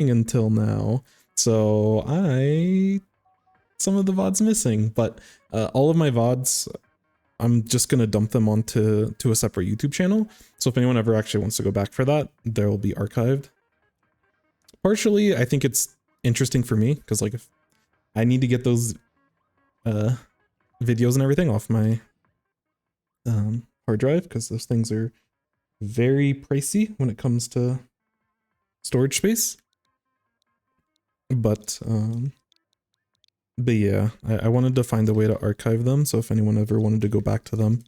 until now. So some of the VODs missing, but all of my VODs, I'm just gonna dump them onto a separate YouTube channel. So if anyone ever actually wants to go back for that, they will be archived. Partially, I think it's interesting for me because like if I need to get those videos and everything off my hard drive because those things are very pricey when it comes to storage space. But yeah, I wanted to find a way to archive them. So if anyone ever wanted to go back to them,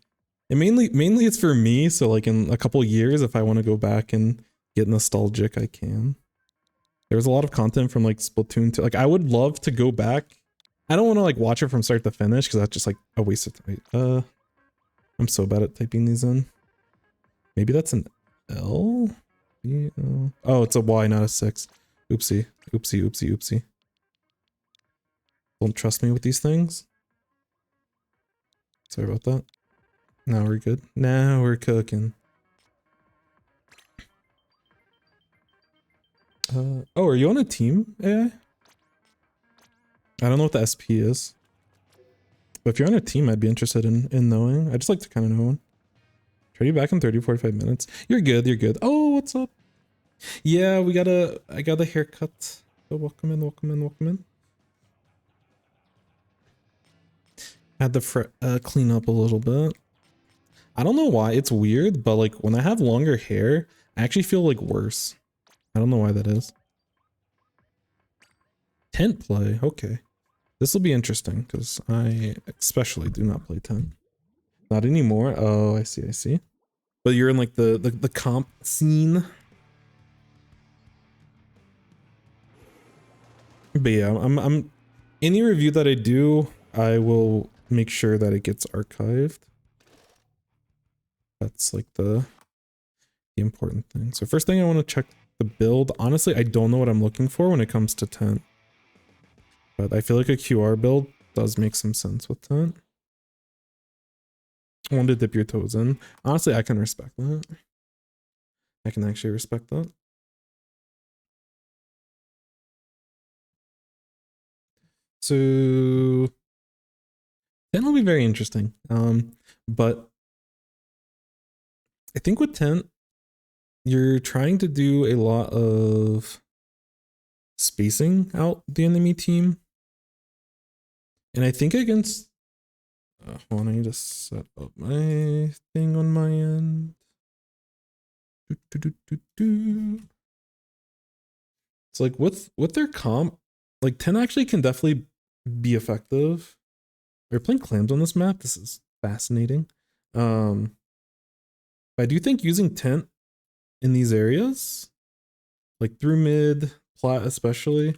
and mainly it's for me. So like in a couple years, if I want to go back and get nostalgic, I can. There was a lot of content from like Splatoon 2. Like I would love to go back. I don't want to like watch it from start to finish because that's just like a waste of time. I'm so bad at typing these in. Maybe that's an L? Oh, it's a Y, not a 6. Oopsie. Oopsie, oopsie, oopsie. Don't trust me with these things. Sorry about that. Now we're good. Now we're cooking. Oh, are you on a team, AI? I don't know what the SP is. But if you're on a team, I'd be interested in knowing. I'd just like to kind of know one. Try you back in 30-45 minutes. You're good, you're good. Oh, what's up? Yeah, I got a haircut. So welcome in, welcome in, welcome in. Had to clean up a little bit. I don't know why, it's weird, but like when I have longer hair, I actually feel like worse. I don't know why that is. Tent play, okay. This will be interesting because I especially do not play tent. Not anymore. Oh, I see, I see. But you're in like the comp scene. But yeah, I'm any review that I do, I will make sure that it gets archived. That's like the important thing. So first thing I want to check the build. Honestly, I don't know what I'm looking for when it comes to tent. But I feel like a QR build does make some sense with tent. I want to dip your toes in. Honestly, I can respect that. I can actually respect that. So tent will be very interesting. But I think with tent, you're trying to do a lot of spacing out the enemy team. And I think against hold on, I need to set up my thing on my end. It's like with their comp, like 10 actually can definitely be effective. We're playing clams on this map. This is fascinating. I do think using tent in these areas, like through mid, plat especially,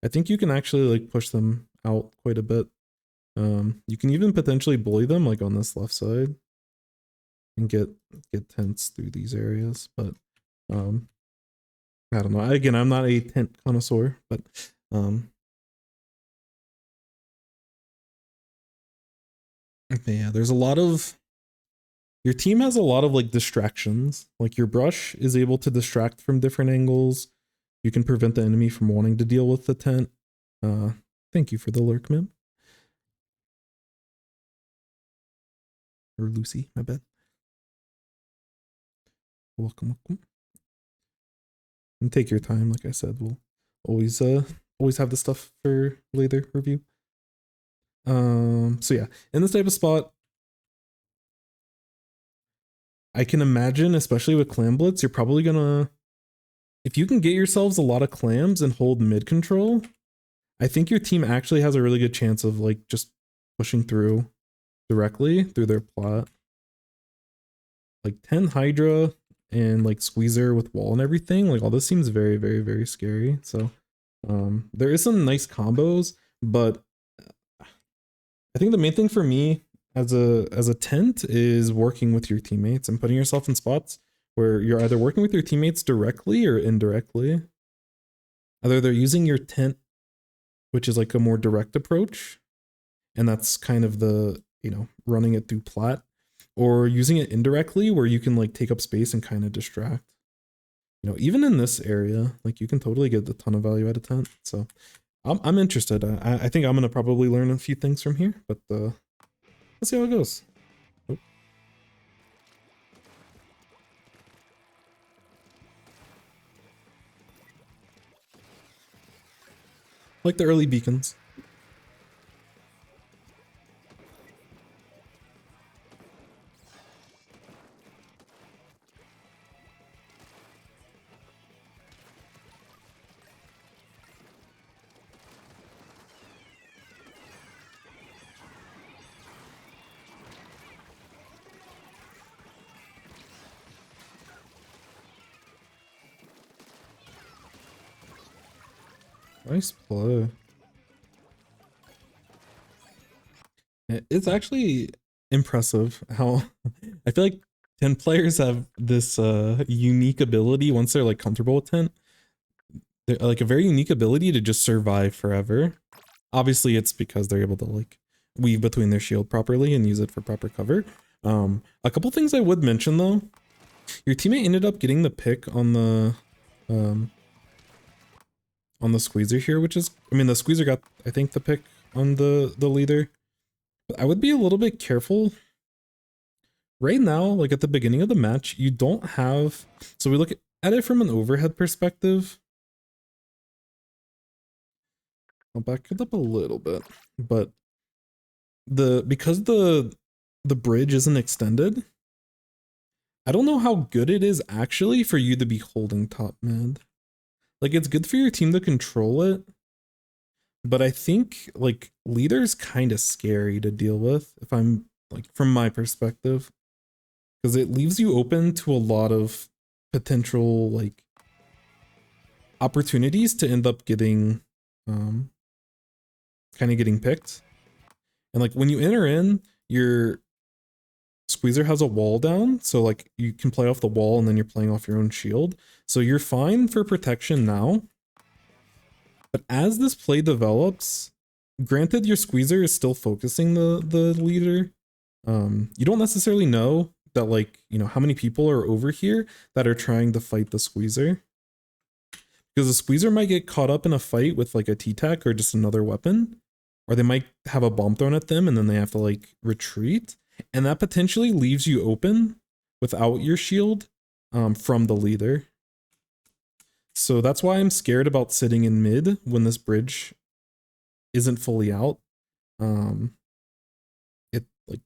I think you can actually like push them out quite a bit. You can even potentially bully them like on this left side and get tents through these areas, but I don't know. Again, I'm not a tent connoisseur, but yeah, there's a lot of your team has a lot of like distractions. Like your brush is able to distract from different angles. You can prevent the enemy from wanting to deal with the tent. Thank you for the lurk, man. Or Lucy, my bad. Welcome, welcome. And take your time, like I said, we'll always have the stuff for later review. So yeah, in this type of spot, I can imagine, especially with clam blitz, you're probably gonna, if you can get yourselves a lot of clams and hold mid control, I think your team actually has a really good chance of like just pushing through directly through their plot. Like 10 Hydra and like Squeezer with wall and everything, like all this seems very, very, very scary. So there is some nice combos, but I think the main thing for me as a tent is working with your teammates and putting yourself in spots where you're either working with your teammates directly or indirectly. Either they're using your tent, which is like a more direct approach, and that's kind of the, you know, running it through plat, or using it indirectly where you can like take up space and kind of distract. you know, even in this area, like you can totally get a ton of value out of tent. So I'm interested. I think I'm gonna probably learn a few things from here, but let's see how it goes. Oh. Like the early beacons. Nice play. It's actually impressive how I feel like 10 players have this unique ability once they're like comfortable with 10. They're like a very unique ability to just survive forever. Obviously it's because they're able to like weave between their shield properly and use it for proper cover. A couple things I would mention though. Your teammate ended up getting the pick on the squeezer here, which is, I mean, the squeezer got, I think, the pick on the leader. But I would be a little bit careful. Right now, like at the beginning of the match, you don't have, so we look at it from an overhead perspective. I'll back it up a little bit, but because the bridge isn't extended, I don't know how good it is actually for you to be holding top mid. Like it's good for your team to control it, but I think like leader's kind of scary to deal with if I'm like from my perspective, because it leaves you open to a lot of potential like opportunities to end up getting kind of getting picked. And like when you enter in, your squeezer has a wall down, so like you can play off the wall and then you're playing off your own shield. So you're fine for protection now. But as this play develops, granted your squeezer is still focusing the leader. You don't necessarily know that like, you know, how many people are over here that are trying to fight the squeezer. Because the squeezer might get caught up in a fight with like a T-Tac or just another weapon. Or they might have a bomb thrown at them and then they have to like retreat. And that potentially leaves you open without your shield from the leader. So that's why I'm scared about sitting in mid when this bridge isn't fully out. It like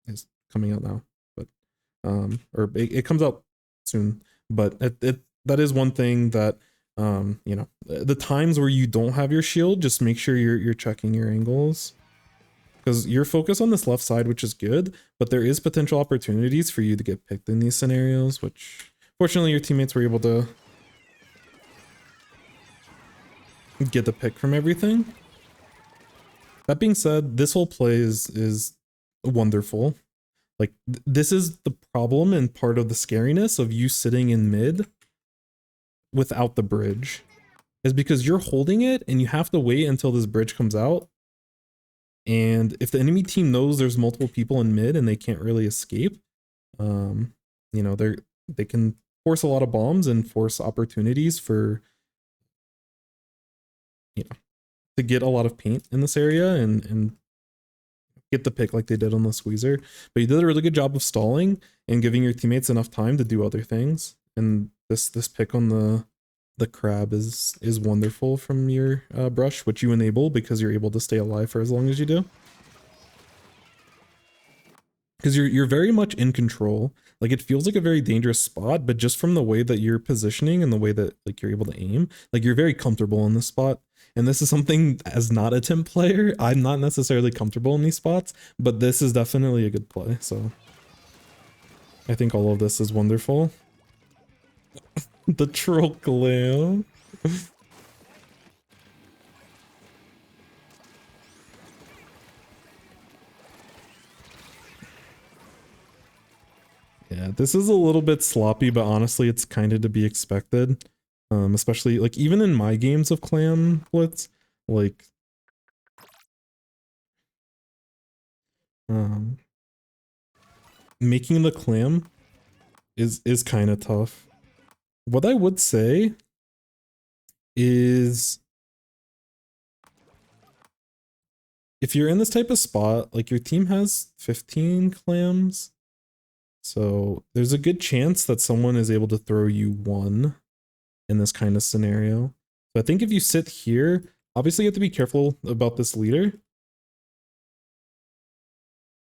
is coming out now, but or it comes out soon. But that is one thing that you know, the times where you don't have your shield, just make sure you're checking your angles. Because you're focused on this left side, which is good, but there is potential opportunities for you to get picked in these scenarios, which fortunately your teammates were able to get the pick from everything. That being said, this whole play is wonderful. Like this is the problem and part of the scariness of you sitting in mid without the bridge, is because you're holding it and you have to wait until this bridge comes out. And if the enemy team knows there's multiple people in mid and they can't really escape, you know, they can force a lot of bombs and force opportunities for, you know, to get a lot of paint in this area and get the pick like they did on the squeezer. But you did a really good job of stalling and giving your teammates enough time to do other things. And this pick on the crab is wonderful from your brush, which you enable because you're able to stay alive for as long as you do. Because you're very much in control. Like it feels like a very dangerous spot, but just from the way that you're positioning and the way that like you're able to aim, like you're very comfortable in this spot. And this is something, as not a temp player, I'm not necessarily comfortable in these spots, but this is definitely a good play. So I think all of this is wonderful. The troll glam. Yeah, this is a little bit sloppy, but honestly, it's kind of to be expected. Especially like even in my games of Clam Blitz, like making the clam is kind of tough. What I would say is if you're in this type of spot, like your team has 15 clams, so there's a good chance that someone is able to throw you one in this kind of scenario. So I think if you sit here, obviously you have to be careful about this leader.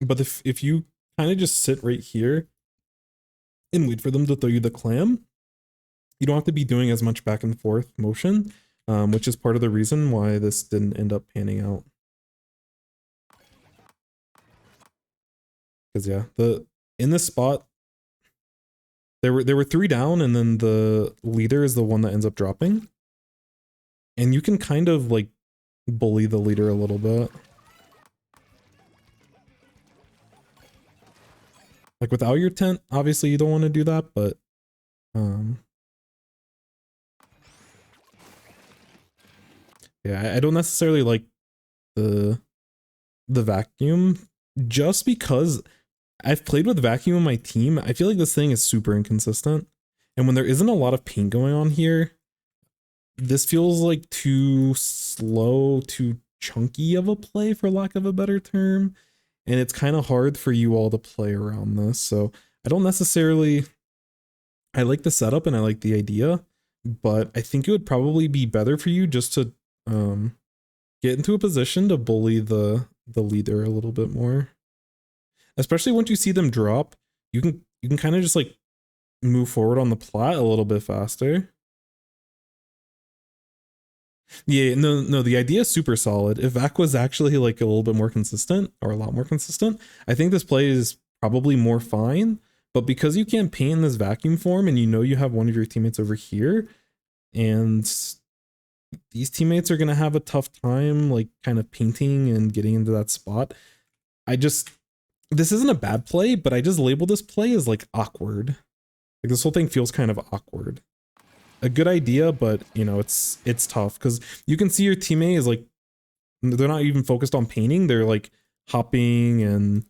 But if you kind of just sit right here and wait for them to throw you the clam, you don't have to be doing as much back and forth motion, which is part of the reason why this didn't end up panning out. Because yeah, in this spot, there were 3 down, and then the leader is the one that ends up dropping. And you can kind of like bully the leader a little bit. Like without your tent, obviously you don't want to do that, but yeah, I don't necessarily like the vacuum just because I've played with vacuum on my team. I feel like this thing is super inconsistent. And when there isn't a lot of paint going on here, this feels like too slow, too chunky of a play, for lack of a better term. And it's kind of hard for you all to play around this. So I don't necessarily, I like the setup and I like the idea, but I think it would probably be better for you just to get into a position to bully the leader a little bit more. Especially once you see them drop, you can kind of just like move forward on the plot a little bit faster. Yeah, no, the idea is super solid. If Vac was actually like a little bit more consistent, or a lot more consistent, I think this play is probably more fine. But because you can't paint in this vacuum form and you know you have one of your teammates over here, and these teammates are going to have a tough time like kind of painting and getting into that spot, this isn't a bad play, but I just label this play as like awkward. Like this whole thing feels kind of awkward. A good idea, but you know, it's tough because you can see your teammate is like, they're not even focused on painting. They're like hopping and,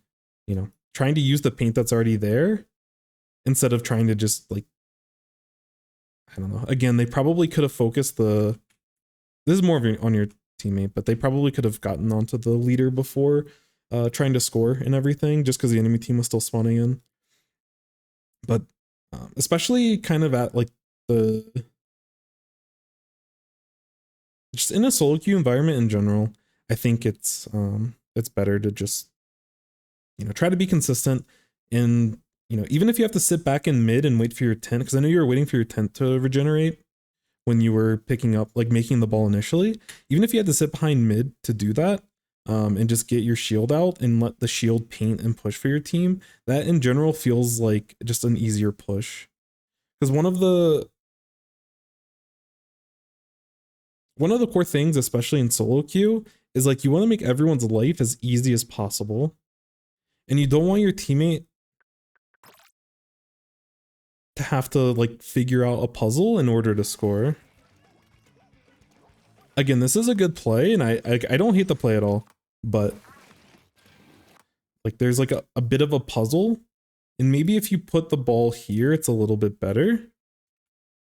you know, trying to use the paint that's already there instead of trying to just like, I don't know. Again, they probably could have focused this is more of on your teammate, but they probably could have gotten onto the leader before trying to score and everything, just because the enemy team was still spawning in. But especially kind of at like just in a solo queue environment in general, I think it's better to just, you know, try to be consistent. And, you know, even if you have to sit back in mid and wait for your tent, because I know you were waiting for your tent to regenerate when you were picking up, like making the ball initially, even if you had to sit behind mid to do that, and just get your shield out and let the shield paint and push for your team, that in general feels like just an easier push. Because one of the core things, especially in solo queue, is like you want to make everyone's life as easy as possible. And you don't want your teammate to have to like figure out a puzzle in order to score. Again, this is a good play, and I don't hate the play at all, but like there's like a bit of a puzzle, and maybe if you put the ball here, it's a little bit better.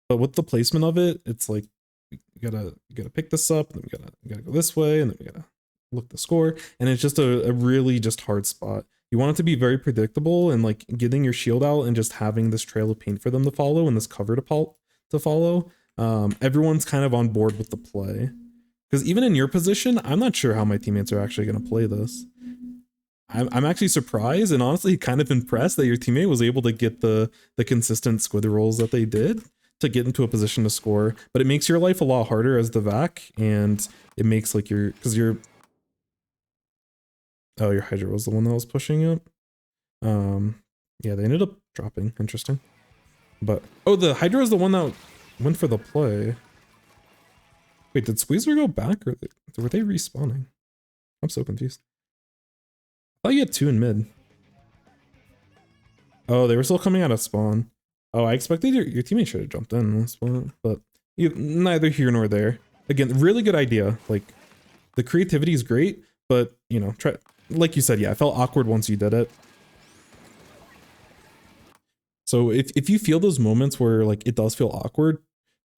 But with the placement of it, it's like you gotta pick this up, and then we gotta go this way, and then we gotta look the score, and it's just a really just hard spot. You want it to be very predictable, and like getting your shield out and just having this trail of paint for them to follow and this cover to follow. Everyone's kind of on board with the play. Because even in your position, I'm not sure how my teammates are actually going to play this. I'm actually surprised and honestly kind of impressed that your teammate was able to get the consistent squid rolls that they did to get into a position to score. But it makes your life a lot harder as the vac, and it makes like your Hydra was the one that was pushing up. Yeah, they ended up dropping. Interesting. But the Hydra is the one that went for the play. Wait, did Squeezer go back, or were they respawning? I'm so confused. I thought you had 2 in mid. Oh, they were still coming out of spawn. Oh, I expected your teammate should have jumped in this one, but neither here nor there. Again, really good idea. Like, the creativity is great, but, you know, like you said, yeah, I felt awkward once you did it. So if you feel those moments where like it does feel awkward,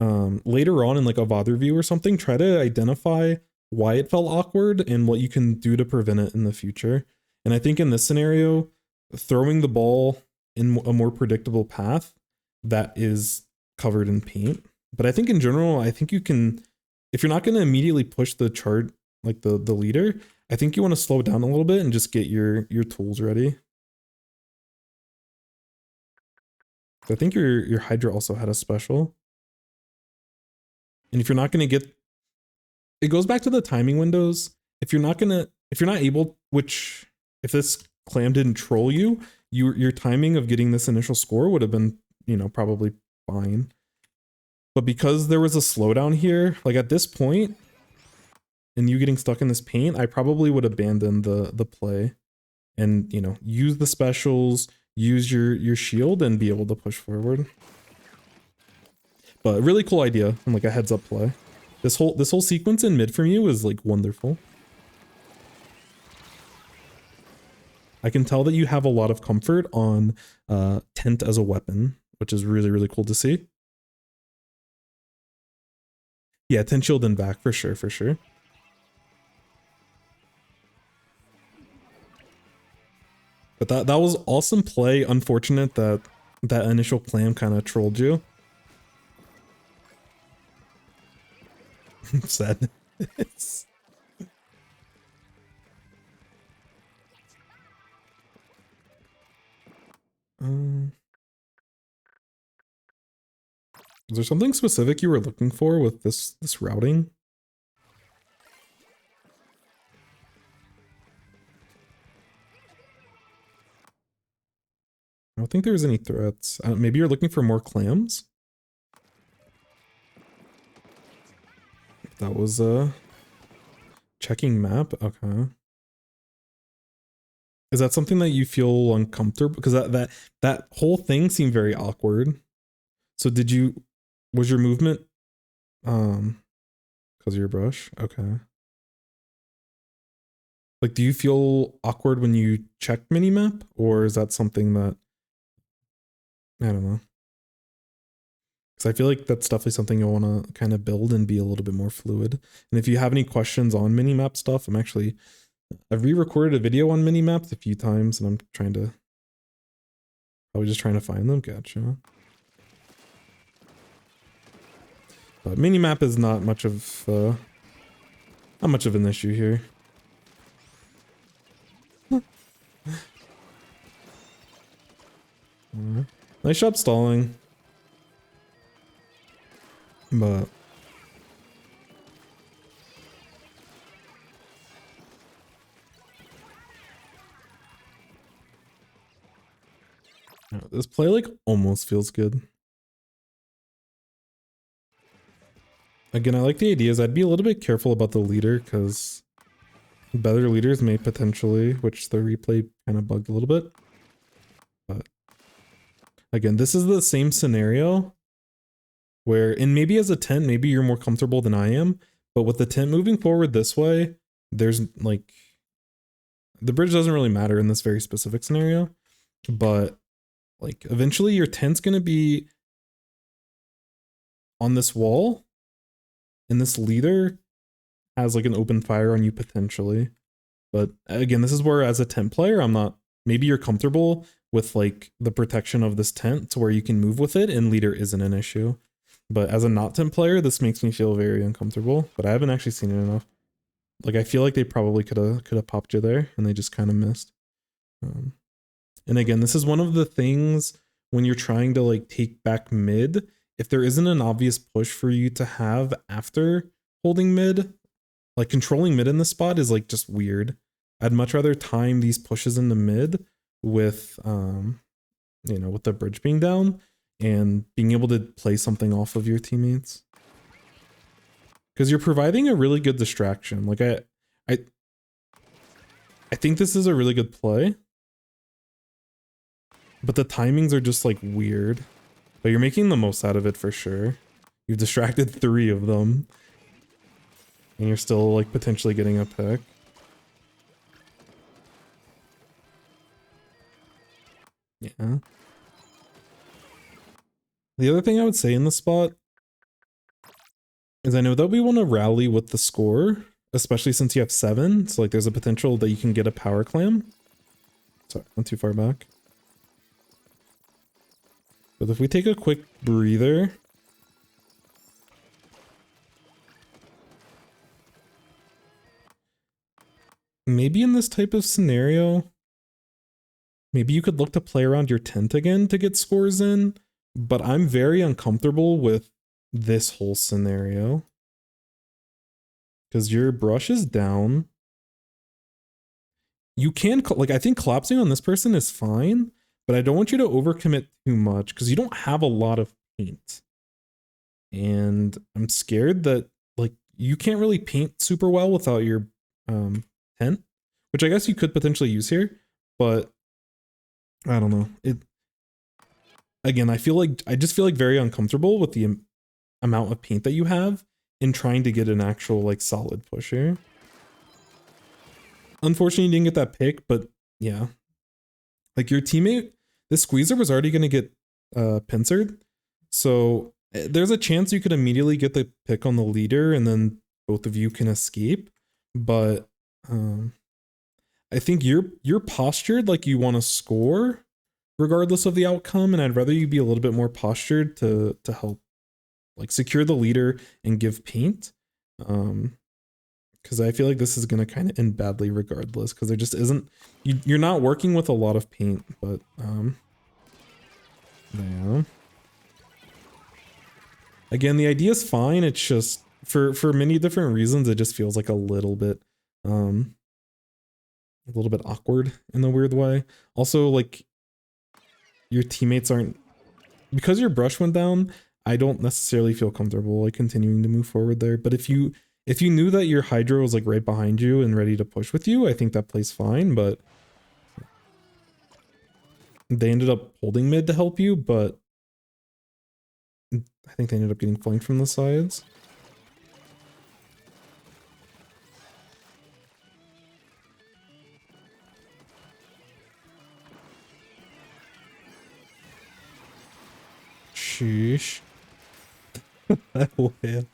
later on in like a VOD review or something, try to identify why it felt awkward and what you can do to prevent it in the future. And I think in this scenario, throwing the ball in a more predictable path that is covered in paint. But I think in general, I think you can, if you're not going to immediately push the chart, like the leader, I think you want to slow down a little bit and just get your tools ready. I think your Hydra also had a special. And if you're not going to get, it goes back to the timing windows. If you're not able, which if this clam didn't troll you, your timing of getting this initial score would have been, you know, probably fine. But because there was a slowdown here, like at this point, and you getting stuck in this paint, I probably would abandon the play and, you know, use the specials, use your shield and be able to push forward. But a really cool idea and like a heads up play. This whole sequence in mid from you is like wonderful. I can tell that you have a lot of comfort on tent as a weapon, which is really, really cool to see. Yeah, tent shield and back for sure, for sure. But that was awesome play. Unfortunate that that initial clam kind of trolled you. Sad. Is there something specific you were looking for with this routing? I don't think there was any threats. Maybe you're looking for more clams? That was checking map. Okay. Is that something that you feel uncomfortable? Because that whole thing seemed very awkward. So was your movement because of your brush? Okay. Like, do you feel awkward when you check minimap, or is that something that I don't know? Because I feel like that's definitely something you'll want to kind of build and be a little bit more fluid. And if you have any questions on minimap stuff, I've re-recorded a video on minimaps a few times, and I'm probably just trying to find them. Gotcha. But minimap is not much of an issue here. Nice job stalling. But this play like almost feels good. Again, I like the ideas. I'd be a little bit careful about the leader because better leaders may potentially, which the replay kind of bugged a little bit. But again, this is the same scenario where, and maybe as a tent, maybe you're more comfortable than I am, but with the tent moving forward this way, there's like, the bridge doesn't really matter in this very specific scenario, but like eventually your tent's going to be on this wall and this leader has like an open fire on you potentially. But again, this is where as a tent player, maybe you're comfortable with like the protection of this tent to where you can move with it and leader isn't an issue. But as a not tent player, this makes me feel very uncomfortable, but I haven't actually seen it enough. Like I feel like they probably could have popped you there and they just kind of missed. And again, this is one of the things when you're trying to like take back mid, if there isn't an obvious push for you to have after holding mid, like controlling mid in this spot is like just weird. I'd much rather time these pushes into mid with, you know, with the bridge being down and being able to play something off of your teammates. Because you're providing a really good distraction. Like I think this is a really good play. But the timings are just like weird. But you're making the most out of it for sure. You've distracted 3 of them. And you're still like potentially getting a pick. Yeah. The other thing I would say in the spot is I know that we want to rally with the score, especially since you have 7. So like there's a potential that you can get a power clam. Sorry, went too far back. But if we take a quick breather, maybe in this type of scenario, maybe you could look to play around your tent again to get scores in, but I'm very uncomfortable with this whole scenario. Because your brush is down. You can, like, I think collapsing on this person is fine, but I don't want you to overcommit too much because you don't have a lot of paint. And I'm scared that, like, you can't really paint super well without your tent, which I guess you could potentially use here, but I don't know. Again, I just feel like very uncomfortable with the amount of paint that you have in trying to get an actual like solid push here. Unfortunately, you didn't get that pick, but yeah. Like your teammate, this squeezer was already going to get pincered. So there's a chance you could immediately get the pick on the leader and then both of you can escape. But I think you're postured like you want to score regardless of the outcome, and I'd rather you be a little bit more postured to help like secure the leader and give paint. Because I feel like this is going to kind of end badly regardless, because there just isn't, you're not working with a lot of paint, but yeah. Again, the idea is fine, it's just, for many different reasons, it just feels like a little bit awkward in a weird way. Also, like, your teammates aren't, because your brush went down, I don't necessarily feel comfortable like continuing to move forward there, but if you knew that your Hydra was like right behind you and ready to push with you, I think that plays fine, but they ended up holding mid to help you, but I think they ended up getting flanked from the sides. Sheesh. That whale.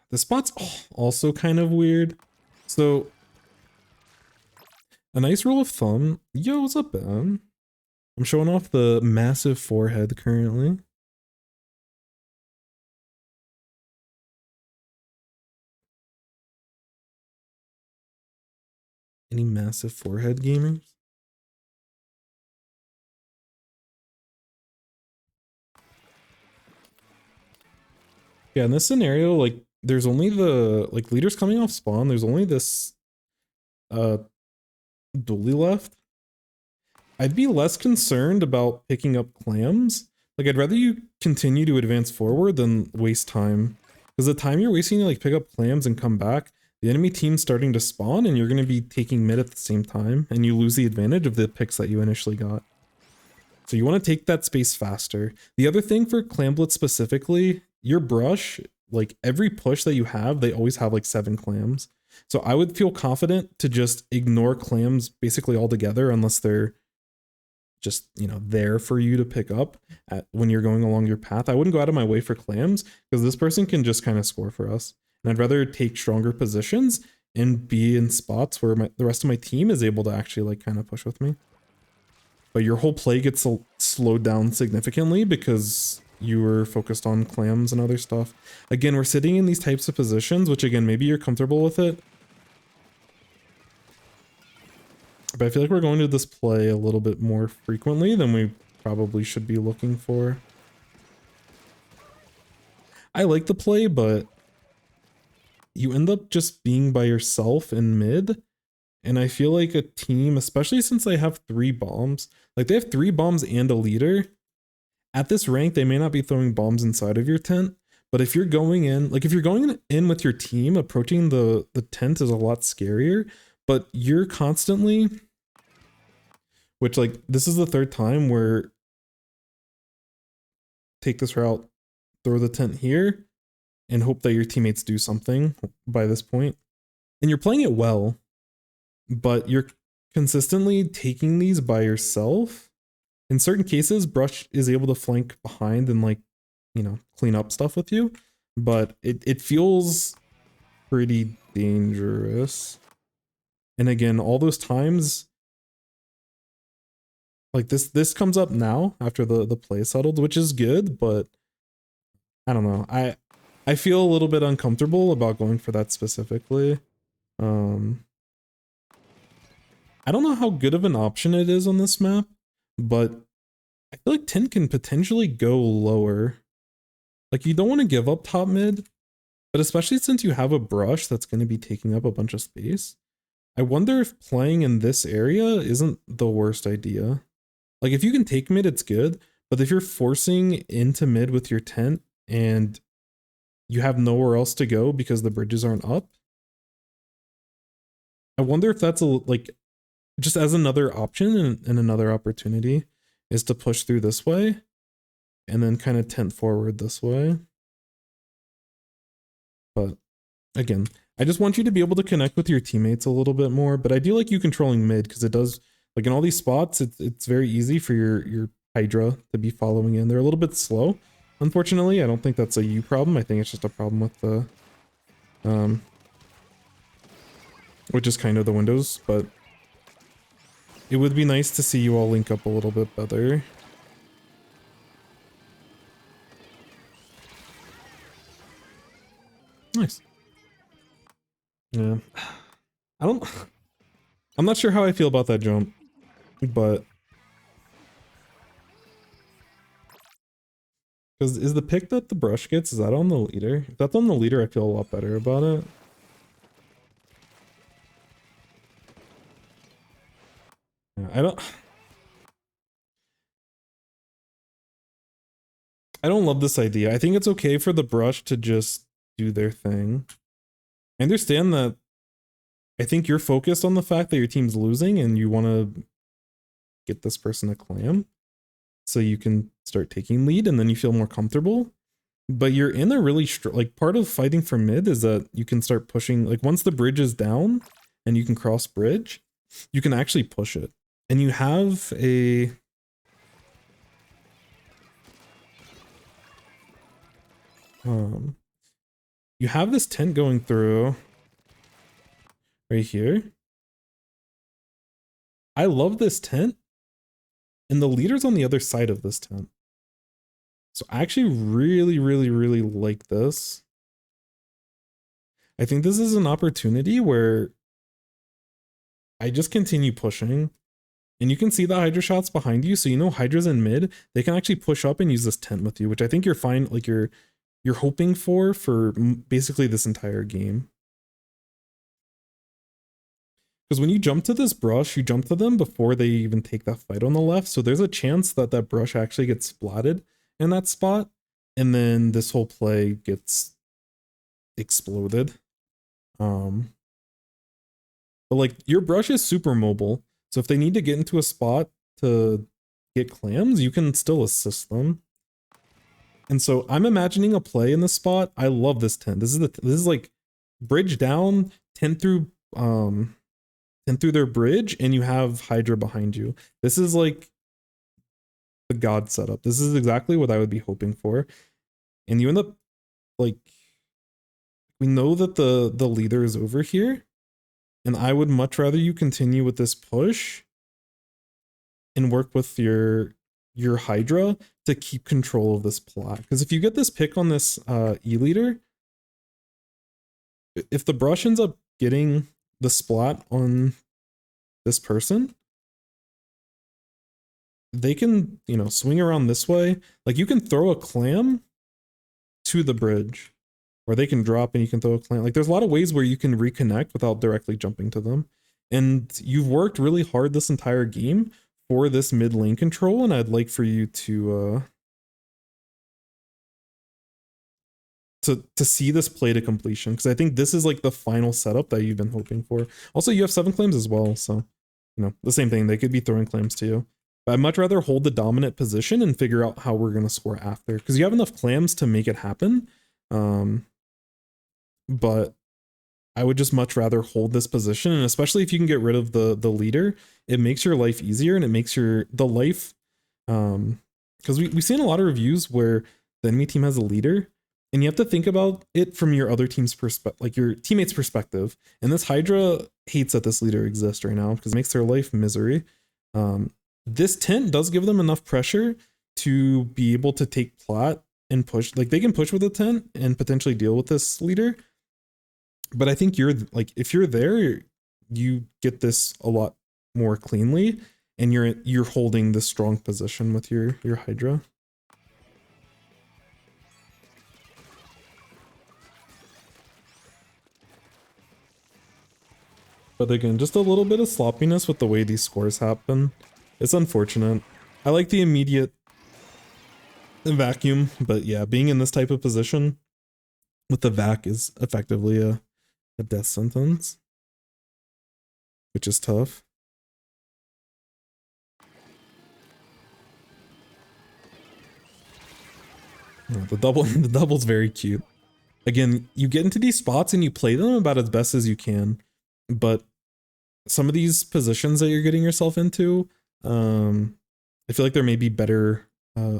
The spot's also kind of weird. So, a nice rule of thumb. Yo, what's up, Ben? I'm showing off the massive forehead currently. Any massive forehead gamers? Yeah, in this scenario, like, there's only the, like, leaders coming off spawn, there's only this, dually left. I'd be less concerned about picking up clams. Like, I'd rather you continue to advance forward than waste time. Because the time you're wasting to, like, pick up clams and come back, the enemy team's starting to spawn, and you're going to be taking mid at the same time, and you lose the advantage of the picks that you initially got. So you want to take that space faster. The other thing for Clamblitz specifically, your brush, like every push that you have, they always have like 7 clams. So I would feel confident to just ignore clams basically altogether unless they're just, you know, there for you to pick up when you're going along your path. I wouldn't go out of my way for clams because this person can just kind of score for us. And I'd rather take stronger positions and be in spots where the rest of my team is able to actually like kind of push with me. But your whole play gets slowed down significantly because you were focused on clams and other stuff. Again, we're sitting in these types of positions, which again, maybe you're comfortable with it. But I feel like we're going to this play a little bit more frequently than we probably should be looking for. I like the play, but you end up just being by yourself in mid. And I feel like a team, especially since they have 3 bombs, like they have 3 bombs and a leader. At this rank, they may not be throwing bombs inside of your tent, but if you're going in, like if you're going in with your team, approaching the tent is a lot scarier, but you're constantly, which like this is the 3rd time where take this route, throw the tent here, and hope that your teammates do something by this point. And you're playing it well, but you're consistently taking these by yourself. In certain cases, Brush is able to flank behind and like, you know, clean up stuff with you, but it feels pretty dangerous. And again, all those times, like this comes up now after the play settled, which is good, but I don't know. I feel a little bit uncomfortable about going for that specifically. I don't know how good of an option it is on this map, but I feel like 10 can potentially go lower. Like you don't want to give up top mid, but especially since you have a Brush that's going to be taking up a bunch of space, I wonder if playing in this area isn't the worst idea. Like if you can take mid, it's good, but if you're forcing into mid with your tent and you have nowhere else to go because the bridges aren't up, I wonder if that's like just as another option and another opportunity is to push through this way and then kind of tent forward this way. But again, I just want you to be able to connect with your teammates a little bit more, but I do like you controlling mid because it does, like in all these spots, it's very easy for your Hydra to be following in. They're a little bit slow, unfortunately. I don't think that's a you problem. I think it's just a problem with the, which is kind of the windows, but it would be nice to see you all link up a little bit better. Nice. Yeah. I'm not sure how I feel about that jump, but because is the pick that the Brush gets, is that on the leader? If that's on the leader, I feel a lot better about it. Yeah, I don't love this idea. I think it's okay for the Brush to just do their thing. I understand that. I think you're focused on the fact that your team's losing and you want to get this person a clam so you can start taking lead and then you feel more comfortable. But you're in a really like part of fighting for mid is that you can start pushing, like once the bridge is down and you can cross bridge, you can actually push it. And you have a you have this tent going through right here. I love this tent, and the leader's on the other side of this tent. So I actually really like this. I think this is an opportunity where I just continue pushing, and you can see the Hydra shots behind you, so you know Hydra's in mid. They can actually push up and use this tent with you, which I think you're fine, like you're hoping for basically this entire game. Because when you jump to this Brush, you jump to them before they even take that fight on the left. So there's a chance that that Brush actually gets splatted in that spot. And then this whole play gets exploded. But like your Brush is super mobile. So if they need to get into a spot to get clams, you can still assist them. And so I'm imagining a play in this spot. I love this 10. This is like bridge down, 10 through their bridge, and you have Hydra behind you. This is like the god setup. This is exactly what I would be hoping for. And you end up like, we know that the leader is over here, and I would much rather you continue with this push and work with your Hydra to keep control of this plot. Because if you get this pick on this E leader, if the Brush ends up getting the splat on this person, they can, you know, swing around this way. Like you can throw a clam to the bridge, or they can drop and you can throw a clam. Like there's a lot of ways where you can reconnect without directly jumping to them. And you've worked really hard this entire game for this mid lane control, and I'd like for you to see this play to completion, because I think this is like the final setup that you've been hoping for. Also, you have 7 claims as well, so you know the same thing. They could be throwing claims to you, but I'd much rather hold the dominant position and figure out how we're gonna score after, because you have enough clams to make it happen. But I would just much rather hold this position, and especially if you can get rid of the leader, it makes your life easier, and it makes the life because we've seen a lot of reviews where the enemy team has a leader, and you have to think about it from your other team's perspective, like your teammate's perspective. And this Hydra hates that this leader exists right now because it makes their life misery. This tent does give them enough pressure to be able to take plat and push. Like they can push with a tent and potentially deal with this leader. But I think you're like, if you're there, you get this a lot more cleanly, and you're holding the strong position with your Hydra. But again, just a little bit of sloppiness with the way these scores happen. It's unfortunate. I like the immediate vacuum, but yeah, being in this type of position with the vac is effectively a death sentence, which is tough. Oh, the double's very cute. Again, you get into these spots and you play them about as best as you can, but some of these positions that you're getting yourself into, I feel like there may be better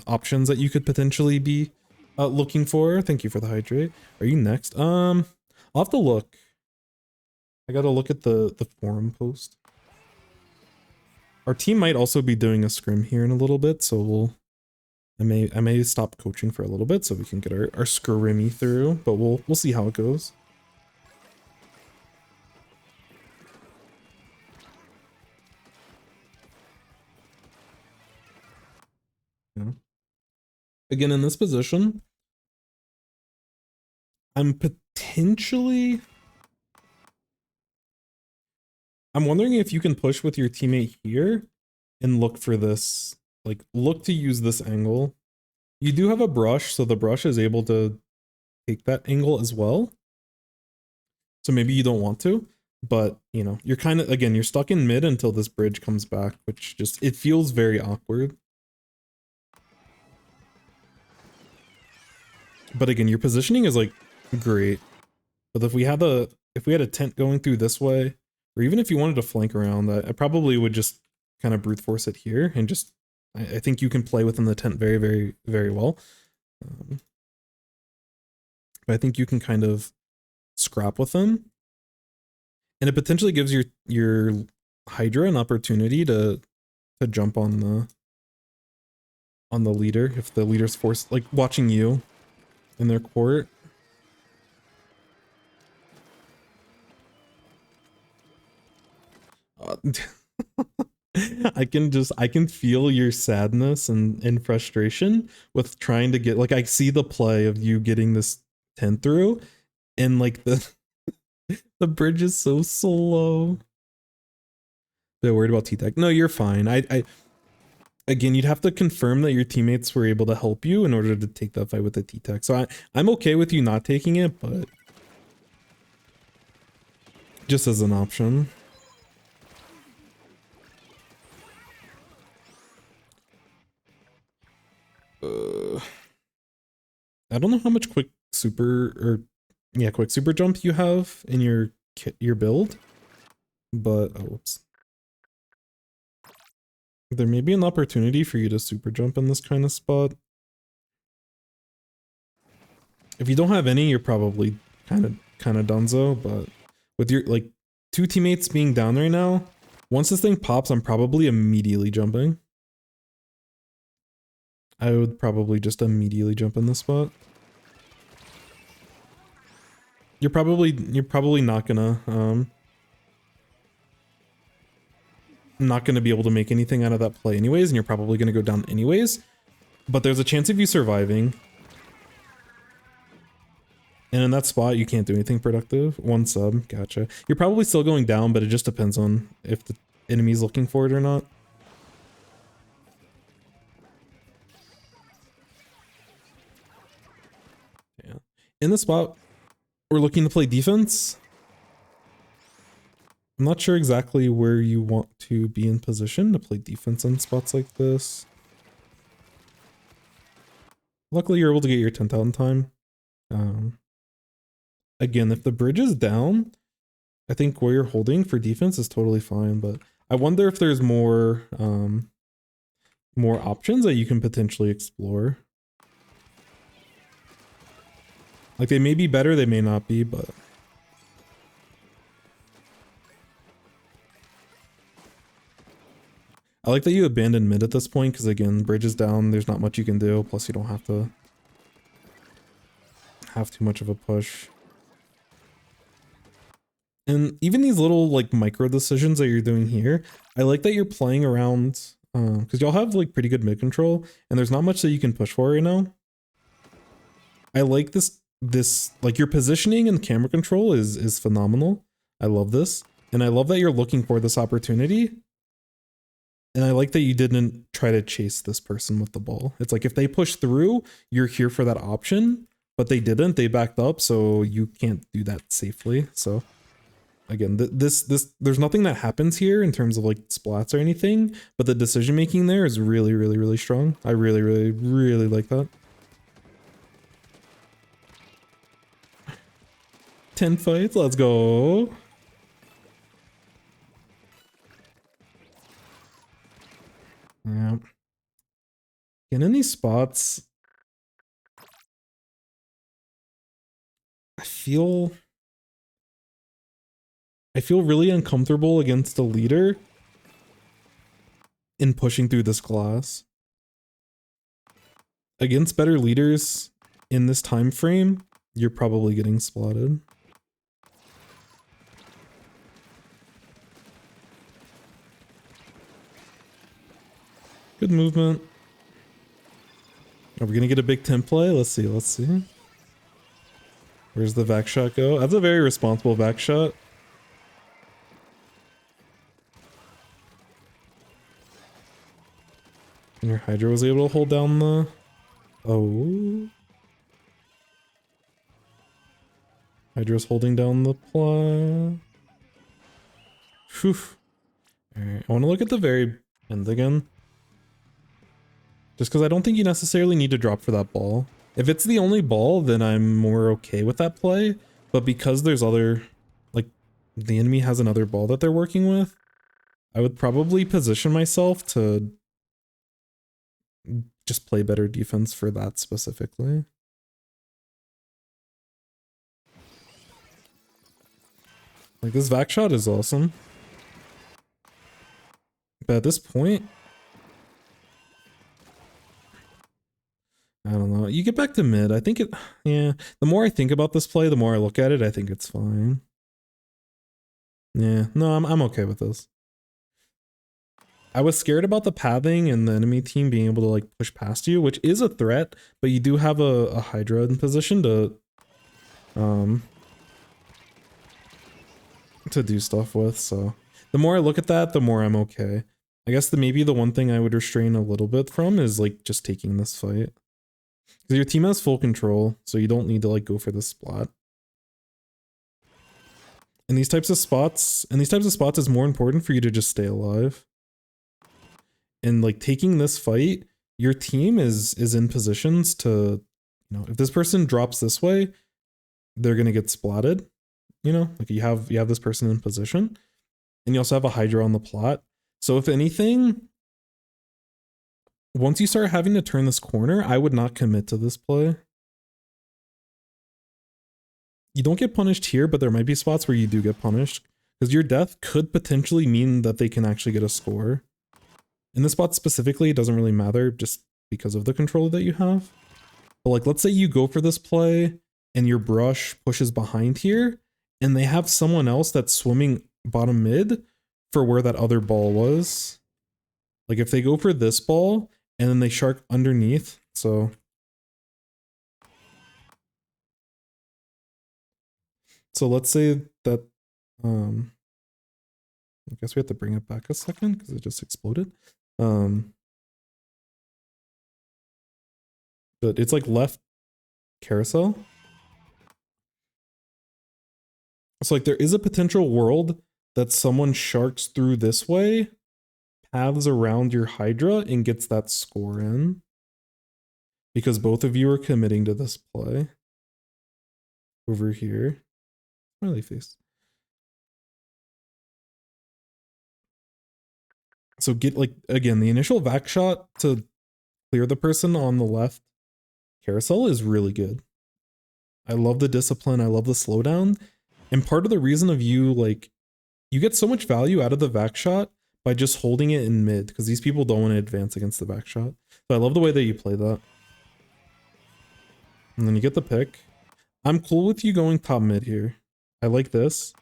options that you could potentially be looking for. Thank you for the hydrate. Are you next? I'll have to look. I gotta look at the forum post. Our team might also be doing a scrim here in a little bit, so I may stop coaching for a little bit so we can get our scrimmy through, but we'll see how it goes. Yeah. Again, in this position, I'm wondering if you can push with your teammate here and look for this, like look to use this angle. You do have a brush, so the brush is able to take that angle as well. So maybe you don't want to, but you know, you're kind of, again, you're stuck in mid until this bridge comes back, which just, it feels very awkward. But again, your positioning is like great. But if we had a tent going through this way, or even if you wanted to flank around, I probably would just kind of brute force it here and just, I think you can play within the tent very, very, very well. But I think you can kind of scrap with them, and it potentially gives your Hydra an opportunity to jump on the leader if the leader's forced, like watching you in their court. I can feel your sadness and frustration with trying to get, like, I see the play of you getting this 10 through, and like the bridge is so slow. They're worried about T-Tech. No, you're fine. I again, you'd have to confirm that your teammates were able to help you in order to take that fight with the T-Tech. So I'm okay with you not taking it, but just as an option. I don't know how much quick super jump you have in your build, but whoops. There may be an opportunity for you to super jump in this kind of spot. If you don't have any, you're probably kind of donezo, but with your like 2 teammates being down right now, once this thing pops, I'm probably immediately jumping. I would probably just immediately jump in this spot. You're probably not gonna be able to make anything out of that play anyways, and you're probably gonna go down anyways. But there's a chance of you surviving. And in that spot, you can't do anything productive. 1 sub, gotcha. You're probably still going down, but it just depends on if the enemy's looking for it or not. Yeah. In the spot, we're looking to play defense. I'm not sure exactly where you want to be in position to play defense in spots like this. Luckily, you're able to get your 10th out in time. Again, if the bridge is down, I think where you're holding for defense is totally fine, but I wonder if there's more more options that you can potentially explore. Like they may be better, they may not be, but I like that you abandoned mid at this point because again, bridge is down, there's not much you can do, plus you don't have to have too much of a push. And even these little like micro decisions that you're doing here, I like that you're playing around because y'all have like pretty good mid control and there's not much that you can push for right now. I like this like your positioning and camera control is phenomenal. I love this. And I love that you're looking for this opportunity. And I like that you didn't try to chase this person with the ball. It's like if they push through, you're here for that option, but they didn't. They backed up, so you can't do that safely. So again, this there's nothing that happens here in terms of like splats or anything, but the decision making there is really, really, really strong. I really, really, really like that. 10 fights, let's go. Yeah. And in these spots, I feel really uncomfortable against a leader in pushing through this glass. Against better leaders in this time frame, you're probably getting splatted. Good movement. Are we gonna get a big temp play? Let's see, let's see. Where's the vac shot go? That's a very responsible vac shot. And your Hydra was able to hold down the... Oh. Hydra's holding down the play. Whew. Alright, I want to look at the very end again. Just because I don't think you necessarily need to drop for that ball. If it's the only ball, then I'm more okay with that play. But because there's other... Like, the enemy has another ball that they're working with, I would probably position myself to just play better defense for that specifically. Like, this vac shot is awesome. But at this point, I don't know. You get back to mid. I think it... Yeah. The more I think about this play, the more I look at it, I think it's fine. Yeah. No, I'm okay with this. I was scared about the pathing and the enemy team being able to like push past you, which is a threat, but you do have a Hydra in position to do stuff with, so the more I look at that, the more I'm okay. I guess maybe the one thing I would restrain a little bit from is like just taking this fight. Because your team has full control, so you don't need to like go for the splat. In these types of spots, it's more important for you to just stay alive. And like taking this fight, your team is in positions to, you know, if this person drops this way, they're gonna get splatted. You know, like you have this person in position, and you also have a Hydra on the plot. So if anything, once you start having to turn this corner, I would not commit to this play. You don't get punished here, but there might be spots where you do get punished, because your death could potentially mean that they can actually get a score. In this spot specifically, it doesn't really matter just because of the control that you have. But like, let's say you go for this play and your brush pushes behind here and they have someone else that's swimming bottom mid for where that other ball was. Like if they go for this ball and then they shark underneath, so let's say that, I guess we have to bring it back a second because it just exploded. But it's like left carousel. So like there is a potential world that someone sharks through this way, paths around your Hydra, and gets that score in. Because both of you are committing to this play. Over here. Smiley face. So get like, again, the initial vac shot to clear the person on the left carousel is really good. I love the discipline. I love the slowdown. And part of the reason of you, like, you get so much value out of the vac shot by just holding it in mid, because these people don't want to advance against the vac shot. So I love the way that you play that. And then you get the pick. I'm cool with you going top mid here. I like this.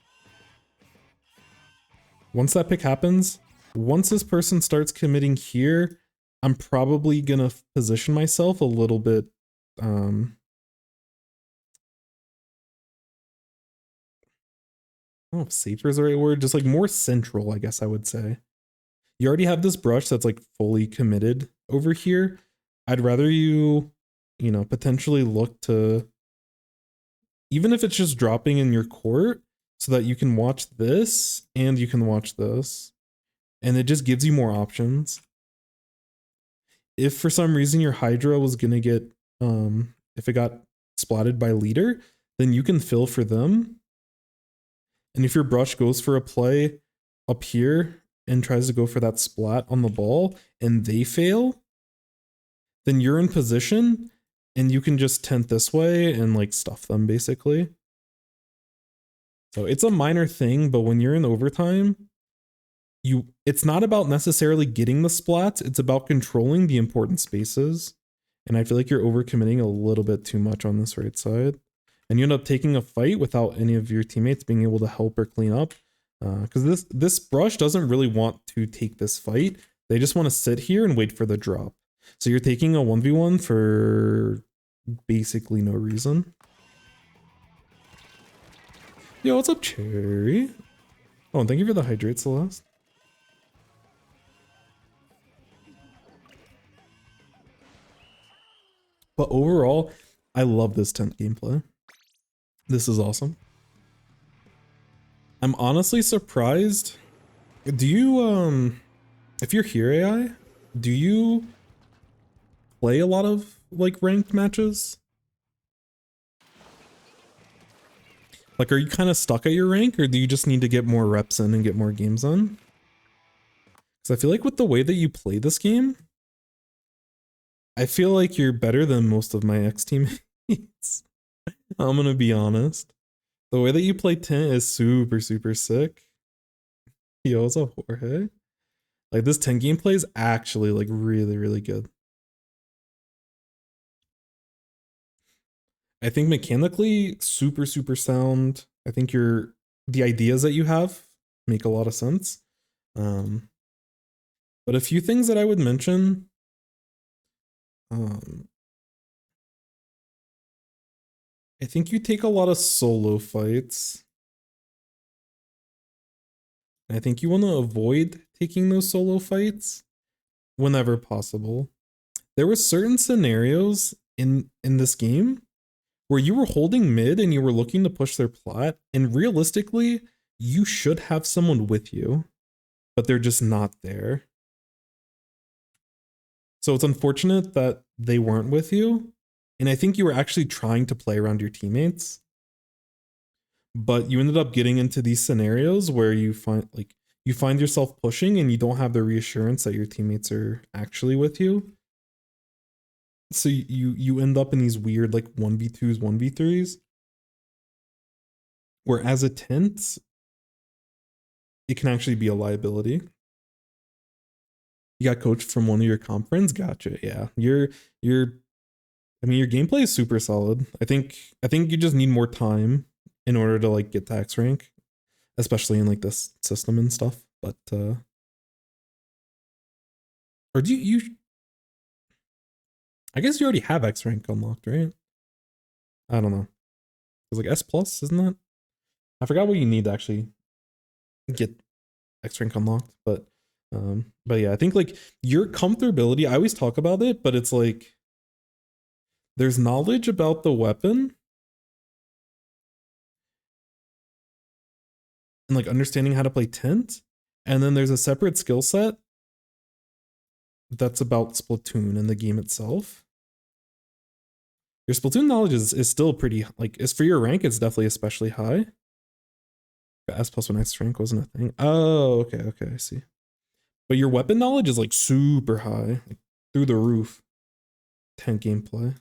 Once that pick happens, once this person starts committing here, I'm probably gonna position myself a little bit, I don't know if safer is the right word, just like more central, I guess I would say. You already have this brush that's like fully committed over here. I'd rather you, you know, potentially look to, even if it's just dropping in your court, so that you can watch this and you can watch this. And it just gives you more options. If for some reason your Hydra was gonna get, if it got splatted by leader, then you can fill for them. And if your brush goes for a play up here and tries to go for that splat on the ball and they fail, then you're in position and you can just tent this way and like stuff them basically. So it's a minor thing, but when you're in overtime, it's not about necessarily getting the splats, it's about controlling the important spaces. And I feel like you're overcommitting a little bit too much on this right side. And you end up taking a fight without any of your teammates being able to help or clean up. Because this brush doesn't really want to take this fight. They just want to sit here and wait for the drop. So you're taking a 1v1 for basically no reason. Yo, what's up, Cherry? Oh, and thank you for the hydrate, Celeste. But overall, I love this 10th gameplay. This is awesome. I'm honestly surprised. Do you, if you're here AI, do you play a lot of like ranked matches? Like, are you kind of stuck at your rank, or do you just need to get more reps in and get more games on? Because I feel like with the way that you play this game, I feel like you're better than most of my ex-teammates. I'm gonna be honest. The way that you play Tint is super, super sick. Yo, what's up, Jorge? Like, this 10 gameplay is actually like really, really good. I think mechanically, super, super sound. I think the ideas that you have make a lot of sense. But a few things that I would mention. I think you take a lot of solo fights. And I think you want to avoid taking those solo fights whenever possible. There were certain scenarios in this game where you were holding mid and you were looking to push their plat, and realistically, you should have someone with you, but they're just not there. So it's unfortunate that they weren't with you, and I think you were actually trying to play around your teammates, but you ended up getting into these scenarios where you find yourself pushing and you don't have the reassurance that your teammates are actually with you. So you end up in these weird like 1v2s, 1v3s, where as a tent, it can actually be a liability. You got coached from one of your comp friends? Gotcha. Yeah. I mean, your gameplay is super solid. I think you just need more time in order to like get to X rank, especially in like this system and stuff. But or do you I guess you already have X rank unlocked, right? I don't know. It's like S plus, isn't that? I forgot what you need to actually get X rank unlocked, but yeah, I think like your comfortability, I always talk about it, but it's like there's knowledge about the weapon and like understanding how to play Tint, and then there's a separate skill set that's about Splatoon and the game itself. Your Splatoon knowledge is still pretty, like, as for your rank, it's definitely especially high. S plus 1 X rank wasn't a thing. Oh, okay, I see. But your weapon knowledge is like super high, like through the roof. 10 gameplay.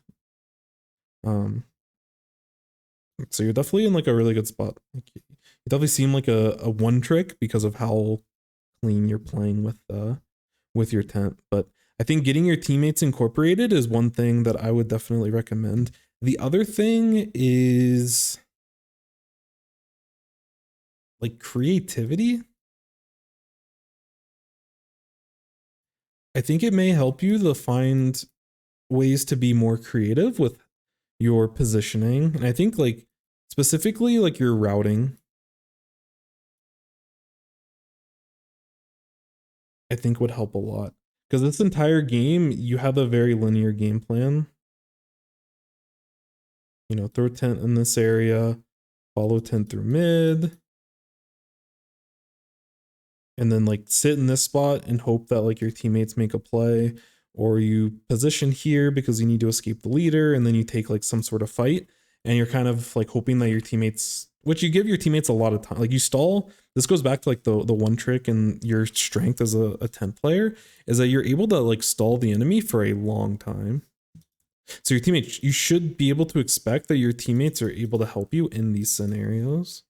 So you're definitely in like a really good spot. Like, you definitely seem like a one trick because of how clean you're playing with your tent. But I think getting your teammates incorporated is one thing that I would definitely recommend. The other thing is like creativity. I think it may help you to find ways to be more creative with your positioning. And I think like specifically like your routing, I think would help a lot. Because this entire game, you have a very linear game plan. You know, throw tent in this area, follow tent through mid, and then like sit in this spot and hope that like your teammates make a play, or you position here because you need to escape the leader, and then you take like some sort of fight, and you're kind of like hoping that your teammates, which you give your teammates a lot of time, like you stall. This goes back to like the one trick and your strength as a tent player is that you're able to like stall the enemy for a long time. So your teammates, you should be able to expect that your teammates are able to help you in these scenarios.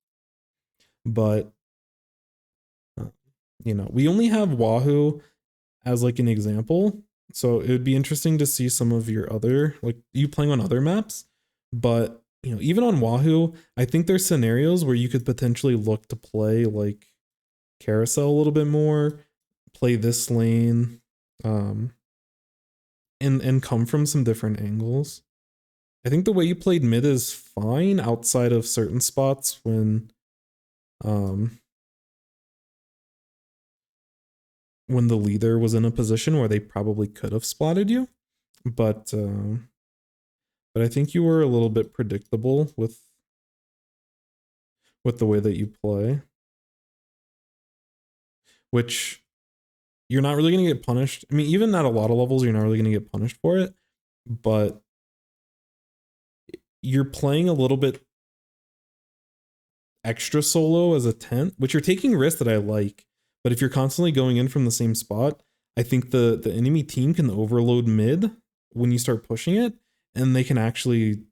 But you know, we only have Wahoo as like an example. So it would be interesting to see some of your other, like you playing on other maps. But, you know, even on Wahoo, I think there's scenarios where you could potentially look to play like Carousel a little bit more, play this lane, and come from some different angles. I think the way you played mid is fine outside of certain spots when the leader was in a position where they probably could have spotted you, but I think you were a little bit predictable with the way that you play, which you're not really going to get punished. I mean, even at a lot of levels, you're not really going to get punished for it, but you're playing a little bit extra solo as a tent, which you're taking risks that I like. But if you're constantly going in from the same spot, I think the enemy team can overload mid when you start pushing it, and they can actually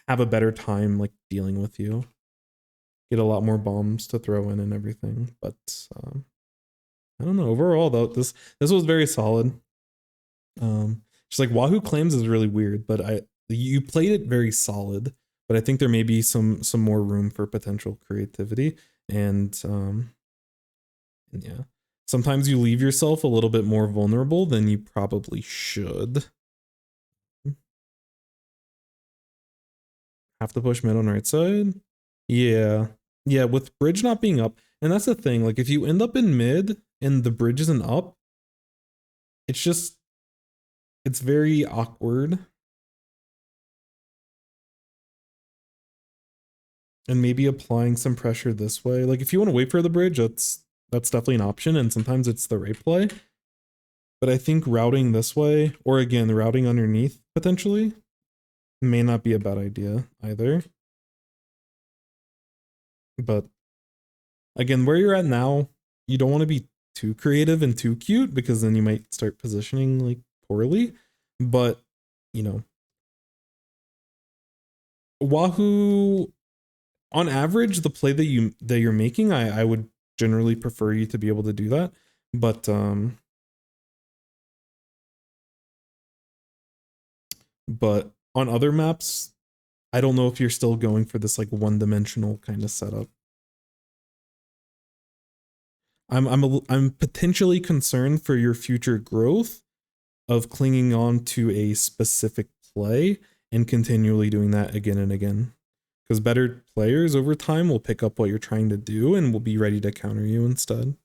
have a better time like dealing with you. Get a lot more bombs to throw in and everything. But I don't know. Overall, though, this was very solid. Just like Wahoo Claims is really weird, but you played it very solid. But I think there may be some more room for potential creativity, and yeah, sometimes you leave yourself a little bit more vulnerable than you probably should. Have to push mid on right side. Yeah, yeah. With bridge not being up, and that's the thing. Like if you end up in mid and the bridge isn't up, it's very awkward. And maybe applying some pressure this way. Like if you want to wait for the bridge, that's definitely an option, and sometimes it's the right play. But I think routing this way, or again, routing underneath potentially, may not be a bad idea either. But again, where you're at now, you don't want to be too creative and too cute because then you might start positioning like poorly. But, you know, Wahoo, on average, the play that you're making, I would generally prefer you to be able to do that. But on other maps, I don't know if you're still going for this like one-dimensional kind of setup. I'm potentially concerned for your future growth of clinging on to a specific play and continually doing that again and again. Because better players over time will pick up what you're trying to do and will be ready to counter you instead.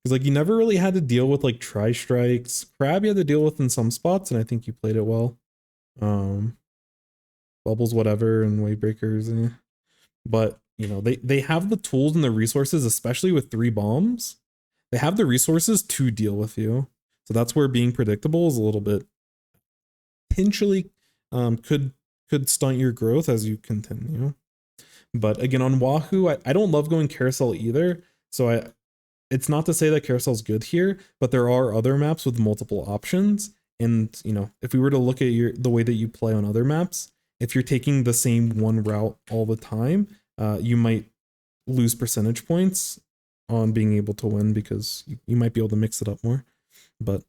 Because like you never really had to deal with like tri-strikes. Crab you had to deal with in some spots, and I think you played it well. Bubbles, whatever, and wave breakers. But you know, they have the tools and the resources, especially with 3 bombs. They have the resources to deal with you. So that's where being predictable is a little bit potentially could stunt your growth as you continue. But again, on Wahoo, I don't love going carousel either. So it's not to say that Carousel's good here, but there are other maps with multiple options. And you know, if we were to look at the way that you play on other maps, if you're taking the same one route all the time, you might lose percentage points on being able to win because you might be able to mix it up more. But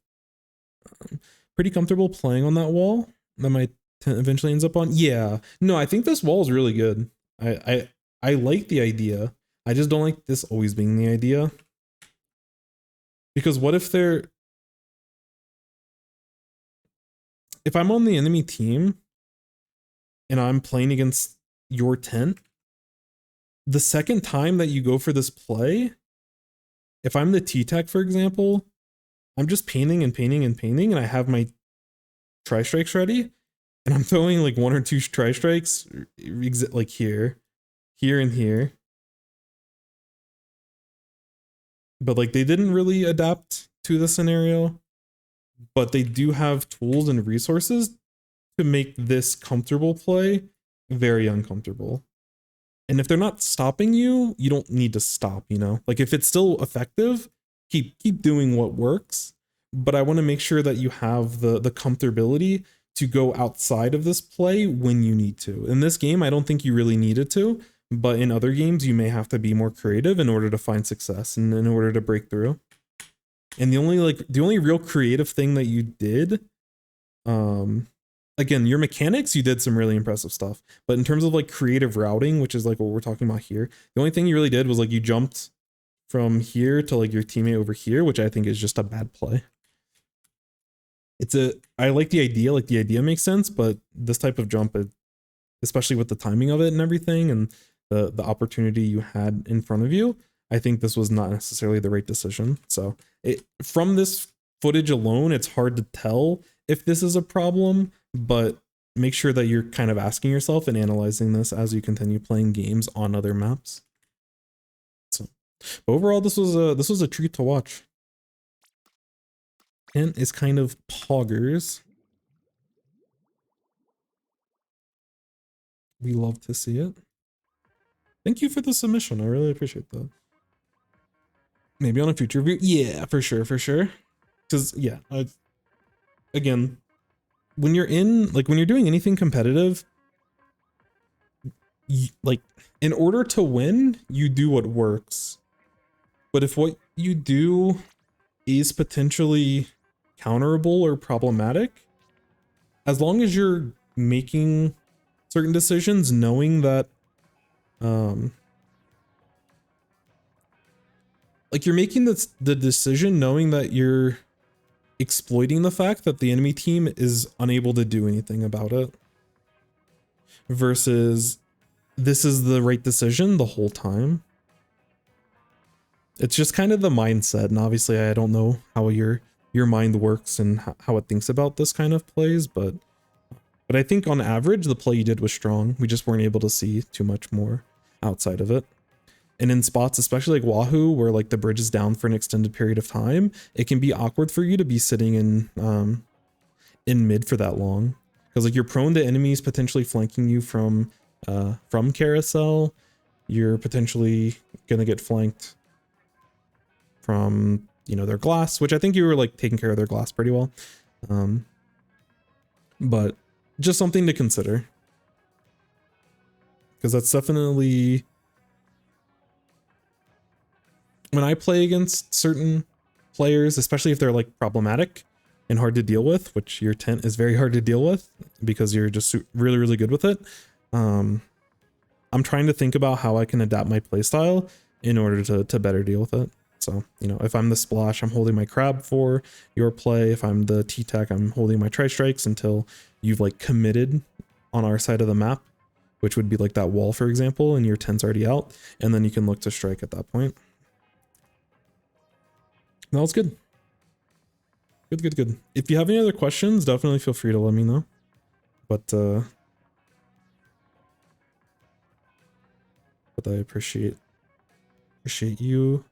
pretty comfortable playing on that wall that my tent eventually ends up on. Yeah, no, I think this wall is really good. I like the idea. I just don't like this always being the idea. Because what if if I'm on the enemy team and I'm playing against your tent, the second time that you go for this play, if I'm the T-Tech, for example, I'm just painting and painting and painting, and I have my tri-strikes ready, and I'm throwing like 1 or 2 tri-strikes like here, and here. But like they didn't really adapt to the scenario, but they do have tools and resources to make this comfortable play very uncomfortable. And if they're not stopping you, you don't need to stop, you know? Like if it's still effective, keep doing what works. But I want to make sure that you have the comfortability to go outside of this play when you need to. In this game, I don't think you really needed to, but in other games, you may have to be more creative in order to find success and in order to break through. And the only real creative thing that you did, again, your mechanics, you did some really impressive stuff. But in terms of like creative routing, which is like what we're talking about here, the only thing you really did was like you jumped from here to like your teammate over here, which I think is just a bad play. I like the idea makes sense, but this type of jump, especially with the timing of it and everything and the opportunity you had in front of you, I think this was not necessarily the right decision. So from this footage alone, it's hard to tell if this is a problem, but make sure that you're kind of asking yourself and analyzing this as you continue playing games on other maps. So overall, this was a treat to watch. And it's kind of poggers. We love to see it. Thank you for the submission. I really appreciate that. Maybe on a future review. Yeah, for sure. Because yeah, again, when you're doing anything competitive, like in order to win, you do what works. But if what you do is potentially counterable or problematic, as long as you're making certain decisions knowing that like you're making the decision knowing that you're exploiting the fact that the enemy team is unable to do anything about it, versus this is the right decision the whole time. It's just kind of the mindset, and obviously I don't know how your mind works and how it thinks about this kind of plays, but I think on average the play you did was strong. We just weren't able to see too much more outside of it. And in spots, especially like Wahoo, where like the bridge is down for an extended period of time, it can be awkward for you to be sitting in mid for that long, because like you're prone to enemies potentially flanking you from Carousel. You're potentially gonna get flanked from, you know, their glass, which I think you were like taking care of their glass pretty well. But just something to consider, because that's definitely, when I play against certain players, especially if they're like problematic and hard to deal with, which your tent is very hard to deal with because you're just really, really good with it. I'm trying to think about how I can adapt my playstyle in order to better deal with it. So, you know, if I'm the splash, I'm holding my crab for your play. If I'm the T-Tech, I'm holding my tri-strikes until you've like committed on our side of the map, which would be like that wall, for example, and your tent's already out. And then you can look to strike at that point. That was good. Good. If you have any other questions, definitely feel free to let me know. But I appreciate you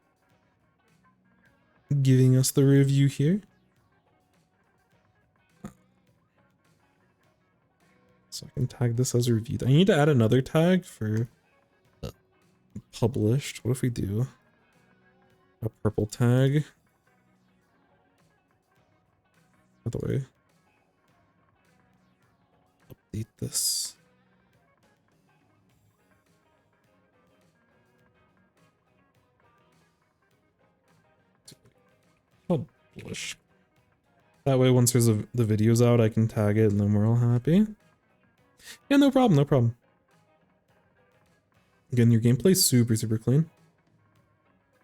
giving us the review here. So I can tag this as reviewed. I need to add another tag for published. What if we do a purple tag. By the way, update this. Publish. That way, once there's the video's out, I can tag it and then we're all happy. Yeah, no problem, no problem. Again, your gameplay's super, super clean.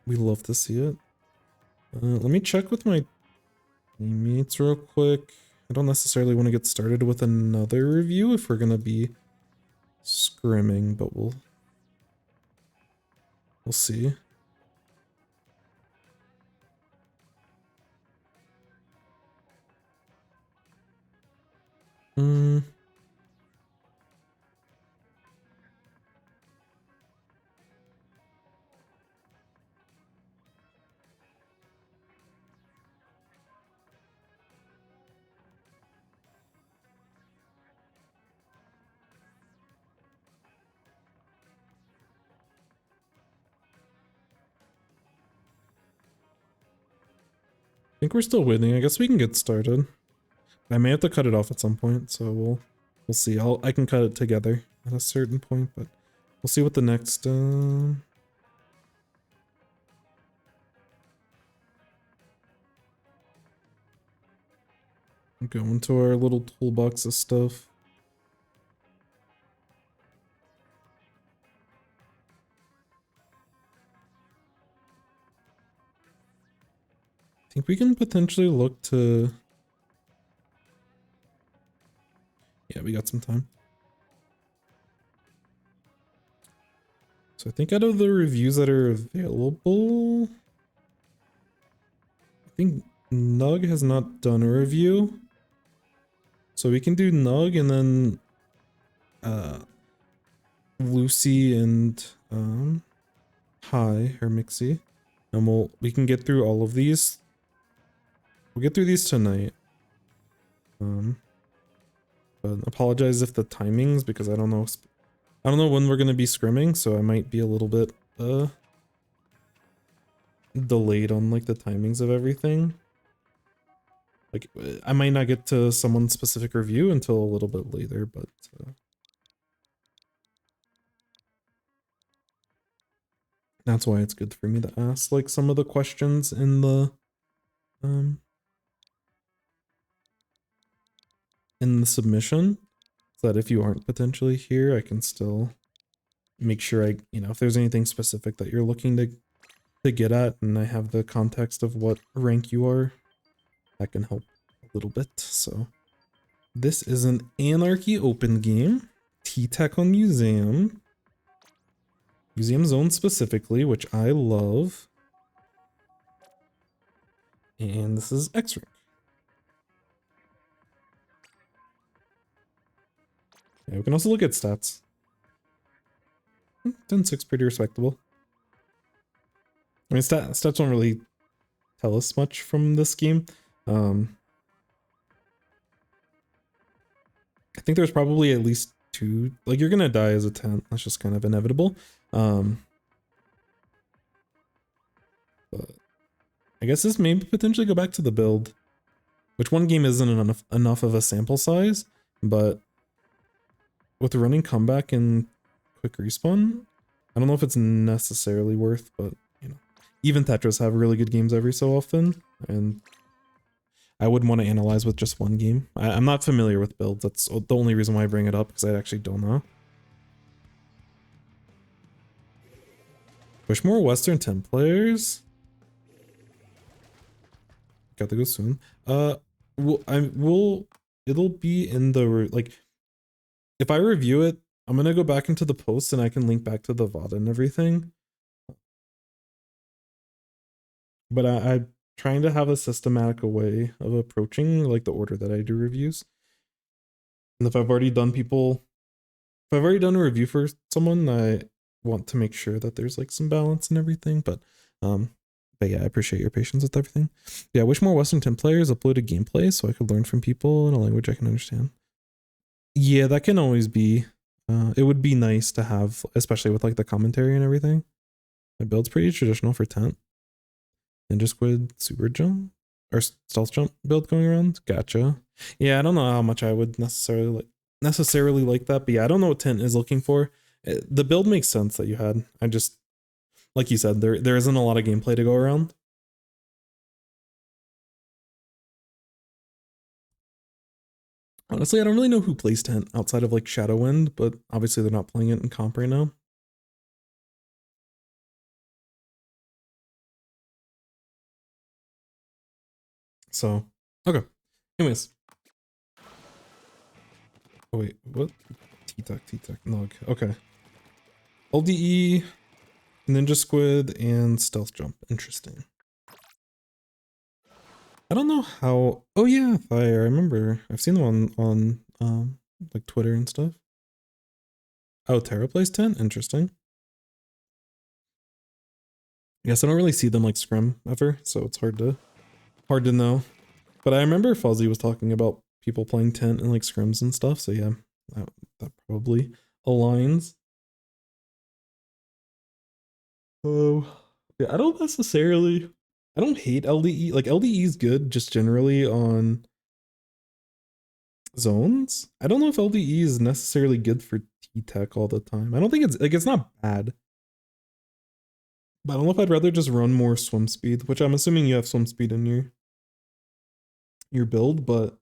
We love to see it. Let me check with my teammates real quick. I don't necessarily want to get started with another review if we're going to be scrimming, but we'll see. I think we're still waiting. I guess we can get started. I may have to cut it off at some point, so we'll see. I can cut it together at a certain point, but we'll see what the next go into our little toolbox of stuff. I think we can potentially look to... Yeah, we got some time. So I think out of the reviews that are available, I think Nug has not done a review. So we can do Nug and then Lucy and Hi or Mixie. And we can get through all of these. We'll get through these tonight. But apologize if the timings, because I don't know when we're gonna be scrimming, so I might be a little bit delayed on like the timings of everything. Like I might not get to someone's specific review until a little bit later, but that's why it's good for me to ask like some of the questions in the submission, so that if you aren't potentially here, I can still make sure if there's anything specific that you're looking to get at and I have the context of what rank you are, that can help a little bit. So this is an Anarchy open game, T-Tech on Museum Zone specifically, which I love. And this is X-Rank. Yeah, we can also look at stats. 10-6, pretty respectable. I mean, stats don't really tell us much from this game. I think there's probably at least 2. Like, you're gonna die as a 10. That's just kind of inevitable. But I guess this may potentially go back to the build, which one game isn't enough of a sample size, but with running comeback and quick respawn, I don't know if it's necessarily worth, but even Tetris have really good games every so often, and I wouldn't want to analyze with just one game. I'm not familiar with builds. That's the only reason why I bring it up, because I actually don't know. Wish more Western 10 players. Got to go soon. It'll be in the, like, if I review it, I'm gonna go back into the post and I can link back to the VOD and everything. But I'm trying to have a systematic way of approaching like the order that I do reviews. And if I've already done a review for someone, I want to make sure that there's like some balance and everything. But yeah, I appreciate your patience with everything. Yeah, I wish more Western 10 players uploaded gameplay so I could learn from people in a language I can understand. Yeah, that can always be. It would be nice to have, especially with like the commentary and everything. My build's pretty traditional for 10. Ninja Squid super jump or stealth jump build going around. Gotcha. Yeah, I don't know how much I would necessarily like that, but yeah, I don't know what Tint is looking for. The build makes sense that you had. I just, like you said, there isn't a lot of gameplay to go around. Honestly, I don't really know who plays Tent outside of like Shadowwind, but obviously they're not playing it in comp right now. So, okay. Anyways. Oh wait, what? T-Tech, Nog. Okay. LDE, Ninja Squid, and Stealth Jump. Interesting. I don't know how. Oh yeah, Fire. I remember. I've seen them on like Twitter and stuff. Oh, Terra plays 10? Interesting. I guess I don't really see them like scrim ever, so it's hard to know. But I remember Fuzzy was talking about people playing tent and like scrims and stuff, so yeah, that probably aligns. Oh, yeah, I don't necessarily. I don't hate LDE. Like LDE is good just generally on zones. I don't know if LDE is necessarily good for T-Tech all the time. I don't think it's like it's not bad. But I don't know if I'd rather just run more swim speed, which I'm assuming you have swim speed in your build, but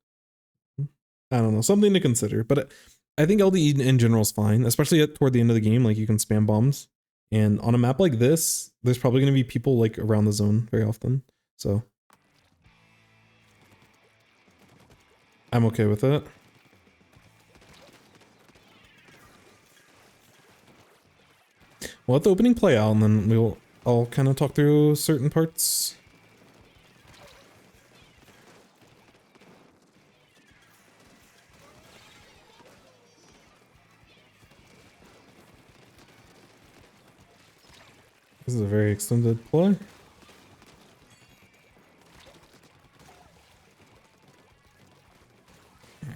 I don't know, something to consider. But I think LDE in general is fine, especially toward the end of the game. Like you can spam bombs, and on a map like this, there's probably going to be people like around the zone very often. So I'm okay with it. We'll let the opening play out, and then I'll kind of talk through certain parts. This is a very extended play.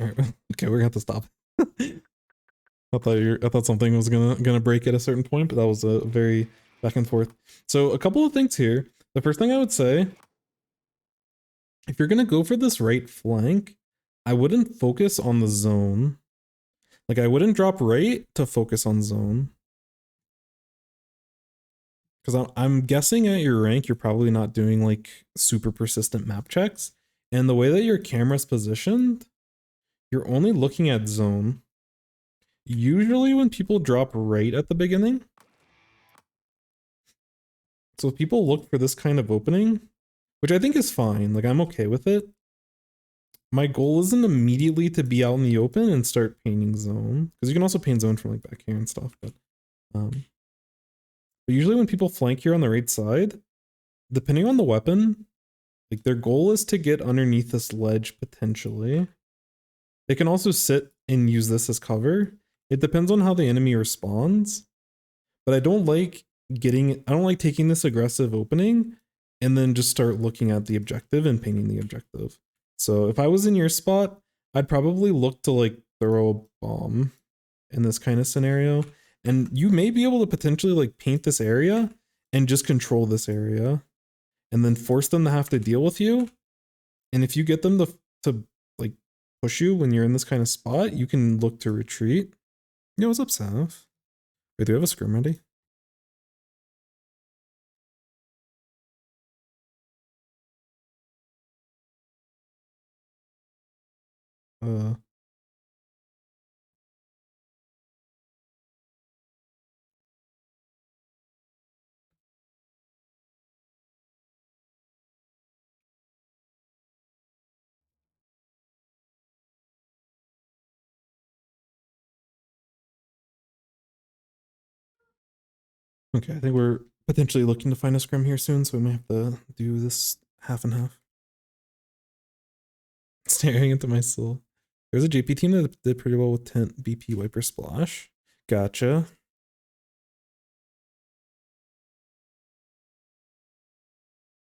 Okay, we're gonna have to stop. I thought something was gonna break at a certain point, but that was a very back and forth. So a couple of things here. The first thing I would say, if you're gonna go for this right flank, I wouldn't focus on the zone. Like I wouldn't drop right to focus on zone. Because I'm guessing at your rank, you're probably not doing like super persistent map checks. And the way that your camera's positioned, you're only looking at zone. Usually when people drop right at the beginning, so if people look for this kind of opening, which I think is fine, like I'm okay with it. My goal isn't immediately to be out in the open and start painting zone, because you can also paint zone from like back here and stuff, but usually when people flank here on the right side, depending on the weapon, like their goal is to get underneath this ledge potentially. They can also sit and use this as cover. It depends on how the enemy responds, but I don't like taking this aggressive opening and then just start looking at the objective and painting the objective. So if I was in your spot, I'd probably look to like throw a bomb in this kind of scenario. And you may be able to potentially like paint this area and just control this area and then force them to have to deal with you. And if you get them to like push you when you're in this kind of spot, you can look to retreat. Yo, what's up, Sav? Wait, do we have a scrim ready? Okay, I think we're potentially looking to find a scrim here soon, so we may have to do this half and half. Staring into my soul. There's a JP team that did pretty well with Tent BP Wiper Splash. Gotcha.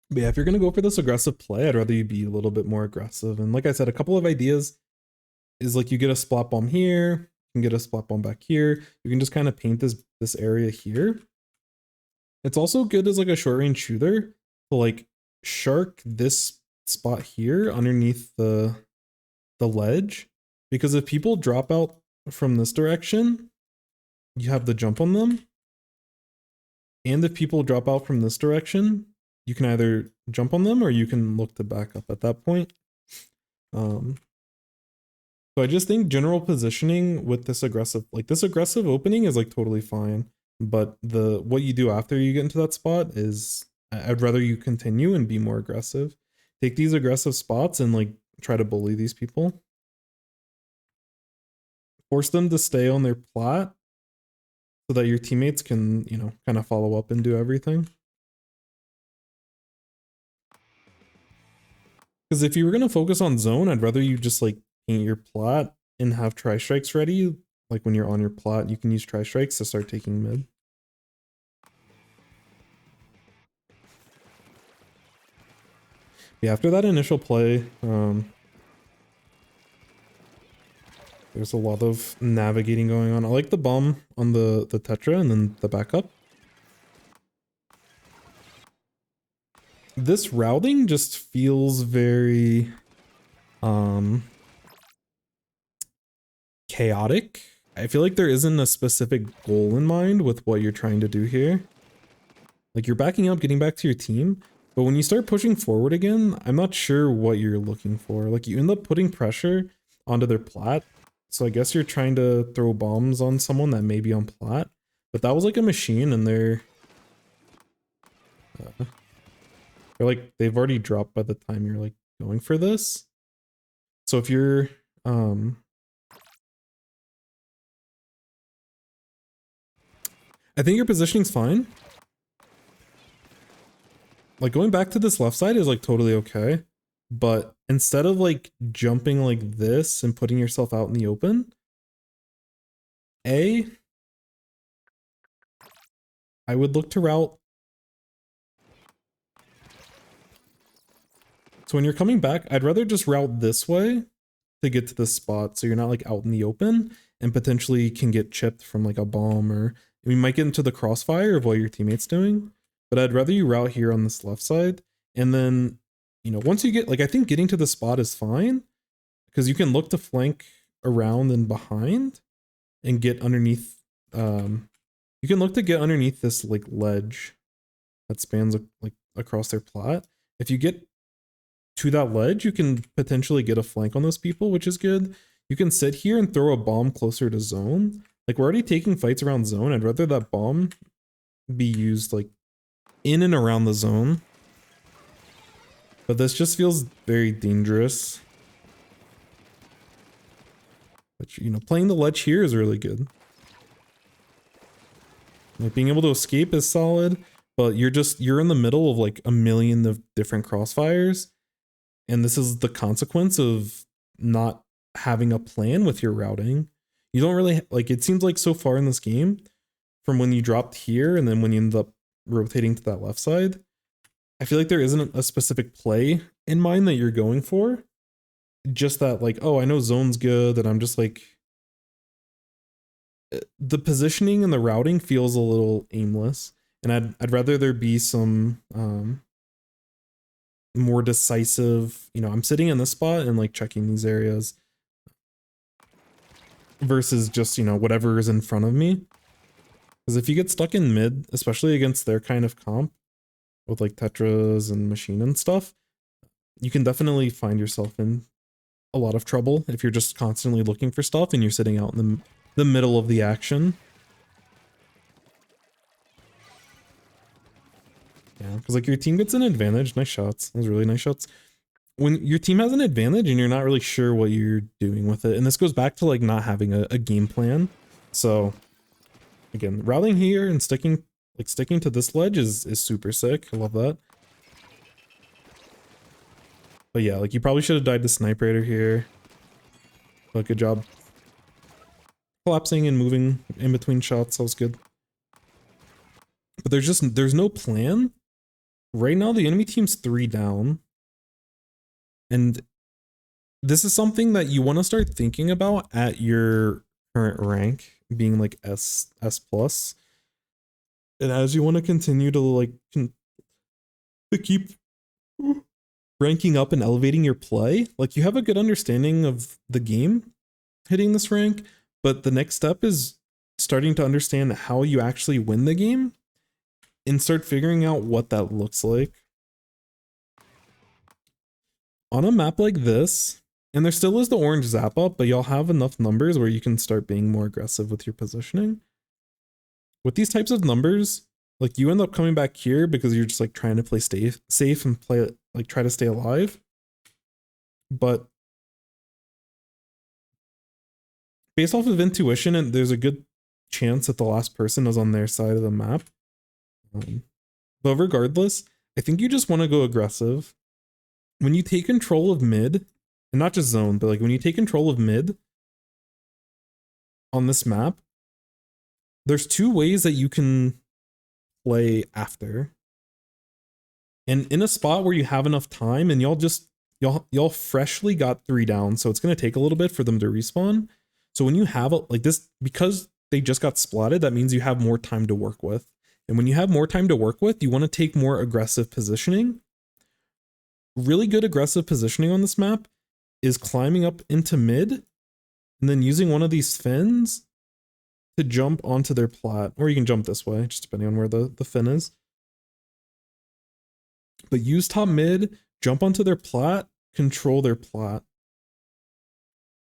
But yeah, if you're going to go for this aggressive play, I'd rather you be a little bit more aggressive. And like I said, a couple of ideas is like you get a splat bomb here, you can get a splat bomb back here. You can just kind of paint this area here. It's also good as like a short range shooter to like shark this spot here underneath the ledge, because if people drop out from this direction, you have the jump on them. And if people drop out from this direction, you can either jump on them or you can look to back up at that point. So I just think general positioning with this aggressive opening is like totally fine. But what you do after you get into that spot is I'd rather you continue and be more aggressive. Take these aggressive spots and like try to bully these people. Force them to stay on their plat so that your teammates can, you know, kind of follow up and do everything. Because if you were going to focus on zone, I'd rather you just like paint your plat and have tri-strikes ready. Like when you're on your plat, you can use tri-strikes to start taking mid. Yeah, after that initial play, there's a lot of navigating going on. I like the bomb on the Tetra and then the backup. This routing just feels very chaotic. I feel like there isn't a specific goal in mind with what you're trying to do here. Like you're backing up, getting back to your team, but when you start pushing forward again, I'm not sure what you're looking for. Like you end up putting pressure onto their plat. So I guess you're trying to throw bombs on someone that may be on plat, but that was like a machine and they're like, they've already dropped by the time you're like going for this. So if you're, I think your positioning's fine. Like going back to this left side is like totally okay. But instead of like jumping like this and putting yourself out in the open, I would look to route. So when you're coming back, I'd rather just route this way to get to this spot so you're not like out in the open and potentially can get chipped from like a bomb, or we might get into the crossfire of what your teammate's doing. But I'd rather you route here on this left side. And then, you know, once you get, like, I think getting to the spot is fine because you can look to flank around and behind and get underneath. You can look to get underneath this like ledge that spans like across their plot. If you get to that ledge, you can potentially get a flank on those people, which is good. You can sit here and throw a bomb closer to zone. Like we're already taking fights around zone. I'd rather that bomb be used like in and around the zone. But this just feels very dangerous. But you know, playing the ledge here is really good. Like being able to escape is solid, but you're in the middle of like a million of different crossfires. And this is the consequence of not having a plan with your routing. You don't really, like, it seems like so far in this game, from when you dropped here and then when you end up rotating to that left side, I feel like there isn't a specific play in mind that you're going for. Just that, like, oh, I know zone's good, and I'm just like, the positioning and the routing feels a little aimless. And I'd rather there be some more decisive, you know, I'm sitting in this spot and like checking these areas versus just, you know, whatever is in front of me. Because if you get stuck in mid, especially against their kind of comp with like Tetras and Machine and stuff, you can definitely find yourself in a lot of trouble if you're just constantly looking for stuff and you're sitting out in the middle of the action. Yeah, because like your team gets an advantage. Nice shots. Those really nice shots. When your team has an advantage and you're not really sure what you're doing with it, and this goes back to like not having a game plan. So again, routing here and sticking to this ledge is super sick. I love that. But yeah, like you probably should have died to Snipe Raider here. But good job collapsing and moving in between shots. That was good. But there's no plan. Right now, the enemy team's 3 down. And this is something that you want to start thinking about at your current rank, being like S+. And as you want to continue to like to keep ranking up and elevating your play. Like, you have a good understanding of the game hitting this rank, but the next step is starting to understand how you actually win the game and start figuring out what that looks like. On a map like this, and there still is the orange zap up, but y'all have enough numbers where you can start being more aggressive with your positioning. With these types of numbers, like, you end up coming back here because you're just like trying to play safe and play like try to stay alive. But based off of intuition, and there's a good chance that the last person is on their side of the map. But regardless, I think you just want to go aggressive. When you take control of mid, and not just zone, but like when you take control of mid on this map, there's two ways that you can play after. And in a spot where you have enough time and y'all freshly got 3 down, so it's going to take a little bit for them to respawn. So when you have like this, because they just got splatted, that means you have more time to work with. And when you have more time to work with, you want to take more aggressive positioning. Really good aggressive positioning on this map is climbing up into mid and then using one of these fins to jump onto their plat, or you can jump this way, just depending on where the fin is. But use top mid, jump onto their plat, control their plat.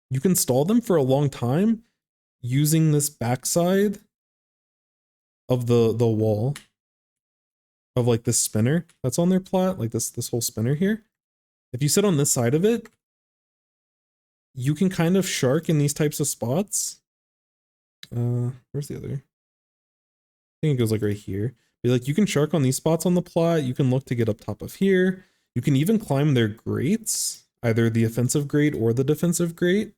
You can stall them for a long time using this backside of the wall of like this spinner that's on their plat, like this whole spinner here. If you sit on this side of it, you can kind of shark in these types of spots. Where's the other? I think it goes like right here. But like, you can shark on these spots on the plat. You can look to get up top of here. You can even climb their grates, either the offensive grate or the defensive grate,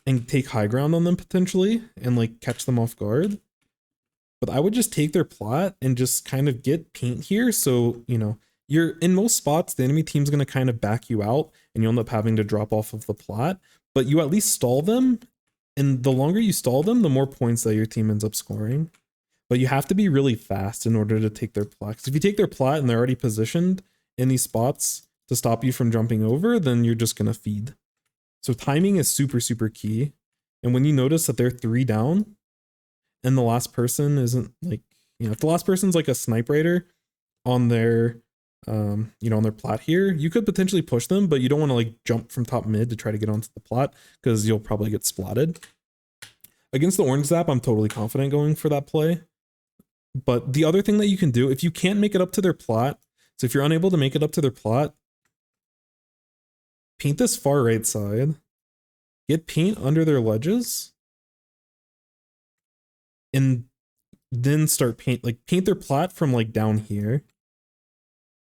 and take high ground on them potentially and like catch them off guard. But I would just take their plat and just kind of get paint here. So, you know, you're in most spots, the enemy team's going to kind of back you out and you'll end up having to drop off of the plat, but you at least stall them. And the longer you stall them, the more points that your team ends up scoring. But you have to be really fast in order to take their plat. Because if you take their plat and they're already positioned in these spots to stop you from jumping over, then you're just going to feed. So timing is super, super key. And when you notice that they're 3 down and the last person isn't like, you know, if the last person's like a snipe raider on their, you know, on their plat here, you could potentially push them, but you don't want to like jump from top mid to try to get onto the plat because you'll probably get splatted. Against the orange zap, I'm totally confident going for that play. But the other thing that you can do, if you can't make it up to their plat, so if you're unable to make it up to their plat, paint this far right side, get paint under their ledges, and then start paint their plat from like down here.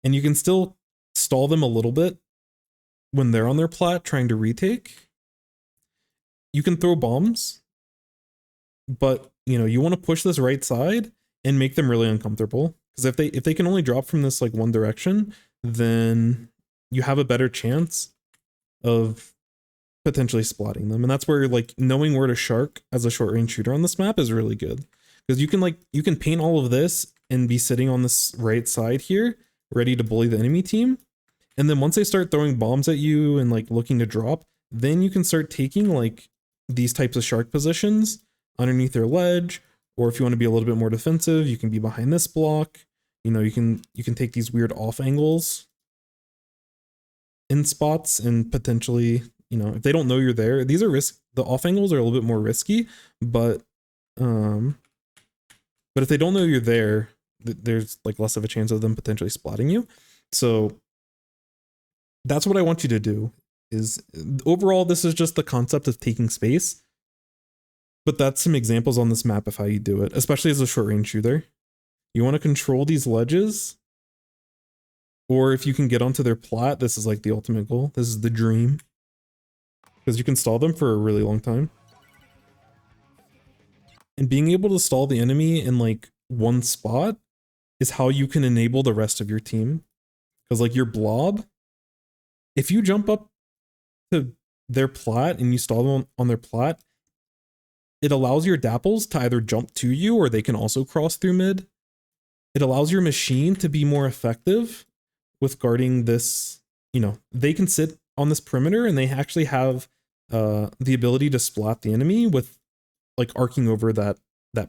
And you can still stall them a little bit when they're on their plat trying to retake. You can throw bombs, but you know, you want to push this right side and make them really uncomfortable. Because if they can only drop from this like one direction, then you have a better chance of potentially splatting them. And that's where like knowing where to shark as a short range shooter on this map is really good. Because you can paint all of this and be sitting on this right side here, ready to bully the enemy team. And then once they start throwing bombs at you and like looking to drop, then you can start taking like these types of shark positions underneath their ledge. Or if you want to be a little bit more defensive, you can be behind this block. You know, you can take these weird off angles in spots and potentially, you know, if they don't know you're there, these are the off angles are a little bit more risky, but if they don't know you're there, there's like less of a chance of them potentially splatting you. So that's what I want you to do. Is overall, this is just the concept of taking space. But that's some examples on this map of how you do it, especially as a short range shooter. You want to control these ledges, or if you can get onto their plat, this is like the ultimate goal. This is the dream, because you can stall them for a really long time. And being able to stall the enemy in like one spot is how you can enable the rest of your team. Because like your blob, if you jump up to their plat and you stall them on their plat, it allows your dapples to either jump to you or they can also cross through mid. It allows your machine to be more effective with guarding this, you know, they can sit on this perimeter and they actually have the ability to splat the enemy with like arcing over that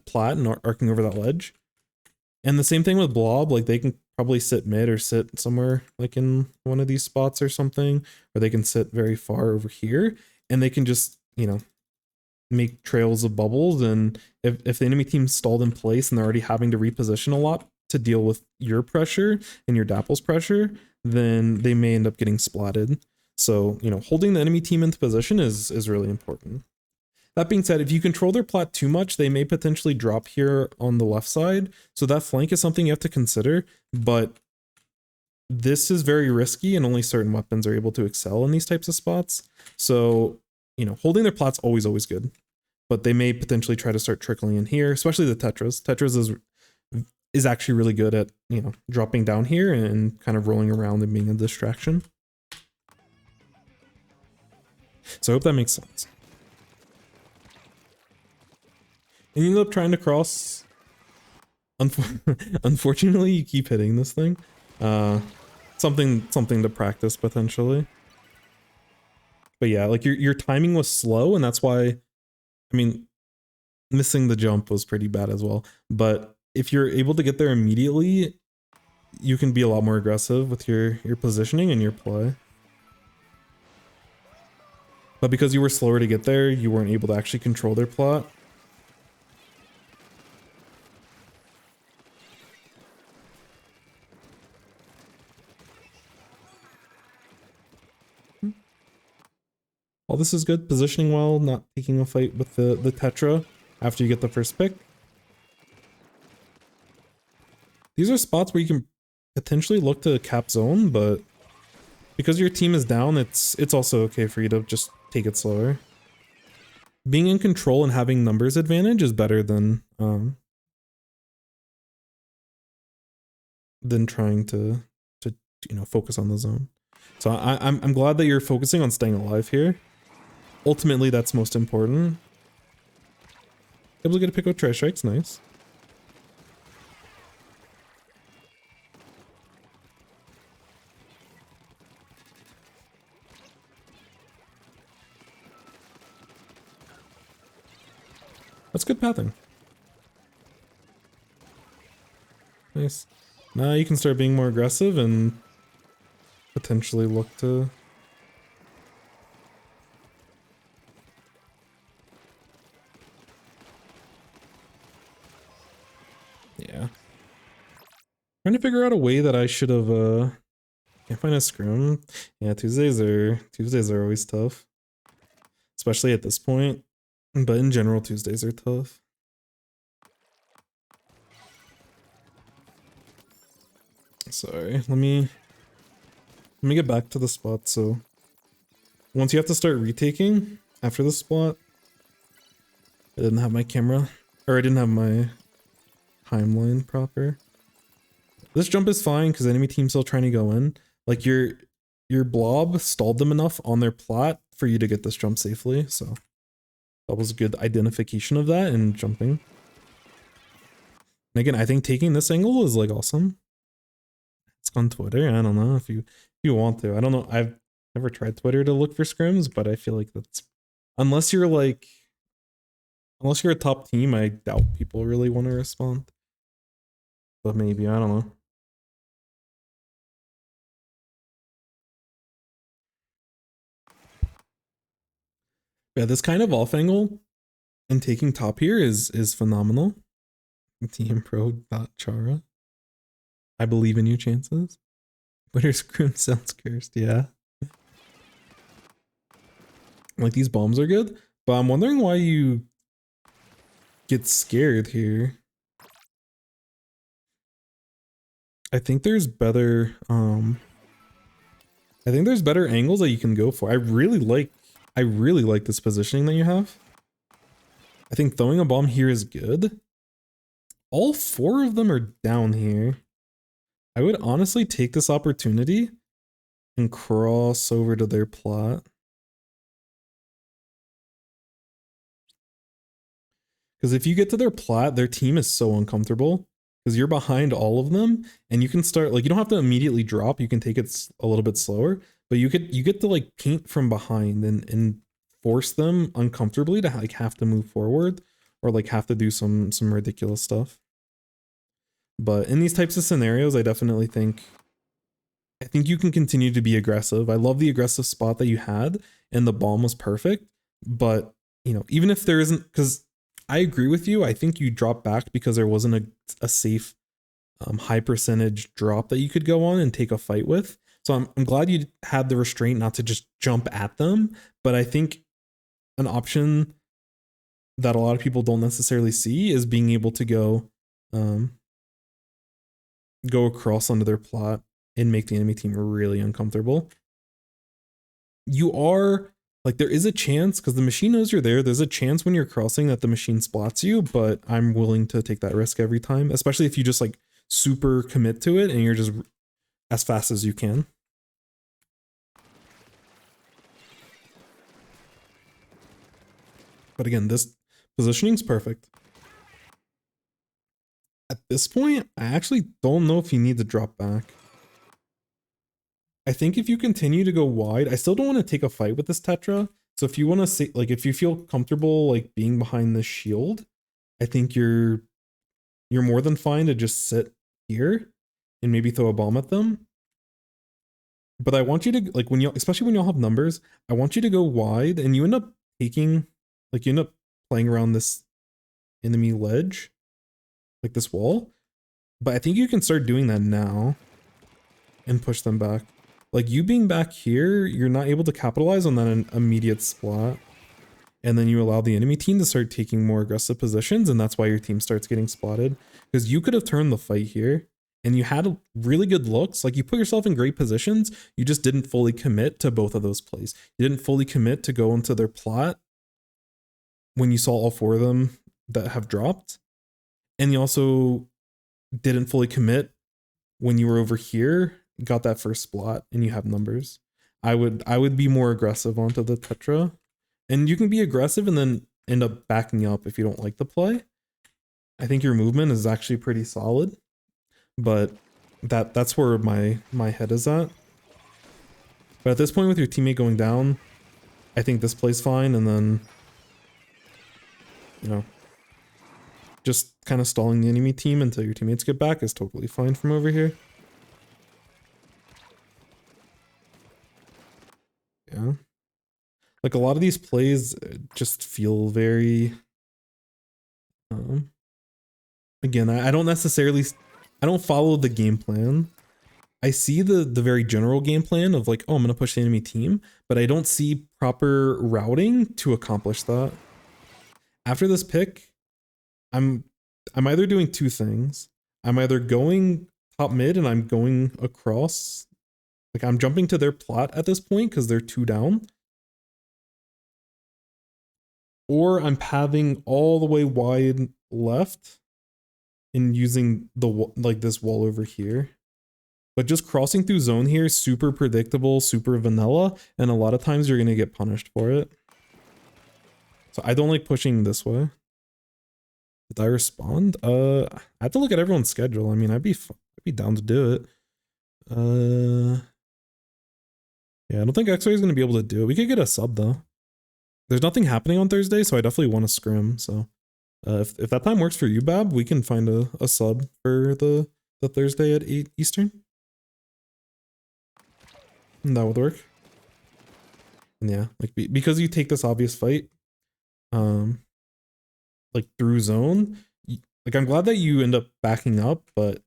plat and arcing over that ledge. And the same thing with Blob, like they can probably sit mid or sit somewhere like in one of these spots or something, or they can sit very far over here and they can just, you know, make trails of bubbles. And if the enemy team's stalled in place and they're already having to reposition a lot to deal with your pressure and your Dapple's pressure, then they may end up getting splatted. So, you know, holding the enemy team into position is really important. That being said, if you control their plat too much, they may potentially drop here on the left side. So that flank is something you have to consider, but this is very risky and only certain weapons are able to excel in these types of spots. So, you know, holding their plat's always good, but they may potentially try to start trickling in here, especially the Tetras. Tetras is actually really good at, you know, dropping down here and kind of rolling around and being a distraction. So I hope that makes sense. And you end up trying to cross. Unfortunately, you keep hitting this thing. Something to practice potentially. But yeah, like your timing was slow, and that's why, I mean, missing the jump was pretty bad as well. But if you're able to get there immediately, you can be a lot more aggressive with your positioning and your play. But because you were slower to get there, you weren't able to actually control their plot. All this is good. Positioning well, not taking a fight with the Tetra after you get the first pick. These are spots where you can potentially look to cap zone, but because your team is down, it's also okay for you to just take it slower. Being in control and having numbers advantage is better than trying to you know, focus on the zone. So I'm glad that you're focusing on staying alive here. Ultimately, that's most important. Able to get a pick with Trash Strikes, nice. That's good pathing. Nice. Now you can start being more aggressive and potentially look to... Yeah. Trying to figure out a way that I should have, can't find a scrim. Yeah, Tuesdays are always tough. Especially at this point. But in general, Tuesdays are tough. Sorry, let me get back to the spot. So once you have to start retaking after the spot, I didn't have my camera, or I didn't have my timeline proper. This jump is fine because enemy team's still trying to go in. Like your blob stalled them enough on their plot for you to get this jump safely. So that was a good identification of that and jumping. And again, I think taking this angle is like awesome. It's on Twitter. I don't know if you want to. I don't know. I've never tried Twitter to look for scrims, but I feel like that's, unless you're a top team, I doubt people really want to respond. But maybe, I don't know. Yeah, this kind of off angle and taking top here is phenomenal. TMPro.Chara. I believe in your chances. Twitter scrim sounds cursed, yeah. Like, these bombs are good, but I'm wondering why you get scared here. I think there's better angles that you can go for. I really like this positioning that you have. I think throwing a bomb here is good. All 4 of them are down here. I would honestly take this opportunity and cross over to their plot. Because if you get to their plot, their team is so uncomfortable. because you're behind all of them, and you can start like you don't have to immediately drop. You can take it a little bit slower, but you get to like paint from behind and force them uncomfortably to like have to move forward or like have to do some ridiculous stuff. But in these types of scenarios, I think you can continue to be aggressive. I love the aggressive spot that you had, and the bomb was perfect. But you know, even if there isn't, because I agree with you, I think you dropped back because there wasn't a safe high percentage drop that you could go on and take a fight with. So I'm glad you had the restraint not to just jump at them. But I think an option that a lot of people don't necessarily see is being able to go across onto their plot and make the enemy team really uncomfortable. You are like, there is a chance because the machine knows you're there. There's a chance when you're crossing that the machine spots you, but I'm willing to take that risk every time, especially if you just like super commit to it and you're just as fast as you can. But again, this positioning's perfect. At this point, I actually don't know if you need to drop back. I think if you continue to go wide, I still don't want to take a fight with this Tetra. So if you want to say, like, if you feel comfortable like being behind this shield, I think you're more than fine to just sit here and maybe throw a bomb at them. But I want you to, like, when you, especially when y'all have numbers, I want you to go wide and you end up taking, like, you end up playing around this enemy ledge, like this wall. But I think you can start doing that now and push them back. Like, you being back here, you're not able to capitalize on that immediate spot. And then you allow the enemy team to start taking more aggressive positions, and that's why your team starts getting spotted. Because you could have turned the fight here, and you had really good looks. Like, you put yourself in great positions, you just didn't fully commit to both of those plays. You didn't fully commit to go into their plot when you saw all four of them that have dropped. And you also didn't fully commit when you were over here, got that first spot, and you have numbers. I would be more aggressive onto the Tetra. And you can be aggressive and then end up backing up if you don't like the play. I think your movement is actually pretty solid, but that's where my head is at. But at this point with your teammate going down, I think this play's fine, and then, you know, just kind of stalling the enemy team until your teammates get back is totally fine from over here. Yeah. Like, a lot of these plays just feel very, again, I don't necessarily, I don't follow the game plan. I see the very general game plan of like, oh, I'm going to push the enemy team, but I don't see proper routing to accomplish that. After this pick, I'm either doing two things. I'm either going top mid and I'm going across, like I'm jumping to their plot at this point because they're 2 down. Or I'm pathing all the way wide left and using the like this wall over here. But just crossing through zone here is super predictable, super vanilla, and a lot of times you're going to get punished for it. So I don't like pushing this way. Did I respond? I have to look at everyone's schedule. I mean, I'd be down to do it. Yeah, I don't think X-Ray is going to be able to do it. We could get a sub though. There's nothing happening on Thursday, so I definitely want to scrim. So if that time works for you, Bab, we can find a sub for the Thursday at 8 Eastern. And that would work. And yeah, like because you take this obvious fight, like through zone, like I'm glad that you end up backing up, but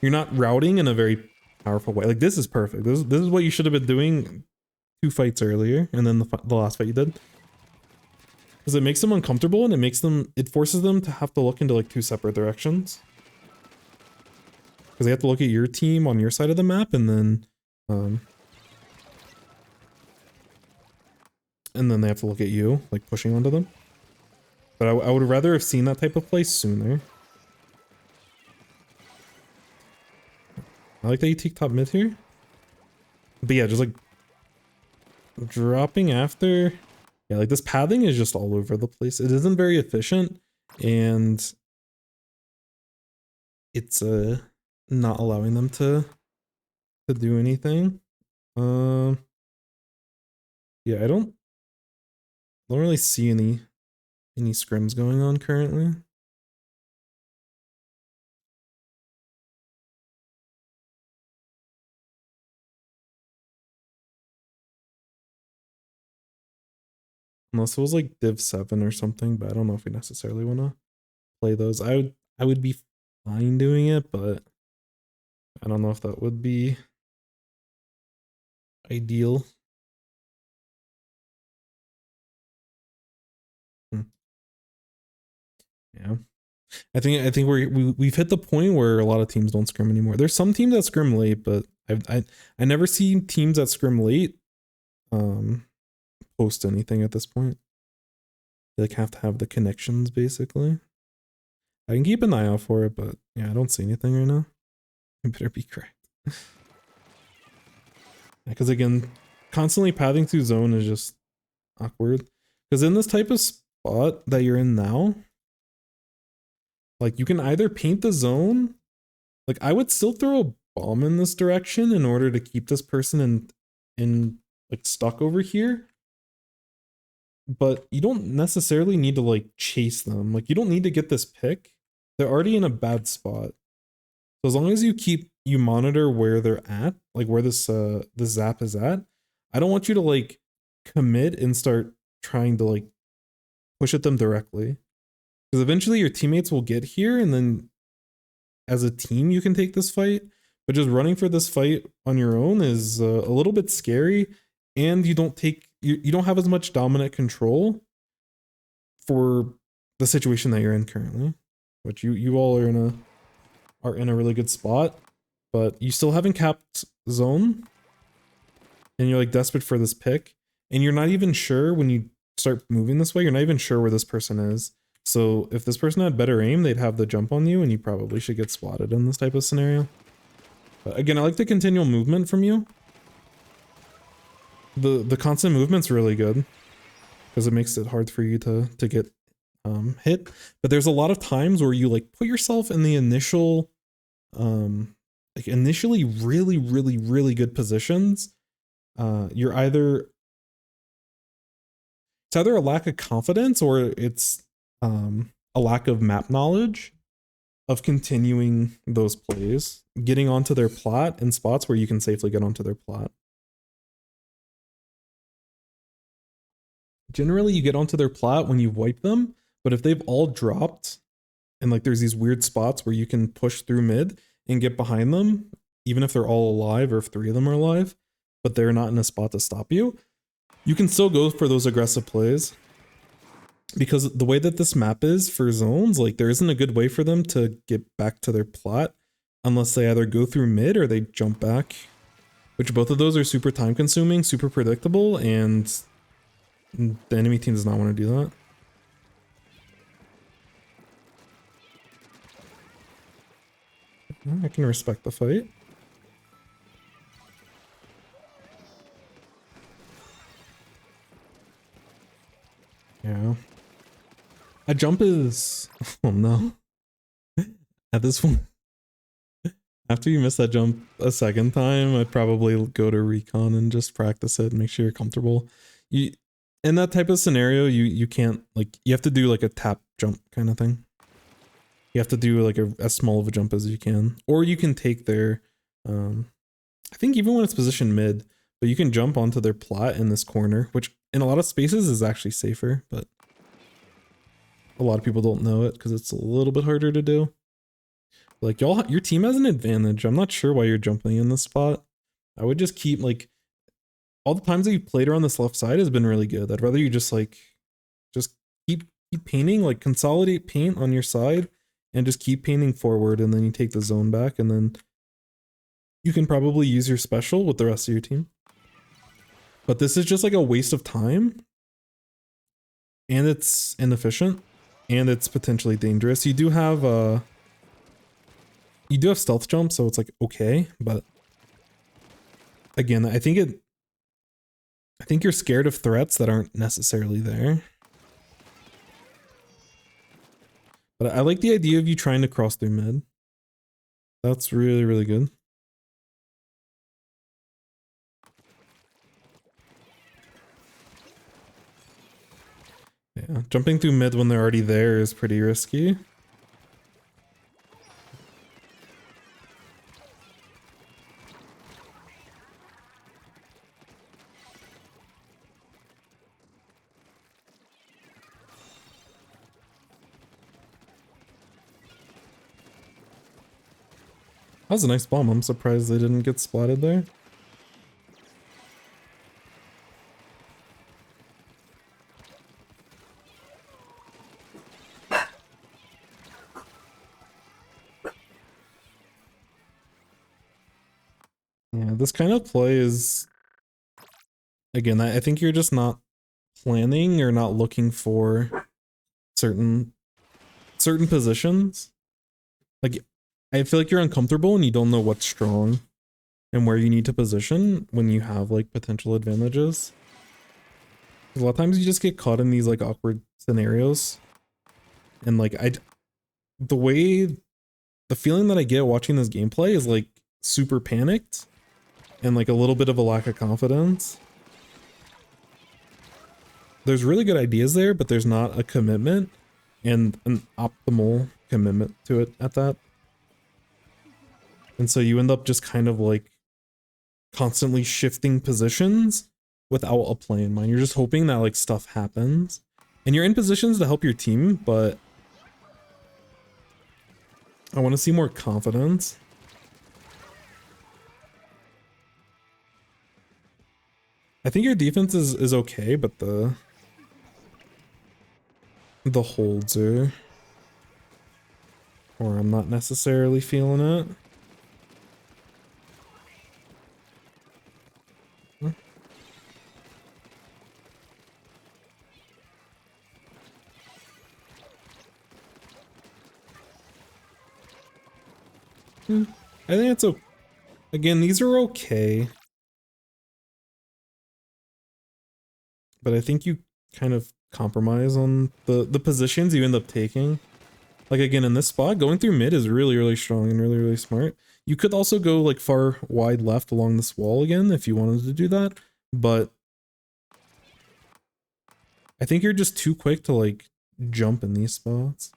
you're not routing in a very powerful way. Like, this is perfect. This is what you should have been doing 2 fights earlier, and then the last fight you did. Because it makes them uncomfortable, and it forces them to have to look into like 2 separate directions. Because they have to look at your team on your side of the map, and then they have to look at you, like pushing onto them. But I would rather have seen that type of play sooner. I like that you take top mid here. But yeah, just like dropping after. Yeah, like this pathing is just all over the place. It isn't very efficient, and it's not allowing them to do anything. Yeah, I don't really see any scrims going on currently. Unless it was like Div 7 or something, but I don't know if we necessarily want to play those. I would be fine doing it, but I don't know if that would be ideal. Yeah. I think we've hit the point where a lot of teams don't scrim anymore. There's some teams that scrim late, but I never see teams that scrim late post anything at this point. They like have to have the connections basically. I can keep an eye out for it, but yeah, I don't see anything right now. It better be correct. Because again, constantly pathing through zone is just awkward. Because in this type of spot that you're in now, like you can either paint the zone, like I would still throw a bomb in this direction in order to keep this person in like stuck over here. But you don't necessarily need to like chase them. Like you don't need to get this pick. They're already in a bad spot. So as long as you monitor where they're at, like where this the zap is at, I don't want you to like commit and start trying to like push at them directly. Because eventually your teammates will get here and then as a team you can take this fight. But just running for this fight on your own is a little bit scary, and you don't have as much dominant control for the situation that you're in currently, which you all are in a really good spot, but you still haven't capped zone, and you're like desperate for this pick, and you're not even sure when you start moving this way, you're not even sure where this person is. So if this person had better aim, they'd have the jump on you, and you probably should get spotted in this type of scenario. But again, I like the continual movement from you. The constant movement's really good because it makes it hard for you to get hit. But there's a lot of times where you like put yourself in the initial like initially really good positions. It's either a lack of confidence or it's a lack of map knowledge of continuing those plays, getting onto their plot in spots where you can safely get onto their plot. Generally, you get onto their plot when you wipe them, but if they've all dropped and like there's these weird spots where you can push through mid and get behind them, even if they're all alive or if 3 of them are alive, but they're not in a spot to stop you, you can still go for those aggressive plays. Because the way that this map is for zones, like there isn't a good way for them to get back to their plot unless they either go through mid or they jump back, which both of those are super time consuming, super predictable, and the enemy team does not want to do that. I can respect the fight. Yeah. A jump is... Oh no. At this point, after you miss that jump a second time, I'd probably go to recon and just practice it and make sure you're comfortable. In that type of scenario, you can't, like, you have to do like a tap jump kind of thing. You have to do like as small of a jump as you can. Or you can take their, I think even when it's positioned mid, but you can jump onto their plot in this corner, which in a lot of spaces is actually safer, but a lot of people don't know it because it's a little bit harder to do. Like your team has an advantage. I'm not sure why you're jumping in this spot. I would just keep like, all the times that you've played around this left side has been really good. I'd rather you just keep painting, like consolidate paint on your side and just keep painting forward, and then you take the zone back, and then you can probably use your special with the rest of your team. But this is just like a waste of time, and it's inefficient, and it's potentially dangerous. You do have stealth jump, so it's like okay, but again, I think you're scared of threats that aren't necessarily there. But I like the idea of you trying to cross through mid. That's really, really good. Yeah, jumping through mid when they're already there is pretty risky. That was a nice bomb. I'm surprised they didn't get splatted there. Yeah, this kind of play is, again, I think you're just not planning or not looking for certain positions. Like, I feel like you're uncomfortable and you don't know what's strong and where you need to position when you have like potential advantages. A lot of times you just get caught in these like awkward scenarios. And like the feeling that I get watching this gameplay is like super panicked and like a little bit of a lack of confidence. There's really good ideas there, but there's not a commitment and an optimal commitment to it at that. And so you end up just kind of like constantly shifting positions without a play in mind. You're just hoping that like stuff happens. And you're in positions to help your team, but I want to see more confidence. I think your defense is okay, but the holds are, or I'm not necessarily feeling it. I think it's okay. Again, these are okay. But I think you kind of compromise on the positions you end up taking. Like again, in this spot, going through mid is really, really strong and really, really smart. You could also go like far wide left along this wall again if you wanted to do that. But I think you're just too quick to like jump in these spots.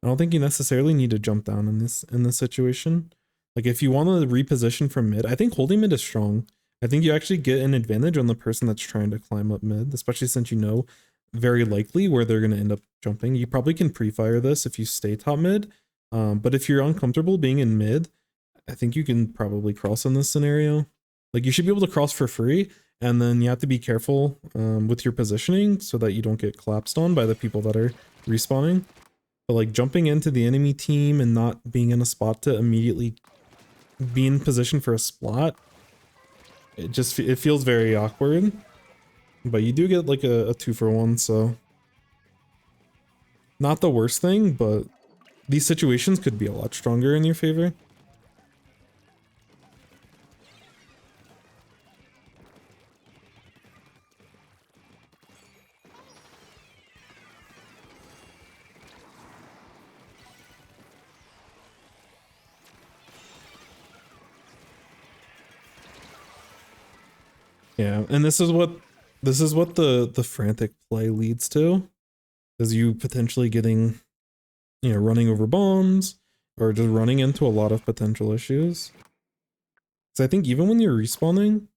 I don't think you necessarily need to jump down in this situation. Like if you want to reposition from mid, I think holding mid is strong. I think you actually get an advantage on the person that's trying to climb up mid, especially since you know very likely where they're going to end up jumping. You probably can pre-fire this if you stay top mid. But if you're uncomfortable being in mid, I think you can probably cross in this scenario. Like you should be able to cross for free, and then you have to be careful with your positioning so that you don't get collapsed on by the people that are respawning. But like jumping into the enemy team and not being in a spot to immediately be in position for a splat, it feels very awkward. But you do get like a 2-for-1, so not the worst thing, but these situations could be a lot stronger in your favor. Yeah, and this is what the frantic play leads to, is you potentially getting, you know, running over bombs or just running into a lot of potential issues. So I think even when you're respawning,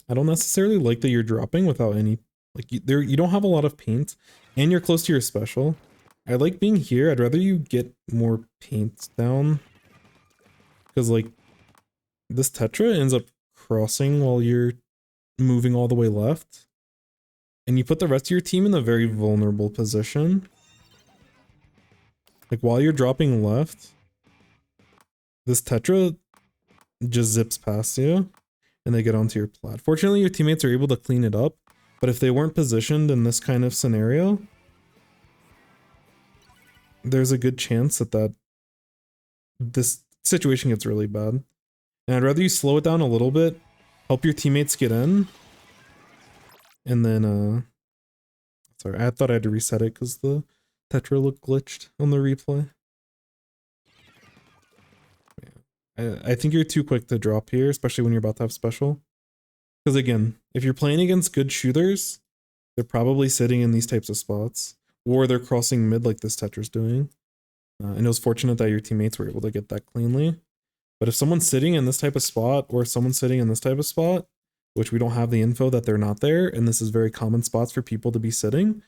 I don't necessarily like that you're dropping without any, like you don't have a lot of paint and you're close to your special. I like being here. I'd rather you get more paint down, because like this Tetra ends up crossing while you're moving all the way left, and you put the rest of your team in a very vulnerable position. Like while you're dropping left, this Tetra just zips past you and they get onto your plat. Fortunately, your teammates are able to clean it up, but if they weren't positioned in this kind of scenario, there's a good chance that this situation gets really bad. And I'd rather you slow it down a little bit, help your teammates get in, and then sorry, I thought I had to reset it because the Tetra looked glitched on the replay. I think you're too quick to drop here, especially when you're about to have special. Because again, if you're playing against good shooters, they're probably sitting in these types of spots, or they're crossing mid like this Tetra's doing. And it was fortunate that your teammates were able to get that cleanly. But if someone's sitting in this type of spot, or someone's sitting in this type of spot, which we don't have the info that they're not there, and this is very common spots for people to be sitting,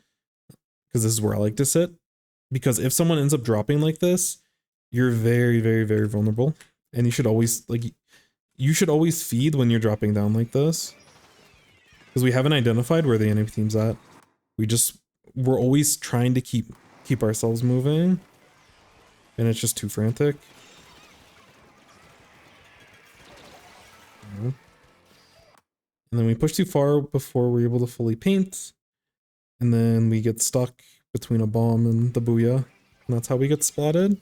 because this is where I like to sit. Because if someone ends up dropping like this, you're very, very, very vulnerable. And you should always, like, you should always feed when you're dropping down like this. Because we haven't identified where the enemy team's at. We're always trying to keep ourselves moving. And it's just too frantic. And then we push too far before we're able to fully paint. And then we get stuck between a bomb and the booyah. And that's how we get spotted.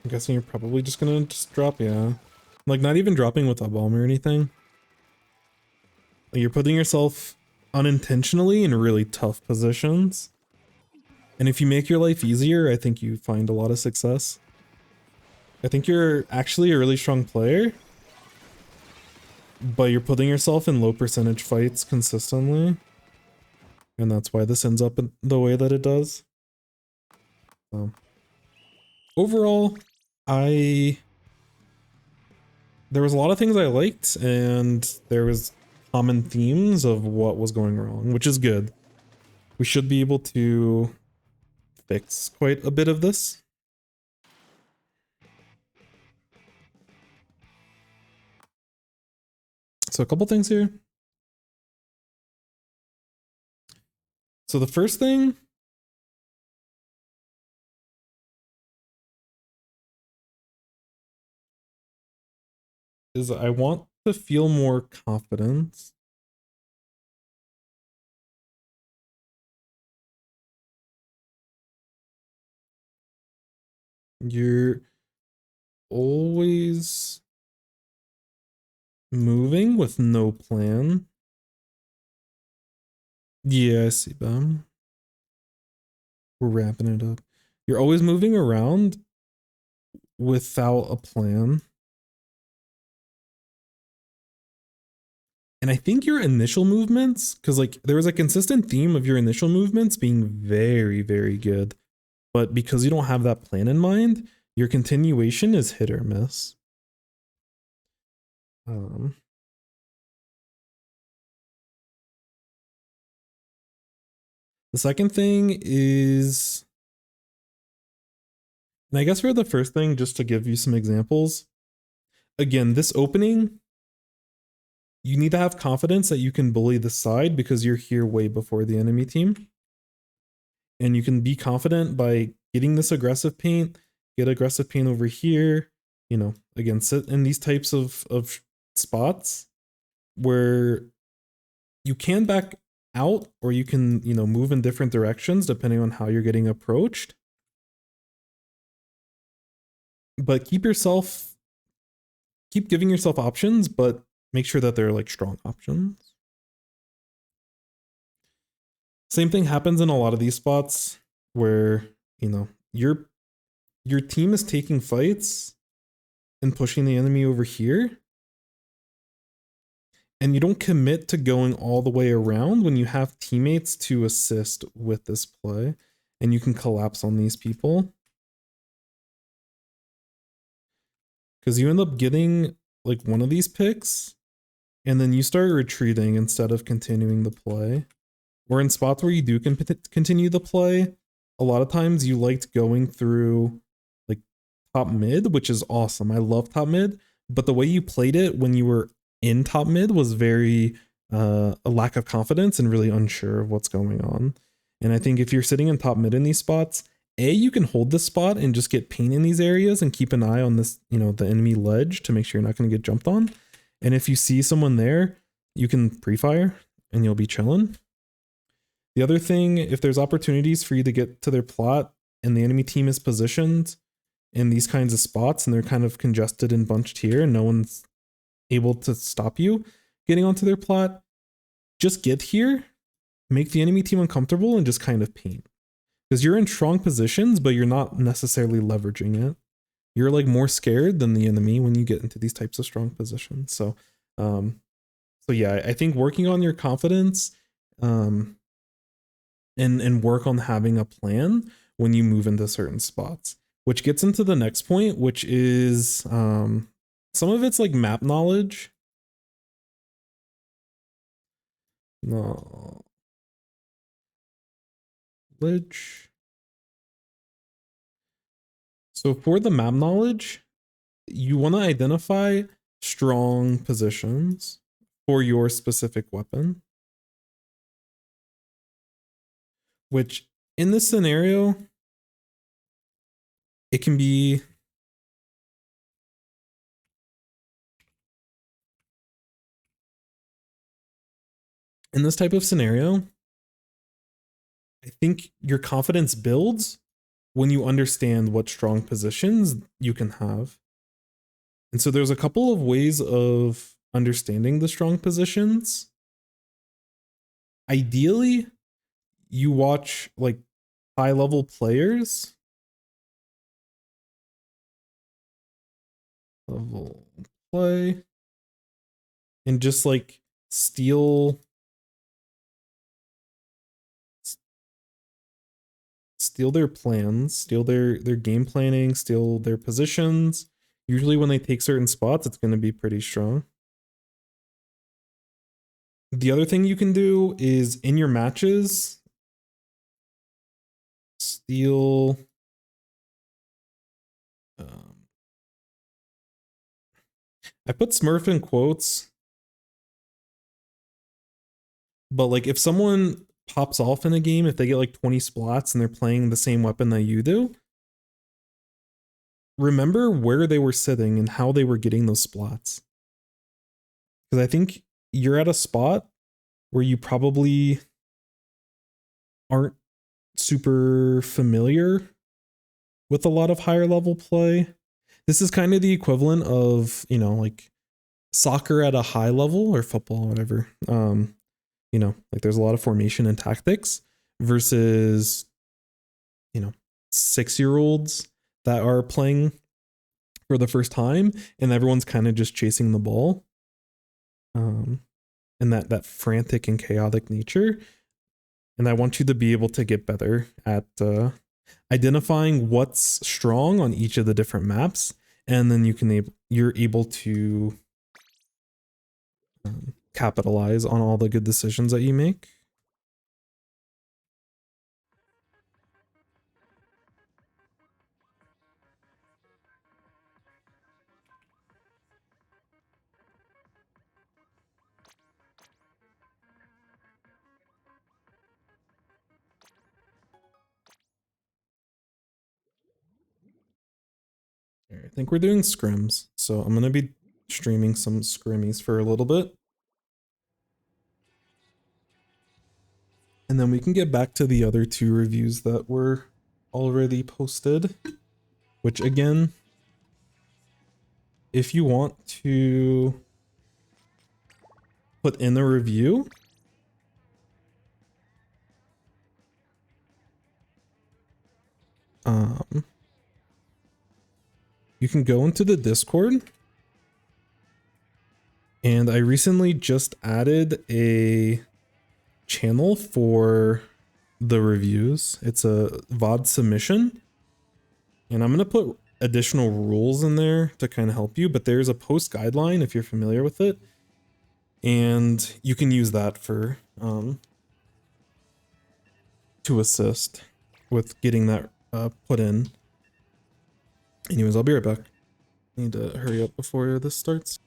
I'm guessing you're probably just gonna drop, yeah. Like, not even dropping with a bomb or anything. Like, you're putting yourself unintentionally in really tough positions. And if you make your life easier, I think you find a lot of success. I think you're actually a really strong player, but you're putting yourself in low percentage fights consistently. And that's why this ends up in the way that it does. So, overall, there was a lot of things I liked, and there was common themes of what was going wrong, which is good. We should be able to fix quite a bit of this. So a couple things here. So the first thing is I want to feel more confidence. You're always moving with no plan. Yeah, I see them. We're wrapping it up. You're always moving around without a plan. And I think your initial movements, because like there was a consistent theme of your initial movements being very, very good. But because you don't have that plan in mind, your continuation is hit or miss. The second thing is, and I guess for the first thing, just to give you some examples, again, this opening, you need to have confidence that you can bully the side because you're here way before the enemy team. And you can be confident by getting this aggressive paint, get aggressive paint over here, you know, again, sit in these types of spots where you can back out, or you can, you know, move in different directions depending on how you're getting approached. But keep giving yourself options, but make sure that they're like strong options. Same thing happens in a lot of these spots where, you know, your team is taking fights and pushing the enemy over here. And you don't commit to going all the way around when you have teammates to assist with this play, and you can collapse on these people. Because you end up getting like one of these picks, and then you start retreating instead of continuing the play. Or in spots where you do continue the play, a lot of times you liked going through like top mid, which is awesome. I love top mid, but the way you played it when you were in top mid was very a lack of confidence and really unsure of what's going on. And I think if you're sitting in top mid in these spots, you can hold this spot and just get paint in these areas and keep an eye on this, you know, the enemy ledge to make sure you're not going to get jumped on. And if you see someone there, you can pre-fire and you'll be chilling. The other thing, if there's opportunities for you to get to their plot and the enemy team is positioned in these kinds of spots and they're kind of congested and bunched here and no one's able to stop you getting onto their plot, just get here make the enemy team uncomfortable and just kind of paint. Because you're in strong positions, but you're not necessarily leveraging it. You're like more scared than the enemy when you get into these types of strong positions. So yeah, I think working on your confidence and work on having a plan when you move into certain spots, which gets into the next point, which is some of it's like map knowledge. Knowledge. So for the map knowledge, you want to identify strong positions for your specific weapon, which in this scenario, it can be in this type of scenario, I think your confidence builds when you understand what strong positions you can have. And so there's a couple of ways of understanding the strong positions. Ideally, you watch like high level players. Level play. And just like steal their plans, steal their game planning, steal their positions. Usually when they take certain spots, it's going to be pretty strong. The other thing you can do is in your matches, steal I put Smurf in quotes, but like if someone pops off in a game, if they get like 20 splats and they're playing the same weapon that you do, remember where they were sitting and how they were getting those splats. Because I think you're at a spot where you probably aren't super familiar with a lot of higher level play. This is kind of the equivalent of, you know, like soccer at a high level or football, whatever. You know, like there's a lot of formation and tactics versus, you know, 6-year-olds that are playing for the first time and everyone's kind of just chasing the ball. And that frantic and chaotic nature. And I want you to be able to get better at identifying what's strong on each of the different maps, and then you're able to capitalize on all the good decisions that you make. I think we're doing scrims, so I'm gonna be streaming some scrimmies for a little bit. And then we can get back to the other 2 reviews that were already posted, which again, if you want to put in a review, you can go into the Discord, and I recently just added a channel for the reviews. It's a VOD submission, and I'm going to put additional rules in there to kind of help you, but there's a post guideline if you're familiar with it, and you can use that for to assist with getting that put in. Anyways, I'll be right back. I need to hurry up before this starts.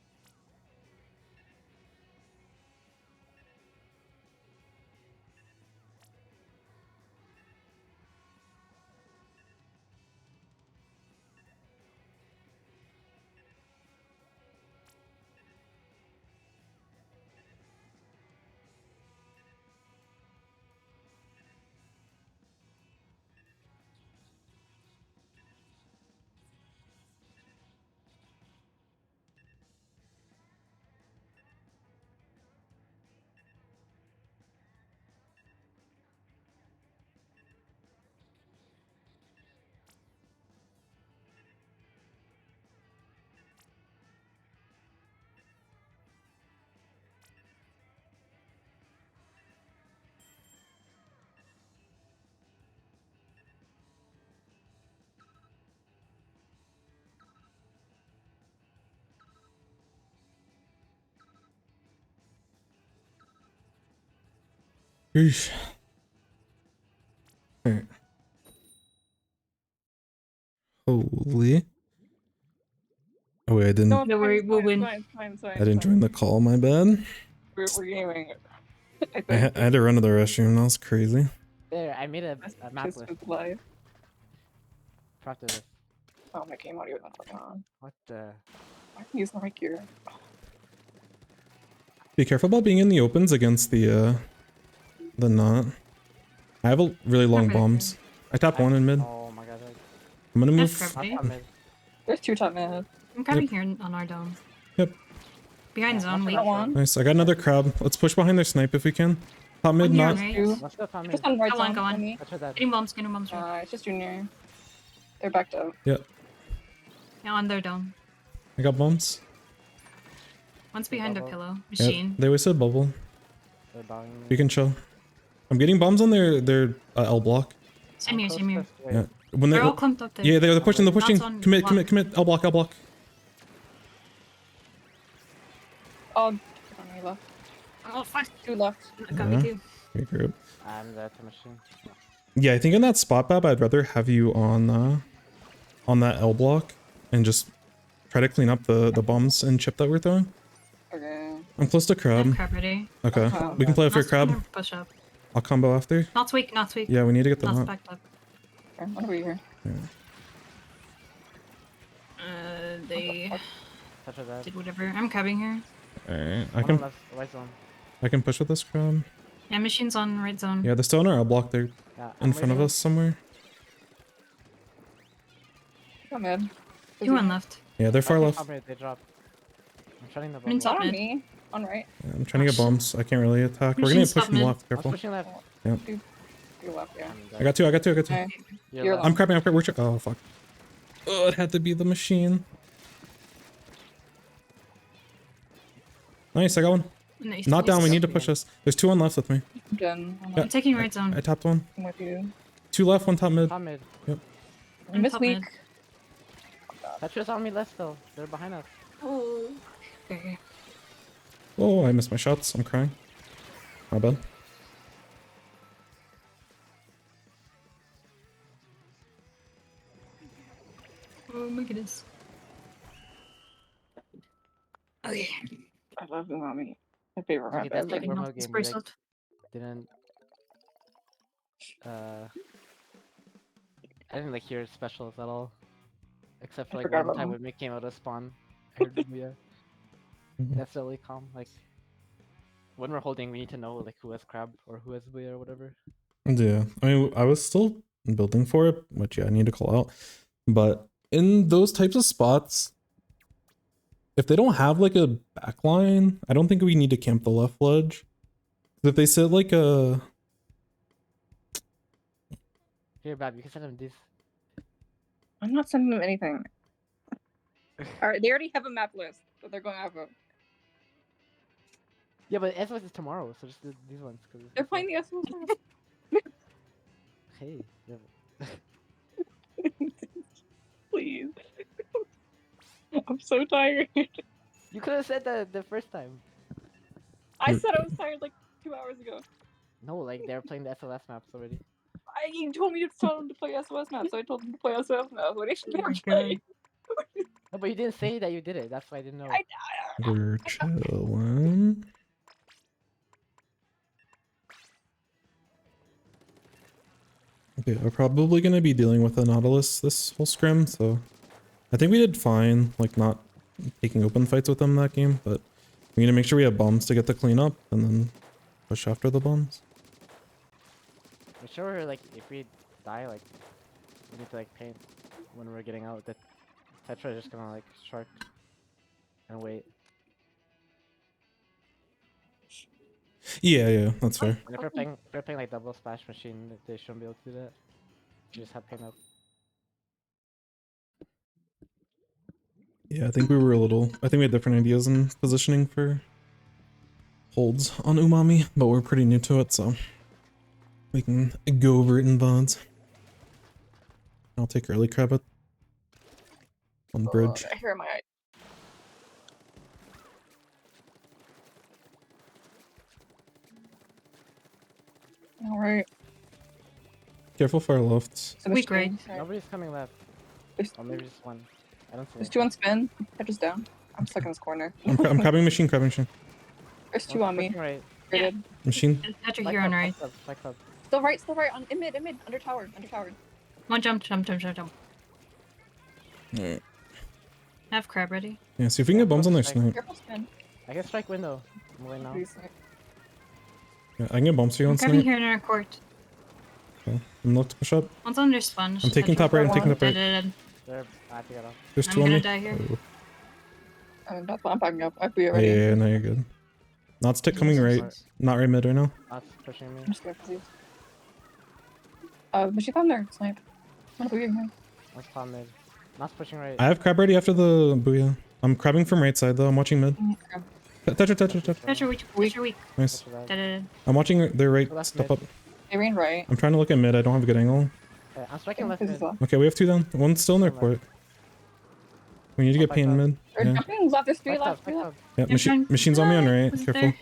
Yeesh. Alright. Holy. Oh wait, I didn't. No, Don't worry, we'll win. It's fine. I didn't join the call. My bad. We're gaming. I I think. had to run to the restroom. That was crazy. There, I made a map Just list. with live. After this. Oh, my game audio is not fucking on. What the? I can use my gear. Be careful about being in the opens against the knot. I have a really long Okay. bombs. I tap one in mid. Oh my god. I'm gonna That's move. correct. Top mid. There's 2 top mid. I'm grabbing here on our dome. Yep. Behind Yeah, zone, watch wait. that one. Nice. I got another crab. Let's push behind their snipe if we can. Top mid, One here, not. right? Two. Let's go top mid. Just on right Go on, side go on. for me. Watch for that. Getting bombs, right. It's just junior. They're backed up. Yeah, on their dome. I got bombs. One's behind a Bubble. pillow. Yeah, Machine. they always said bubble. They're bowing me. You can chill. I'm getting bombs on their L block. Same here, same here. Wait, Yeah. When they They're all clumped up there. yeah, they're pushing. They're pushing. Knots on Commit. block. Commit. L block. L block. Oh, on me left. Oh, fuck. 2 left. Got me Yeah. too. Regroup. I'm the to machine. Yeah, I think in that spot, Bab, I'd rather have you on that L block and just try to clean up the bombs and chip that we're throwing. Okay. I'm close to I have crab. crab ready. Okay, Okay. we can play for Knots crab. gonna Push up. I'll combo after. Not weak, not weak. Yeah, we need to get the Knots knot. backed up. Okay, what are we here? They Touch for that. did whatever. I'm crabbing here. Alright, I One can left, right zone. push with this crab. Yeah, machine's on right zone. Yeah, they're still in our L block. They're Yeah, in I'm front of right us somewhere. Go mid. Two on left. Yeah, they're far zone. left. Top mid, they dropped. I'm shutting the I'm in bubble. top Not on mid. me. On right. Yeah, I'm trying to get bombs. I can't really attack. We're gonna Machine's get pushed top from mid. left. I was Careful. pushing left. You're left, yeah. I got two. Okay. You're I'm crabbing. Oh fuck. Oh, it had to be the machine. Nice, I got one. Nice. Not down. We nice. need to push us. There's two on left with me. Jen, I'm taking right zone. I tapped one. I'm with you. Two left, one top mid. Top mid. I'm this top week. mid. Tetris on me left though. They're behind us. Oh. Okay. Oh, I missed my shots. I'm crying. My bad. Oh my goodness. Okay. I love Umami. My favorite Okay, map that's ever. like Taking normal off this game, like- bracelet. Didn't. I didn't like hear specials at all. Except for I like forgot one about time them. when Mick came out of spawn. I heard Mia. Mhm. That's really calm. Like when we're holding, we need to know like who has crab or who has Mia or whatever. Yeah, I mean, I was still building for it, which yeah, I need to call out. But in those types of spots, if they don't have like a backline, I don't think we need to camp the left ledge. If they sit like a Here, Bab, you can send him this. I'm not sending them anything. Alright, they already have a map list that they're going off of. Yeah, but SOS is tomorrow, so just do these ones. Cause it's They're just, playing like, the SOS map. Hey, yeah, Please. I'm so tired. you could have said that the first time. I said I was tired like 2 hours ago. No, like they're playing the SOS maps already. You told me to tell them to play SOS map, so I told them to play SOS map. What Oh my should play? No, but you didn't say that you did it. That's why I didn't know. we're chilling. Okay, we're probably gonna be dealing with a Nautilus this whole scrim, so I think we did fine, like not taking open fights with them that game, but we need to make sure we have bombs to get the cleanup and then push after the bombs. I'm sure, like, if we die, like, we need to, like, paint when we're getting out. The Tetra is just gonna, like, shark and wait. Yeah, that's fair. And if we're playing, like, double splash machine, they shouldn't be able to do that. You just have paint up. Yeah, I think we had different ideas in positioning for holds on Umami, but we're pretty new to it, so we can go over it in VODs. I'll take early crab on bridge. I hear my All right. Careful far left. So Weak there's right. two. Sorry. Nobody's coming left. There's, Or maybe just one. I don't see there's it. two on spin. Tetris down. I'm stuck in this corner. I'm crabbing machine, crabbing machine. There's two on me. Pushing right. Rated. Machine. Tetra Spike here on club, right. spike club, spike club. Still right. On in mid, under tower. One jump. Alright. Have crab ready. Yeah, see if we can get bombs on their snipe. Careful spin. I can strike window. I'm going now. Please snipe. Yeah, I can get bombs for you on I'm grabbing snipe. here in our court. Okay. I'm left to push up. One's under sponge. I'm taking Tetra. top right, I'm taking top right. Dead. They're, I have to get off. There's I'm two on gonna me. die here. Oh. I'm backing up. I be Yeah, already. yeah, no, you're good. Not stick coming right. Not right mid right now. That's pushing me. I'm scared for these. Machine on there. Snipe. I'm gonna here. Let's climb mid. Not pushing right. I have crab ready after the booyah. I'm crabbing from right side though. I'm watching mid. Touch. Tetra weak. Tetra weak. Nice. Push that. Dead. I'm watching their right Left step mid. up. They ran right. I'm trying to look at mid. I don't have a good angle. Okay, I'm striking left This mid. is left. Okay, we have two down. One's still in their court. We need to get I'll pain fight mid. They're Yeah. jumping left. There's three Spike club, left. spike club. Yeah, You're trying- machine's on me on right. Was it Careful. there?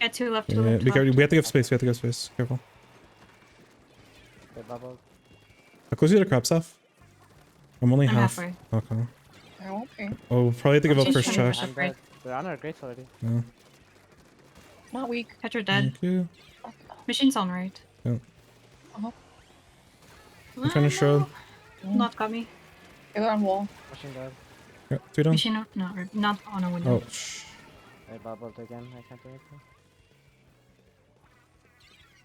Yeah, two left. Two Yeah, left. we two left. have to give space. We have to give space. Careful. They bubbled. How close are you to crab stuff? I'm only I'm half. halfway. Okay. I won't be. Oh, probably have to give up Just first trying check. to I'm right. dead. They're on our grates already. Yeah. Not weak. Tetra dead. Thank you. Machine's on right. Yeah. Uh-huh. I'm trying to shroud. Not got me. They're on wall. Pushing dead. Yeah, two down. Machine not on a window. Oh, shh. They bubbled again. I can't do anything.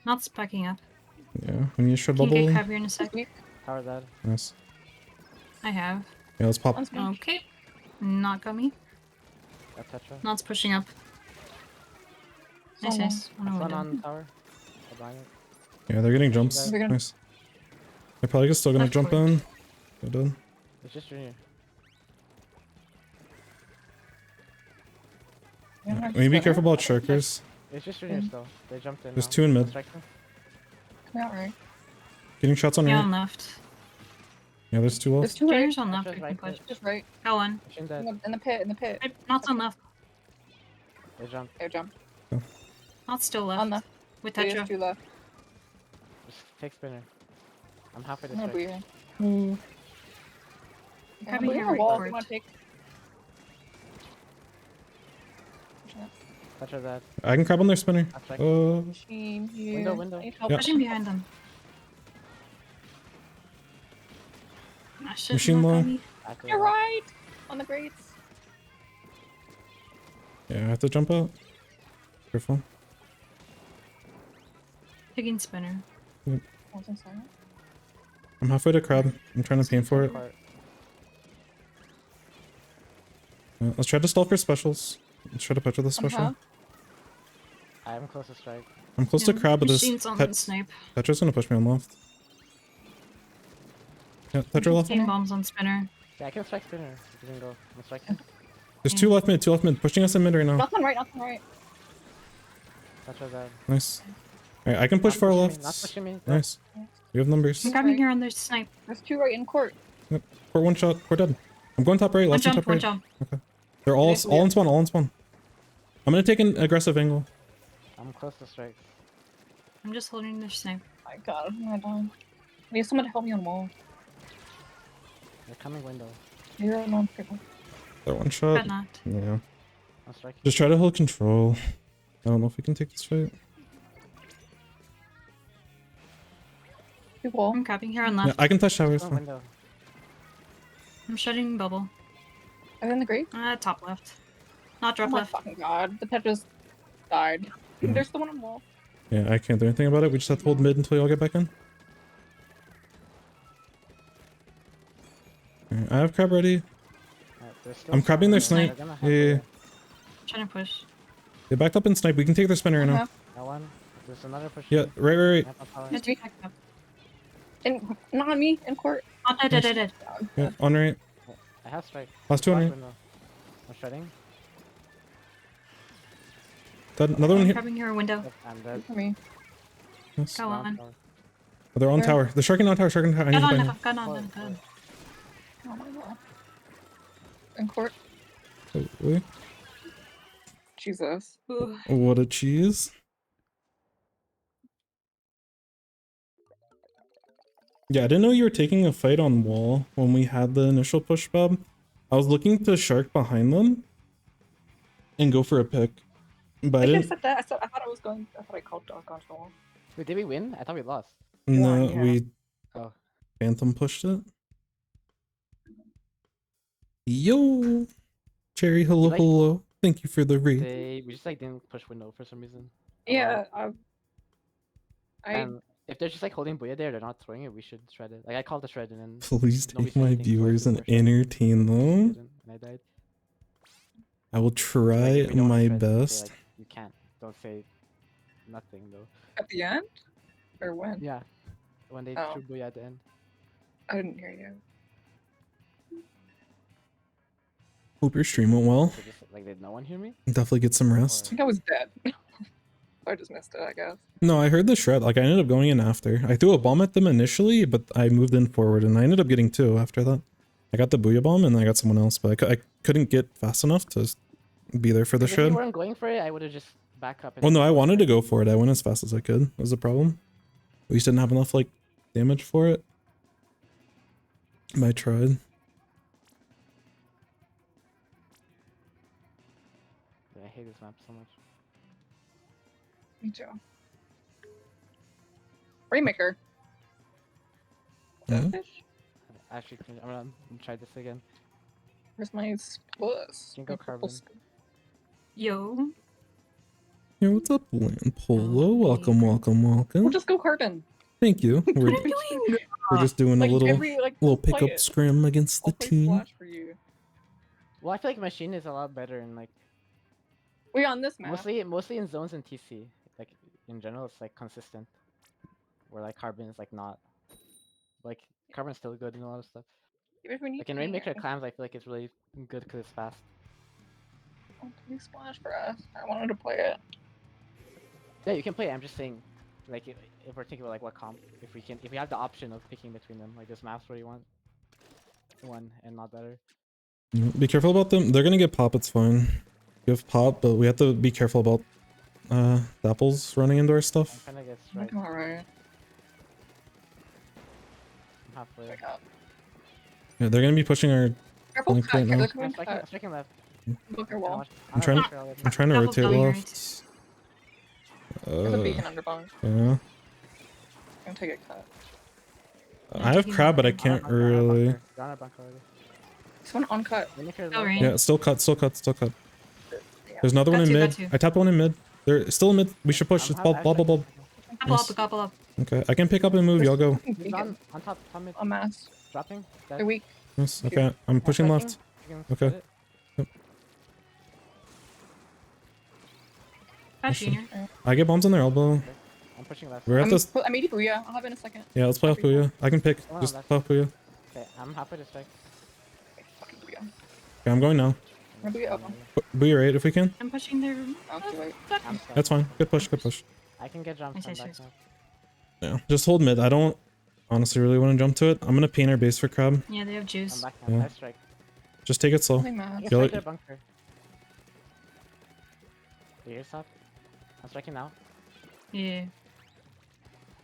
Not spiking up. Yeah, we need to shred Can bubble. get crab here in a sec. Weak. Tower dead. Nice. I have. Yeah, let's pop. On spin. Okay. Not got me. Got Tetra. Not's pushing up. Nice, Someone. nice. On a One window. on tower. They're buying it. Yeah, they're getting jumps. They're gonna- Nice. They're probably still gonna Left jump court. in. They're done. It's just junior. Yeah, We need to be spin. careful about shirkers. It's just junior still. They jumped in. There's now. two in mid. Strike them. Come out right. Getting shots on Yeah, right. on left. Yeah, there's two There's left. two right. Junior's on left. Tetra's We right can push. Just right. Got one. Pushing dead. In the pit. Not's on left. They jumped. Air jump. Not's still left. On left. With There's Tetra. two left. Just take spinner. I'm halfway to I'm gonna be strike. here. Grabbing Put your on right wall if court. you want to take. Tetra dead. I can crab on their spinner. I'm striking. Oh, Machine here. Window. I need help. Yeah. Pushing behind them. Ah, shit, Machine not got low. me. Active. You're right. On the grates. yeah, I have to jump out. Careful. Taking spinner. Oh, I'm sorry. I'm halfway to crab. I'm trying to pain for it. Part. Yeah, let's try to stall for specials. Let's try to punch with the special. Uh-huh. I am close to strike. I'm close to Yeah, crab, but this Machine's on Tet- snipe. Tetra's gonna push me on left. Yeah, Tetra left. Taking bombs on spinner. Yeah, I can strike spinner. It didn't go. I'm striking. There's two left mid, pushing us in mid right now. Nothing right. Tetra dead. Nice. Alright, I can push Not far pushing me, left. Not pushing me. dead. Nice. We have numbers. I'm grabbing here on their snipe. There's two right in court. Court one shot. We're dead. I'm going top right. One Left and jump, top one right. jump. They're all Okay, in spawn. All in spawn. I'm gonna take an aggressive angle. I'm close to strike. I'm just holding their snipe. My God, am I done? I need someone to help me on wall. They're coming window. Zero non-critical. They're one But shot. not. Yeah. I'm striking. Just try to hold control. I don't know if we can take this fight. Two wall. I'm grabbing here on Yeah, left. I can touch towers. Oh, fine. window. I'm shutting bubble. Are they in the grate? Top left. Not Oh drop my left. fucking God. The Tetris died. Mhm. There's the one on wall. Yeah, I can't do anything about it. We just have to hold mid until y'all get back in. Alright, I have crab ready. Alright, there's still I'm crabbing their someone. snipe. They're gonna have Yeah. to- Trying to push. They backed up in snipe. We can take their spinner right now. Uh-huh. That one. There's another push. Yeah, right. Amp up tower. Just be back up. And not on me, in court. Oh, dead. Yeah, on right. I have strike. Last two on Black right. window. I'm shredding. Dead. Another one I'm here. grabbing here a window. Yep, I'm dead. For me. Yes. Go Round on. tower. Oh, they're on Where? tower. They're sharking on tower. I need Got to on, find got on. Oh my God. In court. them. Jesus. Ooh. What a cheese. Yeah, I didn't know you were taking a fight on wall when we had the initial push, Bob. I was looking to shark behind them and go for a pick, but I I think I didn't. said that. I thought I was going. I thought I called dog control. Wait, did we win? I thought we lost. No, yeah. we Oh. Phantom pushed it. Yo, Cherry, hello, like- hello. Thank you for the raid. We just like didn't push window for some reason. Yeah. I And if they're just like holding Booyah there, they're not throwing it, we should shred it. Like I called the shred and then Please nobody take said my anything, so I viewers threw and more shred. entertain them. Didn't, and I died. I will So, try like, if we don't my shred, say, best. like, you can't. Don't say nothing though. at the end, or when? Yeah. When they Oh. threw Booyah at the end. I didn't hear you. Hope your stream went well. So just like did no one hear me? Definitely get some I rest. think I was dead. I just missed it. I guess. No, I heard the shred. Like I ended up going in after. I threw a bomb at them initially, but I moved in forward, and I ended up getting two after that. I got the Booyah bomb, and then I got someone else, but I couldn't get fast enough to be there for the If you shred. weren't going for it, I would have just back up. And Well, no, I wanted to go for it. I went as fast as I could. That was the problem. We just didn't have enough like damage for it. But I tried. I hate this map so much. Me too. Rainmaker. Yeah. Fish? Actually, I'm gonna try this again. Where's my plus? Can go carbon. Yo. Yo, what's up, Land Polo? Oh, Welcome, okay. welcome, welcome. We'll just go carbon. Thank you. We're, What are you doing? we're just doing a Like little every like little play pickup it. scrim against the I'll play team. Splash for you. Well, I feel like machine is a lot better in like Wait, on this map. mostly in zones and TC. Like in general, it's like consistent. Where like carbon is like not. Like carbon's still good in a lot of stuff. Even if we need Like in to Rainmaker Clams, I feel like it's really good because it's fast. Play Splash for us. I wanted to play it. Yeah, you can play it. I'm just saying, like if we're thinking about like what comp, if we have the option of picking between them, like there's maps where you want one and not better. Be careful about them. They're gonna get pop. It's fine. You have pop, but we have to be careful about the apples running into our I'm stuff. trying to get I'm strike. alright. I'm halfway. Wake up. Yeah, they're gonna be pushing our. Careful, Link cut. right now. They're I'm coming striking, cut. I'm striking left. Bunker wall. I'm trying- I'm trying to Double rotate going left. There's a beacon under bunker. Yeah. I'm gonna take a cut. I have crab, but I can't really. You're on a bunker already. Someone on cut. Rainmaker Oh, low. rain. Yeah, still cut, still cut, still cut. Yeah. There's another one Got in two, mid. got two. I tapped one in mid. They're still in mid. We should push. It's ball, ball, ball, ball. Couple Nice. up, couple up. Okay, I can pick up and move. Y'all go. He's Beacon. on top mid. On mass. Dropping. They're weak. Yes. Okay, I'm pushing left. Okay. Got Pushing. junior. I get bombs on their elbow. I'm pushing left. We're at this. I made you booyah. I'll have it in a second. Yeah, let's play off Booyah. I can pick. Come on, Just left. play off Booyah. Okay, I'm halfway to strike. Fucking booyah. Okay, I'm going now. I'm gonna booyah up. Booyah right if we can. I'm pushing their. Oh, too late. I'm stuck. That's fine. Good push. Good push. I can get jumped Nice, from nice, back nice. now. Yeah. Just hold mid. I don't honestly really want to jump to it. I'm gonna paint our base for crab. Yeah, they have I'm juice. back now. Yeah. I strike. Just take it slow. Play mass. I can Yo, strike their bunker. Do you hear stuff? I'm striking now. Yeah.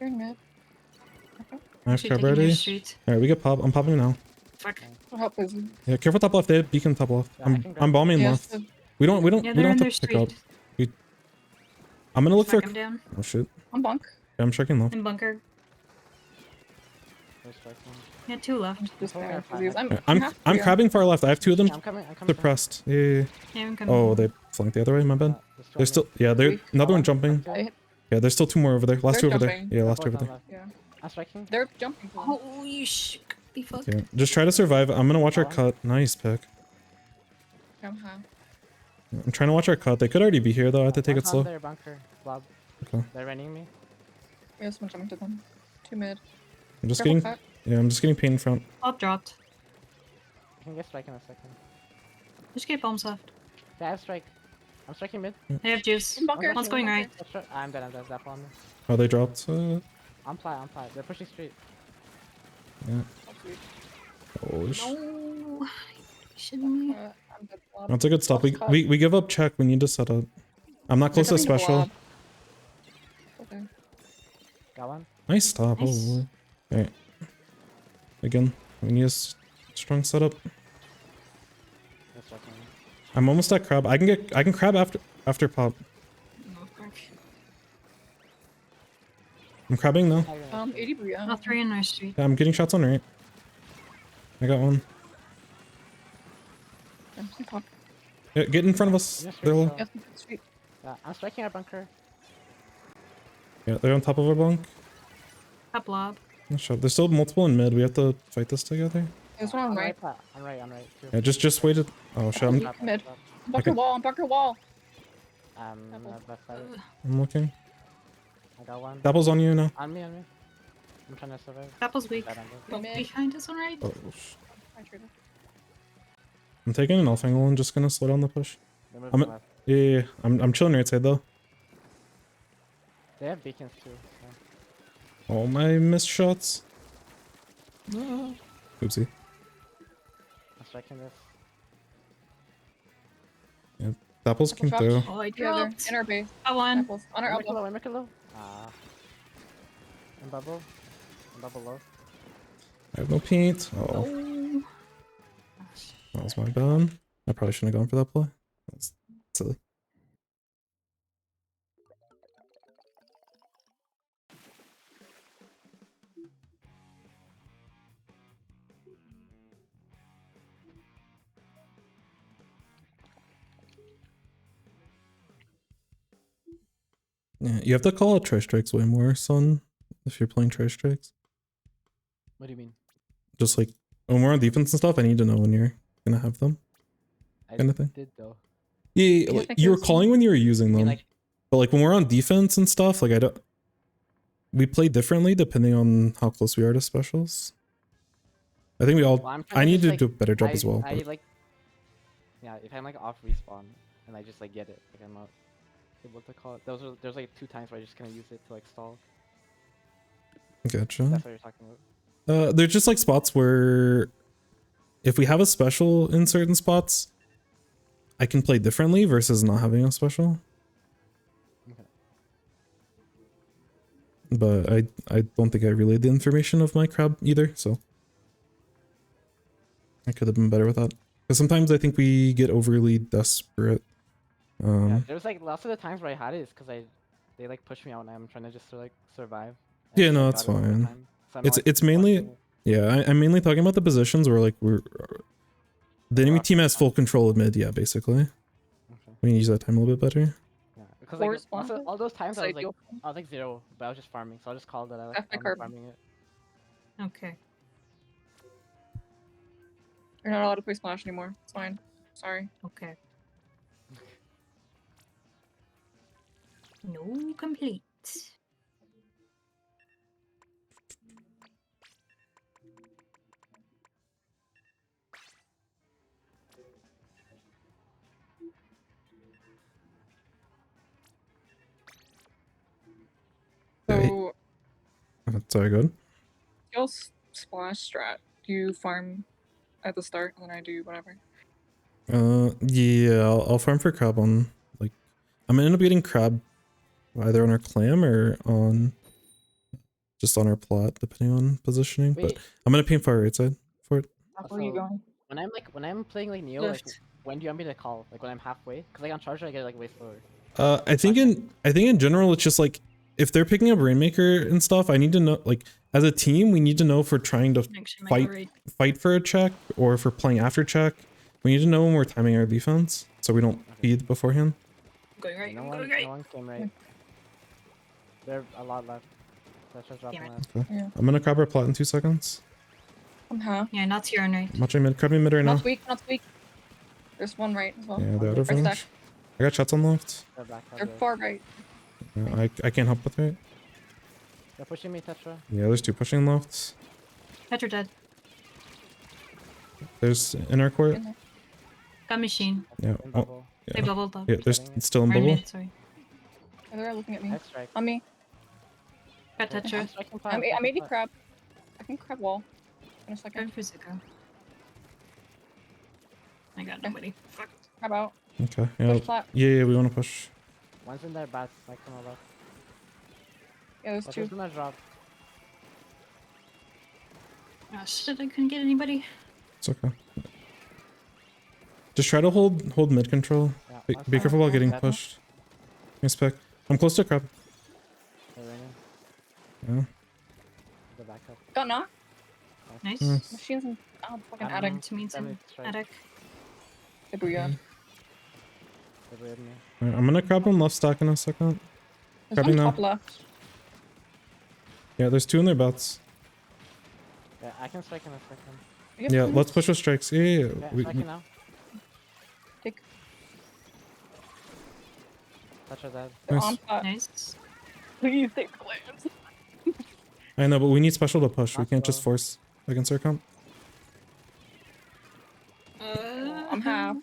You're in mid. I have Should crab take in your ready. street. Alright, we get pop. I'm popping now. Fuck. What help is it? Yeah, careful top left. They have beacon top left. Yeah, I can grab I'm bombing Yes, left. We don't Yeah, we they're don't in have their to pick up. street. I'm gonna look for. Smack 'em down. Oh shit. I'm bunk. Yeah, I'm checking left. In bunker. They're striking. Yeah, two left. Just Okay, playing for fine. these. Yeah, I'm I'm crabbing far left. I have two of them Yeah, I'm coming. I'm coming. suppressed. Yeah, yeah, yeah. Yeah, I'm coming. Oh, they flanked the other way. My bad. There's still they're Weak. another one Hold jumping. I, Yeah, there's still two more over there. Last two They're over there. jumping. Yeah, last two over there. yeah. I'm striking. They're jumping. Holy sh! The fuck. Yeah, just try to survive. I'm gonna watch our Hold on. cut. Nice pick. Come high. I'm trying to watch our cut. They could already be here though. I have to take it One's on slow. their bunker. Blob. Okay. They're running me. We have someone jumping to them. Two mid. I'm just Careful getting. cut. Yeah, I'm just getting pain in front. Up dropped. I can get strike in a second. Just get bombs left. Yeah, I have strike. I'm striking mid. They have juice. In bunker. One's going right. That's right. I'm dead. I'm dead. Zap on me. Oh, they dropped. I'm ply. I'm ply. They're pushing straight. Yeah. That's weak. Oh, No. Shouldn't we? I'm dead. Blob. that's a good stop. Left cut. We give up check. We need to set up. I'm not They're close to coming special. blob. Okay. Got one. Nice stop. Nice. Oh, alright. Again, we need a strong setup. That's right. I'm almost at crab. I can crab after pop. No, fuck. I'm crabbing now. 80 Bria. Not 3 in our street. Yeah, I'm getting shots on right. I got one. Yeah, get in front of us. Yes, They're sir. low. Yes, street. I'm striking our bunker. Yeah, they're on top of our bunk. Top blob. Nice shot. There's still multiple in mid. We have to fight this together. There's one on right. On right. Too. Yeah, just wait it. Oh shit, I'm Mid. Bunker wall, bunker wall. Left side. looking. I got one. Dapple's on you now. On me. I'm trying to survive. Apple's weak. Bad angle. Both Mid. behind us on right. Oh, I traded. I'm taking an off angle and just gonna slow down the push. They're moving I'm- left. Yeah. I'm chilling right side though. They have beacons too. So. All my missed shots. Oopsie. I'm striking this. Dapples came Dropped. through. Oh, I Yeah, they're dropped. in our base. I won. Apples. On our Make it elbow. low. Make it low. And bubble. And bubble low. I have no paint. Oh, Oh. that was my bad. I probably shouldn't have gone for that play. That's silly. Yeah, you have to call out tri strikes way more, son, if you're playing tri strikes. What do you mean? Just like when we're on defense and stuff, I need to know when you're gonna have them. I Kinda thing. did though. Yeah, Yeah, like, like you were those- calling when you were using I them, mean, like, but like when we're on defense and stuff, like I don't. We play differently depending on how close we are to specials. I think we all. well, I'm I trying need just, to do a better job I, as well. I But like. Yeah, if I'm like off respawn and I just like get it, like I'm not able to call it. There's like 2 times where I just kind of use it to like stall. gotcha. That's what you're talking about. There's just like spots where, if we have a special in certain spots, I can play differently versus not having a special. Okay. But I don't think I relayed the information of my crab either, so I could have been better with that. Because sometimes I think we get overly desperate. Yeah, there's like lots of the times where I had it is because they like push me out and I'm trying to just like survive. And Yeah, I just, no, like, that's got it all the fine. time. So I'm not, It's mainly- watching it. Yeah, I'm mainly talking about the positions where like the enemy Rock team has full control of mid. Yeah, basically Okay. we can use that time a little bit better. Yeah, because Four like responses? all those times It's ideal. I was like 0, but I was just farming, so I just called that I F my I'm carbon. farming it. Okay. You're not allowed to play Splash anymore. It's fine. Sorry. Okay. No complete. Yeah, So, Sorry, good. y'all Splash strat. Do you farm at the start and then I do whatever? Yeah, I'll farm for crab on like I'm gonna end up getting crab either on our clam or on just on our plot depending on positioning. But Wait, I'm gonna paint fire right side for it. Where are you So- going? when I'm playing like Neo, like Left. when do you want me to call? Like when I'm halfway? Because like on Charger I get like way slower. I think in general it's just like if they're picking up Rainmaker and stuff, I need to know like as a team we need to know if we're trying to Actually, Fight. right. fight for a check or if we're playing after check. We need to know when we're timing our defense so we don't feed beforehand. I'm going right. No I'm one, going right. no one came right. There's a lot left. That's just dropping Damn left. I'm gonna grab our plot in 2 seconds. I'm half. Yeah, not here on right. I'm watching mid, grabbing mid right now. Not weak, not weak. There's one right as well. Yeah, they're out of Right range. stack. I got shots on left. They're back. They're far right. Yeah, I can't help with it. They're pushing me, Tetra. Yeah, there's 2 pushing left. Petra dead. There's in our court. In there. Got machine. Yeah. In Oh, bubble. They yeah. bubbled up. Yeah, there's Getting it. still in Or bubble. mid, sorry. Oh, they're looking at me. Head strike. On me. Got Tetra. I'm striking fire, I'm striking 80 fire. crab. I can crab wall. In a Going second. for Zuko. I got nobody. Fuck. Crab out. Okay. Yeah. Push flat. Yeah, we want to push. One's in their bats, like on the left. Yeah, there's But two. there's gonna drop. Oh shit! I couldn't get anybody. It's okay. Just try to hold mid control. Yeah, Be last time careful while was getting dead. pushed. Nice pick. I'm close to crab. They're raining. Yeah. The backup. Got knocked. Nice. Nice. Machines in fucking I'm attic. To me Damn too. it, strike. Attic. The booyah. They raided me. Alright, I'm gonna crab him left stack in a second. There's Grabbing one now. top left. Yeah, there's 2 in their bets. Yeah, I can strike in a second. You have Yeah, plans? let's push with strikes. Yeah. Yeah, We, striking now. Take. Touch her dead. They're Nice. on pot. Nice. Please take clams. I know, but we need special to push. We Not can't just slow. force against our comp. I'm half.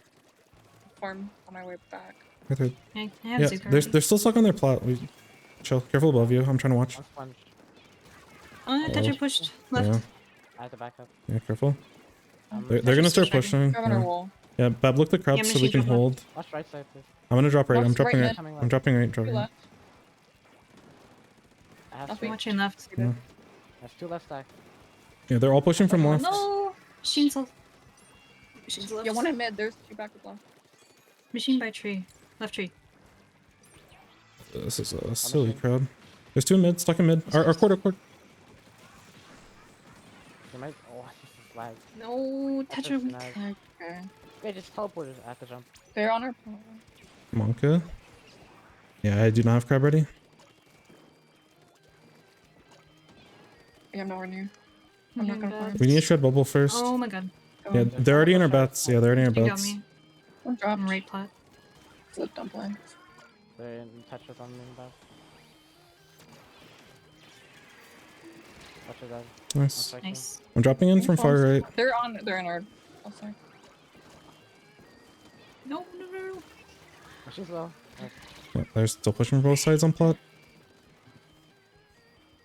Farm on my way back. Right there. I have Yeah, Zuka they're already. still stuck on their plot. We chill. Careful above you. I'm trying to watch. One sponge. Oh, Tetra Oh. pushed left. Yeah. I have to back up. Yeah, careful. I'm They're gonna start Tetris pushing. Grab on our Yeah, wall. yeah Bab, look the crabs Yeah, so we machine can drop left. hold. Watch right side, please. I'm gonna drop right. I'm Lost dropping right right. mid. I'm dropping right. Two Dropping right. left. I have That's strike. I'm watching left. Yeah. There's 2 left stack. Yeah, they're all pushing from left. No! Machine's left. Machine's left. Yeah, one in mid. There's 2 back with left. Machine by tree. Left tree. This is a silly crab. There's 2 in mid, stuck in mid. Our quarter. They might. Oh, this is lag. No, That's Tetra. just nice. Okay. Wait, just teleported at the jump. They're on our. Monka. Yeah, I do not have crab ready. Yeah, I'm nowhere near. I'm not gonna farm. We need to shred bubble first. Oh my god. Go Yeah, on. they're already in our bets. Yeah, they're already in our He got bets. me. I'm dropped. I'm right plat. It's a dumb play. They're in touch with on me back. Touch her dead. I'm Nice. striking. Nice. I'm dropping in from far right. They're on. They're in our. Oh, sorry. No. Machine's low. Nice. Yeah, they're still pushing from both sides on plot.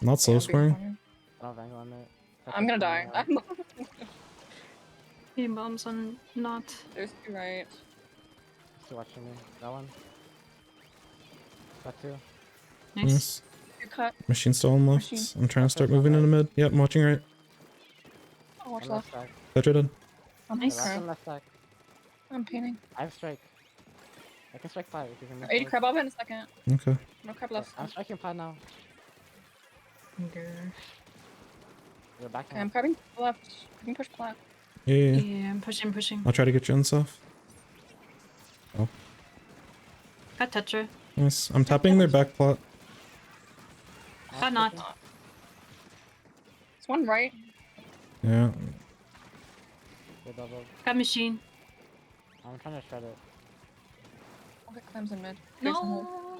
Not slow Yeah, scoring. I don't have angle on it. Touch I'm is gonna die. coming out. Hitting bombs on not. There's 2 right. Still watching me. That one. Got 2. Nice. Nice. 2 cut. Machine still on left. Machine. I'm trying to start Okay, moving so into mid. Yep, I'm watching right. Oh, watch One left. left stack. That's dead. I'm Nice. The last crab. one left stack. I'm painting. I have strike. I can strike 5 if you can move 80 forward. crab. I'll be in a second. Okay. No crab left. I'm striking 5 now. Okay. You're back Okay, now. I'm crabbing left. You can push plat. Yeah. Yeah, I'm pushing. I'll try to get you in stuff. Got Tetra. Nice. I'm tapping their back plot. Got not. It's one right. Yeah. They doubled. Got machine. I'm trying to shred it. I'll get clams in mid. There's some hold. No.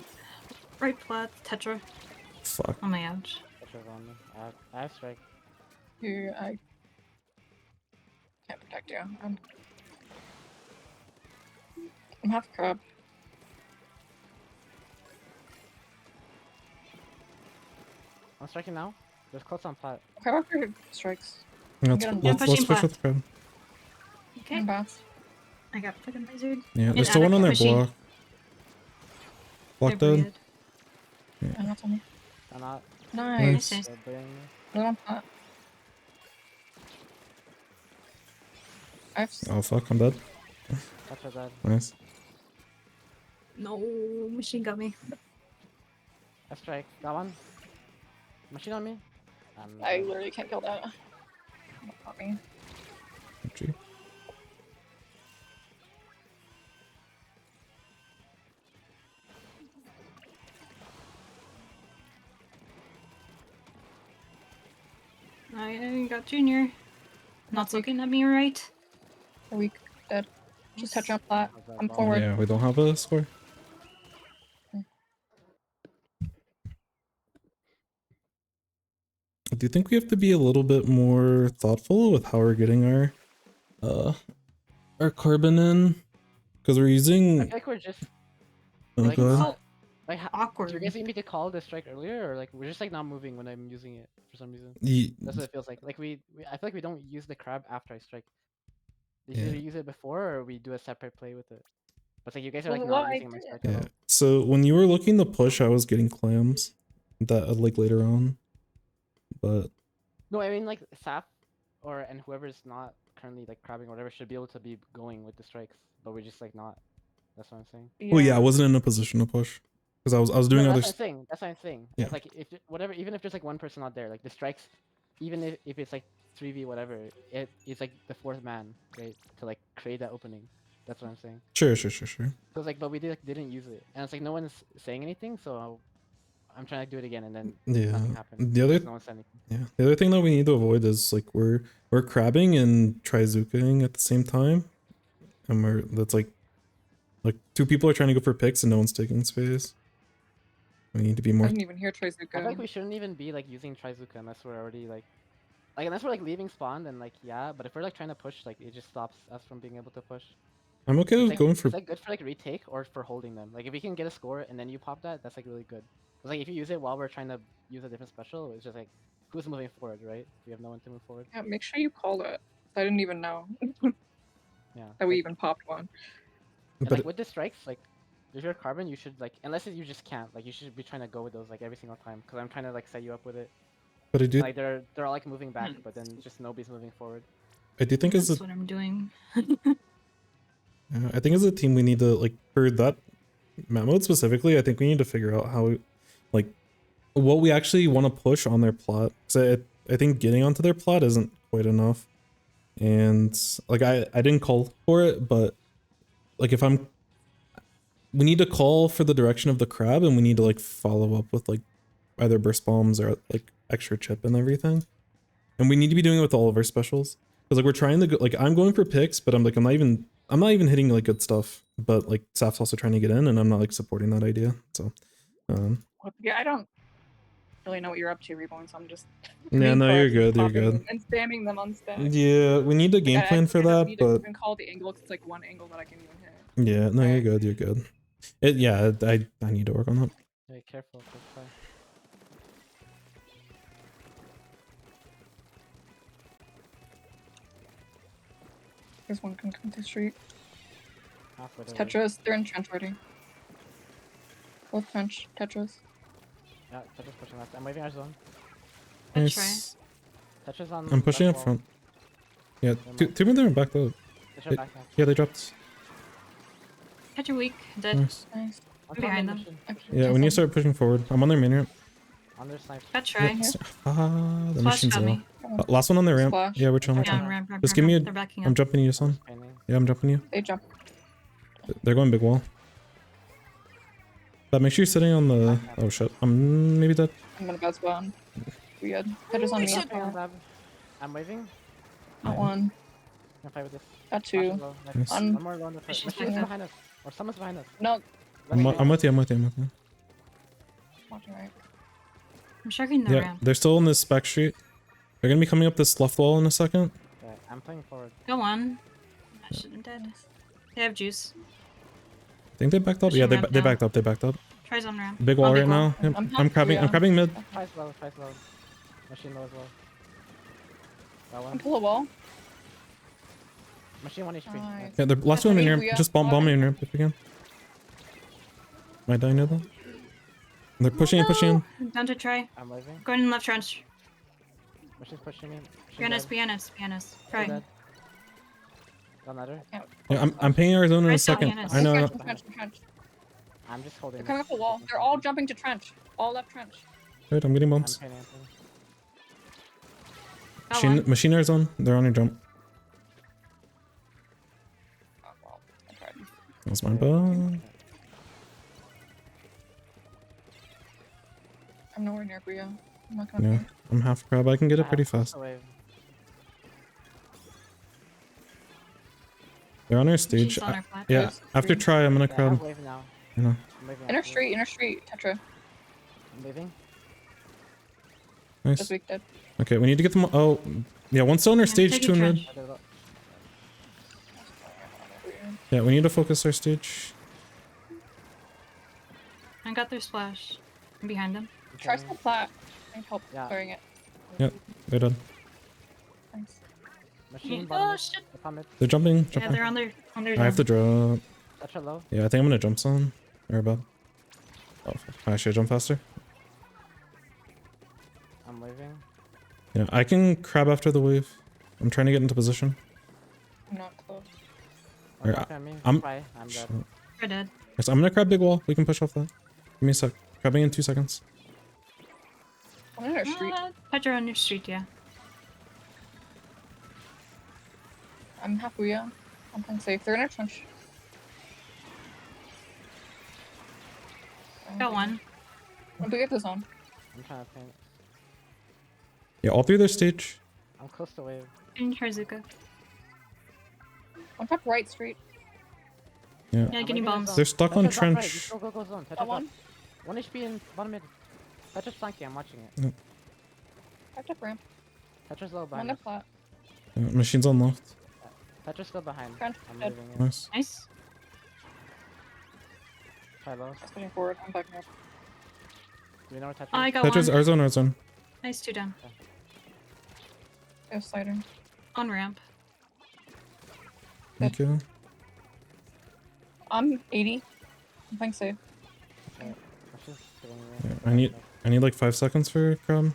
Right plat. Tetra. Fuck. Oh my ouch. Touch is on me. I have strike. Here, I can't protect you. I'm half crab. I'm striking now. There's close on plat. Crab after strikes. Yeah, let's Get him. let's, Yeah, let's pushing push plat. with crab. Okay. I'm bats. I got fucking lizard. Yeah, In there's still one attic on their machine. block. Block They're dead. breed. I'm not on me. I'm not. Nice. Nice. They're bringing me. Another one pot. Oh fuck, I'm dead. Touch is dead. Nice. No, machine got me. I strike. Got one. Machine on me. I literally can't kill that. Not me. Gee. I got Junior. Not looking at me right. Are we dead? Just touch on plat. Was that I'm bomb? forward. Yeah, we don't have a score. Do you think we have to be a little bit more thoughtful with how we're getting our carbon in? Because we're I using. feel like we're just Oh like, god. So like do awkward. you guys need me to call the strike earlier, or like we're just like not moving when I'm using it for some reason? Ye- That's what it feels like. Like I feel like we don't use the crab after I strike. We Yeah. either use it before or we do a separate play with it. But it's like you guys are like Well, not what I using my did- strike at Yeah. all. So when you were looking to push, I was getting clams. That like later on, but No, I mean like Saf and whoever's not currently like crabbing or whatever should be able to be going with the strikes, but we're just like not. That's what I'm saying. Well, yeah, I wasn't in a position to push because I was doing No, other. that's what I'm saying. That's what I'm saying. Yeah. It's like if whatever, even if there's like one person out there, like the strikes, even if it's like 3v whatever, it's like the fourth man, right? To like create that opening. That's what I'm saying. Sure. So it's like, but we didn't use it, and it's like no one's saying anything, so I'm trying to do it again, and then Yeah. nothing happened. The other because no one said anything. Yeah. The other thing that we need to avoid is like we're crabbing and trizukaing at the same time. And that's like two people are trying to go for picks and no one's taking space. We need to be I more didn't even hear I feel like Trizuka. we shouldn't even be like using Trizuka unless we're already like unless we're like leaving spawn, then like yeah, but if we're like trying to push, like it just stops us from being able to push. I'm okay It's with like, going for it's like good for like retake or for holding them. Like if we can get a score and then you pop that, that's like really good. Cause like if you use it while we're trying to use a different special, it's just like who's moving forward, right? We have no one to move forward. Yeah, make sure you call it. I didn't even know Yeah. that we like- even popped one. and, but like with the strikes, like if you're carbon, you should like unless you just can't, like you should be trying to go with those like every single time. Cause I'm trying to like set you up with it. but I do Like they're all like moving back, but then just nobody's moving forward. think as That's a what I'm doing. I think as a team we need to like for that map mode specifically, I think we need to figure out how like what we actually want to push on their plot. So I think getting onto their plot isn't quite enough. And like I didn't call for it, but like if we need to call for the direction of the crab and we need to like follow up with like either burst bombs or like extra chip and everything. And we need to be doing it with all of our specials. Because like we're trying to go, like I'm going for picks, but I'm not even hitting like good stuff. But like Saf's also trying to get in and I'm not like supporting that idea. So Yeah, I don't really know what you're up to, Reborn, so I'm just. yeah, green no, you're flags and good, you're popping good. them And spamming them on stack. Yeah, we need a game I plan for kind of that, need to but even call the angle 'cause it's like one angle that I can even hit. yeah, no, you're good, you're good. Yeah, I need to work on that. Hey, careful. Close by. There's one can come to the street. Halfway It's there. Tetris, they're in trench already. Both trench, Tetris. Yeah, Tetra's pushing left. I'm waving our zone. Good try. Nice. Tetra's on. I'm pushing left up wall. front. Yeah, Never two mind. of them are backed up. Tetra back now. Yeah, they dropped. Catch a weak. Dead. Nice. Nice. On top Behind of them. mission. Actually, Yeah, we need to start pushing forward. I'm on their main ramp. On their snipe. Catch try. Yeah, the Splash mission's got low. me. Last one on their ramp. Splash. Yeah, we're chilling. Yeah, on ramp. Just give me a- They're backing I'm up. jumping you, son. Painting. Yeah, I'm jumping you. They jump. They're going big wall. But make sure you're sitting on the. Oh shit. I'm maybe dead. I'm gonna buzz one. We good. Tetris on me. shit. I'm waving. Not one. Can fight with this. Got Flash two. is low. Nice. Nice. On. One more low on the front. Mission's Machine's back up. behind us. Or someone's behind us. No. I'm with you. I'm with you. Watching right. I'm sharking the Yeah, ramp. they're still on this back street. They're gonna be coming up this left wall in a second. Okay, I'm playing forward. Go on. I should have dead. They have juice. I think they backed up. Pushing Yeah, they ramp they now. backed up. They backed up. Tries on ramp. Big wall On big right wall. now. Yep, I'm I'm crabbing. I'm yeah. crabbing mid. Price low. Machine low as well. That I'm one. pull a wall. Machine 1 HP. Nice. Yeah, the last one in That's ramp. we Just bomb are. in ramp if you can. Am I dying near them? They're pushing in, pushing in. No! Down to try. I'm waving. Going in left trench. Machine's pushing me. Pianist. Try. Dead. Got ladder. Yeah, I'm paying Arizona in a Right, stop, second. Yanis. I know. I know. Trench. I'm just holding. They're coming this. up the wall. They're all jumping to trench. All left trench. Wait, I'm getting I'm bombs. painting. Anthony. Got Machine, one. machine Arizona. They're on your jump. Oh, well, I tried. That's my bad. I'm nowhere near Brio. I'm not gonna. Yeah, I'm half crab. I can get it I pretty have close fast. to wave. They're on our She's stage. on our flat. Yeah, There's after three. try, I'm gonna Yeah, I have crab. wave now. You know. I'm waving. Inner actually. street, Tetra. I'm waving. Nice. This week dead. Okay, we need to get them. Oh, yeah, one's still on our Yeah, stage, taking two in red. trench. Oh, they're low. Yeah, we need to focus our stage. I got their splash. I'm behind them. I'm Try painting. some plat. I need help Yeah. clearing it. They're done. Thanks. Machine Oh bottom mid. shit! Up on mid. They're jumping. Yeah, Jumping. they're on their. I have to zone. drop. Tetra low. Yeah, I think I'm gonna jump some. Or above. Oh, fuck. I should jump faster. I'm waving. Yeah, I can crab after the wave. I'm trying to get into position. I'm not close. One Alright, tap on me. I'm- Bye. I'm dead. We're dead. Yes, I'm gonna grab big wall. We can push off that. Give me a sec. Grabbing in 2 seconds. I'm in our street. Petra on your street, yeah. I'm half Ouya. I'm playing safe. They're in our trench. Got one. I'm gonna get this on. I'm trying to paint. Yeah, all through their stage. I'm close to wave. In Herzuka. On top right street. Yeah. Yeah, I'm getting waving the bombs. zone. They're stuck on Tetra's top right. trench. Just go, go, go zone. Tetra's Got up. one. 1 HP in bottom mid. Tetra's flanking. I'm watching it. Backed up ramp. Tetra's low I'm on behind the us. flat. Yeah, machines on left. Tetra's still behind. Trench I'm dead. moving in. Nice. Nice. Try low. I'm pushing forward. I'm backing up. Do we know where Tetra Oh, I is? got Tetra's one. our zone, our zone. Nice, 2 down. They're sliding. On ramp. Thank you. I'm 80. I'm playing safe. That's just hitting me. Yeah, I need like 5 seconds for crab.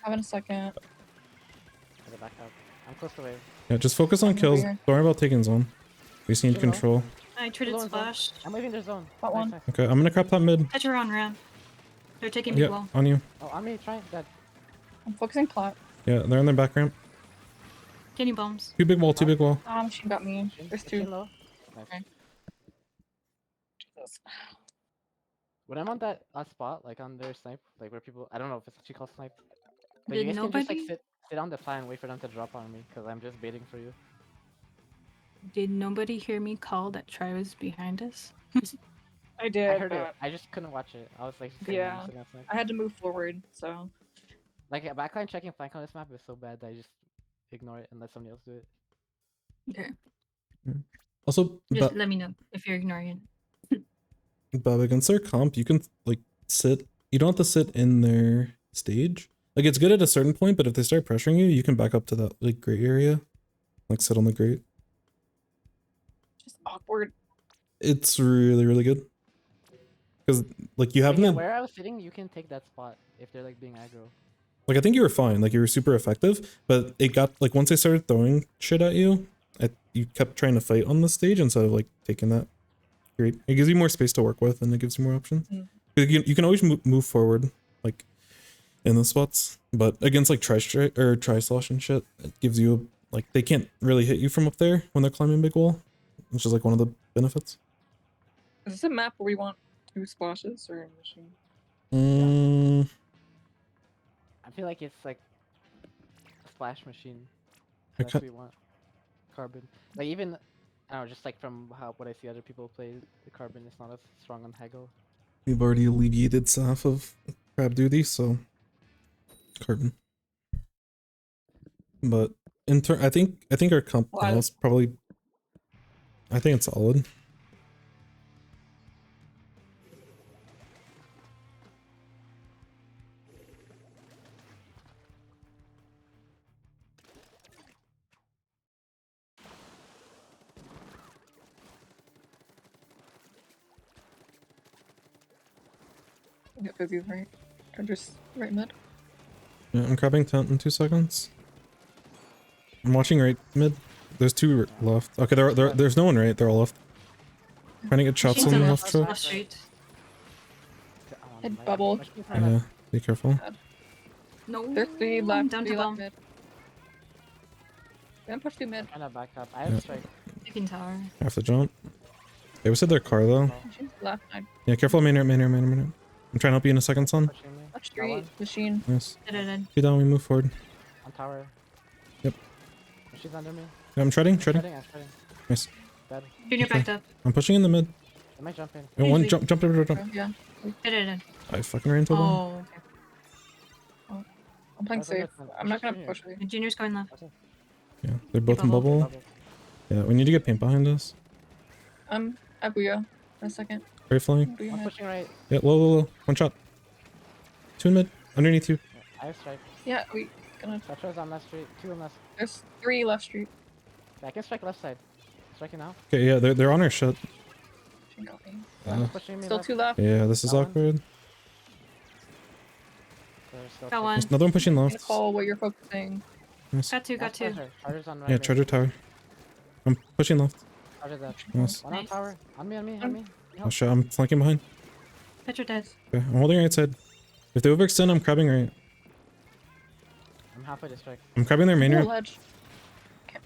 Having a second. I get back up. I'm close to wave. Yeah, just focus on I'm over kills. here. Don't worry about taking zone. We just need Chill out. control. I traded Below zone. splash. I'm waving their zone. Got one. Nice. Okay, I'm gonna crap that mid. Petra on ramp. They're taking big Yeah, wall. on you. Oh, on me. Try that. I'm focusing plat. Yeah, they're on their back ramp. Getting bombs. 2 big wall, 2 big wall. She got me. There's Machine 2. low. Nice. Okay. Jesus. When I'm on that spot, like on their snipe, like where people, I don't know if it's actually called snipe. But Did you guys can just nobody- like sit on the fly and wait for them to drop on me, because I'm just baiting for you. Did nobody hear me call that Try was behind us? I did. I heard it. but I just couldn't watch it. I was like, sitting Yeah. sitting on snipe. I had to move forward, so Like a backline checking flank on this map is so bad that I just ignore it and let somebody else do it. Okay. Also, Just let me know if you're ignoring it. Bob, against their comp, you can like sit. You don't have to sit in their stage. Like it's good at a certain point, but if they start pressuring you, you can back up to that like gray area, like sit on the grate. just awkward. It's really really good. Because like you But haven't. yeah, where I was sitting, you can take that spot if they're like being aggro. Like I think you were fine. Like you were super effective, but it got like once they started throwing shit at you, you kept trying to fight on the stage instead of like taking that. Great. It gives you more space to work with, and it gives you more options. Mm. You can always move forward, like in the spots, but against like tri slash and shit, it gives you like they can't really hit you from up there when they're climbing big wall, which is like one of the benefits. Is this a map where we want 2 splashes or a machine? Mm, I feel like it's like a splash machine. I That's ca- what we want. Carbon. Like even, I don't know, just like from what I see other people play, the carbon is not as strong on Haggle. we've already alleviated half of crab duty, so carbon. But I think our comp Well, now is probably. I think it's solid. Yeah, Fizzy's right. Or just right mid. Yeah, I'm crabbing tent in 2 seconds. I'm watching right mid. There's 2 left. Okay, there's no one right. They're all left. Trying to get shots Machine's on on the left, left foot. left street. Hit my- bubble. machine's right up. Yeah, be careful. No. There's 3 left. Down 3 to left bomb. mid. Then push 2 mid. Trying to back up. I have Yeah. strike. Taking tower. I have to jump. They was hit their car though. Machine's left side. Yeah, careful, main. I'm trying to help you in a second, son. Pushing me. Left Got street. one. Machine. Nice. Dead. Get down, we move forward. On tower. Yep. Machine's under me. Yeah, I'm treading. I'm shredding. Nice. Dead. Junior Okay. backed up. I'm pushing in the mid. I might jump in. And one Easy. jump. Yeah. Dead. I fucking ran into them. Oh, okay. I'm playing That's a good safe. one. I'm not Push gonna Junior. push it. The junior's going left. Okay. Yeah, they're both in Bubble. bubble. Yeah, we need to get paint behind us. I'm at Booyah. In a second. Right flying. Booyah I'm mid. pushing right. Yeah, low. 1 shot. 2 in mid. Underneath you. Yeah, I have strike. Yeah, we gonna. Tetra's on left street. 2 on left. There's 3 left street. Yeah, I can strike left side. Striking now. Okay, yeah, they're on our shit. She got me. Pushing me Still left. 2 left. Yeah, this is Got one. awkward. They're still Got one. There's another one pushing I'm left. gonna call what you're focusing. Nice. Got two, got Last two. Charger. Charger's on right. Yeah, right. charger tower. I'm pushing left. Charger dead. Nice. One on Nice. tower. On me, on me, on me. Oh shit, I'm flanking behind. Petra dead. Okay, I'm holding right side. If they overextend, I'm crabbing right. I'm halfway to strike. I'm crabbing their main No ramp. ledge.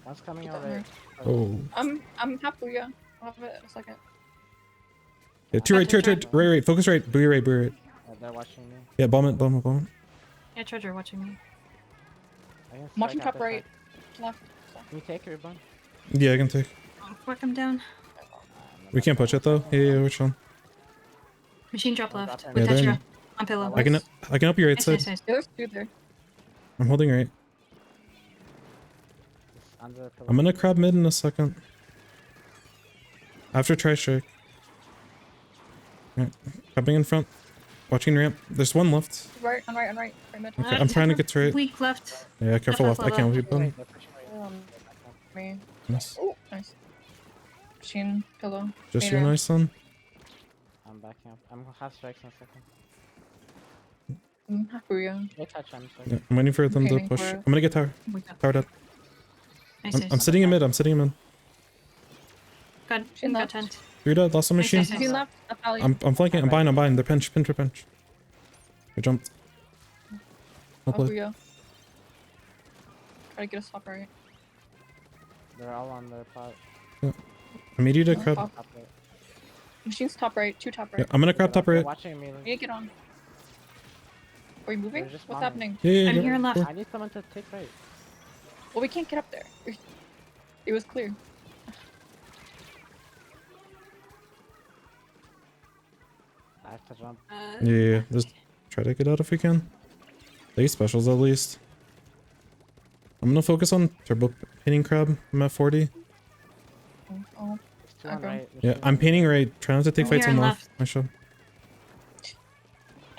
One's coming Get out that right. Oh. I'm half booyah. I'll have it in a second. Yeah, two right, two right, two right, right, right. Focus right. Booyah right, booyah right. They're watching me. Yeah, bomb it, bomb it, bomb it. Yeah, Charger watching me. I can I'm watching strike top after right. strike. Left. Can you take Ribbon? Yeah, I can take. Oh, whack him down. We can't push it though. Yeah, which one? Machine drop Oh, left. drop With Yeah, they're in- Tetra. On pillow. I can help you right Nice, side. nice, nice. Yeah, there's two there. I'm holding right. It's under the pillar. I'm gonna crab mid in a second. After try strike. Right. Crabbing in front. Watching ramp. There's one left. Right, on right, on right. Right mid. Okay, I'm trying to get to right. Weak left. Yeah, careful left. I can't help you. Right, they're pushing right. Me. Nice. Oh, nice. Machine pillow. Just Main your ramp. nice son. I'm backing up. I'm half strikes in a second. Half booyah. They touch, I'm Yeah, strike. I'm waiting for them to Waiting push. for I'm it. gonna get tower. We got Tower dead. nice, I'm nice. sitting in mid. I'm sitting in mid. Got, Machine got left. tent. Three dead. Lost some Nice, machine. nice, nice. Machine left. Up alley. I'm flanking. I'm buying. They're pinch. I jumped. I'll Up play. booyah. Try to get us top right. They're all on the pot. I need you to Oh, crab. fuck. Top right. Machine's top right. Two top right. Yeah, I'm gonna crab top They're right. watching me. We need to get on. Are we moving? They're just What's bombing. happening? Yeah, I'm here left. I need someone to take right. Well, we can't get up there. It was clear. I have to jump. Yeah. Just try to get out if we can. They specials at least. I'm gonna focus on turbo painting crab. I'm at 40. Oh, There's two on Okay. right. Yeah, I'm painting right. Try not to take I'm fights here on on left. I should.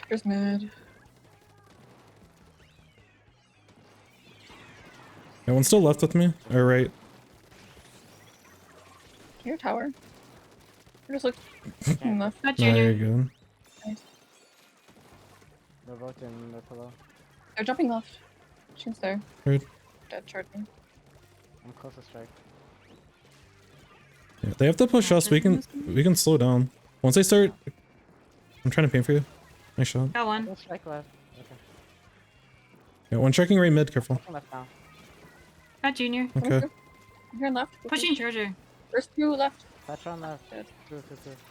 there's mid. Yeah, one's still left with me. Or right. Your tower. We're just looking left. Got No, you're Junior. good. They're both in the pillow. They're jumping left. Machine's there. Heard. Dead charging. I'm close to strike. Yeah, they have to push us. We can slow down. Once they start, I'm trying to paint for you. Nice shot. Got one. One strike left. Okay. Yeah, one striking right mid. Careful. Pushing left now. Got Junior. Okay. I'm here left. Pushing Charger. There's two left. Touch on left. Dead. Two.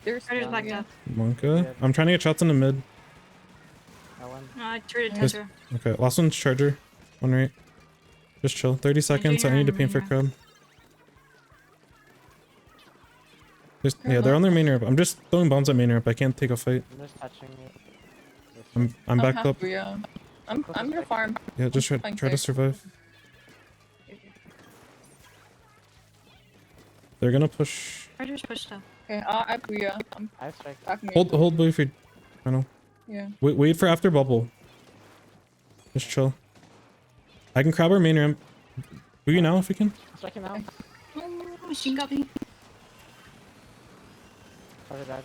There's Charger's one, backed yeah. up. Monka. I'm trying to get shots in the mid. That one. I turned Yes. Tetra. Okay, last one's charger. One right. Just chill. 30 seconds. I Junior need to and paint for main crab. Yeah, they're on their main ramp. I'm just throwing bombs at main ramp. I can't take a fight. I'm just touching it. This I'm backed half up. booyah. I'm your farm. Yeah, just try Flank to there. survive. They're gonna push. Charger's pushed up. Okay, I booyah. I'm I strike. back me. Hold blue if you. I know. Yeah. Wait for after bubble. Just chill. I can crab our main ramp. Do you now if we can? I'm striking now. Oh, machine got me. Charger dead.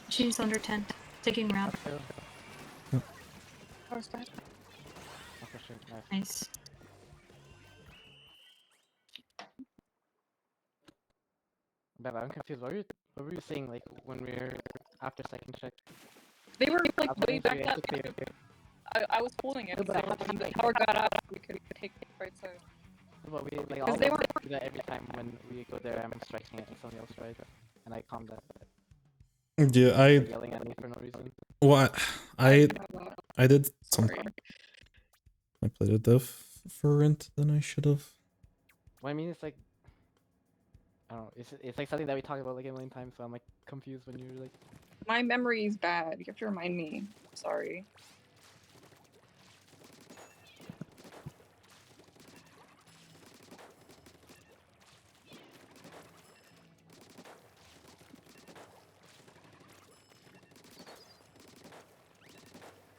Machine's under tent. Taking round. Two. Tower's dead. I'm pushing. Nice. Nice. But I'm confused. What were you saying like when we were after second check? They were like After way second back check, up. I was holding it. No, So but I have to when the think- tower got up, we could take the right side. But we like 'Cause all they of us were- do that every time when we go there. I'm striking it and somebody else strikes, and I calm down. Yeah, They're yelling at me for no reason. What? I did some. Sorry. I played a different than I should have. Well, I mean, it's like I don't know. It's like something that we talked about like a million times. So I'm like confused when you're like. My memory is bad. You have to remind me. Sorry.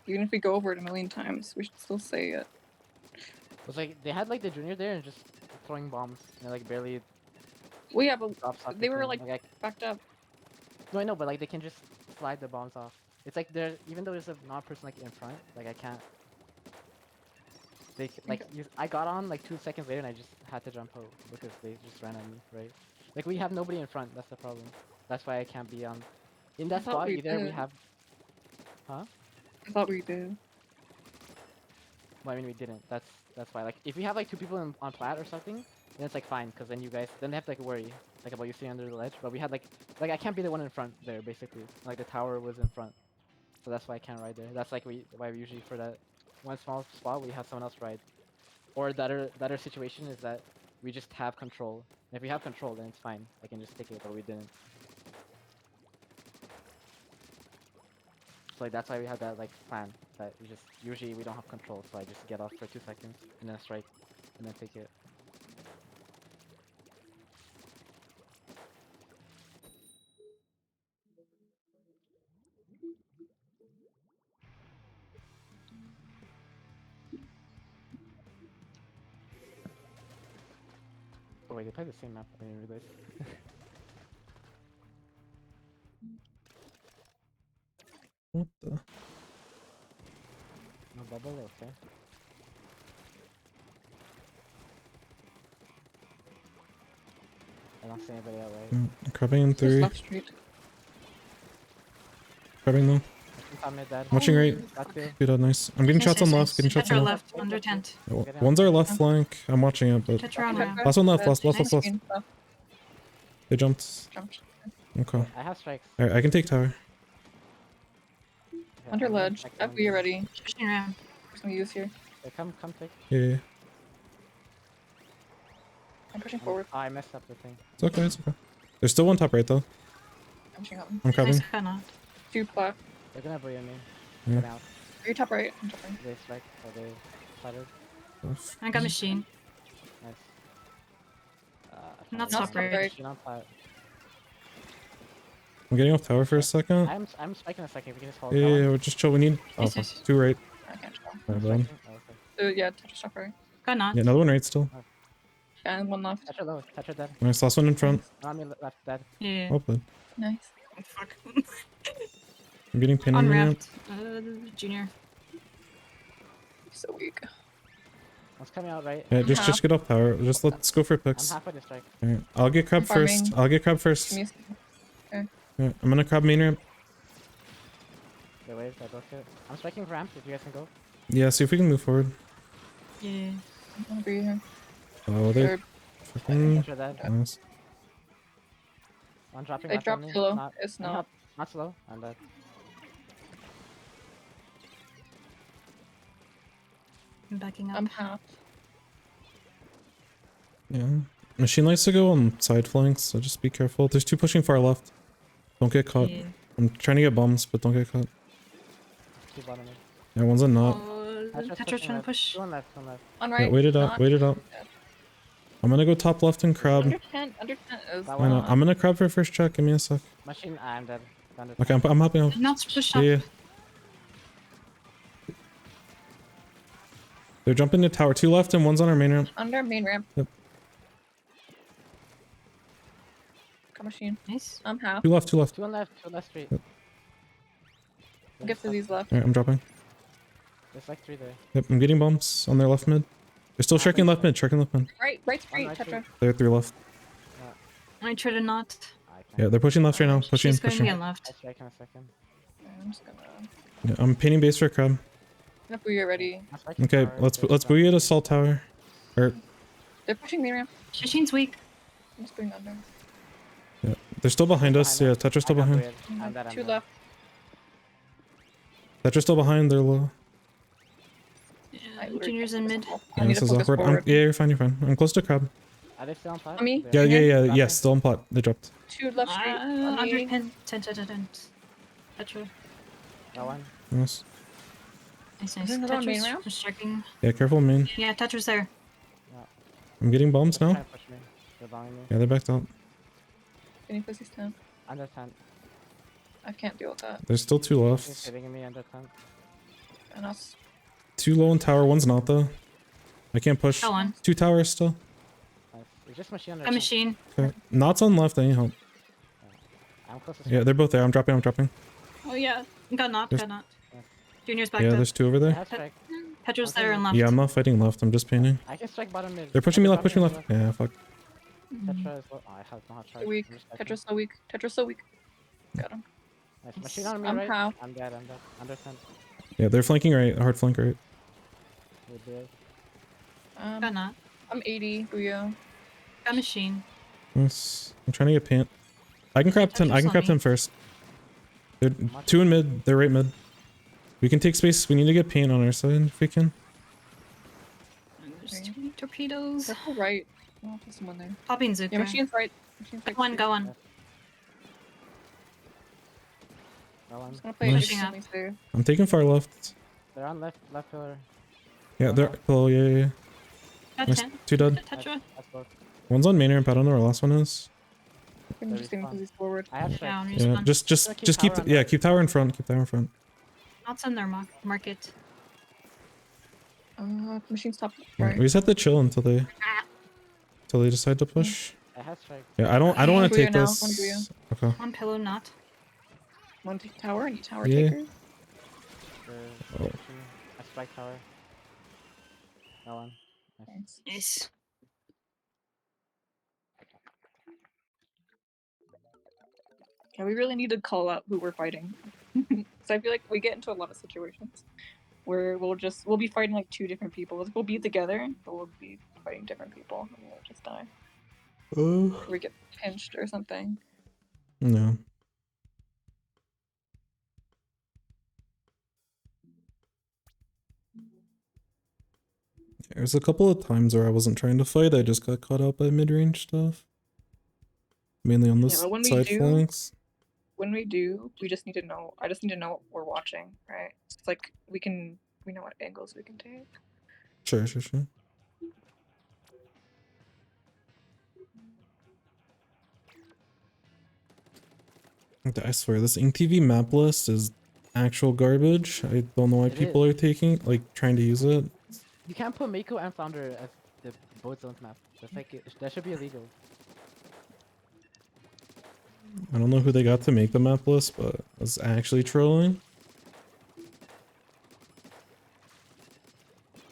Even if we go over it a million times, we should still say it. It's like they had like the junior there and just throwing bombs. And like barely Well, yeah, but drops off. they the were thing. like backed up. No, I know, but like they can just slide the bombs off. It's like there, even though there's a non person like in front, like I can't. I got on like 2 seconds later and I just had to jump out because they just ran at me, right? Like we have nobody in front. That's the problem. That's why I can't be on. In that I thought spot we either we did. have. Huh? I thought we did. Well, I mean we didn't. That's why. Like if we have like 2 people on plat or something, then it's like fine because then you guys then they have to like worry like about you sitting under the ledge. But we had like I can't be the one in front there basically. Like the tower was in front, so that's why I can't ride there. That's like why we usually for that one small spot we have someone else ride. Or the other situation is that we just have control. And if we have control, then it's fine. I can just take it, but we didn't. So like that's why we had that like plan that we just usually we don't have control. So I just get off for 2 seconds and then strike and then take it. Oh wait, they play the same map. I didn't realize. What the? No bubble, okay. I don't see anybody out right. Crabbing in Just 3. left street. Crabbing though. I'm mid dead. Watching right. Got you. Good, nice. I'm getting shots on left. Getting shots Tetra on left. left, under tent. One's our left flank. I'm watching it, but Tetra on ramp. last one left. Last Nice left. green stuff. They jumped. Jumped. Okay. I have strikes. Alright, I can take tower. Okay, Under I'm gonna ledge. check them. FB already. Pushing ramp. There's some use here. Okay, come take. Yeah. I'm pushing forward. Oh, I messed up the thing. It's okay. It's okay. There's still one top right though. I'm pushing up. I'm crabbing. Nice cannot. 2 plat. They're gonna bully me. Yeah. Get out. Are you top right? I'm jumping. They strike or they flattered. I got machine. Nice. Not top right. Machine on plat. I'm getting off tower for a second. I'm spiking a second. We can just hold. Yeah, we're just chill. We need Yes, alpha. yes. 2 right. I can't tell. My bad. Oh, okay. Yeah, touch top right. Got not. Yeah, another one right still. Yeah, and 1 left. Touch her low. Touch her dead. Nice. Last one in front. On me left dead. Yeah. Well played. Nice. Oh, fuck. I'm getting pinned On on ramp. ramp. Junior. So weak. One's coming out right. Yeah, just get off tower. Just let's go for I'm picks. halfway to strike. Alright, I'll get crab I'm farming. first. I'll get crab first. Give me a Yeah, I'm gonna crab main ramp. They waved. I broke it. I'm spiking for ramp. If you guys can go. Yeah, see if we can move forward. Yeah. I'm gonna be here. Oh, they They're- fucking Touch her dead. nice. One dropping They left on dropped me. too low. Not, It's I'm not. not slow. I'm dead. I'm backing up. I'm half. Yeah. Machine likes to go on side flanks, so just be careful. There's 2 pushing far left. Don't get caught. Yeah. I'm trying to get bombs, but don't get caught. Two bottom me. Yeah, one's a knot. Oh, Tetra's Tetra's pushing trying to left. push. One left. One left. On Yeah, right. wait it up, not- wait it up. I'm gonna go top left and crab. Under 10. Under 10 is. That Why not? not- I'm gonna crab for first check. Give me a sec. Machine. I'm dead. Down to Okay, I'm hopping up. Not push Yeah, up. yeah. They're jumping to tower. 2 left and one's on our main ramp. Under main ramp. Yep. Come machine. Nice. I'm half. 2 left, 2 left. Two on left. Two left street. Yep. I'll give to these left. Alright, I'm dropping. There's like 3 there. Yep, I'm getting bombs on their left mid. They're still sharking left mid, sharking left mid. Right street. right Tetra. They're 3 left. I tried to not. I can't. Yeah, they're pushing left right now. Pushing, She's going pushing. again left. I'll strike in a second. Yeah, I'm just gonna. Yeah, I'm painting base for crab. If we are ready. I'm spiking Okay, tower, let's there's boogie at assault tower. Or They're pushing main ramp. Machine's weak. I'm just going under. they're still behind us. Yeah, Tetra's still I got behind. weird. I'm dead. I'm 2 dead. left. Tetra's still behind. They're low. I Yeah, Junior's in mid. I Yeah, need this to is focus awkward. forward. Yeah, you're fine. You're fine. I'm close to crab. Are they still on pot? On me? Yeah, Yeah. yeah, yeah. Dropping. Yes, still on pot. They dropped. 2 left street. On Under me. 10. 10. Tetra. That one. Yes. Nice, Is nice. there another one main Tetra's ramp? striking. Yeah, careful main. Yeah, Tetra's there. I'm getting bombs They're now. trying to push me. They're bombing me. Yeah, they're backed out. Can you pussies 10? Under 10. I can't deal with that. There's still 2 He's left. hitting me under 10. And us. 2 low in tower. One's not though. I can't push. Go on. 2 towers still. Nice. It's just machine under A 10. machine. Okay. Knots on left. I need help. I'm close to Yeah, strike. they're both there. I'm dropping. I'm dropping. Oh yeah. Got not. There's- Got not. Junior's backed Yeah, up. there's 2 over I there. have strike. Petra's Okay, there and yeah. left. Yeah, I'm not fighting left. I'm just painting. I can strike bottom mid. They're pushing me left. Drop Pushing me on left. Yeah, fuck. Tetra as well. Oh, I have no hot charge. So weak. I'm just striking. Tetra's so weak. Tetra's so weak. Got him. Nice. Machine on me, I'm right? how? I'm dead. I'm dead. Under 10. Yeah, they're flanking right. Hard flank right. We're dead. Got not. I'm 80. Booyah. Got machine. Yes. I'm trying to get paint. I can grab 10. I can grab 10 first. They're 2 in mid. They're right mid. We can take space. We need to get paint on our side if we can. There's too many torpedoes. Careful right. Oh, there's someone there. Popping Zuka. Yeah, machine's right. Machine's right. Go on, too. go on. That one. I'm just gonna play Nice. extremely safe. I'm taking far left. They're on left pillar. Yeah, they're. Oh, yeah, yeah, yeah. Got Nice. 10. 2 dead. Tetra. That's both. One's on main ramp. I don't know where last one is. I'm They're just thinking respawn. because he's forward. I have Down. strike. Yeah, Respawn. just Keep keep. tower on Yeah, left. keep tower in front. Keep tower in front. Not in their market. Machine's top Yeah, right. we just have to chill until they decide to push. I have strike. Yeah, I don't want to Booyah take now, this. one booyah. Okay. On pillow, not. Want to take tower? Any tower Yeah. takers? The machine. I strike tower. That one. Nice. Nice. Yes. Yeah, we really need to call out who we're fighting. So I feel like we get into a lot of situations where we'll be fighting like 2 different people. We'll be together, but we'll be fighting different people and we'll just die. Or we get pinched or something. No. There's a couple of times where I wasn't trying to fight. I just got caught out by mid-range stuff. Mainly on the Yeah, but when we side do- flanks. When we do, we just need to know. I just need to know what we're watching, right? It's like we know what angles we can take. Sure. I swear, this InkTV map list is actual garbage. I don't know why It people are taking, trying to use it. You can't put Mako and Flounder as the both zones map. That's like that should be illegal. I don't know who they got to make the map list, but it's actually trolling.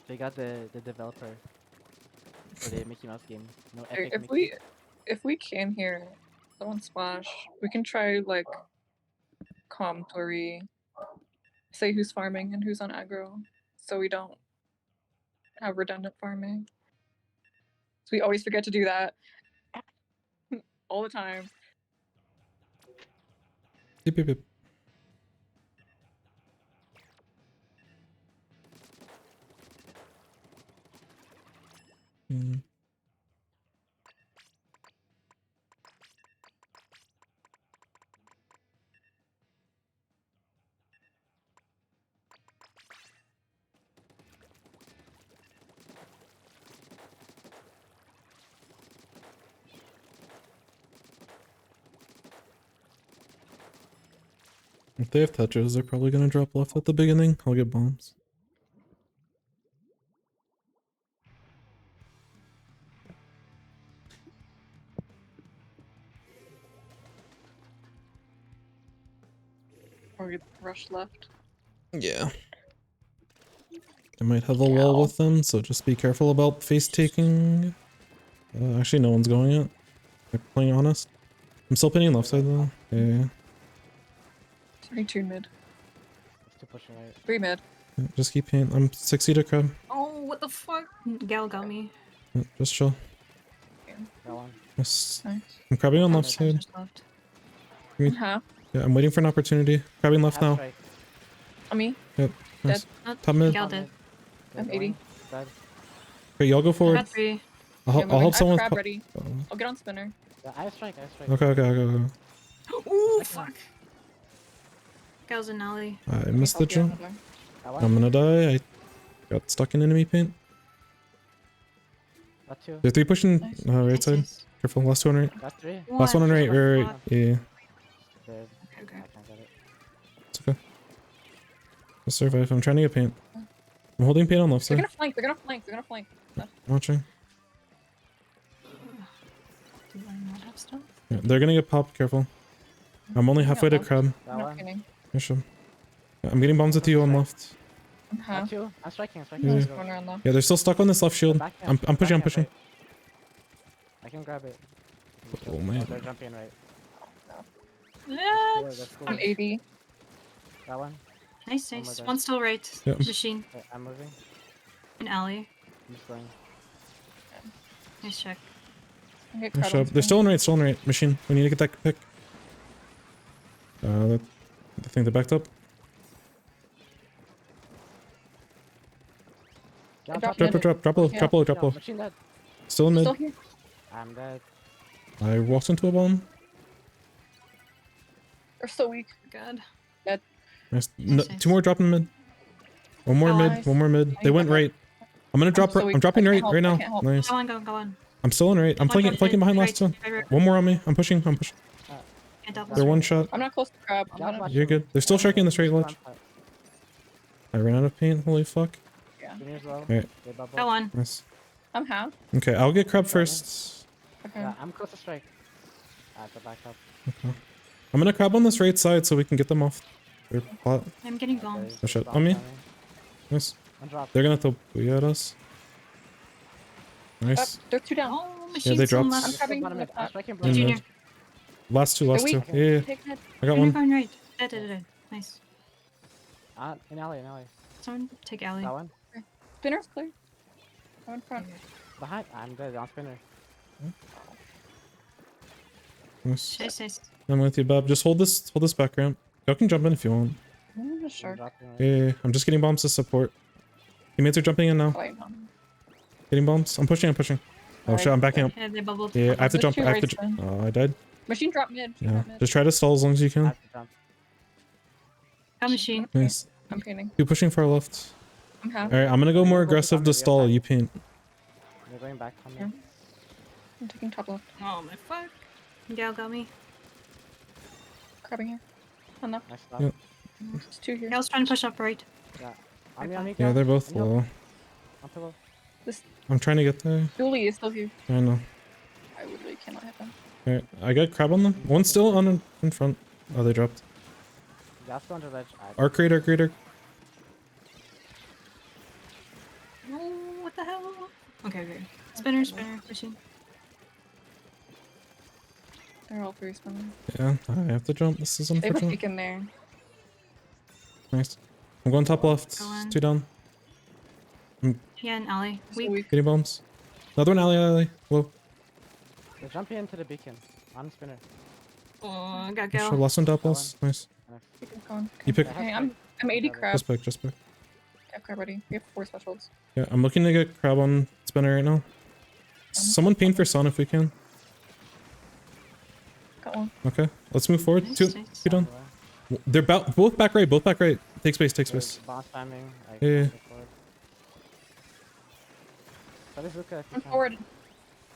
They got the developer for the Mickey Mouse game. No Or epic. if we can hear someone splash, we can try like comms where we say who's farming and who's on aggro, so we don't have redundant farming. So we always forget to do that all the time. Beep, beep, beep. Hmm. If they have touches, they're probably gonna drop left at the beginning. I'll get bombs. Or we rush left. Yeah. I might have a wall Cow. with them, so just be careful about face taking. Actually, no one's going yet. They're playing honest. I'm still pinning left side though. Yeah. 32 mid. It's to push right. 3 mid. Yeah, just keep paint. I'm 60 to crab. Oh, what the fuck? Gal got me. Yeah, just chill. That one. Yes. Nice. I'm crabbing on Oh, left side. Just left. Mm. Huh? Yeah, I'm waiting for an opportunity. Crabbing left Half now. strike. On me? Nice. Not Top mid. Gal Top dead. mid. I'm Dead 80. one. Dead. Okay, y'all go I forward. got 3. I'll Yeah, help moving. someone. I have crab ready. Oh, I'll get on spinner. Yeah, I have strike. okay. Ooh, fuck. Gal's in alley. I missed the Help you out jump. there. That one. I'm gonna die. I got stuck in enemy paint. Got 2. They're 3 pushing Nice. right Nice, side. nice. Careful. Last 2 on right. Got 3. Last one on right. Right. Fuck. Yeah. Dead. Okay, I okay. can't get it. It's okay. I'll survive. I'm trying to get paint. I'm holding paint on left They're side. gonna flank. They're gonna flank. Watching. Do I not have stuff? Yeah, they're gonna get popped. Careful. I'm only halfway to left. crab. That I'm not one. kidding. Yeah, I'm getting bombs at you on left. Huh? Two. I'm striking. I'm I'm striking. Yeah. just Go. going around though. Yeah, they're still stuck on this left shield. Backhand, I'm pushing. I'm backhand, pushing. right. I can grab it. Oh, man. They're jumping right. Yeah. That's cool. I'm 80. That one. Nice, Oh my nice. God. One still right. Yep. Machine. Okay, I'm moving. An alley. I'm just going. Nice check. I get Nice crowd job. on They're screen. still on right. Still on right. Machine. We need to get that pick. I think they backed up. Get on dropped top, mid. get it. Drop low. Yeah. Drop low. Drop Yeah, low. Machine dead. Still in mid. Still here. I'm dead. I walked into a bomb. They're so weak. God. Nice. No, Nice. two more dropping mid. One more Oh, mid. nice. One more mid. They I went got right. I'm gonna drop. so weak. I'm dropping I right can't help, right I now. can't help. Nice. Go on, go on. I'm still on right. I'm One flanking drop flanking mid, behind right, last one. right. One more on me. I'm pushing. I'm pushing. And double They're strike. one shot. I'm not close to crab. I'm Get gonna. off You're good. They're still sharking the straight ledge. I ran out of paint. Holy fuck. Yeah. Junior's low. Alright. They bubble. Go on. Nice. I'm half. Okay, I'll get crab first. Okay. Yeah, I'm close to strike. I have to back up. I'm gonna crab on this right side so we can get them off their plot. I'm getting bombs. Oh, shit. On me? Nice. One drop. They're gonna throw booyah at us. Up. Nice. They're two down. Oh, machine they still dropped. left. I'm grabbing bottom the mid. I'm pot. striking Yeah, bottom Junior. mid. Last two. They're Last two. weak. Yeah, yeah. Take mid. I got Junior one. going right. Dead. Nice. In alley, in alley. Someone take alley. That one. Spinner's clear. I'm in front. Behind. I'm dead. On spinner. Nice. Nice. I'm with you, Bob. Just hold this back ramp. Y'all can jump in if you want. I'm the I'm shark. dropping right. Yeah. I'm just getting bombs to support. Teammates are jumping in now. Oh, wait, no. Getting bombs. I'm pushing. Oh Alright. shit! I'm backing up. Yeah, they bubbled. Yeah, I have to There's jump. two I have to. right Jump. side. Oh, I died. Machine drop mid. Machine Yeah. drop mid. Just try to stall as long as you I can. have to jump. Got machine. Nice. I'm painting. Keep pushing far left. I'm half. All right, I'm gonna go more Go to aggressive bomb, to yeah, stall. fine. You paint. They're going back on me. Yeah. I'm taking top left. Oh my fuck. Gal got me. Crabbing here. On left. Nice stop. Yeah. There's two here. Gal's trying to push up right. On me, on me. Yeah, go. they're both Yep. low. On pillow. I'm trying to get there. Julie is still here. I know. I literally cannot hit them. All right, I got crab on them. One's still on in front. Oh, they dropped. That's the under ledge. Arc raider. Oh, what the hell? Okay. Spinner, machine. They're all three spinning. Yeah, I have to jump. This is They have a unfortunate. peek in there. Nice. I'm going top left. Go on. 2 down. Yeah, an alley. So Weak. weak. Getting bombs. Another one alley. Low. They're jumping into the beacon. On spinner. Oh, I got Sure, Gal. last one doubles. Nice. Keep it going. You pick. Okay, I'm 80 crab. Just back. Yeah, crab ready. We have 4 specials. Yeah, I'm looking to get crab on spinner right now. Someone paint for Son if we can. Got one. Okay, let's move forward. Nice, Two nice. down. They're both back right. Take space. Boss spamming. Yeah. I'm forward.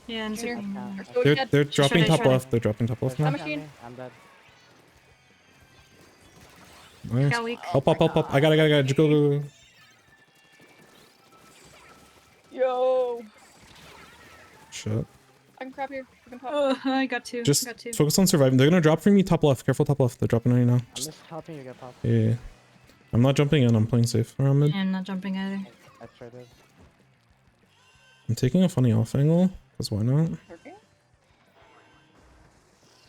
Yeah, and Junior. Zucchini. They're so They're dead. they're dropping Shredder, top shredder. left. They're dropping top left now. machine. I'm dead. Nice. Gal weak. Help. I got it. Just go. Yo. Shit. I can crab here. I can pop. Oh, I got two. Just got two. focus on surviving. They're gonna drop from me top left. Careful top left. They're dropping on you now. I'm Just just helping you get pop. yeah. I'm not jumping in. I'm playing safe around mid. Yeah, I'm not jumping either. I traded. I'm taking a funny off angle. Cause why not? Okay.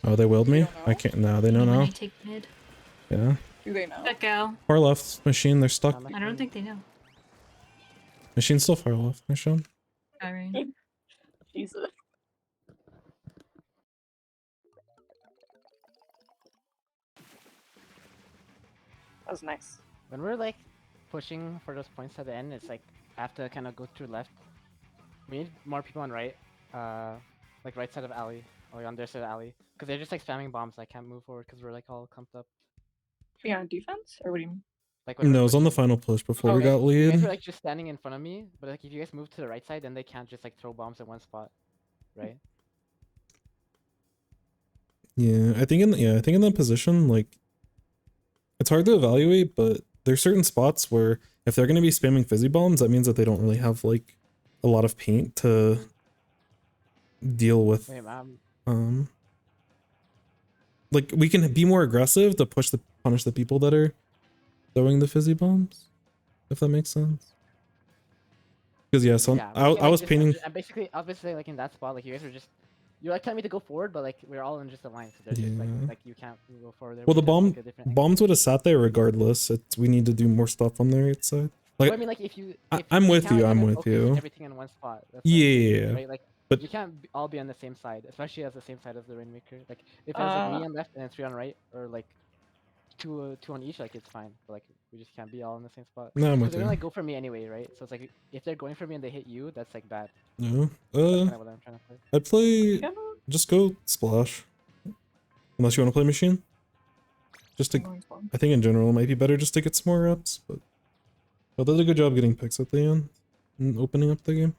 Oh, they willed me. don't know? I can't. No, they know When I now. take mid. Yeah. Do they know? Got Gal. Far left. Machine. They're stuck. I don't think they know. Machine's still far left. Nice job. Alright. Jesus. That was nice. When we're like pushing for those points at the end, it's like I have to kind of go through left. We need more people on right, like right side of alley or on their side of alley, because they're just like spamming bombs. I can't move forward because we're like all clumped up. Yeah, on defense? Or what do you mean? Like when No, it we're was on the pushing, final push before we Okay. got you guys lead. are like just standing in front of me, but like if you guys move to the right side, then they can't just like throw bombs in one spot, right? Yeah, I think in that position, like, it's hard to evaluate, but there's certain spots where if they're gonna be spamming fizzy bombs, that means that they don't really have like a lot of paint to deal with. Wait, Like we can be more aggressive to punish the people that are throwing the fizzy bombs. if that makes sense. Because yeah, so Yeah, I, we can, I like, was just- painting. I'm basically like in that spot, like you guys were just, you're like telling me to go forward, but like we're all in just a line, so there's just Yeah. like you can't go forward there. Well, we the have to bomb take a different angle. bombs would have sat there regardless. We need to do more stuff on the right side. Well, Like, I mean, like if you, I'm you with can't, you, like, I'm kinda with focus you. everything in one spot. That's what I'm saying, Yeah, right? Like, but- you can't all be on the same side, especially as the same side as the Rainmaker. Like, if there's like me on left and then 3 on right, or like two on each, like it's fine. But like, we just can't be all in the same spot. No, I'm Because with they're you. gonna like go for me anyway, right? So it's like if they're going for me and they hit you, that's like bad. No. That's kind of what I'm trying to play. I'd play. Yeah, Just go splash. Unless you want to play machine. Just to, I'm going for- I think in general it might be better just to get some more reps. But they did a good job getting picks at the end and opening up the game.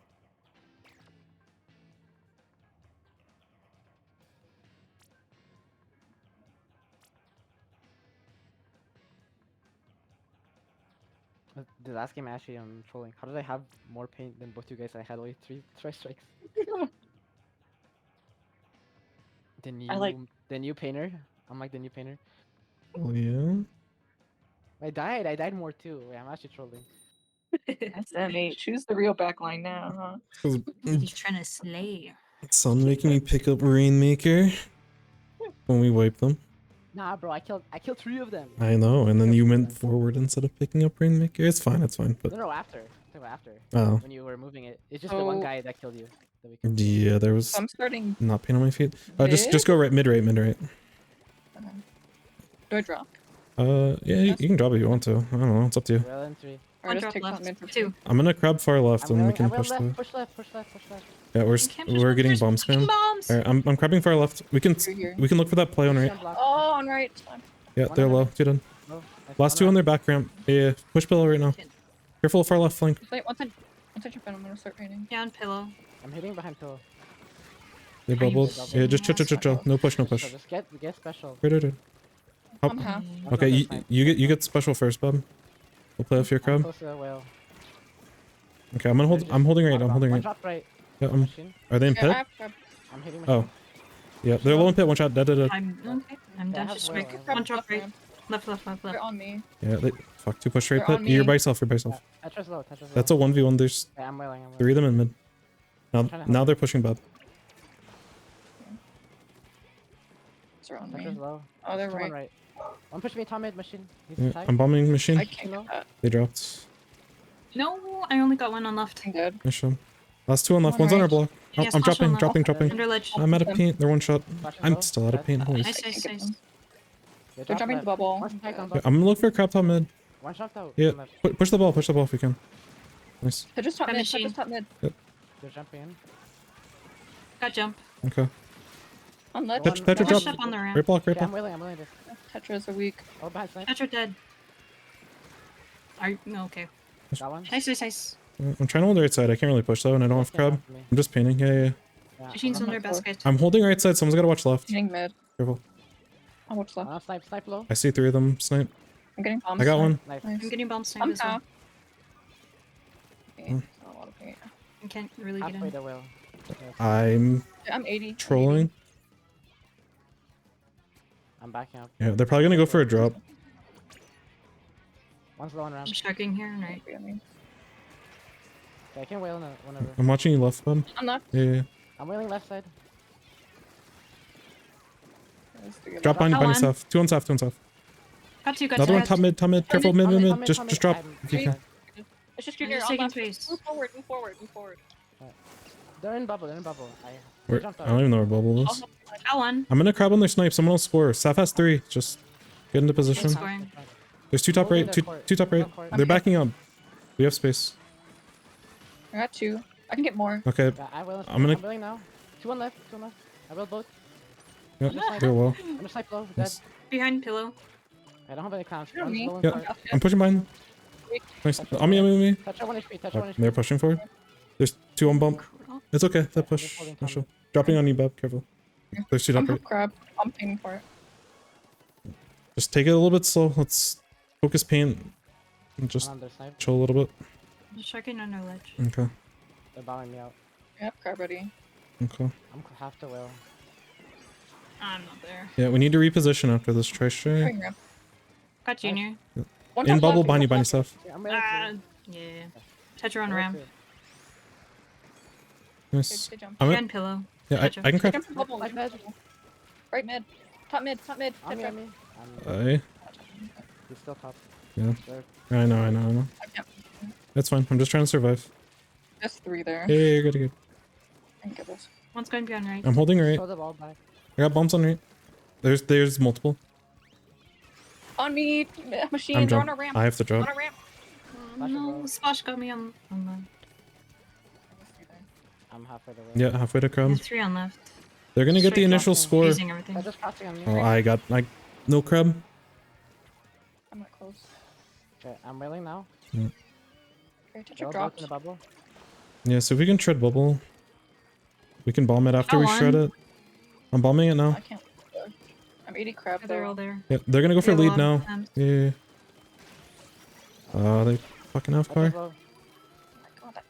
The last game actually I'm trolling. How did I have more paint than both you guys? I had only three strikes. I like- the new painter. I'm like the new painter. Oh yeah. I died more too. Wait, I'm actually trolling. SMH. Choose the real backline now, huh? 'Cause He's trying to slay. Sun making me pick up Rainmaker when we wipe them. Nah, bro, I killed 3 of them. I know, and then you went forward instead of picking up Rainmaker. It's fine, it's fine. But No, after. After. oh When you were moving it. It's just the one Oh. guy that killed you. That we killed. yeah, there was I'm starting. not paint on my feet. Just go right, mid right. Do I drop? Yeah, you can drop if you want to. I don't know, it's up to you. Well, in 3. Or One just drop take top left. mid for 2. I'm gonna crab far left and we can I'm push left, the. push left. Yeah, You can't push we're one, getting there's bomb fucking spam. bombs. Alright, I'm crabbing far left. We can Through here. look for that play on right. Oh, on right. Time. Yeah, One they're on low. right. Two done. No, Last 2 on their back ramp. Yeah, push below right now. Careful far left flank. Wait, once I jump in, I'm gonna start raining. Yeah, on pillow. I'm hitting behind pillow. They Are you bubbled. Yeah, just chill. No push, no Just- push. Just get special. Right. Hop. I'm half. Okay, you get special first, Bob. We'll play off your I'm crab. close to the whale. Okay, I'm holding right. I'm holding One right. drop right. Yeah, Machine. are they in Yeah, pit? I have crab. I'm hitting Oh. machine. Yeah, they're low in pit. One shot. Dead. I'm Okay. I'm Yeah, I down have to whale, strike. I have One Crab drop right. ramp. Left. They're on me. Yeah, fuck. 2 push right They're on pit. You're me. by yourself. Tetra's low. That's a 1v1. There's Yeah, I'm wailing. 3 of them in mid. trying to help. Now they're pushing Bob. They're on me. Tetra's low. Oh, they're There's 2 on right. One push me top mid machine. He's Yeah, tied. I'm bombing machine. I can't get that. They dropped. No, I only got one on left. I'm dead. Nice shot. Last 2 on left. One's on our Alright. block. Oh, Yes, I'm flash on dropping. left. Under ledge. I'm out of paint. They're one shot. Flash is I'm low. still out of Dead. paint. Holy Nice, shit. I can't get nice. them. They They're dropped jumping left. the bubble. One spike on Yeah, bubble. I'm gonna look for crab top mid. One shot out. Yeah. on left. Push the ball. Push the ball if we can. Nice. They're just top Got mid. machine. Just top mid. They're jumping in. Got jump. Okay. On left. Tetra drop. Pushed up on the ramp. Right block. Right Okay, I'm block. wailing this. Tetra's a weak. Oh, behind snipe. Tetra dead. Are you no, okay. That one. Nice. I'm trying to hold the right side. I can't really push though, and I don't have crab. I'm just painting. Yeah. Yeah, Machine's I'm under not close. basket. I'm holding right side. Someone's gotta watch left. Hitting mid. Careful. I'll watch left. Snipe low. I see 3 of them. Snipe. I'm getting bombs. I got one. Nice. Nice. I'm getting bomb snipe I'm as well. half. Paint. Not a lot of paint. I can't really get Halfway in. the whale. I'm Yeah, I'm 80. trolling. I'm backing up. Yeah, they're probably gonna go for a drop. One's low on ramp. I'm sharking here, right? I'm Okay, I can whale whenever. I'm watching you left, Bob. not. Yeah. I'm whaling left side. Drop behind Got one. yourself. 2 on south. 2 on south. Got two. Got Another one two. top mid. Careful mid. Just drop I'm- if you can. It's just I'm junior. just On taking left. space. Move forward. They're in bubble. I Where, jumped I out. don't even know where bubble I'll is. help you. Got one. I'm gonna crab on their snipe. Someone will score. Saf has 3. Just get into position. Scoring. There's 2 top Holding right. their 2 court. 2 top right. Top court. They're backing up. We have space. I got 2. I can get more. Okay. Yeah, I will. I'm gonna- I'm willing now. 2 on left. I will both. Yep. Just snipe. They're low. I'm gonna snipe low. Dead. Nice. Behind pillow. I don't have any clowns. You're One's me. low in Yeah. cart. I'm pushing behind. Nice. On me. Touch 1 HP. Touch Oh, 1 HP. they're pushing forward. There's 2 on bump. Cool. It's okay. That I'm just push. holding Nice Tommy. shot. Dropping on you, Bob. Careful. There's 2 I'm top right. half crab. I'm paying for it. Just take it a little bit slow. Let's focus paint. And just On their snipe. chill a little bit. Just sharking under ledge. Okay. They're bowing me out. Yep, crab ready. Okay. I'm half the whale. I'm not there. Yeah, we need to reposition after this. Try straight. Going ramp. Got junior. One In top bubble, left, behind you, one behind you, left. stuff. Yeah, I'm ready Ah, to. yeah. Tetra on I'm ready ramp. to- Nice. Good jump. I'm And pillow. yeah, I can They craft. jump to bubble. Like Jump to that. bubble. Right mid. Top mid. Top mid. On me, Tetra. on me. I He's still top. Yeah. Third. I know. I can't. That's fine. I'm just trying to survive. Just 3 there. Yeah, you're good, you're good. I can get this. One's going beyond right. I'm holding right. Throw the ball back. I got bombs on right. There's multiple. On me, machine. I'm They're on jump. a ramp. I have to On drop. a ramp. Oh, Flash it, no, bro. Splash got me on the. I'm halfway the way. Yeah, halfway to crab. There's 3 on left. They're gonna get the Straight initial crossing. score. Using everything. They're just crossing on me. Oh, I got no crab. I'm not close. Okay, I'm wailing now. Okay, Tetra Go dropped. in the bubble. Yeah, so if we can shred bubble, we can bomb it after Got we shred one. it. I'm bombing it now. I can't. I'm 80 crab They're all though. there. Yeah, they're gonna go for We have a lead lot now. of times. Yeah. They fucking have Tetra's car. low. Oh my god, that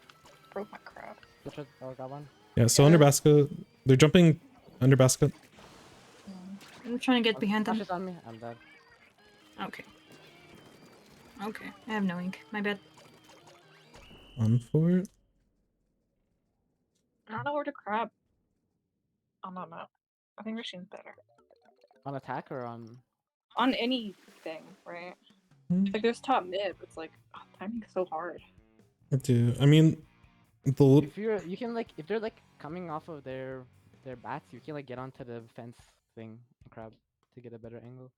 broke my crab. Tetra, oh, got one. Yeah, so under basket. They're jumping under basket. I'm trying to get Oh, behind Flash them. is on me. I'm dead. Okay. Okay. I have no ink. My bad. On for it. I don't know where to crab. On that map. I think machine's better. On attack or on? On anything, right? Hmm. Like there's top mid, but it's like timing's so hard. Yeah, I mean, the If you're, you can like, if they're like coming off of their bats, you can like get onto the fence thing and crab to get a better angle.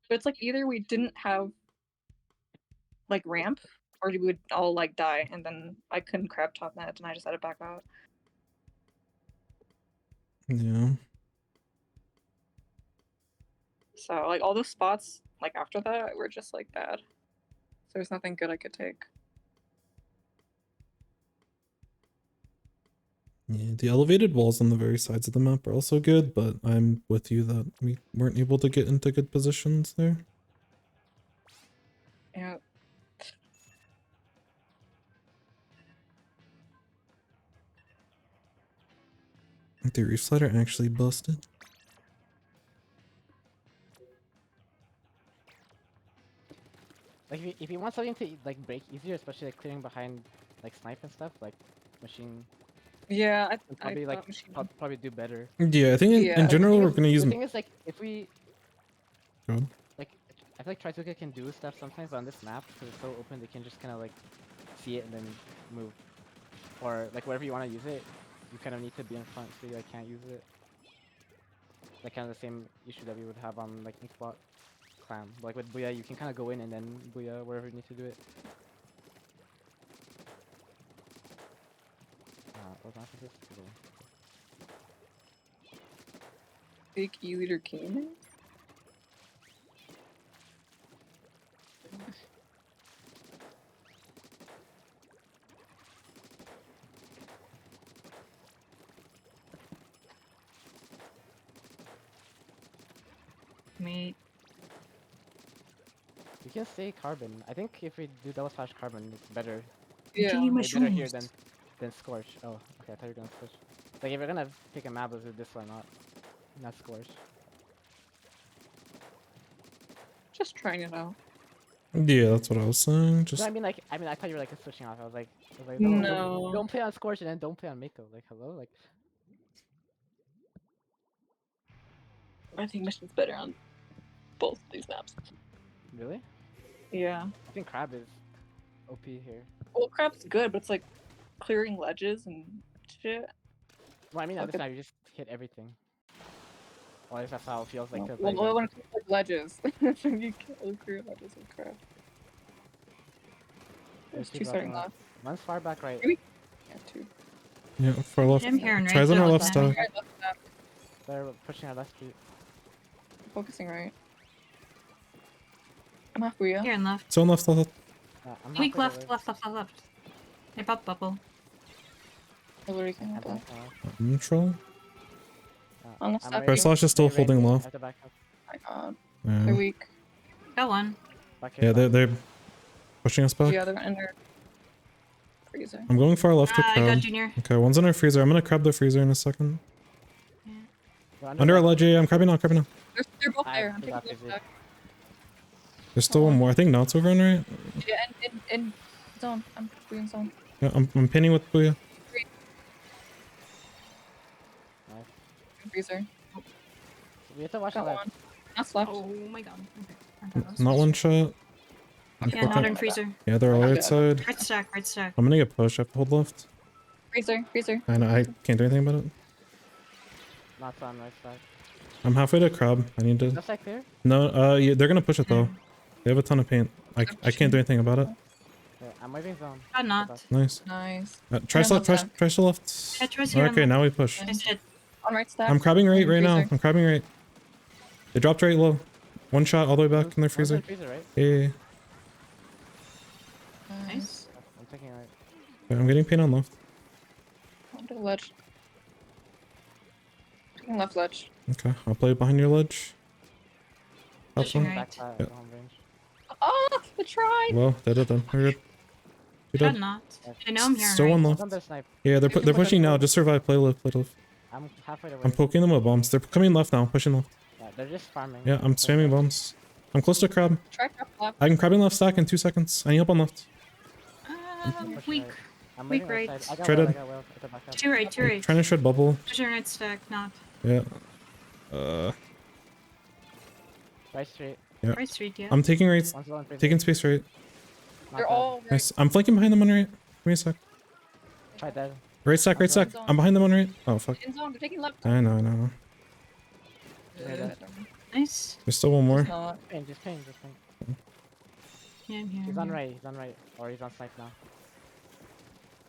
But it's like either we didn't have like ramp, or we would all like die, and then I couldn't crab top net, and I just had to back out. yeah. So like all those spots like after that were just like bad. So there's nothing good I could take. Yeah, the elevated walls on the very sides of the map are also good, but I'm with you that we weren't able to get into good positions there. Yeah. The reef slider actually busted. Like if you want something to like break easier, especially like clearing behind like snipe and stuff, like machine Yeah, would I probably like thought machine. probably do better. Yeah, I think Yeah, in the general thing we're is- gonna use. The thing is like if we Go on. like, I feel like Trizuka can do stuff sometimes, but on this map because it's so open, they can just kind of like see it and then move, or like wherever you want to use it, you kind of need to be in front so you like can't use it. Like kind of the same issue that we would have on like Inkbot Clam. Like with Booyah, you can kind of go in and then Booyah wherever you need to do it. Those answers is cool. Big E-liter king. Mate. You can say carbon. I think if we do double slash carbon, it's better. Yeah. Way better here than Scorch. Oh, okay, I thought you were gonna Scorch. Like if you're gonna pick a map, let's do this one, not Scorch. Just trying it out. Yeah, that's what I was saying. No, Just I mean I thought you were like switching off. I was like, No. don't play on Scorch and then don't play on Mako. Like hello, like I think mission's better on both these maps. really? Yeah. I think Crab is OP here. Well, crab's good, but it's like clearing ledges and shit. Well, I mean on this Okay. map you just hit everything. Or at least that's how it feels like. Well, 'cause, well, like, when it's like ledges, you can't clear ledges with crab. There's two two starting blocking left. One's far back right. Maybe- Yeah, two. yeah, far left. I'm here and Tries right. on our so left it's stack. not- Right, left map. They're pushing our left street. Focusing right. I'm half Booyah. Here and left. So on left. I'm Weak halfway left, there. left. I pop bubble. I literally can't I'm help back it. now. Neutral. On the I'm stack. ready. Fair slash is still Ready, ready. holding I low. have to back up. Oh my god. They're Yeah, weak. Got one. Back here, yeah, back. they're pushing us back. Yeah, they're in their freezer. I'm going far left to I got crab. junior. Okay, one's in our freezer. I'm gonna crab the freezer in a second. They're Under our left. ledge, yeah, I'm crabbing now, crabbing now. They're both I there. I'm taking forgot both to do- back. There's still one more. I think Not's over on right. Yeah, in zone. I'm in zone. Yeah, I'm pinning with Booyah. Nice. Freezer. We have to watch Got left. one. That's left. Oh my god. Okay. I thought that was Not freezer. one shot. Yeah, Okay. not in freezer. Yeah, they're all Okay. right side. Right stack, right stack. I'm gonna get pushed. I have to hold left. Freezer. I know I can't do anything about it. Not on right side. I'm halfway to crab. I need to. Left side clear? No, yeah, they're gonna push it though. They have a ton of paint. I can't do anything about it. Okay, I'm waving zone. Got not. Nice. Nice. Try Yeah, left. left side. Try to left. Yeah, try's here on Okay, left. now we push. Nice hit. On right stack. I'm crabbing right now. Freezer. I'm crabbing right. They dropped right low. One shot all the way back in their freezer. Freezer, right? Yeah. Nice. I'm taking right. I'm getting paint on left. On the ledge. Taking left ledge. Okay, I'll play behind your ledge. Top Pushing one. right. Back side, Yeah. home range. Oh, the try. Well, they did then. We're good. We Got did. not. I know I'm here. Still one right. left. One's under snipe. Yeah, they're pushing now. Just survive. Play left. Play left. I'm halfway to I'm wave. poking them with bombs. They're coming left now. Pushing left. Yeah, they're just farming. Yeah, I'm So spamming far. bombs. I'm close to crab. Try crab left. I can crabbing left stack in 2 seconds. I need help on left. Push Weak. right. I'm Weak waving right. side. I got Try well, to- I got well. I got back up. Two right, two I'm right. trying to shred bubble. Pushing right stack, not. Yeah. Right straight. Right street, yeah. I'm taking right. One's low and freezer. Taking space right. Not They're dead. all right. Nice. I'm flanking behind them on right. Give me a sec. Try dead. Right stack. Right stack. I'm behind them on right. Oh fuck. In zone. They're taking left. I know. Nice. There's still one more. It's not. Pain, just pain, just pain. Yeah, I'm here. He's I'm on here. right, he's on right. Or he's on snipe now.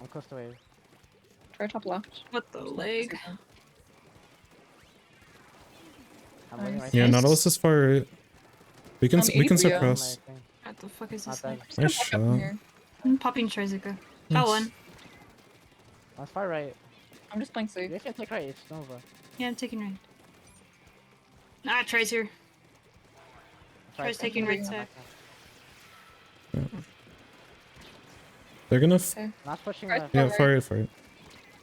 I'm close to wave. Try top left. What the leg? I'm waving Nice. right Yeah, side. Nice. Nautilus is far right. We can I'm we can Avery, suppress. My thing. What the fuck is Not this? dead. Like? I'm just gonna Nice back up from shot. here. I'm popping Trizica. Got Nice. one. On far right. I'm just playing You safe. guys can take right, it's Nova. Yeah, I'm taking right. Ah, Tri's here. Tri's taking right stack. They're gonna. Okay. Not pushing Right left. Yeah, Alright. far right, far right.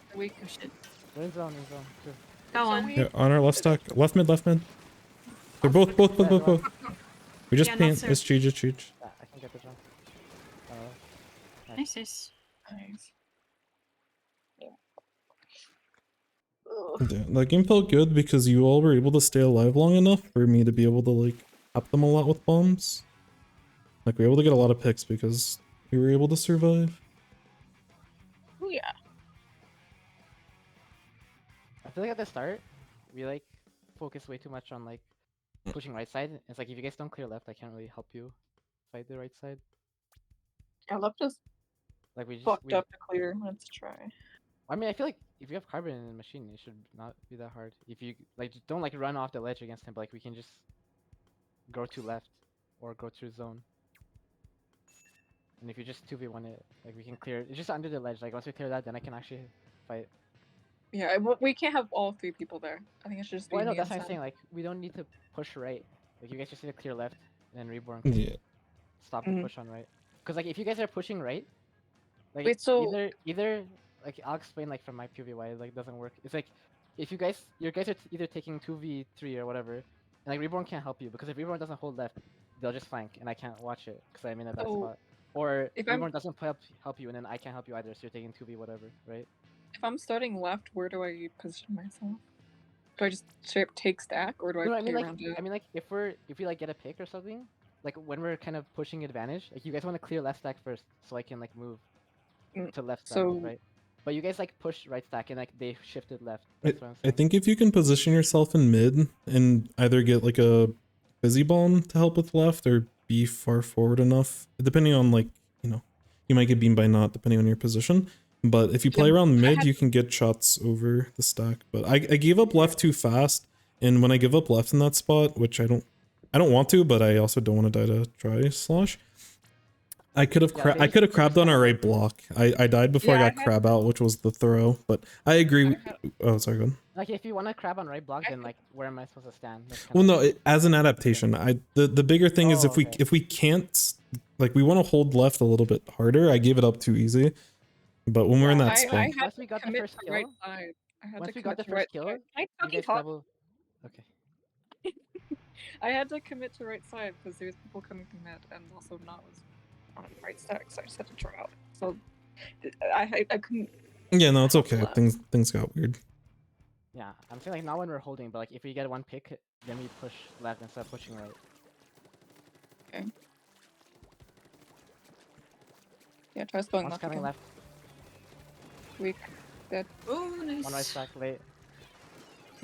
They're weak. Oh shit. We're in zone, too. Got So one. weak. Yeah, on our left stack. Left mid. They're both. We just Yeah, paint. not sir. It's Cheech. Yeah, I can get the jump. Nice, nice. Nice. Yeah, that game felt good because you all were able to stay alive long enough for me to be able to like up them a lot with bombs. Like we were able to get a lot of picks because we were able to survive. Oh yeah. I feel like at the start, we like focus way too much on like pushing right side. It's like if you guys don't clear left, I can't really help you fight the right side. Yeah, left is Like we just fucked up to clear. Let's try. I mean, I feel like if you have carbon in the machine, it should not be that hard. If you like, just don't like run off the ledge against him. But, like we can just go to left or go to zone. And if you just 2v1 it, like we can clear. It's just under the ledge. Like once we clear that, then I can actually fight. Yeah, we can't have all 3 people there. I think it should just be Well, I know me that's and what I'm Sam. saying. Like we don't need to push right. Like you guys just need to clear left, and then Reborn can Yeah. stop the Mhm. push on right. Because like if you guys are pushing right, like Wait, so- either like I'll explain like from my POV why it like doesn't work. It's like if you guys are either taking 2v3 or whatever, and like Reborn can't help you because if Reborn doesn't hold left, they'll just flank and I can't watch it because I'm in a bad So, spot. Or if I'm- Reborn doesn't help you and then I can't help you either, so you're taking 2v whatever, right? If I'm starting left, where do I position myself? Do I just straight up take stack, or do I No, I play mean like around it? I mean like if we like get a pick or something, like when we're kind of pushing advantage, like you guys want to clear left stack first so I can like move Mm, to left stack, so- right? But you guys like push right stack and like they shifted left. I, That's what I'm I saying. think if you can position yourself in mid and either get like a busy bomb to help with left or be far forward enough, depending on like, you know, you might get beamed by not depending on your position. But if you play Yeah, around I mid, had- you can get shots over the stack. But I gave up left too fast, and when I give up left in that spot, which I don't want to, but I also don't want to die to try slosh. I could have Yeah, I could have crabbed on our right block. I died before Yeah, I I got had- crab out, which was the throw. But I agree. I had- Oh, sorry, go on. Like if you want to crab on right block, I then think- like where am I supposed to stand? That's Well, kinda no, as an adaptation, the bigger thing is Oh, if we okay. if we can't, like, we want to hold left a little bit harder. I gave it up too easy, but when we're in Yeah, that I spot, had Once to we got the commit first to right kill- side. I had once to we got commit the to right first kill, side. I you fucking guys talk. double. Okay. I had to commit to right side because there's people coming from mid, and also not was on right stack, so I just had to draw out. So I couldn't. Yeah, no, it's okay. Left. Things got weird. Yeah, I'm saying like not when we're holding, but like if we get one pick, then we push left instead of pushing right. Okay. Yeah, try going One's left. coming Again. left, Weak. Dead. Oh, nice. one right stack late.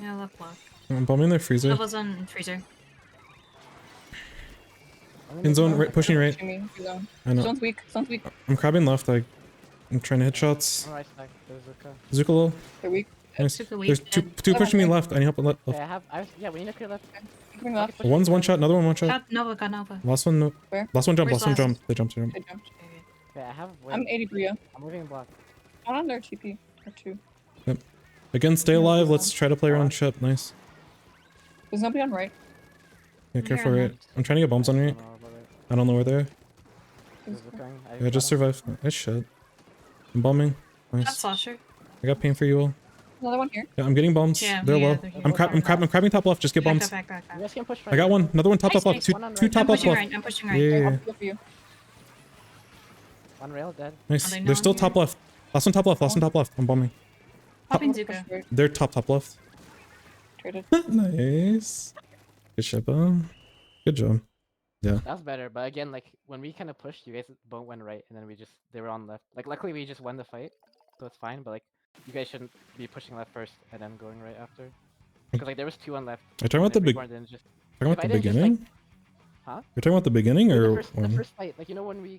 Yeah, left block. I'm bombing their freezer. Doubles on freezer. In zone, right, pushing right. Pushing me. He's on. I know. Zone's weak. Zone's weak. I'm crabbing left. I'm trying to hit shots. One right stack. There's Zuka. Zuka low. They're weak. Nice. Super weak. There's two pushing me left. I need help on left. Okay, yeah, we need to clear left. Coming left. Push One's one shot. Another one shot. Got Nova, got Nova. Last one. No. Where? Last one jump. Where's Last one last? jump. They jumped. They jumped. Okay, I have. I'm Wait, 80 Bria. I'm moving block. Not on their TP. Or 2. Again, stay alive. Let's try to play around ship. Nice. There's nobody on right. Yeah, Here careful on right. left. I'm trying to get bombs on right. I don't know where they're. There's- Yeah, just survive. Nice shit. I'm bombing. Got Nice. Slosher. I got pain for you all. Another one here. Yeah, I'm getting bombs. Yeah, They're yeah, low. they're here. I'm crabbing top left. Just get Back bombs. up, back. You guys can push right. I got one. Another one top Nice, left. nice. Two One on two right. top I'm left pushing left. right, I'm pushing Yeah, right. yeah, I'll yeah. go for you. One rail dead. Nice. Are they They're not still here? top left. Last one top left. Last one top left. I'm bombing. Popping Push Zuka. right. They're top left. Traded. Nice. Good shit, good job. That's better, but again, like when we kind of pushed, you guys both went right, and then they were on left. Like luckily we just won the fight, so it's fine. But like you guys shouldn't be pushing left first and then going right after, because like there was 2 on left. Are you talking about the and big? Reborn didn't just Talking if about I the didn't just, like- beginning? Huh? You're talking about the beginning or the when? first fight, like you know when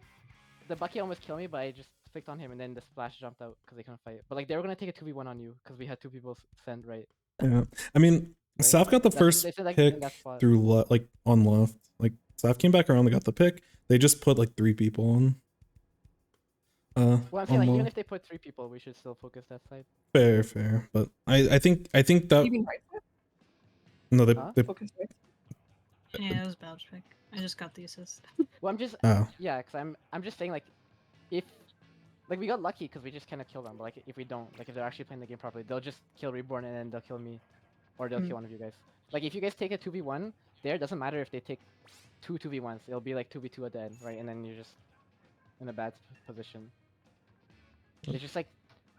the Bucky almost killed me, but I just flicked on him, and then the splash jumped out because they couldn't fight. But like they were gonna take a 2v1 on you because we had 2 people send right. Yeah. I mean, Right? Saf got the That's- first they said, like, pick in that spot. through like on left. Like Saf came back around. They got the pick. They just put like 3 people on. Well, I'm saying on like low. even if they put 3 people, we should still focus that side. Fair. But I think that You mean right side? no they, Huh? they Focus right. Yeah, it was bad pick. I just got the assist. Well, I'm just oh yeah, cause I'm just saying like if like we got lucky because we just kind of killed them, but like if we don't, like if they're actually playing the game properly, they'll just kill Reborn and then they'll kill me, or they'll kill one of you guys. Like if you guys take a 2v1, there doesn't matter if they take 2v1s, it'll be like 2v2 at the end, right? And then you're just in a bad position. It's just like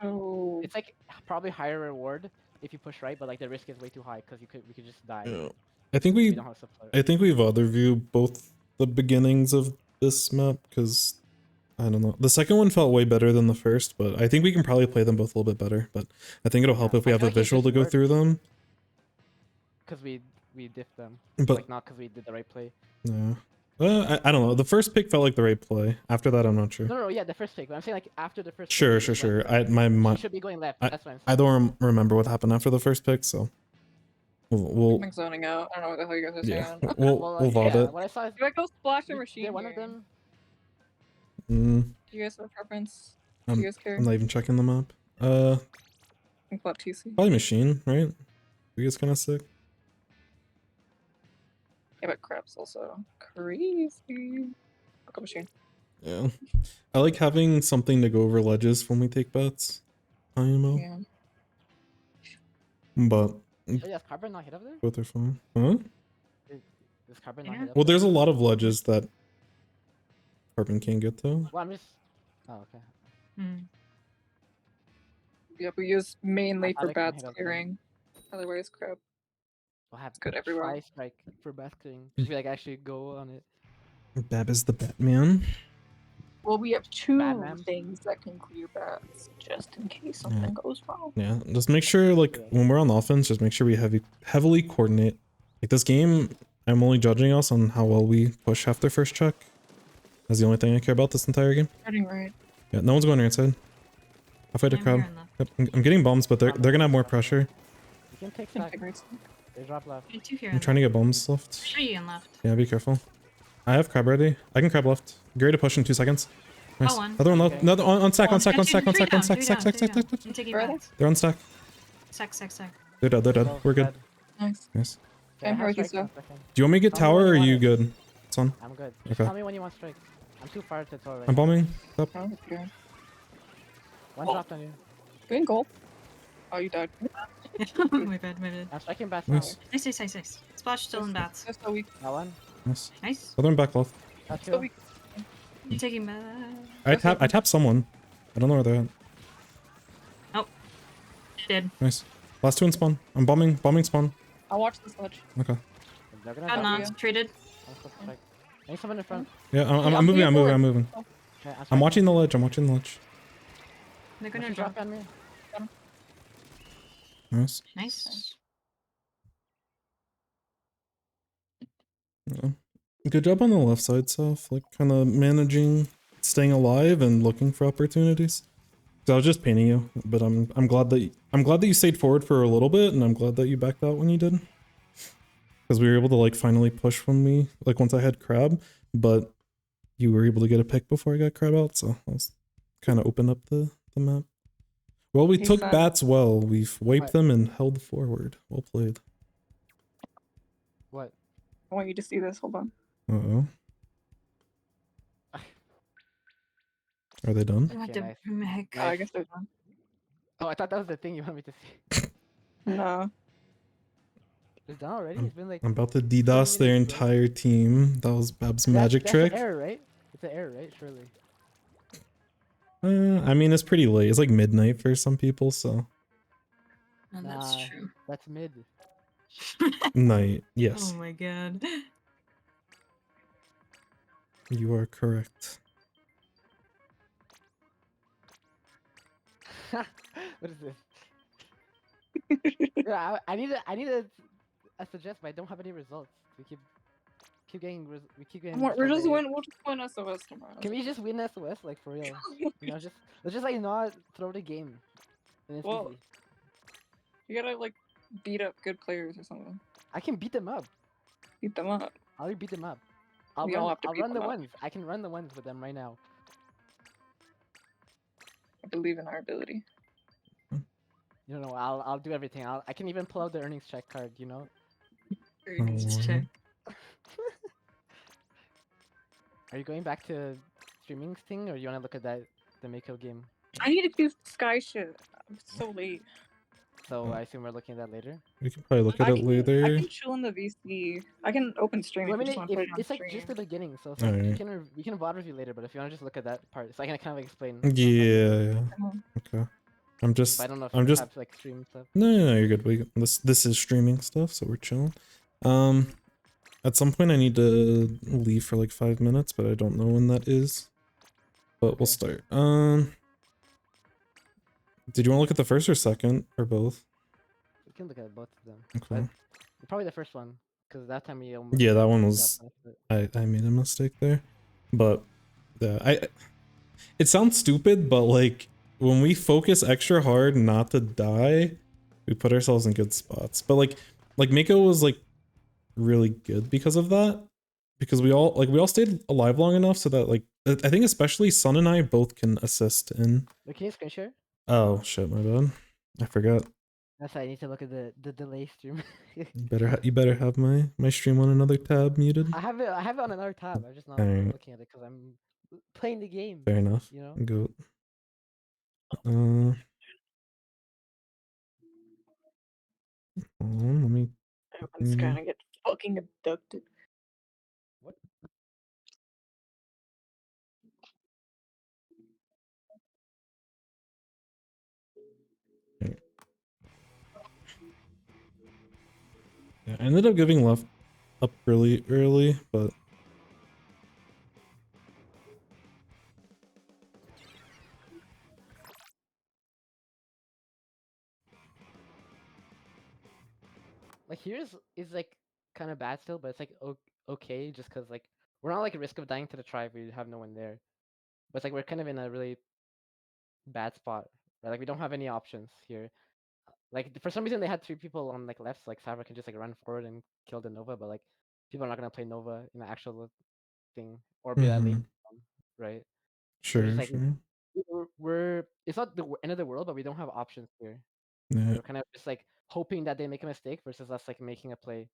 Oh. it's like probably higher reward if you push right, but like the risk is way too high because we could just die. yeah. I think We we don't have support. I think we've other view both the beginnings of this map because I don't know. The second one felt way better than the first, but I think we can probably play them both a little bit better. But I think it'll help Yeah, if we I have feel a like it visual to just go worked. through them. Because we diffed them, But like not because we did the right play. yeah, I don't know. The first pick felt like the right play. After that, I'm not sure. No, yeah, the first pick. But I'm saying like after the first. pick, Sure. we just went I right. my You should be going left. That's what I'm saying. I don't remember what happened after the first pick, so we'll I'm like zoning out. I don't know what the hell you guys are yeah saying. we'll VOD yeah, it. what I saw is Do I go splash a machine? one of here? them. Mm, Do you guys have a preference? Do Um, you guys care? I'm not even checking the map. I think flop TC. Probably machine, right? We guys kind of sick. Yeah, but crap's also crazy. I'll go machine. Yeah, I like having something to go over ledges when we take bets. IMO, Yeah. but Oh, yeah, is Carbon not hit up there? both are fine. Huh? Is Carbon not Yeah. hit up Well, there? there's a lot of ledges that Carbon can't get to. Well, I'm just. Oh, okay. Hmm. Yeah, we use mainly I for like when bats hit up clearing. Otherwise, crap. We'll have good everywhere. Fly strike for basking. If we like actually go on it. Bab is the Batman. Well, we have 2 Batman. things that can clear bats, just in case something goes wrong. Yeah, just make sure like Yeah. when we're on offense, just make sure we heavily coordinate. Like this game, I'm only judging us on how well we push after first check. That's the only thing I care about this entire game. Starting right. Yeah, no one's going right side. Halfway to Yeah, crowd. we're in left. Yep, I'm getting bombs, but they're gonna have more pressure. You can take I think sack. take right side. They drop left. Yeah, 2 here. I'm trying to get bombs left. 3 in left. Yeah, be careful. I have crab ready. I can crab left. Get ready to push in 2 seconds. Nice. one. Another one left. Okay. Another on stack, on stack, on stack, on Three stack, on down, stack, three stack, down, stack, three stack, down. stack. I'm taking Where are bats. They're on stack. Sack. They're dead. They're dead. Oh, We're good. dead. Nice. Nice. Okay, I I'm have with you, strike in sir. a second. Do you want me to get Tell me tower or when are you you want good? It's on. I'm good. Just Okay. tell me when you want strike. I'm too far to throw right I'm now. bombing. Up. Oh, okay. One dropped on you. Doing goal. Oh, you died. My bad. I'm striking bats Nice. now. Nice. It's Splash still in bats. Just so we That one. Nice. Nice. Southern back left. That's so good. we You taking that? I tap someone. I don't know where they're at. Dead. Nice. Last two in spawn. I'm bombing spawn. I'll watch this ledge. Okay. They're gonna Got die. nons. Traded. I need someone in front. Yeah, Yeah, I'm moving. I'm I'm moving. Okay, I'm watching the ledge. I'm watching the ledge. They're Gonna gonna drop drop. on me. Nice. Nice. Yeah. Good job on the left side, Seth. Like kind of managing, staying alive, and looking for opportunities. 'Cause I was just painting you, but I'm glad that you stayed forward for a little bit, and I'm glad that you backed out when you did. Because we were able to like finally push when we like once I had crab, but you were able to get a pick before I got crab out, so I was kind of opened up the map. Well, we He's took fine. bats well. We've wiped Right. them and held forward. Well played. What? I want you to see this. Hold on. Uh-oh. Are they done? What Okay, the nice. heck? Oh, I guess they're done. Oh, I thought that was the thing you wanted me to see. No. It's done already. It's been like. I'm about to DDoS their minutes, bro. entire team. That was Bab's That's- magic that's trick. An error, right? It's an error, right? Surely. I mean, it's pretty late. It's like midnight for some people, so No, that's Nah. true. That's mid. night. Yes, Oh my god. you are correct. What is this? Yeah, I need a suggest, but I don't have any results. We keep getting we keep getting. We're just trouble. We'll just win SOS tomorrow. Can we just win SOS like for real? You know, let's just like not throw the game. And it's Well- easy. You gotta like beat up good players or something. I can beat them up. Beat them up. I'll beat them up. I'll We all run, have to I'll beat run the them up. ones. I can run the ones with them right now. I believe in our ability. You know, I'll do everything. I can even pull out the earnings check card. You know. Just Oh. check. Are you going back to streaming thing, or you want to look at the Mako game? I need to do Sky shit. I'm so late. So Oh. I assume we're looking at that later. We can probably look at I it can, later. I can chill in the VC. I can open stream Well, I if you mean, just want to play it on it's like stream. just the beginning, so it's like, Alright. we can VOD review later. But if you want to just look at that part, so I can kind of explain. Yeah. Mhm. Okay. I'm just. But I don't know if I'm you just. have like stream stuff. No, you're good. This is streaming stuff, so we're chilling. At some point I need to leave for like 5 minutes, but I don't know when that is. But we'll Okay. start. Did you want to look at the first or second or both? We can look at both of them. Okay. But probably the first one, because that time we almost. Yeah, that one got was. past it. I made a mistake there, but it sounds stupid, but like when we focus extra hard not to die, we put ourselves in good spots. But like Mako was like really good because of that, because we all stayed alive long enough so that like I think especially Sun and I both can assist in. Wait, can you screen share? Oh shit, my bad. I forgot. That's why I need to look at the delay stream. You better have my stream on another tab muted. I have it on another tab. I'm just not Alright. looking at it because I'm playing the game. Fair enough. You know. Goat. Hold on, let me. Everyone's gonna get fucking abducted. What? Yeah, I ended up giving left up really early, but Like here's is like kind of bad still, but it's like okay just because like we're not like at risk of dying to the tribe. We have no one there, but it's like we're kind of in a really bad spot. Right? Like we don't have any options here. Like for some reason they had 3 people on like left, so like Savra can just like run forward and kill the Nova, but like people are not gonna play Nova in the actual thing or be that late, right? sure, just like- sure. We're it's not the end of the world, but we don't have options here. Yeah. We're kind of just like hoping that they make a mistake versus us like making a play.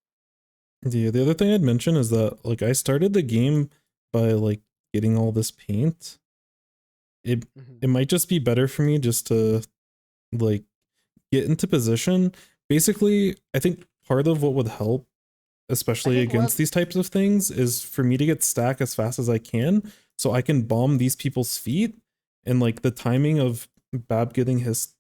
Yeah, the other thing I'd mention is that like I started the game by like getting all this paint. It might just be better for me just to like get into position. Basically, I think part of what would help especially think against what- these types of things, is for me to get stack as fast as I can, so I can bomb these people's feet, and like the timing of Bab getting his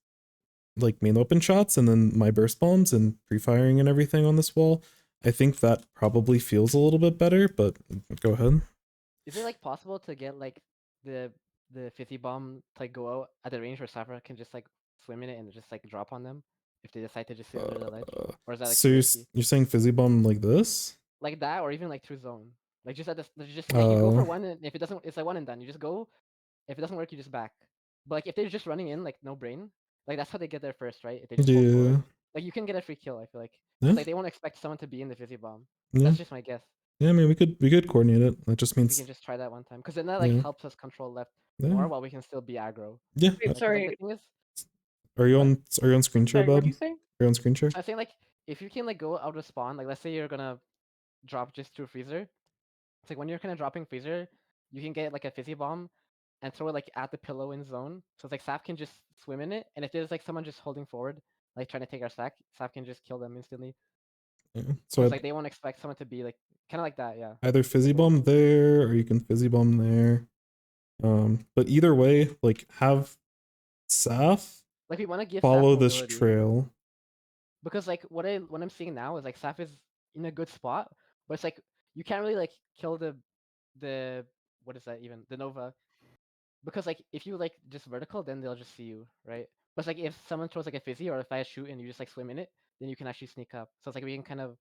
like main open shots and then my burst bombs and pre-firing and everything on this wall. I think that probably feels a little bit better, but go ahead. Is it like possible to get like the fizzy bomb to like go out at the range where Sapphire can just like swim in it and just like drop on them if they decide to just sit under the ledge? Or is that like So too you're, risky? you're saying fizzy bomb like this? Like that, or even like through zone. Like just at this, just like you go for one, and if it doesn't, it's like one and done. You just go. If it doesn't work, you just back. But like if they're just running in like no brain, like that's how they get there first, right? If they just hold Yeah. forward, like you can get a free kill. I feel like. 'Cause, Yeah. like they won't expect someone to be in the fizzy bomb. Yeah. That's just my guess. Yeah, I mean we could coordinate it. That just We means can just try that one time, because then that like Yeah. helps us control left yeah. more while we can still be aggro. Yeah. Wait, Like, 'cause, like, sorry. the thing is, Are you What? on screen share, Sorry, what Bob? do you say? You're on screen share? I think like if you can like go out of spawn, like let's say you're gonna drop just through freezer. It's like when you're kind of dropping freezer, you can get like a fizzy bomb and throw it like at the pillow in zone. So it's like Sap can just swim in it, and if there's like someone just holding forward, like trying to take our stack, Sap can just kill them instantly. Yeah. So So it's like they won't expect someone to be like kind of like that, yeah. either fizzy bomb there or you can fizzy bomb there. But either way, like have Saf Like we want to give follow Sap this mobility, trail. because like what I'm seeing now is like Sap is in a good spot, but it's like you can't really like kill the what is that even, the Nova, because like if you like just vertical, then they'll just see you, right? But it's like if someone throws like a fizzy, or if I shoot and you just like swim in it, then you can actually sneak up. So it's like we can kind of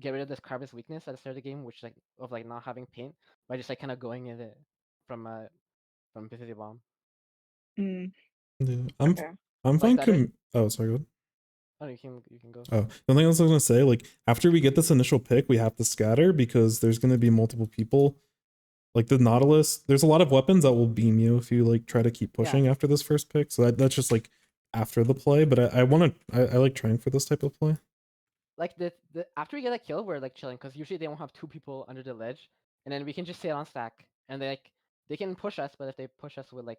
get rid of this Carbis weakness at the start of the game, which like of like not having paint, by just like kind of going in it from fizzy bomb. Mm, Yeah. okay. I'm Like fine. that is- Oh, sorry. Go ahead. Oh, you can go. Oh, the thing else I was gonna say, like after we get this initial pick, we have to scatter because there's gonna be multiple people. Like the Nautilus, there's a lot of weapons that will beam you if you like try to keep pushing after this first pick. So that's just like after the play. But I want to, I like trying for this type of play. Like the after we get a kill, we're like chilling, because usually they won't have two people under the ledge, and then we can just sit on stack, and they can push us, but if they push us with like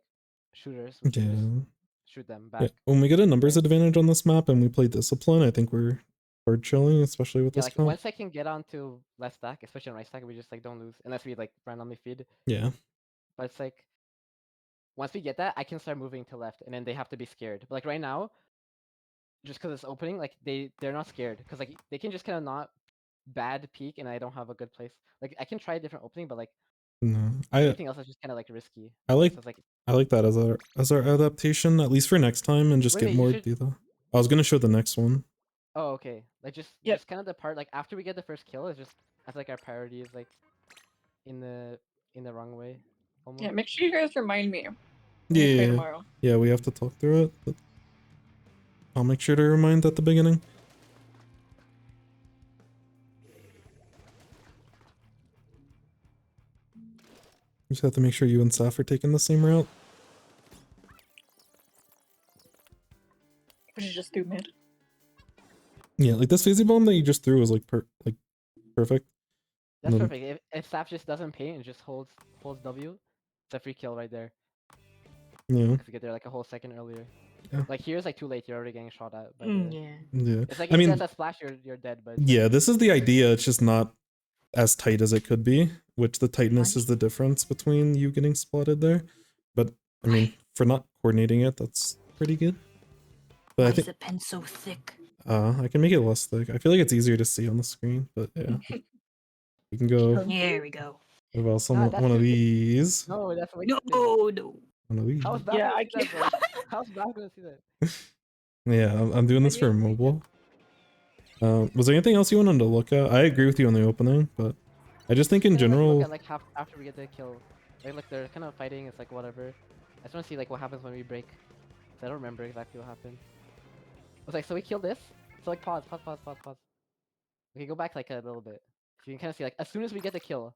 shooters, we can just shoot them back. Yeah. When we get a numbers advantage on this map and we play discipline, I think we're hard chilling, especially with Yeah, this like comp. once I can get onto left stack, especially on right stack, we just like don't lose unless we like randomly feed. Yeah. But it's like once we get that, I can start moving to left, and then they have to be scared. But like right now, just because it's opening, like they're not scared, because like they can just kind of not bad peek, and I don't have a good place. Like I can try a different opening, but like No, everything else is just kind of like risky. I like So it's like, I like that as our adaptation, at least for next time, and just Wait, get wait, you more should- data. I was gonna show the next one. oh okay, like just Yep. kind of the part like after we get the first kill is just, I feel like our priority is like in the wrong way almost. Yeah, make sure you guys remind me when we play Yeah, tomorrow. yeah, we have to talk through it. But I'll make sure to remind at the beginning. Just have to make sure you and Saf are taking the same route. We should just do mid. Yeah, like this phasey bomb that you just threw was like perfect. That's then- perfect. If Sap just doesn't paint and just holds W, it's a free kill right there. Yeah, Because you get there like a whole second earlier. Yeah. Like here's like too late. You're already getting shot at. By the... Yeah. yeah. It's like I if mean, you get that splash, you're dead. But yeah, this is the idea. It's just not as tight as it could be, which the tightness Nice. is the difference between you getting spotted there. But I mean, for not coordinating it, that's pretty good. But Why I is think the pen so thick? I can make it less thick. I feel like it's easier to see on the screen, but yeah. You can go Here we go. what else Nah, on that's one of too- these. no, that's what. No, no. One of these. How's that? Yeah, gonna I see that, bro? How's that gonna see that? Yeah, I'm doing this for mobile. Was there anything else you wanted to look at? I agree with you on the opening, but I just think in Kinda, like, general, look at, like after we get the kill, like look, they're kind of fighting. It's like whatever. I just want to see like what happens when we break. 'Cause I don't remember exactly what happened. It was like, so we killed this. So like pause. Okay, go back like a little bit. So you can kind of see like as soon as we get the kill,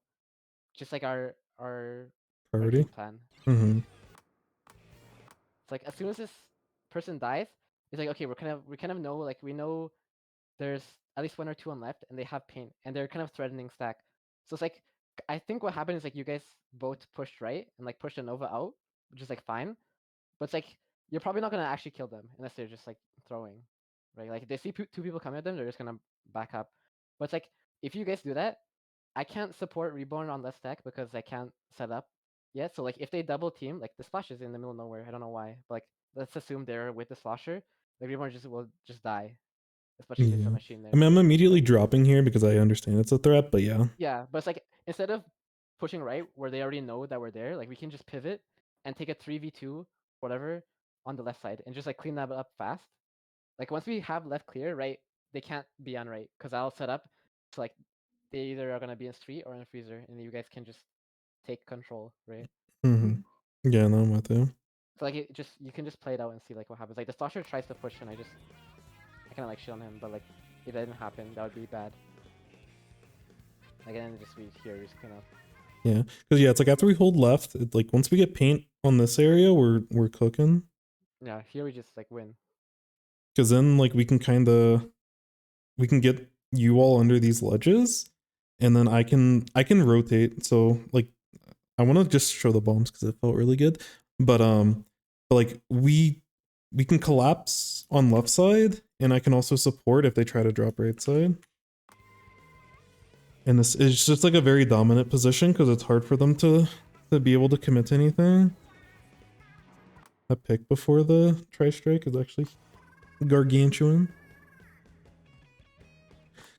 just like our priority. game plan. Mm-hmm. It's like as soon as this person dies, it's like okay, we kind of know, like we know there's at least one or two on left, and they have paint, and they're kind of threatening stack. So it's like I think what happened is like you guys both pushed right and like pushed a Nova out, which is like fine, but it's like you're probably not gonna actually kill them unless they're just like throwing, right? Like if they see two people coming at them, they're just gonna back up. But it's like if you guys do that, I can't support Reborn on left stack because I can't set up yet. So like if they double team, like the splash is in the middle of nowhere. I don't know why, but like let's assume they're with the slosher. The Reborn just will just die, especially if it's a Yeah. machine there. I mean, I'm immediately dropping here because I understand it's a threat, but yeah. Yeah, but it's like instead of pushing right where they already know that we're there, like we can just pivot and take a 3v2 whatever on the left side and just like clean that up fast. Like once we have left clear, right, they can't be on right because I'll set up so like they either are gonna be in street or in freezer, and you guys can just take control, right? Mm-hmm. Yeah, no, I'm with you. So like you can just play it out and see like what happens. Like the slosher tries to push and I kind of like shit on him, but like if that didn't happen, that would be bad. Like and then just we here just kind of. Yeah, because yeah, it's like after we hold left, like once we get paint on this area, we're cooking. Yeah, here we just like win. Because then like we can get you all under these ledges, and then I can rotate. So like I want to just show the bombs because it felt really good, but like we can collapse on left side, and I can also support if they try to drop right side. And this is just like a very dominant position because it's hard for them to be able to commit to anything. That pick before the tri-strike is actually gargantuan.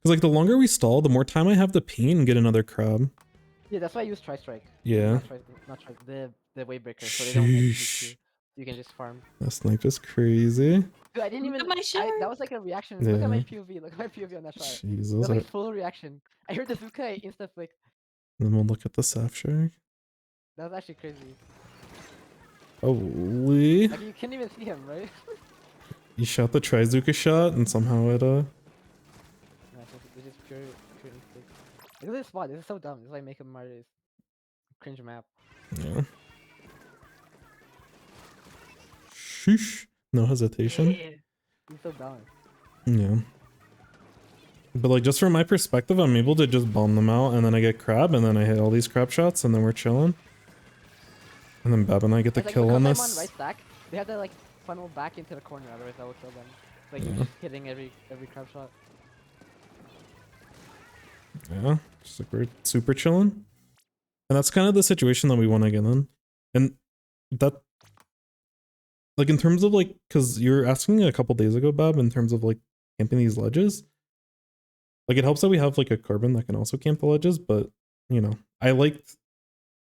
Because like the longer we stall, the more time I have to paint and get another crab. Yeah, that's why I use tri-strike. Yeah. Not tri the wave breaker, so they don't execute Sheesh. you. You can just farm. That snipe is crazy. Dude, I didn't Look even. at my shirt. That was like a reaction. Look at my Yeah. POV. Look at my POV on that shot. It Jesus. was like full reaction. I heard the Zuka, I insta flicked. Then we'll look at the Saf Shark. That was actually crazy. Holy. Like you can't even see him, right? You shot the Trizuka shot and somehow it No, it's just pure instinct. Look at this spot. This is so dumb. This is like make a Marty's cringe map. yeah. Sheesh. No hesitation. Yeah. He's so dumb. Yeah. But like just from my perspective, I'm able to just bomb them out and then I get crab and then I hit all these crab shots and then we're chilling. And then Bab and I get the Like, kill on because this. I'm on right stack, they have to like funnel back into the corner, otherwise that will kill them. Like Yeah. you're just hitting every crab shot. Yeah. Just like we're super chilling. And that's kind of the situation that we want to get in. And that like in terms of like, because you were asking a couple days ago, Bab, in terms of like camping these ledges. Like it helps that we have like a carbon that can also camp the ledges, but you know, I liked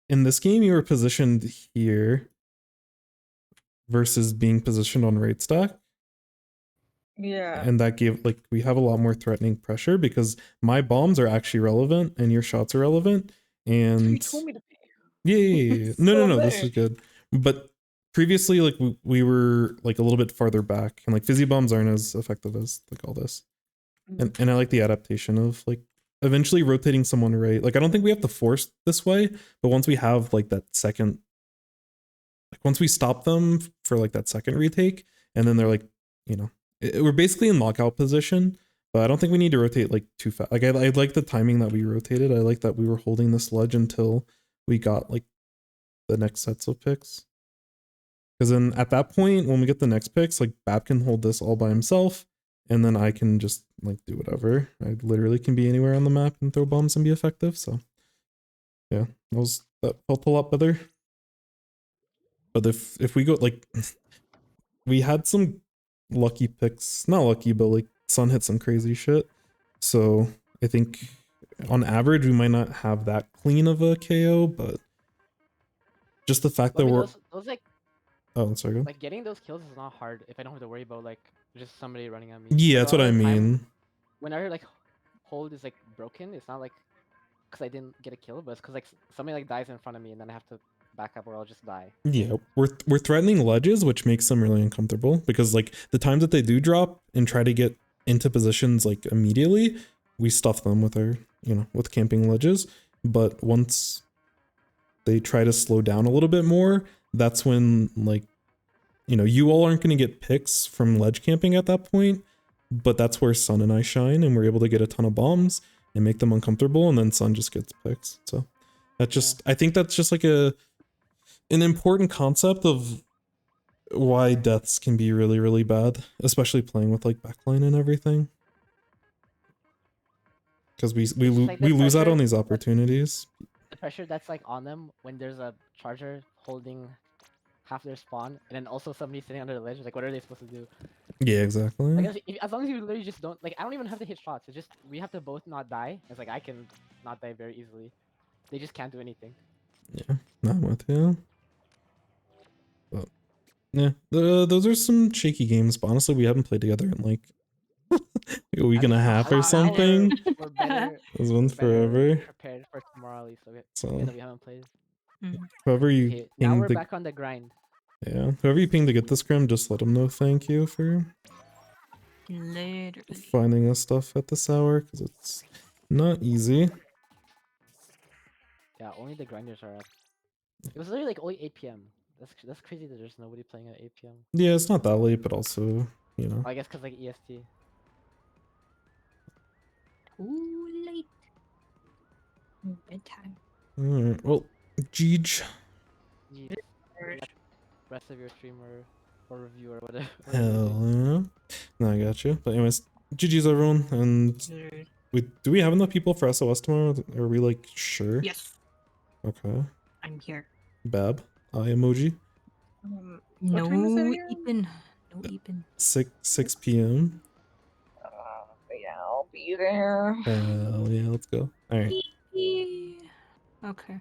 in this game you were positioned here versus being positioned on right stack. Yeah. And that gave like we have a lot more threatening pressure because my bombs are actually relevant and your shots are relevant. And You told me to pay. yeah. No, this Silver. is good. But previously, like we were like a little bit farther back, and like fizzy bombs aren't as effective as like all this. And I like the adaptation of like eventually rotating someone right. Like I don't think we have to force this way, but once we have like that second, like once we stop them for like that second retake, and then they're like, you know, we're basically in lockout position. But I don't think we need to rotate like too fast. Like I like the timing that we rotated. I like that we were holding this ledge until we got like the next sets of picks. Because then at that point, when we get the next picks, like Bab can hold this all by himself, and then I can just like do whatever. I literally can be anywhere on the map and throw bombs and be effective. So yeah, that felt a lot better. But if we go like, we had some lucky picks, not lucky, but like Sun hit some crazy shit. So I think on average we might not have that clean of a KO, but just the fact But I that mean, we're those like sorry, go. like getting those kills is not hard if I don't have to worry about like just somebody running at me. Yeah, that's So what I all the time, mean. Whenever like hold is like broken, it's not like because I didn't get a kill, but it's because like somebody like dies in front of me and then I have to back up or I'll just die. Yeah, we're threatening ledges, which makes them really uncomfortable because like the times that they do drop and try to get into positions like immediately, we stuff them with our with camping ledges. But once they try to slow down a little bit more, that's when like you all aren't going to get picks from ledge camping at that point. But that's where Sun and I shine, and we're able to get a ton of bombs and make them uncomfortable, and then Sun just gets picks. So that just I think that's just like an important concept of why deaths can be really, really bad, especially playing with like backline and everything. because It's like we the lose out on pressure- these opportunities. The pressure that's like on them when there's a charger holding half their spawn, and then also somebody sitting under the ledge. Like, what are they supposed to do? Yeah, exactly. Like, as long as you literally just don't like, I don't even have to hit shots. It's just we have to both not die. It's like I can not die very easily. They just can't do anything. Yeah, I'm with you. But yeah, those are some shaky games. But honestly, we haven't played together in like a week and a half or something. We're better. It's been better forever. prepared for tomorrow, at least. Okay. So Even though we haven't played. whoever you Okay, now we're pinged back on the grind. yeah, whoever you pinged to get this scrim, just let them know thank you for Literally. finding us stuff at this hour because it's not easy. Yeah, only the grinders are up. It was literally like only 8 p.m. That's crazy that there's nobody playing at 8 p.m. Yeah, it's not that late, but also, you know. I guess because like EST. Too late. Bedtime. Alright, well, Jeej. Gee, rest of your streamer or review or whatever. Hell yeah. No, I got you. But anyways, GG's everyone. And do we have enough people for SOS tomorrow? Are we like sure? Yes, Okay. I'm here. Bab. Eye emoji. No, time is it again? Ethan. No, Ethan. 6 p.m. Yeah, I'll be there. Hell yeah, let's go. Alright. Okay.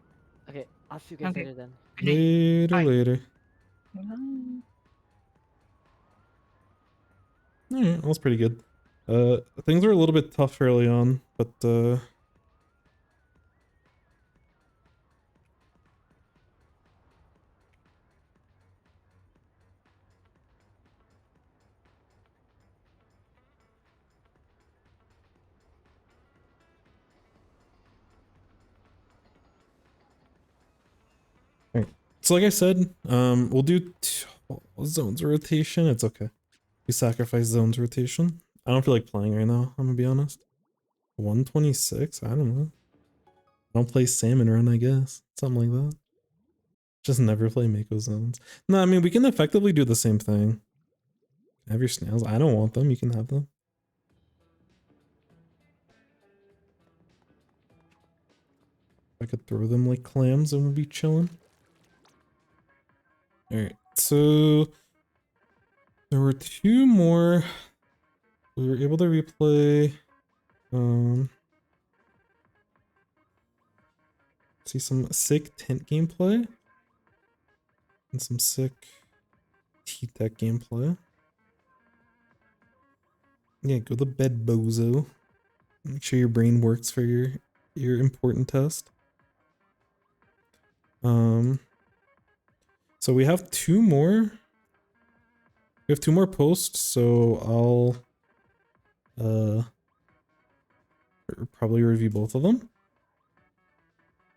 Okay, I'll see you guys Okay. later then. Later, Bye. later. Bye. Alright, that was pretty good. Things were a little bit tough early on, but so like I said, we'll do zones rotation. It's okay. We sacrifice zones rotation. I don't feel like playing right now, I'm gonna be honest. 126? I don't know. I don't play salmon run, I guess. Something like that. Just never play Mako zones. No, I mean, we can effectively do the same thing. Have your snails. I don't want them. You can have them. I could throw them like clams and we'll be chilling. Alright, so there were 2 more. We were able to replay. See some sick tent gameplay and some sick T-Tech gameplay. Yeah, go to bed, bozo. Make sure your brain works for your important test. So we have 2 more. We have 2 more posts, so I'll probably review both of them.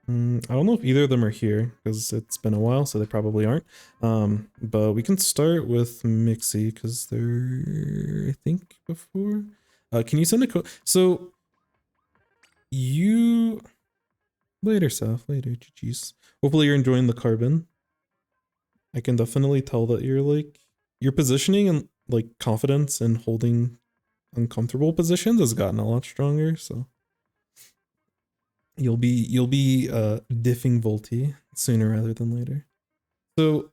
I don't know if either of them are here because it's been a while, so they probably aren't. But we can start with Mixie because they're, I think, before. Can you send a code? So you later, Saf. Later, GG's. Hopefully you're enjoying the carbon. I can definitely tell that your positioning and like confidence in holding uncomfortable positions has gotten a lot stronger. So. You'll be diffing Volti sooner rather than later. So,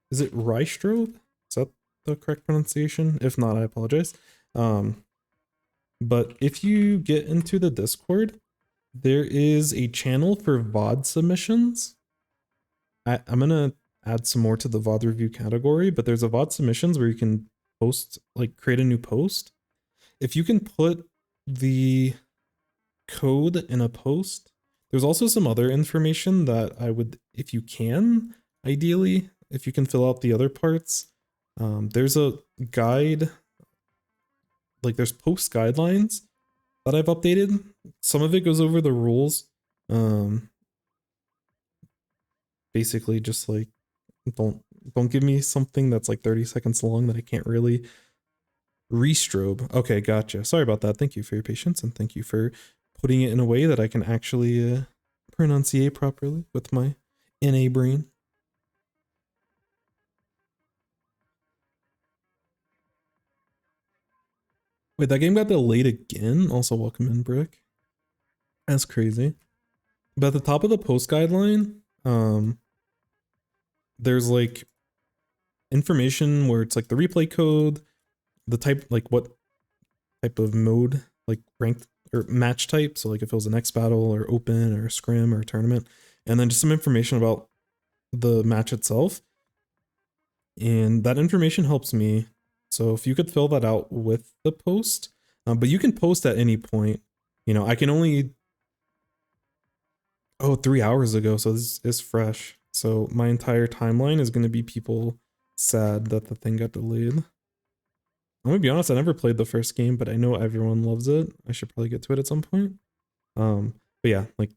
is it Rystrobe? Is that the correct pronunciation? If not, I apologize. But if you get into the Discord, there is a channel for VOD submissions. I'm gonna add some more to the VOD review category, but there's a VOD submissions where you can post, like create a new post. If you can put the code in a post, there's also some other information that I would, if you can, ideally, if you can fill out the other parts. There's a guide, like there's post guidelines that I've updated. Some of it goes over the rules. Basically just like don't give me something that's like 30 seconds long that I can't really restrobe. Okay, gotcha. Sorry about that. Thank you for your patience and thank you for putting it in a way that I can actually pronunciate properly with my NA brain. Wait, that game got delayed again? Also, welcome in, Brick. That's crazy. But at the top of the post guideline, there's like information where it's like the replay code, the type, like what type of mode, like ranked or match type. So like if it was an X battle or open or scrim or tournament, and then just some information about the match itself. And that information helps me. So if you could fill that out with the post, but you can post at any point. You know, I can only, 3 hours ago. So this is fresh. So my entire timeline is going to be people sad that the thing got delayed. I'm gonna be honest, I never played the first game, but I know everyone loves it. I should probably get to it at some point. But yeah, like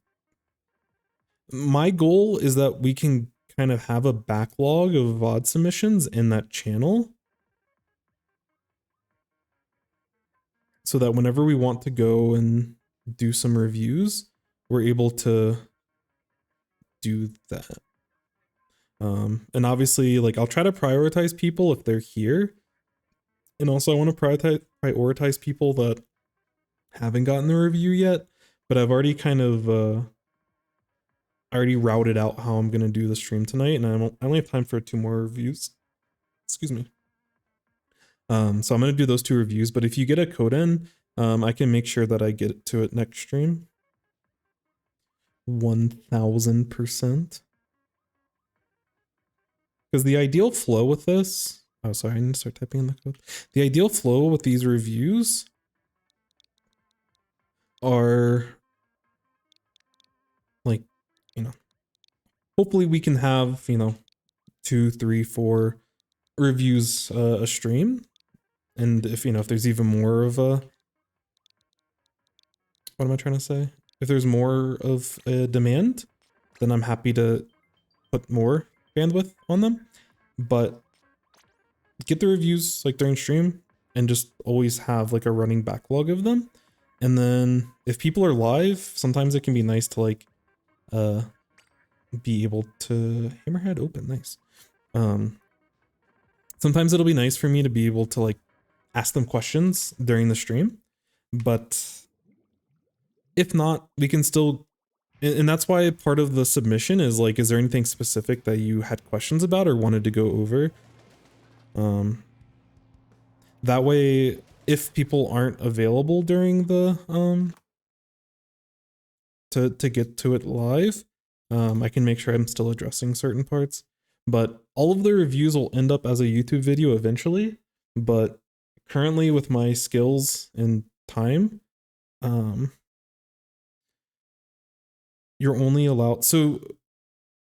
my goal is that we can kind of have a backlog of VOD submissions in that channel, so that whenever we want to go and do some reviews, we're able to do that. And obviously, like I'll try to prioritize people if they're here. And also I want to prioritize people that haven't gotten the review yet, but I've already kind of already routed out how I'm going to do the stream tonight, and I only have time for 2 more reviews. Excuse me. So I'm going to do those 2 reviews, but if you get a code in, I can make sure that I get to it next stream. 1000%. Because the ideal flow with this, oh, sorry, I need to start typing in the code. The ideal flow with these reviews are like, you know, hopefully we can have, you know, 2, 3, 4 reviews a stream. And if, you know, if there's even more of a, what am I trying to say? If there's more of a demand, then I'm happy to put more bandwidth on them. But get the reviews like during stream and just always have like a running backlog of them. And then if people are live, sometimes it can be nice to like be able to hammerhead open. Nice. Sometimes it'll be nice for me to be able to like ask them questions during the stream, but if not, we can still, and that's why part of the submission is like, is there anything specific that you had questions about or wanted to go over? That way, if people aren't available during the to get to it live, I can make sure I'm still addressing certain parts. But all of the reviews will end up as a YouTube video eventually. But currently, with my skills and time, you're only allowed. So,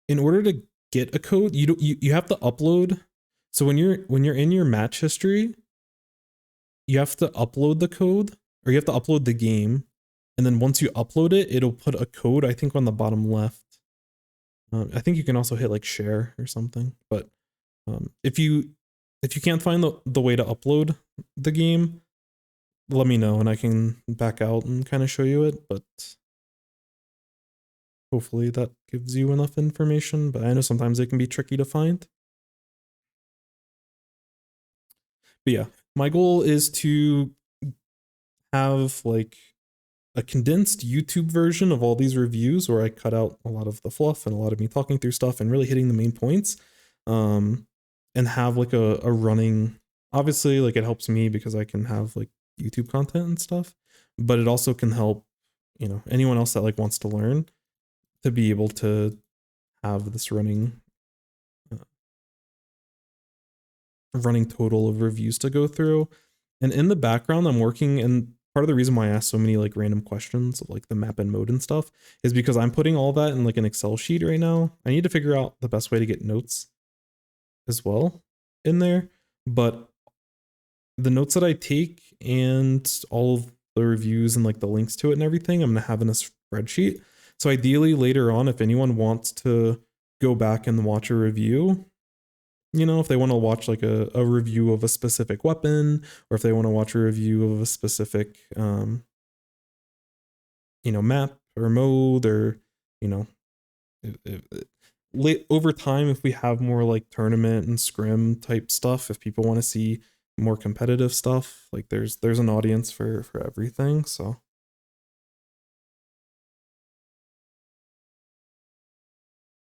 in order to get a code, you have to upload. So when you're in your match history, you have to upload the code, or you have to upload the game, and then once you upload it, it'll put a code, I think, on the bottom left. I think you can also hit like share or something. But if you can't find the way to upload the game, let me know and I can back out and kind of show you it. But hopefully that gives you enough information. But I know sometimes it can be tricky to find. But yeah, my goal is to have like a condensed YouTube version of all these reviews where I cut out a lot of the fluff and a lot of me talking through stuff and really hitting the main points, and have like a running, obviously like it helps me because I can have like YouTube content and stuff, but it also can help, you know, anyone else that like wants to learn to be able to have this running total of reviews to go through. And in the background, I'm working, and part of the reason why I ask so many like random questions like the map and mode and stuff is because I'm putting all that in like an Excel sheet right now. I need to figure out the best way to get notes as well in there, but the notes that I take and all of the reviews and like the links to it and everything, I'm gonna have in a spreadsheet. So ideally later on, if anyone wants to go back and watch a review, you know, if they want to watch like a review of a specific weapon, or if they want to watch a review of a specific, you know, map or mode, or, you know, over time, if we have more like tournament and scrim type stuff, if people want to see more competitive stuff. Like there's an audience for everything. So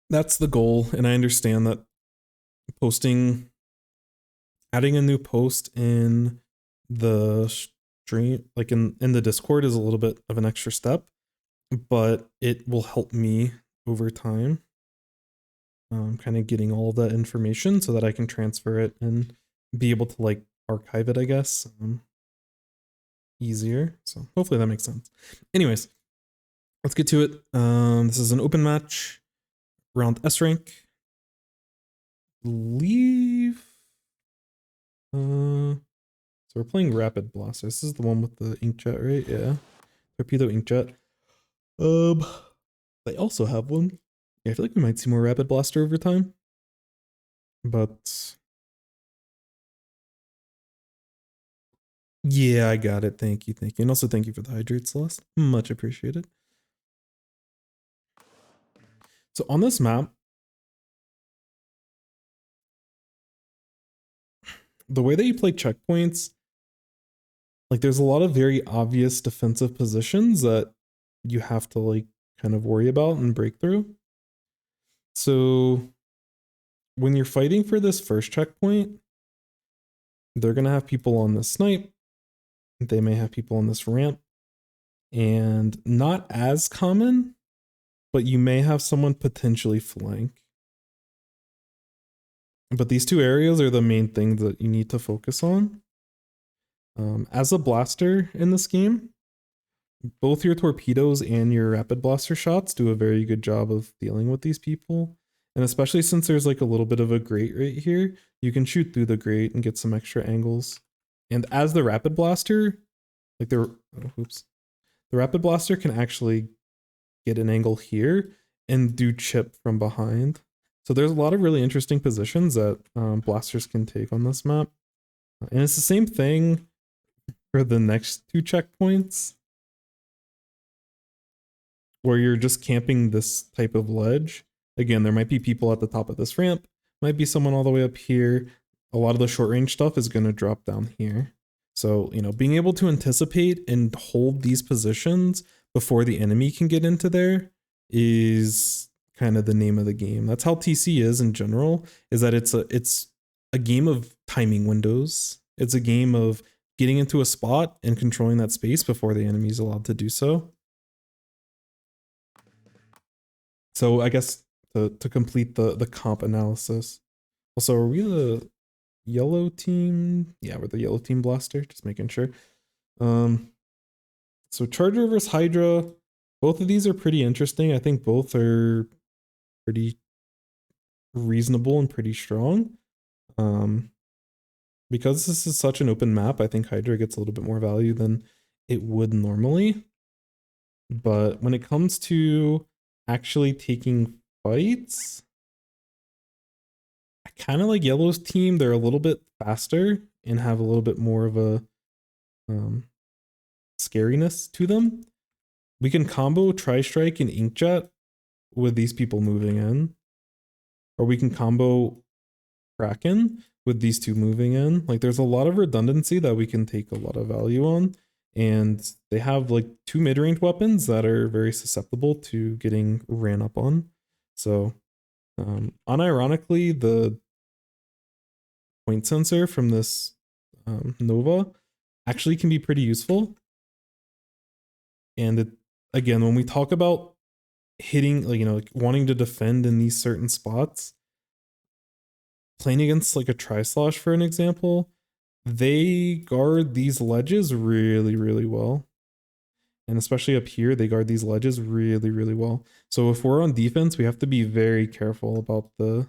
that's the goal. And I understand that adding a new post in the stream, like in the Discord, is a little bit of an extra step, but it will help me over time. Kind of getting all of that information so that I can transfer it and be able to like archive it, I guess, easier. So hopefully that makes sense. Anyways, let's get to it. This is an open match, round S rank. Leave. So we're playing Rapid Blaster. This is the one with the inkjet, right? Yeah. Torpedo inkjet. They also have one. Yeah, I feel like we might see more Rapid Blaster over time. But yeah, I got it. Thank you. And also thank you for the hydrate, Celeste. Much appreciated. So on this map, the way that you play checkpoints, like there's a lot of very obvious defensive positions that you have to like kind of worry about and break through. So when you're fighting for this first checkpoint, they're going to have people on the snipe. They may have people on this ramp. And not as common, but you may have someone potentially flank. But these two areas are the main things that you need to focus on. As a blaster in this game, both your torpedoes and your rapid blaster shots do a very good job of dealing with these people. And especially since there's like a little bit of a grate right here, you can shoot through the grate and get some extra angles. And as the rapid blaster, like the rapid blaster can actually get an angle here and do chip from behind. So there's a lot of really interesting positions that blasters can take on this map. And it's the same thing for the next two checkpoints, where you're just camping this type of ledge. Again, there might be people at the top of this ramp, might be someone all the way up here. A lot of the short range stuff is going to drop down here. So, you know, being able to anticipate and hold these positions before the enemy can get into there is kind of the name of the game. That's how TC is in general, is that it's a game of timing windows. It's a game of getting into a spot and controlling that space before the enemy is allowed to do so. So I guess to complete the comp analysis. Also, are we the yellow team? Yeah, we're the yellow team blaster, just making sure. So Charger versus Hydra, both of these are pretty interesting. I think both are pretty reasonable and pretty strong. Because this is such an open map, I think Hydra gets a little bit more value than it would normally. But when it comes to actually taking fights, I kind of like Yellow's team. They're a little bit faster and have a little bit more of a scariness to them. We can combo Tri-Strike and Inkjet with these people moving in, or we can combo Kraken with these two moving in. Like there's a lot of redundancy that we can take a lot of value on, and they have like two mid-range weapons that are very susceptible to getting ran up on. So unironically, the point sensor from this Nova actually can be pretty useful. And it, again, when we talk about hitting, like, you know, like wanting to defend in these certain spots, playing against like a Tri-Slosh, for an example, they guard these ledges really, really well. And especially up here, they guard these ledges really, really well. So if we're on defense, we have to be very careful about the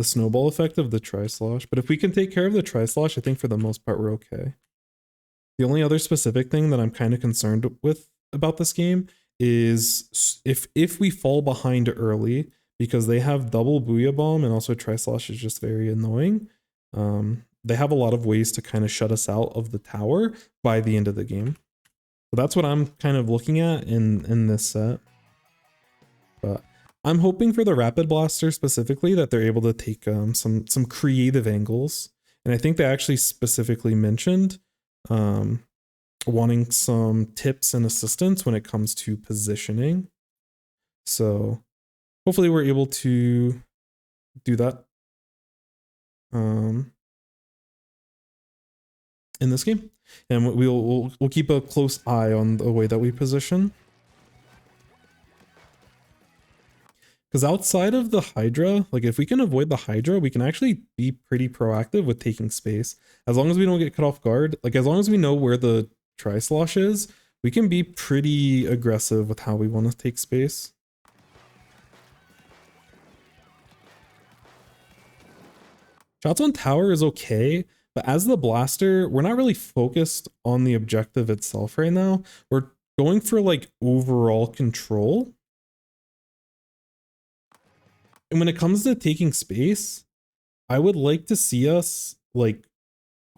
snowball effect of the Tri-Slosh. But if we can take care of the Tri-Slosh, I think for the most part, we're okay. The only other specific thing that I'm kind of concerned with about this game is if we fall behind early, because they have double Booyah Bomb and also Tri-Slosh is just very annoying. They have a lot of ways to kind of shut us out of the tower by the end of the game. So that's what I'm kind of looking at in this set. But I'm hoping for the Rapid Blaster specifically that they're able to take some creative angles And I think they actually specifically mentioned wanting some tips and assistance when it comes to positioning. So hopefully we're able to do that in this game. And we'll keep a close eye on the way that we position. Because outside of the Hydra, like if we can avoid the Hydra, we can actually be pretty proactive with taking space. As long as we don't get cut off guard, like as long as we know where the Tri-Slosh is, we can be pretty aggressive with how we want to take space. Shots on tower is okay, but as the blaster, we're not really focused on the objective itself right now. We're going for like overall control. And when it comes to taking space, I would like to see us like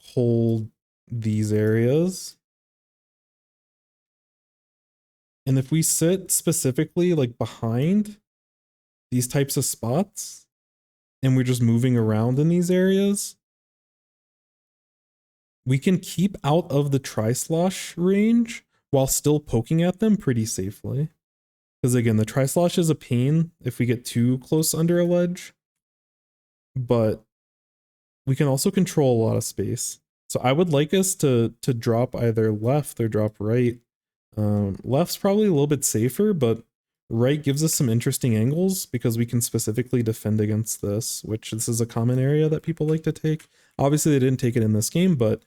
hold these areas. And if we sit specifically like behind these types of spots and we're just moving around in these areas, we can keep out of the Tri-Slosh range while still poking at them pretty safely. Because again, the Tri-Slosh is a pain if we get too close under a ledge, but we can also control a lot of space. So I would like us to drop either left or drop right. Left's probably a little bit safer, but right gives us some interesting angles because we can specifically defend against this, which this is a common area that people like to take. Obviously, they didn't take it in this game, but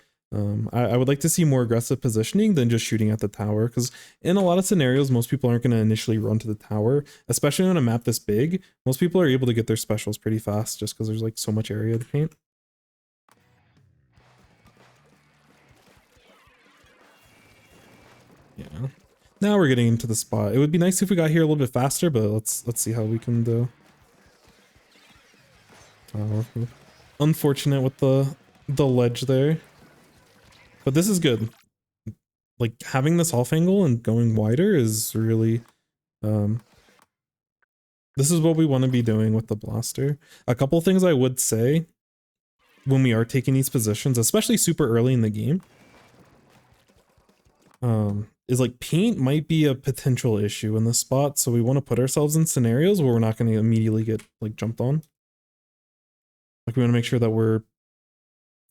I would like to see more aggressive positioning than just shooting at the tower, because in a lot of scenarios, most people aren't going to initially run to the tower, especially on a map this big. Most people are able to get their specials pretty fast just because there's like so much area to paint. Yeah. Now we're getting into the spot. It would be nice if we got here a little bit faster, but let's see how we can do. Unfortunate with the ledge there. But this is good. Like having this off angle and going wider is really this is what we want to be doing with the blaster. A couple things I would say when we are taking these positions, especially super early in the game, is like paint might be a potential issue in this spot, so we want to put ourselves in scenarios where we're not going to immediately get like jumped on. Like we want to make sure that we're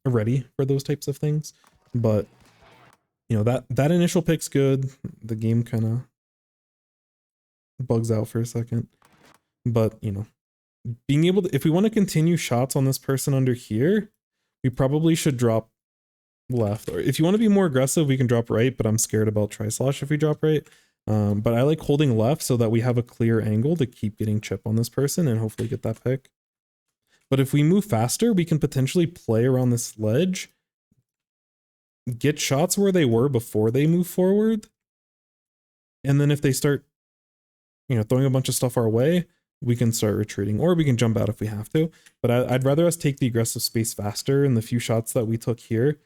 ready for those types of things. But you know, that initial pick's good. The game kind of bugs out for a second. But, you know, being able to, if we want to continue shots on this person under here, we probably should drop left. Or if you want to be more aggressive, we can drop right, but I'm scared about Tri-Slosh if we drop right. But I like holding left so that we have a clear angle to keep getting chip on this person and hopefully get that pick. But if we move faster, we can potentially play around this ledge, get shots where they were before they move forward. And then if they start, you know, throwing a bunch of stuff our way, we can start retreating, or we can jump out if we have to. But I'd rather us take the aggressive space faster, and the few shots that we took here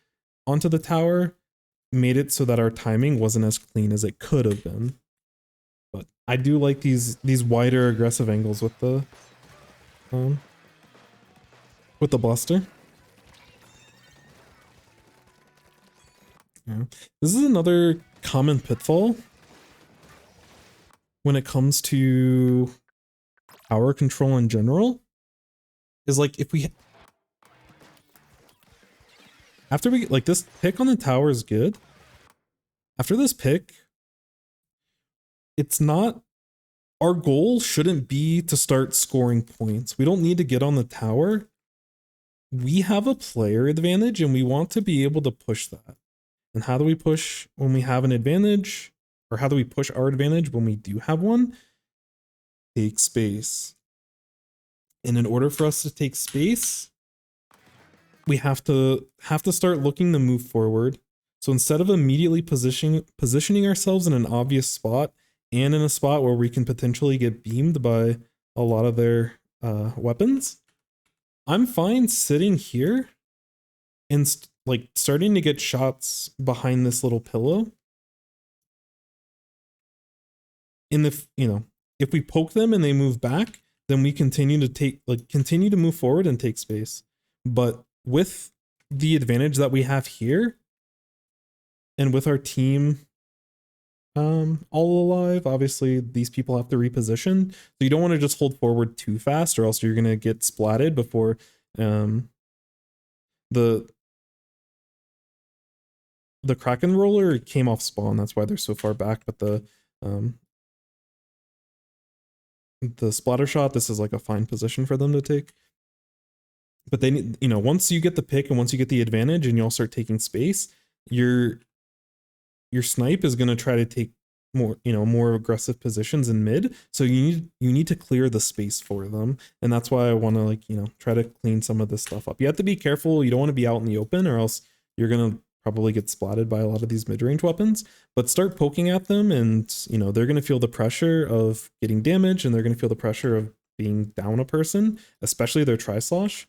onto the tower made it so that our timing wasn't as clean as it could have been. But I do like these wider aggressive angles with the blaster. Yeah. This is another common pitfall when it comes to tower control in general, is like if we after we like this pick on the tower is good. After this pick, it's not, our goal shouldn't be to start scoring points. We don't need to get on the tower. We have a player advantage and we want to be able to push that. And how do we push when we have an advantage? Or how do we push our advantage when we do have one? Take space. And in order for us to take space, we have to start looking to move forward. So instead of immediately positioning ourselves in an obvious spot and in a spot where we can potentially get beamed by a lot of their weapons, I'm fine sitting here and like starting to get shots behind this little pillow. If we poke them and they move back, then we continue to move forward and take space. But with the advantage that we have here, and with our team all alive, obviously these people have to reposition. So you don't want to just hold forward too fast, or else you're gonna get splatted before the Kraken roller came off spawn. That's why they're so far back. But the splatter shot, this is like a fine position for them to take. But they need, you know, once you get the pick and once you get the advantage and you all start taking space, your snipe is going to try to take more, you know, more aggressive positions in mid. So you need to clear the space for them. And that's why I want to, like, you know, try to clean some of this stuff up. You have to be careful. You don't want to be out in the open, or else you're going to probably get splatted by a lot of these mid-range weapons. But start poking at them, and, you know, they're going to feel the pressure of getting damage, and they're going to feel the pressure of being down a person, especially their tri-slosh.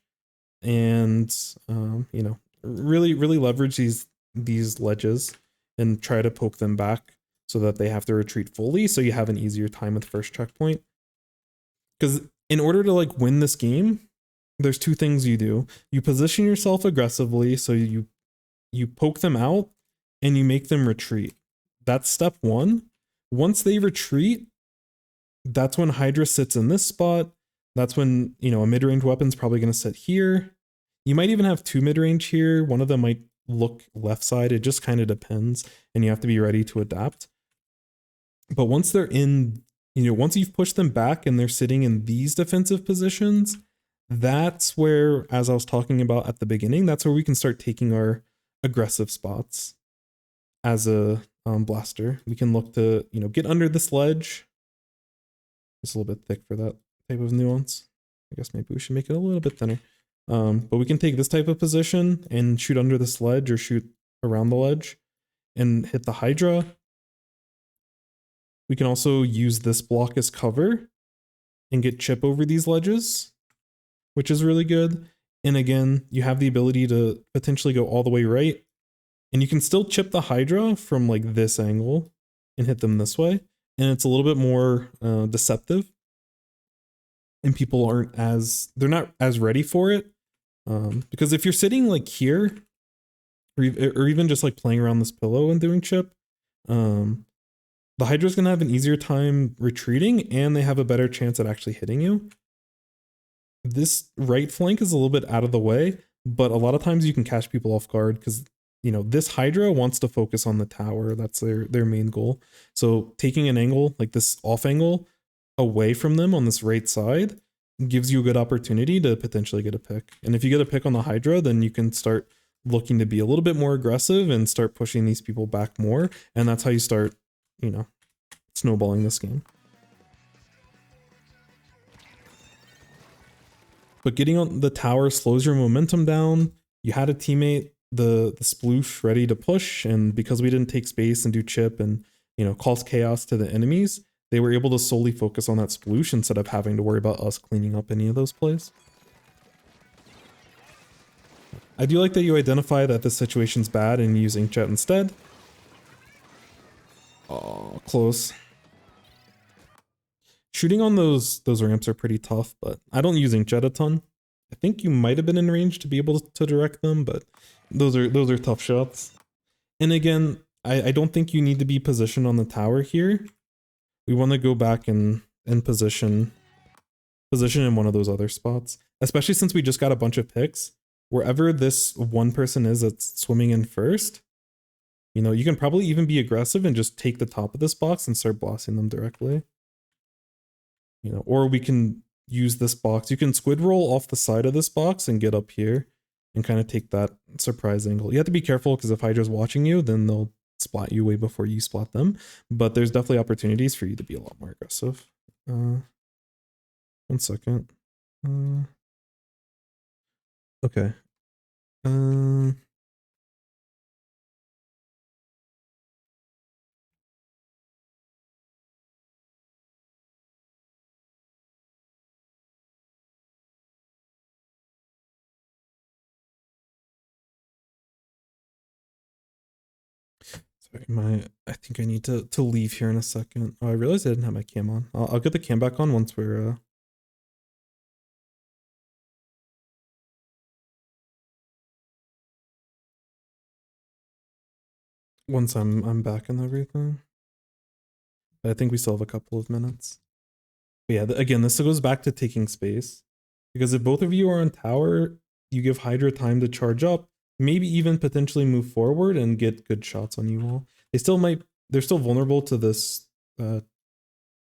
And you know, really leverage these ledges and try to poke them back so that they have to retreat fully, so you have an easier time with first checkpoint. Because in order to like win this game, there's two things you do. You position yourself aggressively, so you poke them out and you make them retreat. That's step one. Once they retreat, that's when Hydra sits in this spot. That's when, you know, a mid-range weapon's probably going to sit here. You might even have two mid-range here. One of them might look left side. It just kind of depends, and you have to be ready to adapt. But once they're in, you know, once you've pushed them back and they're sitting in these defensive positions, that's where, as I was talking about at the beginning, that's where we can start taking our aggressive spots as a blaster. We can look to, you know, get under this ledge. It's a little bit thick for that type of nuance. I guess maybe we should make it a little bit thinner. But we can take this type of position and shoot under this ledge or shoot around the ledge and hit the Hydra. We can also use this block as cover and get chip over these ledges, which is really good. And again, you have the ability to potentially go all the way right, and you can still chip the Hydra from like this angle and hit them this way. And it's a little bit more deceptive, and people aren't as, they're not as ready for it. Because if you're sitting like here, or even just like playing around this pillow and doing chip, the Hydra's gonna have an easier time retreating, and they have a better chance at actually hitting you. This right flank is a little bit out of the way, but a lot of times you can catch people off guard because, you know, this Hydra wants to focus on the tower. That's their main goal. So taking an angle like this off angle away from them on this right side gives you a good opportunity to potentially get a pick. And if you get a pick on the Hydra, then you can start looking to be a little bit more aggressive and start pushing these people back more. And that's how you start, you know, snowballing this game. But getting on the tower slows your momentum down. You had a teammate, the sploosh, ready to push, and because we didn't take space and do chip and, you know, cause chaos to the enemies, they were able to solely focus on that sploosh instead of having to worry about us cleaning up any of those plays. I do like that you identify that this situation's bad and using Jet instead. Oh, close. Shooting on those ramps are pretty tough, but I don't use Inkjet a ton. I think you might have been in range to be able to direct them, but those are tough shots. And again, I don't think you need to be positioned on the tower here. We want to go back and position in one of those other spots, especially since we just got a bunch of picks. Wherever this one person is that's swimming in first, you know, you can probably even be aggressive and just take the top of this box and start blasting them directly. You know, or we can use this box. You can squid roll off the side of this box and get up here and kind of take that surprise angle. You have to be careful because if Hydra's watching you, then they'll splat you way before you splat them. But there's definitely opportunities for you to be a lot more aggressive. 1 second. Okay. Sorry, I think I need to leave here in a second. Oh, I realized I didn't have my cam on. I'll get the cam back on once we're once I'm back and everything. But I think we still have a couple of minutes. But yeah, again, this goes back to taking space. Because if both of you are on tower, you give Hydra time to charge up, maybe even potentially move forward and get good shots on you all. They're still vulnerable to this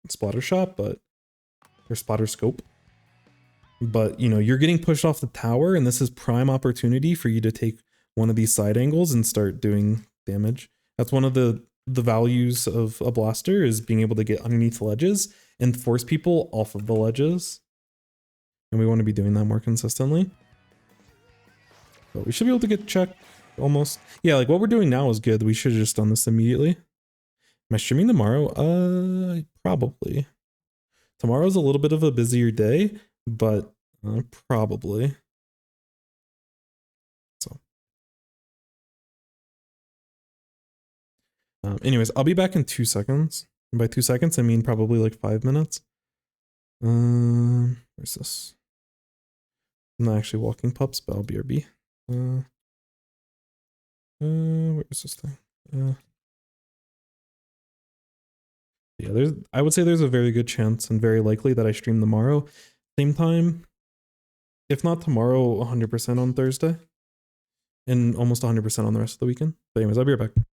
splatter shot, but their spotter scope. But you know, you're getting pushed off the tower, and this is prime opportunity for you to take one of these side angles and start doing damage. That's one of the values of a blaster, is being able to get underneath ledges and force people off of the ledges. And we want to be doing that more consistently. But we should be able to get check almost. Yeah, like what we're doing now is good. We should have just done this immediately. Am I streaming tomorrow? Probably. Tomorrow's a little bit of a busier day, but probably. So. Anyways, I'll be back in 2 seconds. And by 2 seconds, I mean probably like 5 minutes. Where's this? I'm not actually walking pups, but I'll BRB. Where is this thing? Yeah, I would say there's a very good chance and very likely that I stream tomorrow. Same time, if not tomorrow, 100% on Thursday. And almost 100% on the rest of the weekend. But anyways, I'll be right back.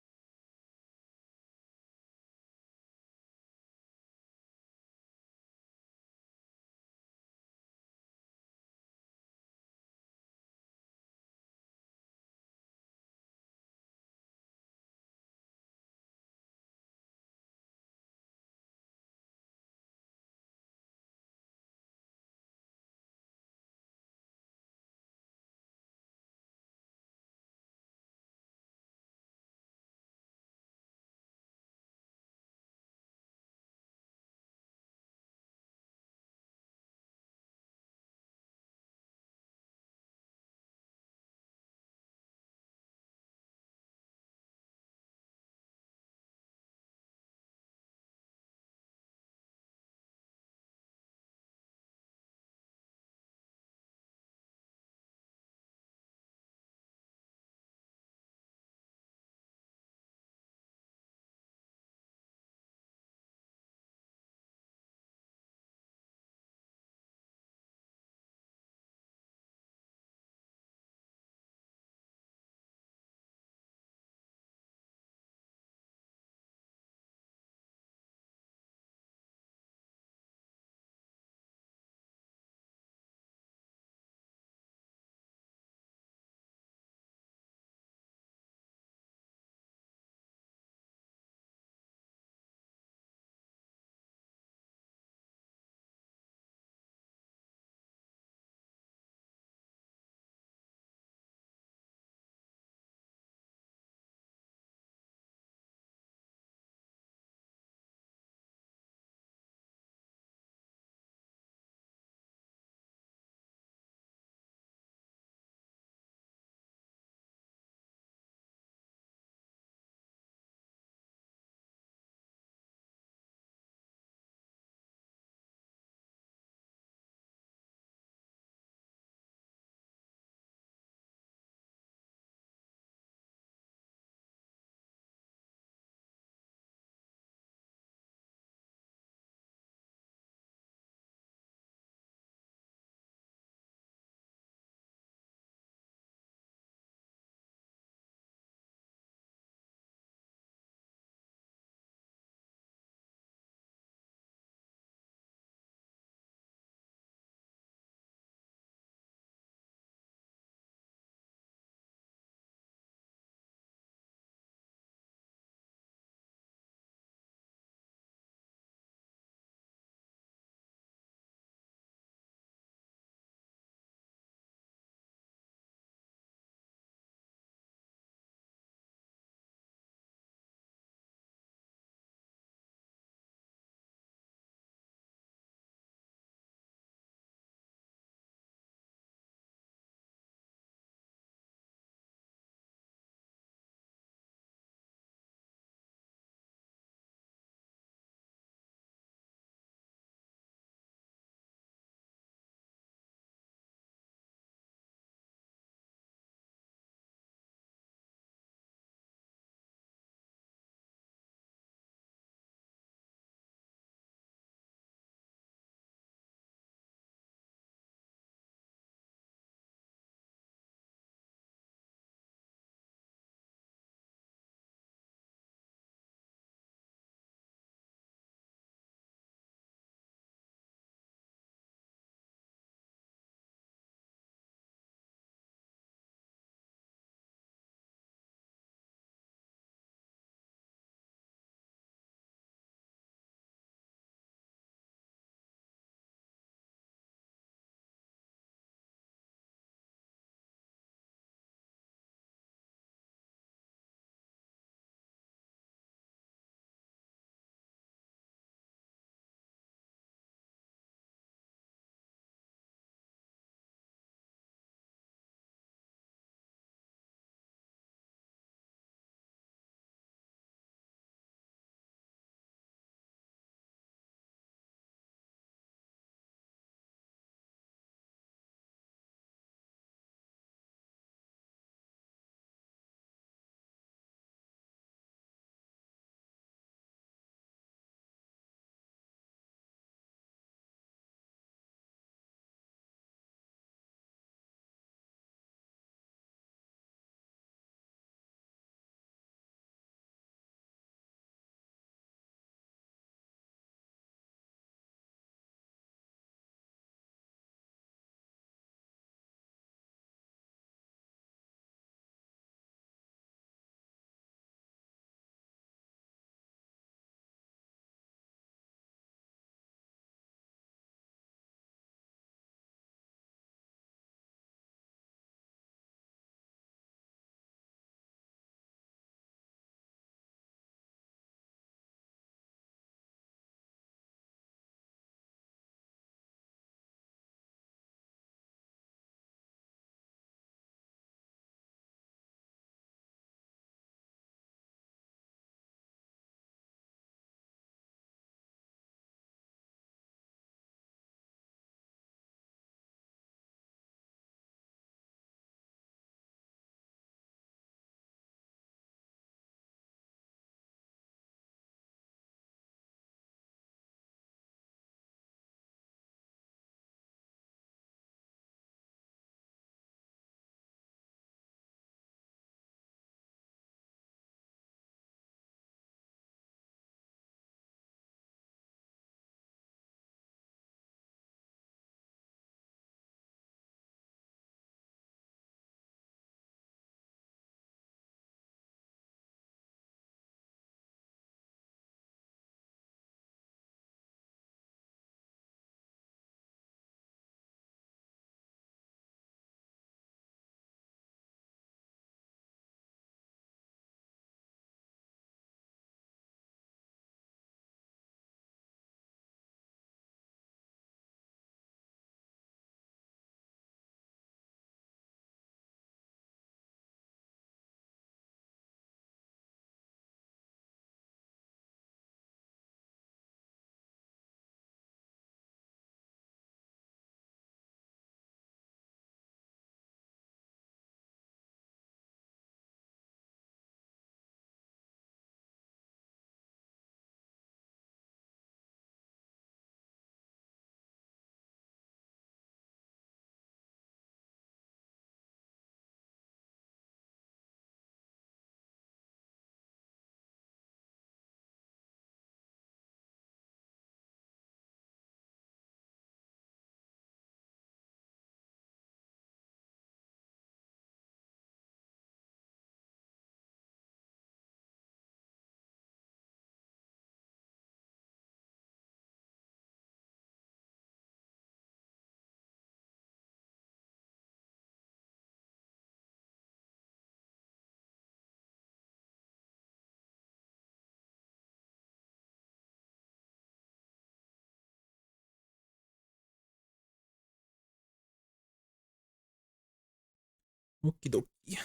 Okie dokie.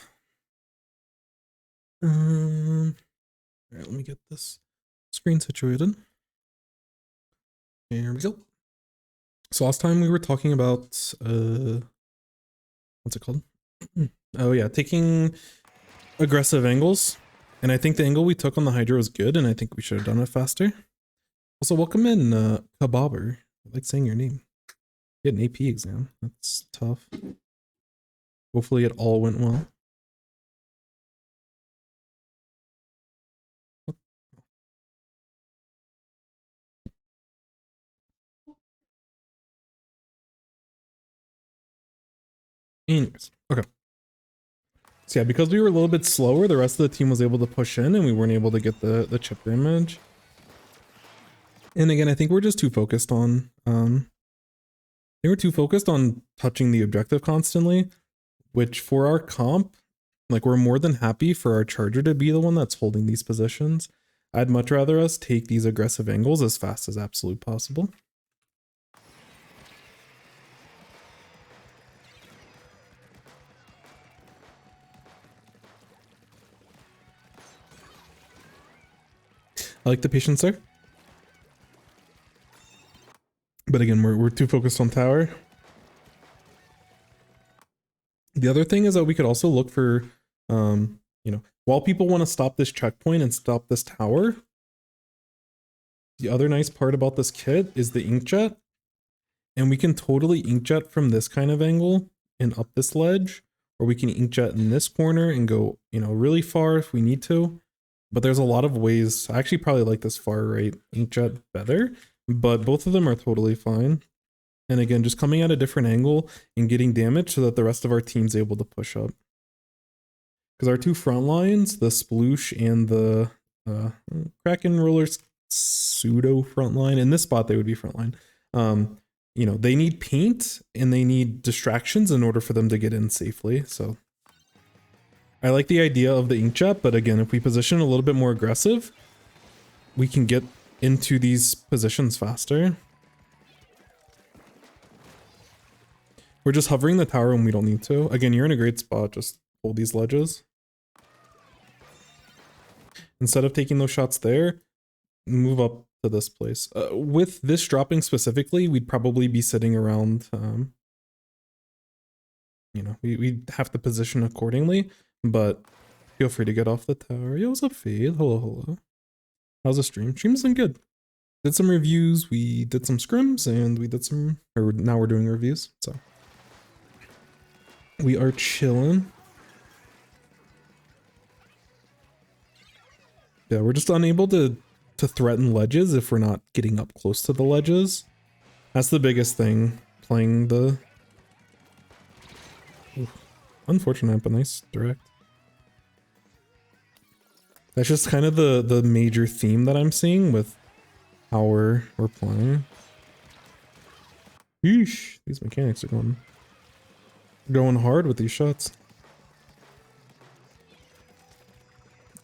All right, let me get this screen situated. Here we go. So last time we were talking about what's it called? Oh yeah, taking aggressive angles. And I think the angle we took on the Hydra was good, and I think we should have done it faster. Also, welcome in, Kabobber. I like saying your name. You had an AP exam. That's tough. Hopefully it all went well. Anyways, okay. So yeah, because we were a little bit slower, the rest of the team was able to push in and we weren't able to get the chip damage. And again, I think we're just too focused on they were too focused on touching the objective constantly, which for our comp, like we're more than happy for our charger to be the one that's holding these positions. I'd much rather us take these aggressive angles as fast as absolute possible. I like the patience there. But again, we're too focused on tower. The other thing is that we could also look for, you know, while people want to stop this checkpoint and stop this tower, the other nice part about this kit is the inkjet. And we can totally inkjet from this kind of angle and up this ledge, or we can inkjet in this corner and go, you know, really far if we need to. But there's a lot of ways. I actually probably like this far right inkjet better, but both of them are totally fine. And again, just coming at a different angle and getting damage so that the rest of our team's able to push up. Because our two front lines, the Sploosh and the Kraken Rollers pseudo front line, in this spot they would be front line. You know, they need paint and they need distractions in order for them to get in safely. So I like the idea of the inkjet, but again, if we position a little bit more aggressive, we can get into these positions faster. We're just hovering the tower when we don't need to. Again, you're in a great spot. Just hold these ledges. Instead of taking those shots there, move up to this place. With this dropping specifically, we'd probably be sitting around, you know, we'd have to position accordingly, but feel free to get off the tower. Yo, what's up, Fade? Hello, hello. How's the stream? Stream's been good. Did some reviews, we did some scrims, and we did some, or now we're doing reviews, so. We are chilling. Yeah, we're just unable to threaten ledges if we're not getting up close to the ledges. That's the biggest thing, playing the... Oof. Unfortunate, but nice direct. That's just kind of the major theme that I'm seeing with how we're playing. Yeesh, these mechanics are going hard with these shots.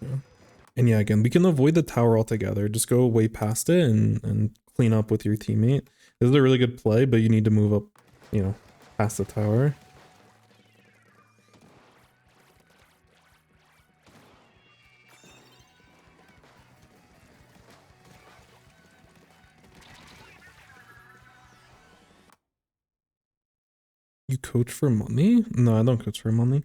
Yeah. And yeah, again, we can avoid the tower altogether. Just go way past it and clean up with your teammate. This is a really good play, but you need to move up, you know, past the tower. You coach for money? No, I don't coach for money.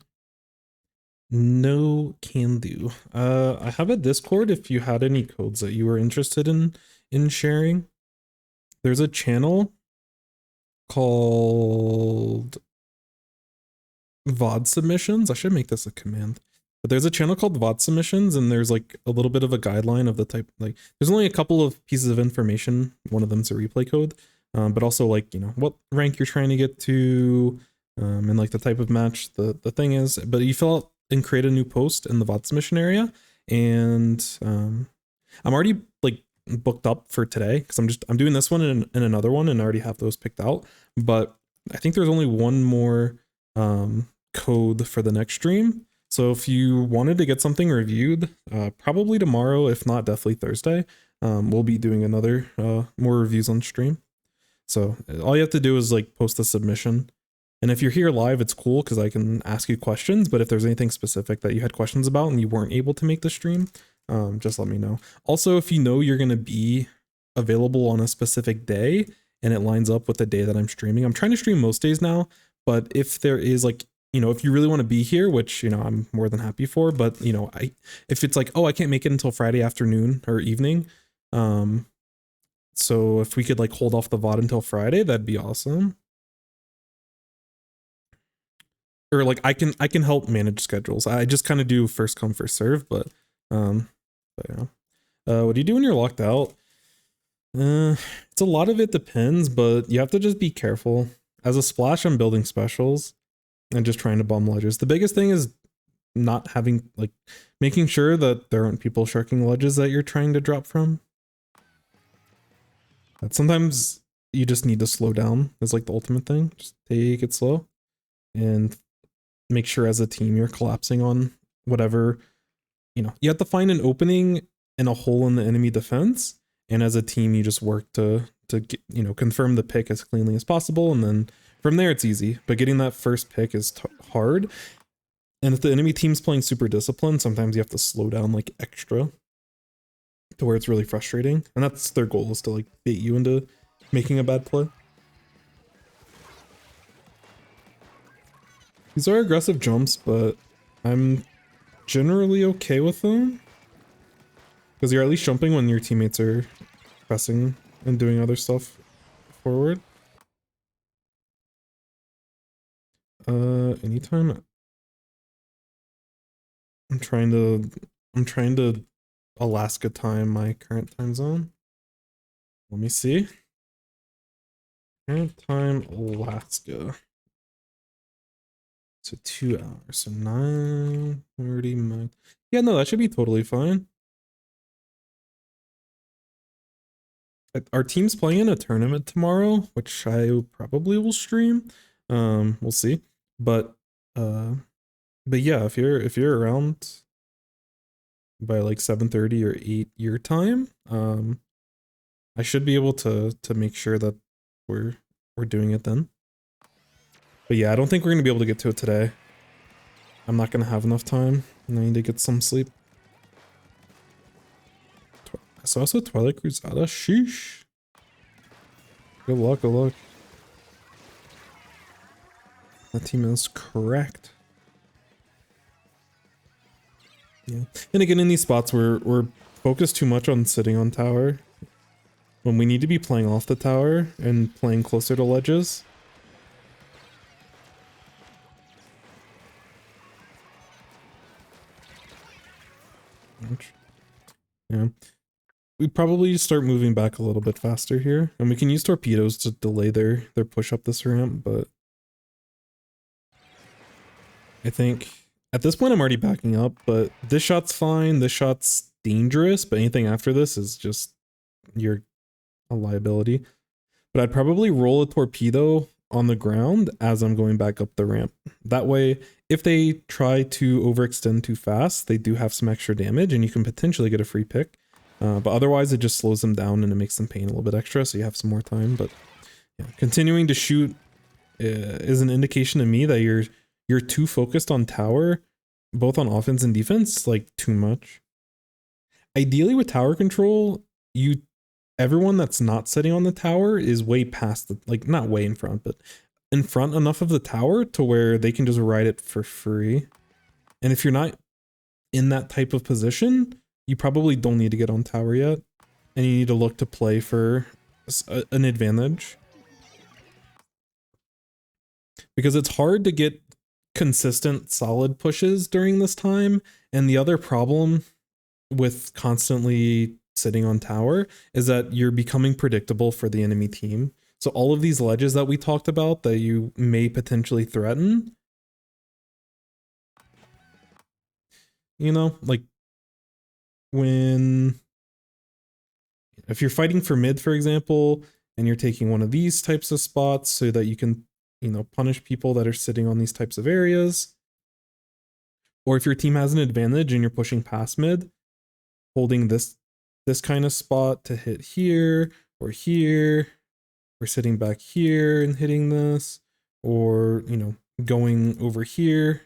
No can do. I have a Discord if you had any codes that you were interested in sharing. There's a channel called VOD Submissions. I should make this a command. But there's a channel called VOD Submissions, and there's like a little bit of a guideline of the type, like there's only a couple of pieces of information. One of them's a replay code. But also like, you know, what rank you're trying to get to, and like the type of match the thing is. But you fill out and create a new post in the VOD submission area, and I'm already like booked up for today because I'm doing this one and another one, and I already have those picked out. But I think there's only one more code for the next stream. So if you wanted to get something reviewed, probably tomorrow, if not definitely Thursday, we'll be doing another more reviews on stream. So all you have to do is like post a submission, And if you're here live, it's cool because I can ask you questions. But if there's anything specific that you had questions about and you weren't able to make the stream, just let me know. Also, if you know you're going to be available on a specific day and it lines up with the day that I'm streaming, I'm trying to stream most days now. But if there is like, you know, if you really want to be here, which, you know, I'm more than happy for, but, you know, if it's like, oh, I can't make it until Friday afternoon or evening. So if we could like hold off the VOD until Friday, that'd be awesome. Or like I can help manage schedules. I just kind of do first come first serve, but yeah. What do you do when you're locked out? It's a lot of it depends, but you have to just be careful. As a splash, I'm building specials and just trying to bomb ledges. The biggest thing is not having like making sure that there aren't people sharking ledges that you're trying to drop from. But sometimes you just need to slow down is like the ultimate thing. Just take it slow and make sure as a team you're collapsing on whatever, you know, you have to find an opening and a hole in the enemy defense. And as a team, you just work to get, you know, confirm the pick as cleanly as possible. And then from there, it's easy. But getting that first pick is hard. And if the enemy team's playing super disciplined, sometimes you have to slow down like extra to where it's really frustrating. And that's their goal, is to like bait you into making a bad play. These are aggressive jumps, but I'm generally okay with them. Because you're at least jumping when your teammates are pressing and doing other stuff forward. Anytime I'm trying to Alaska time my current time zone. Let me see. Current time Alaska. So 2 hours. So 9:30. Yeah, no, that should be totally fine. Our team's playing in a tournament tomorrow, which I probably will stream. We'll see. But yeah, if you're around by like 7:30 or 8 your time, I should be able to make sure that we're doing it then. But yeah, I don't think we're gonna be able to get to it today. I'm not gonna have enough time, and I need to get some sleep. So also Twilight Cruzada, sheesh. Good luck, good luck. That team is correct. Yeah. And again, in these spots we're focused too much on sitting on tower when we need to be playing off the tower and playing closer to ledges. Yeah. We probably start moving back a little bit faster here, and we can use torpedoes to delay their push up this ramp, but I think at this point I'm already backing up, but this shot's fine, this shot's dangerous, but anything after this is just, you're a liability. But I'd probably roll a torpedo on the ground as I'm going back up the ramp. That way, if they try to overextend too fast, they do have some extra damage and you can potentially get a free pick. But otherwise it just slows them down and it makes them pain a little bit extra, so you have some more time. But yeah, continuing to shoot is an indication to me that you're too focused on tower, both on offense and defense, like too much. Ideally with tower control, everyone that's not sitting on the tower is way past the, like not way in front, but in front enough of the tower to where they can just ride it for free. And if you're not in that type of position, you probably don't need to get on tower yet, and you need to look to play for an advantage. Because it's hard to get consistent solid pushes during this time, and the other problem with constantly sitting on tower is that you're becoming predictable for the enemy team. So all of these ledges that we talked about that you may potentially threaten, you know, like if you're fighting for mid, for example, and you're taking one of these types of spots so that you can, you know, punish people that are sitting on these types of areas, or if your team has an advantage and you're pushing past mid, holding this kind of spot to hit here, or sitting back here and hitting this, or, you know, going over here.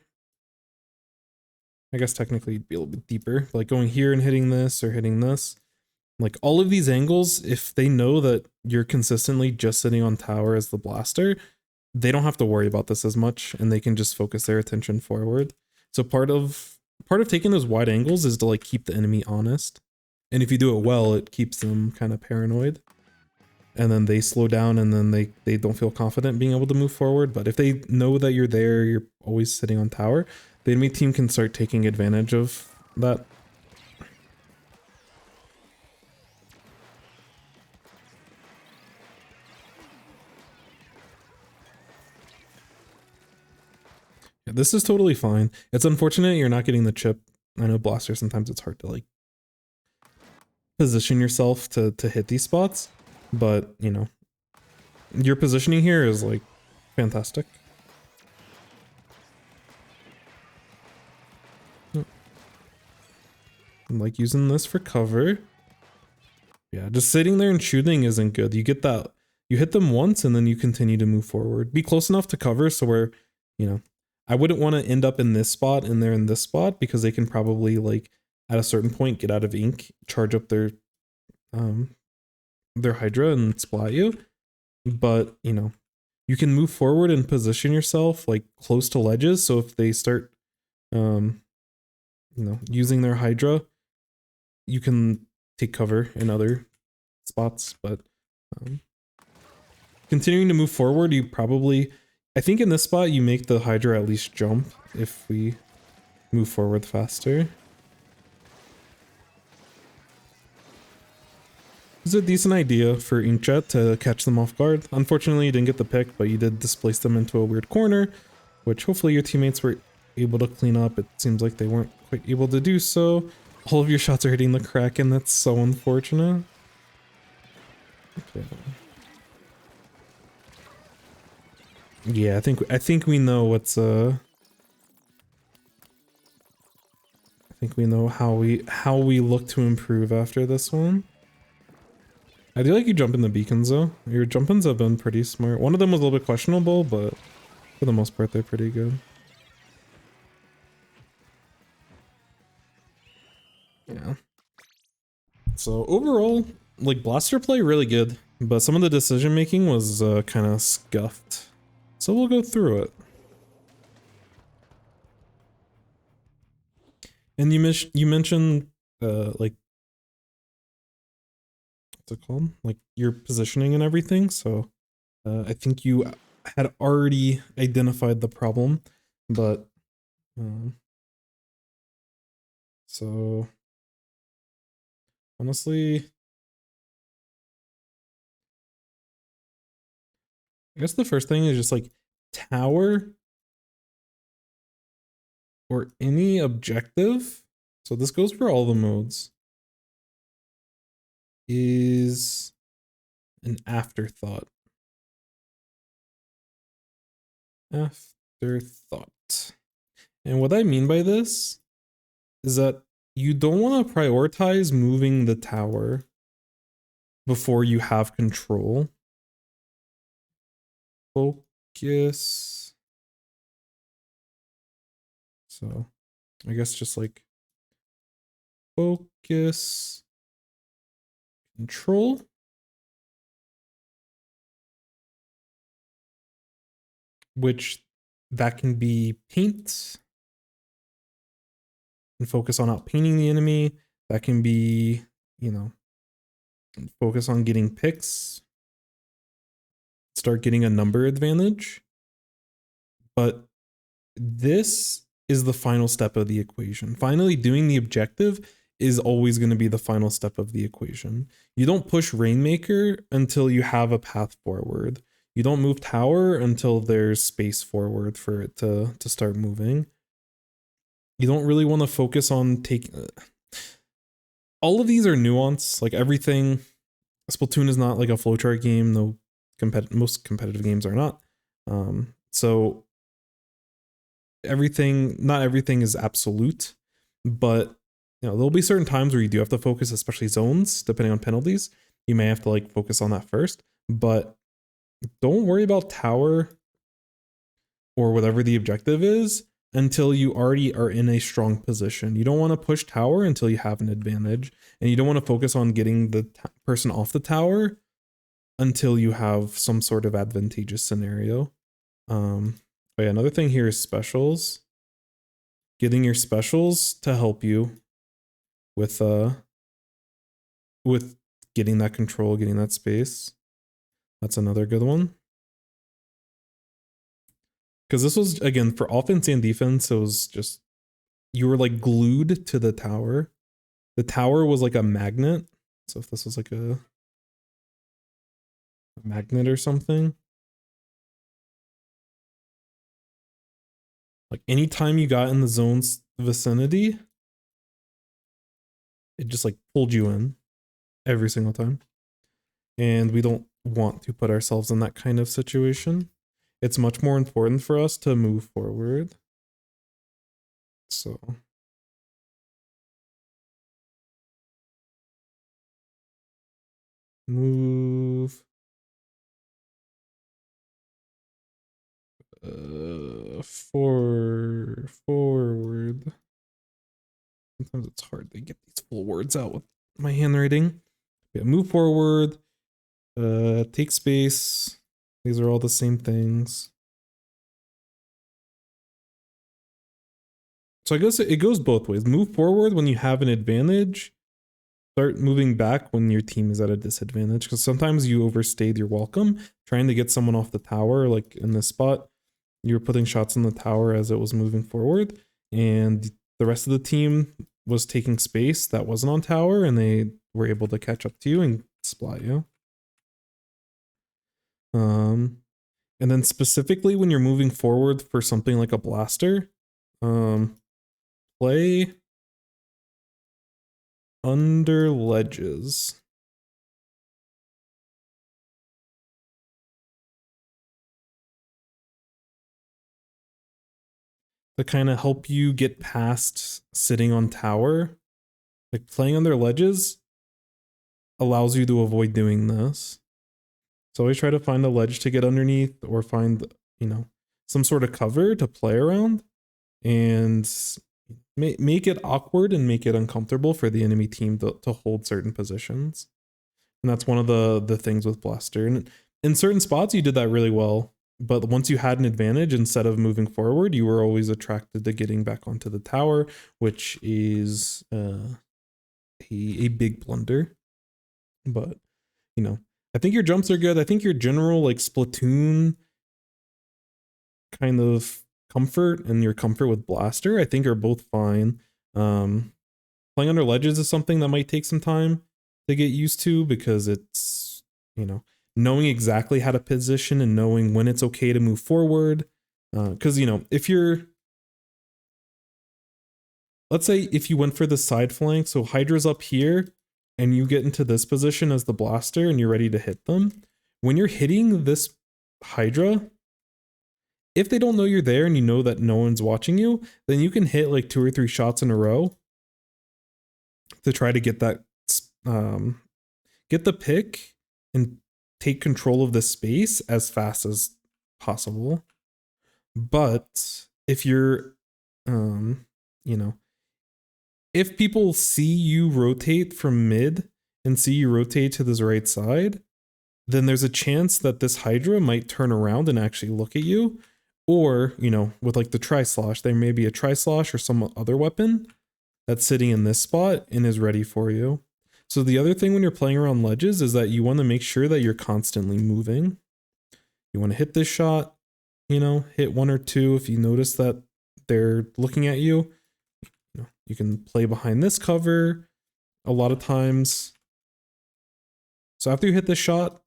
I guess technically it'd be a little bit deeper, like going here and hitting this or hitting this. Like all of these angles, if they know that you're consistently just sitting on tower as the blaster, they don't have to worry about this as much and they can just focus their attention forward. So part of taking those wide angles is to like keep the enemy honest. And if you do it well, it keeps them kind of paranoid. And then they slow down and then they don't feel confident being able to move forward. But if they know that you're there, you're always sitting on tower, the enemy team can start taking advantage of that. Yeah, this is totally fine. It's unfortunate you're not getting the chip. I know blaster, sometimes it's hard to like position yourself to hit these spots, but you know, your positioning here is like fantastic. I'm like using this for cover. Yeah, just sitting there and shooting isn't good. You get that, you hit them once and then you continue to move forward. Be close enough to cover so where, you know, I wouldn't want to end up in this spot and they're in this spot because they can probably like at a certain point get out of ink, charge up their Hydra and splat you. But, you know, you can move forward and position yourself like close to ledges. So if they start, you know, using their Hydra, you can take cover in other spots. But continuing to move forward, you probably, I think in this spot, you make the Hydra at least jump if we move forward faster. It's a decent idea for Inkjet to catch them off guard. Unfortunately, you didn't get the pick, but you did displace them into a weird corner, which hopefully your teammates were able to clean up. It seems like they weren't quite able to do so. All of your shots are hitting the Kraken. That's so unfortunate. Okay. Yeah, I think we know what's I think we know how we look to improve after this one. I do like you jump in the beacons though. Your jump-ins have been pretty smart. One of them was a little bit questionable, but for the most part they're pretty good. Yeah. So overall, like blaster play really good, but some of the decision making was kind of scuffed. So we'll go through it. And you mentioned like what's it called? Like your positioning and everything. So I think you had already identified the problem, but so honestly, I guess the first thing is just like tower or any objective. So this goes for all the modes. Is an afterthought. Afterthought. And what I mean by this is that you don't want to prioritize moving the tower before you have control. Focus. So I guess just like focus, control. Which that can be paint and focus on outpainting the enemy. That can be, you know, focus on getting picks. Start getting a number advantage. But this is the final step of the equation. Finally, doing the objective is always going to be the final step of the equation. You don't push Rainmaker until you have a path forward. You don't move tower until there's space forward for it to start moving. You don't really want to focus on taking... all of these are nuance. Like everything... Splatoon is not like a flowchart game. No, most competitive games are not. So everything... not everything is absolute. But you know, there'll be certain times where you do have to focus, especially zones, depending on penalties. You may have to like focus on that first. But don't worry about tower or whatever the objective is until you already are in a strong position. You don't want to push tower until you have an advantage, and you don't want to focus on getting the person off the tower until you have some sort of advantageous scenario. But yeah, another thing here is specials. Getting your specials to help you with getting that control, getting that space. That's another good one. Because this was, again, for offense and defense, it was just, you were like glued to the tower. The tower was like a magnet. So if this was like a magnet or something, like anytime you got in the zone's vicinity, it just like pulled you in every single time. And we don't want to put ourselves in that kind of situation. It's much more important for us to move forward. So move forward. Sometimes it's hard to get these full words out with my handwriting. Yeah, move forward, take space. These are all the same things. So I guess it goes both ways. Move forward when you have an advantage. Start moving back when your team is at a disadvantage, because sometimes you overstayed your welcome trying to get someone off the tower. Like in this spot, you were putting shots on the tower as it was moving forward, and the rest of the team was taking space that wasn't on tower, and they were able to catch up to you and splat you. And then specifically when you're moving forward for something like a blaster, play under ledges. To kind of help you get past sitting on tower. Like playing under ledges allows you to avoid doing this. So always try to find a ledge to get underneath, or find, you know, some sort of cover to play around, and make it awkward and make it uncomfortable for the enemy team to hold certain positions. And that's one of the things with Blaster. And in certain spots, you did that really well. But once you had an advantage, instead of moving forward, you were always attracted to getting back onto the tower, which is a big blunder. But, you know, I think your jumps are good. I think your general like Splatoon kind of comfort and your comfort with Blaster, I think, are both fine. Playing under ledges is something that might take some time to get used to, because it's, you know, knowing exactly how to position and knowing when it's okay to move forward. Because, you know, if you're, let's say if you went for the side flank, so Hydra's up here and you get into this position as the blaster and you're ready to hit them. When you're hitting this Hydra, if they don't know you're there and you know that no one's watching you, then you can hit like 2 or 3 shots in a row to try to get that, get the pick and take control of the space as fast as possible. But if you're, you know, if people see you rotate from mid and see you rotate to this right side, then there's a chance that this Hydra might turn around and actually look at you. Or, you know, with like the Tri-Slosh, there may be a Tri-Slosh or some other weapon that's sitting in this spot and is ready for you. So the other thing when you're playing around ledges is that you want to make sure that you're constantly moving. You want to hit this shot, you know, hit 1 or 2 if you notice that they're looking at you. You know, you can play behind this cover a lot of times. So after you hit this shot,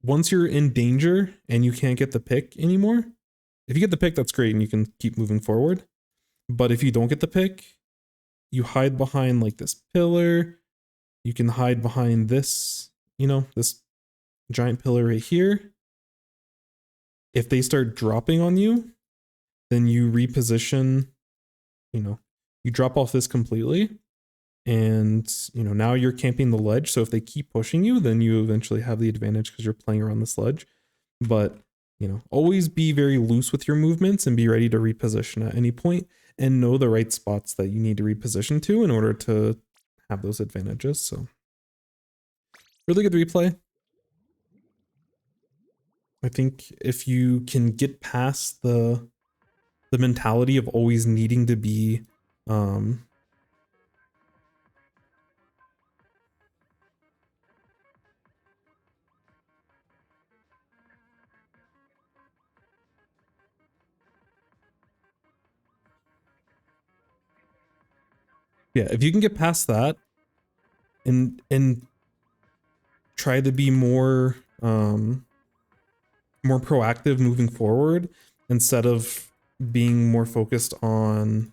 once you're in danger and you can't get the pick anymore, if you get the pick, that's great and you can keep moving forward. But if you don't get the pick, you hide behind like this pillar. You can hide behind this, you know, this giant pillar right here. If they start dropping on you, then you reposition, you know, you drop off this completely. And, you know, now you're camping the ledge. So if they keep pushing you, then you eventually have the advantage because you're playing around this ledge. But always be very loose with your movements and be ready to reposition at any point and know the right spots that you need to reposition to in order to have those advantages. So really good replay. I think if you can get past the mentality of always needing to be if you can get past that and try to be more more proactive moving forward instead of being more focused on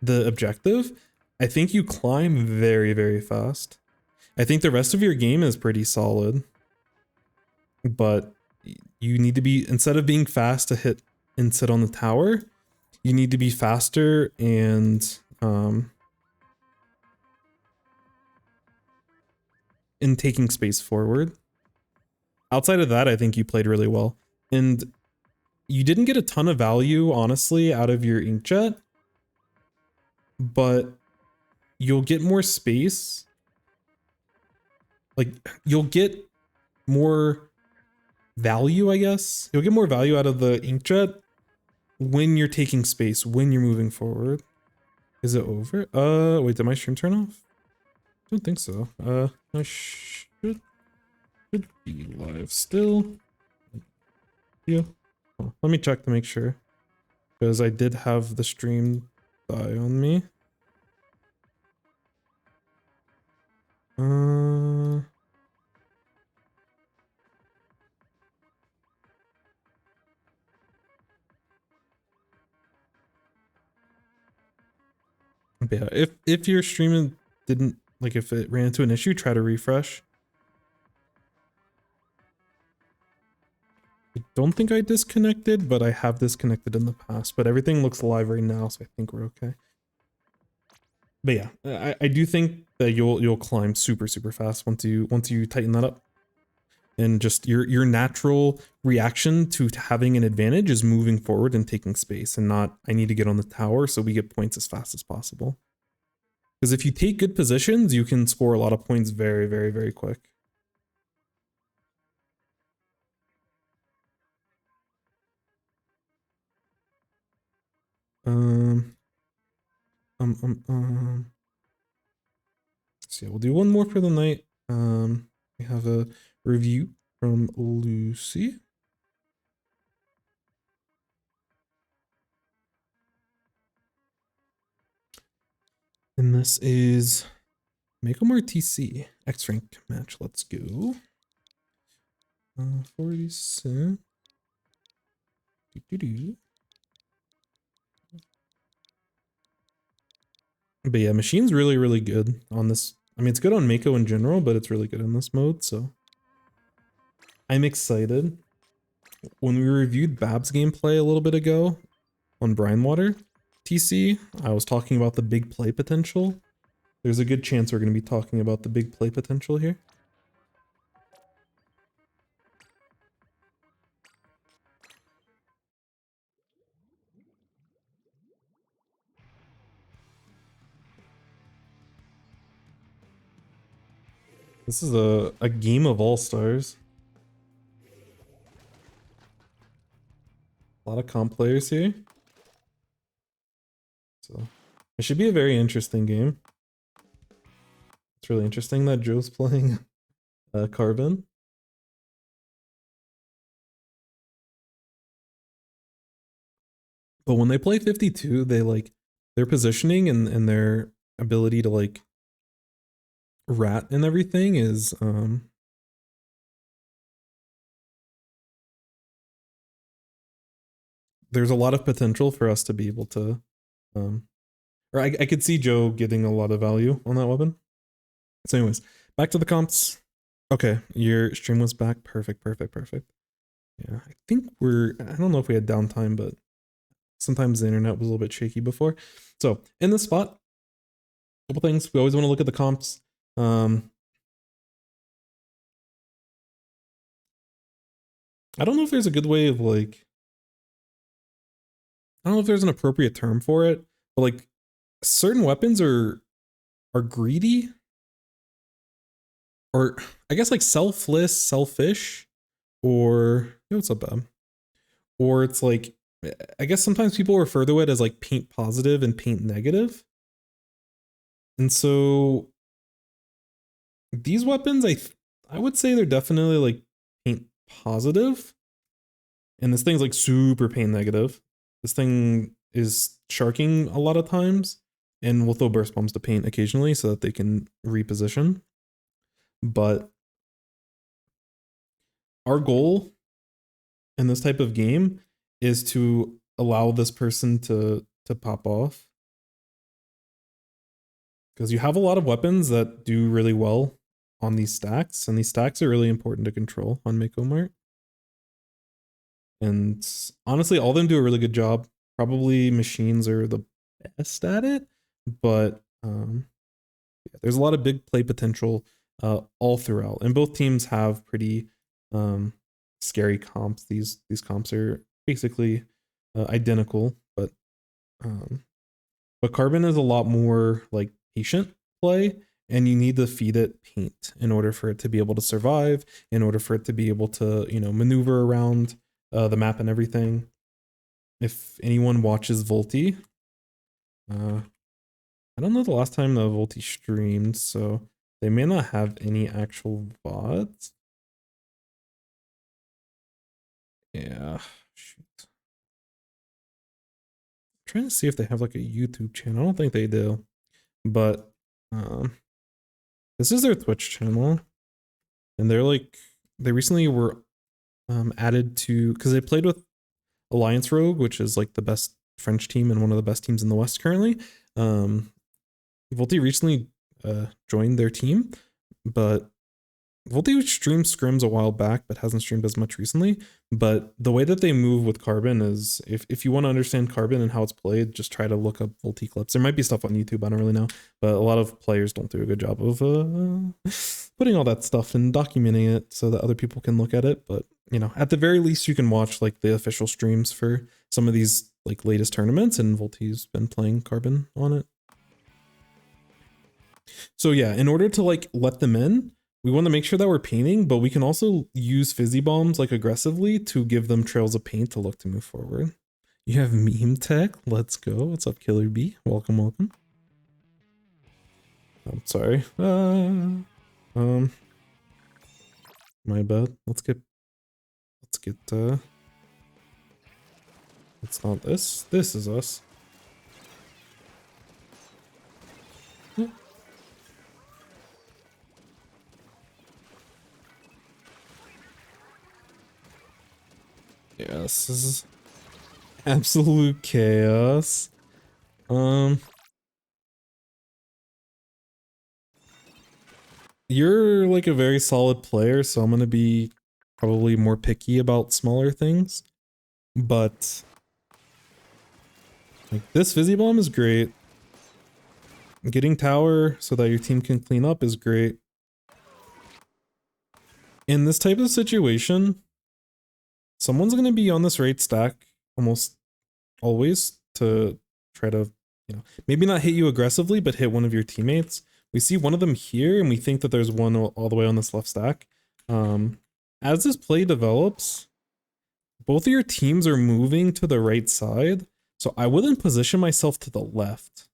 the objective, I think you climb very, very fast. I think the rest of your game is pretty solid, but you need to be, instead of being fast to hit and sit on the tower, you need to be faster and in taking space forward. Outside of that, I think you played really well. And you didn't get a ton of value, honestly, out of your inkjet, but you'll get more space. Like, you'll get more value, I guess. You'll get more value out of the inkjet when you're taking space, when you're moving forward. Is it over? Wait, did my stream turn off? I don't think so. I should be live still. Yeah. Oh, let me check to make sure, because I did have the stream die on me. But yeah, if your stream didn't, like, if it ran into an issue, try to refresh. I don't think I disconnected, but I have disconnected in the past. But everything looks live right now, so I think we're okay. But yeah, I do think that you'll climb super fast once you tighten that up. And just your natural reaction to having an advantage is moving forward and taking space, and not I need to get on the tower so we get points as fast as possible. Because if you take good positions, you can score a lot of points very quick. So yeah, we'll do one more for the night. We have a review from Lucy. And this is Megomar TC X rank match. Let's go. 47. But yeah, machine's really good on this. I mean, it's good on Mako in general, but it's really good in this mode, so I'm excited. When we reviewed Bab's gameplay a little bit ago on Brinewater TC, I was talking about the big play potential. There's a good chance we're going to be talking about the big play potential here. This is a game of all-stars. A lot of comp players here. So it should be a very interesting game. It's really interesting that Joe's playing Carbon. But when they play 52, they like their positioning and their ability to like rat and everything is there's a lot of potential for us to be able to or I could see Joe getting a lot of value on that weapon. So anyways, back to the comps. Okay, your stream was back. Perfect. Yeah, I think I don't know if we had downtime, but sometimes the internet was a little bit shaky before. So in this spot, a couple things. We always want to look at the comps. I don't know if there's a good way of like, I don't know if there's an appropriate term for it, but like certain weapons are greedy, or I guess like selfless, selfish, or hey, what's up, Bob? Or it's like, I guess sometimes people refer to it as like paint positive and paint negative. And so these weapons, I would say they're definitely like paint positive. And this thing's like super paint negative. This thing is sharking a lot of times, and we'll throw burst bombs to paint occasionally so that they can reposition. But our goal in this type of game is to allow this person to pop off. Because you have a lot of weapons that do really well on these stacks, and these stacks are really important to control on Mako Mart. And honestly, all of them do a really good job. Probably machines are the best at it, but yeah, there's a lot of big play potential all throughout. And both teams have pretty scary comps. These comps are basically identical, but Carbon is a lot more like patient play, and you need to feed it paint in order for it to be able to survive, in order for it to be able to, you know, maneuver around the map and everything. If anyone watches Volty, I don't know the last time the Volty streamed, so they may not have any actual VODs. Yeah, shoot. I'm trying to see if they have like a YouTube channel. I don't think they do, but this is their Twitch channel, and they're like, they recently were added to, because they played with Alliance Rogue, which is like the best French team and one of the best teams in the West currently. Volty recently joined their team, but Volty streamed scrims a while back, but hasn't streamed as much recently. But the way that they move with Carbon is, if you want to understand Carbon and how it's played, just try to look up Volty clips. There might be stuff on YouTube, I don't really know, but a lot of players don't do a good job of putting all that stuff and documenting it so that other people can look at it. But you know, at the very least, you can watch like the official streams for some of these like latest tournaments, and Volty's been playing Carbon on it. So yeah, in order to like let them in, we want to make sure that we're painting, but we can also use fizzy bombs like aggressively to give them trails of paint to look to move forward. You have meme tech. Let's go. What's up, Killer B? Welcome, welcome. I'm sorry. My bad. Let's get it's not this. This is us. Yeah. Yeah, this is absolute chaos. You're like a very solid player, so I'm gonna be probably more picky about smaller things. But like this fizzy bomb is great. Getting tower so that your team can clean up is great. In this type of situation, someone's going to be on this right stack almost always to try to, you know, maybe not hit you aggressively, but hit one of your teammates. We see one of them here, and we think that there's one all the way on this left stack. As this play develops, both of your teams are moving to the right side, so I wouldn't position myself to the left.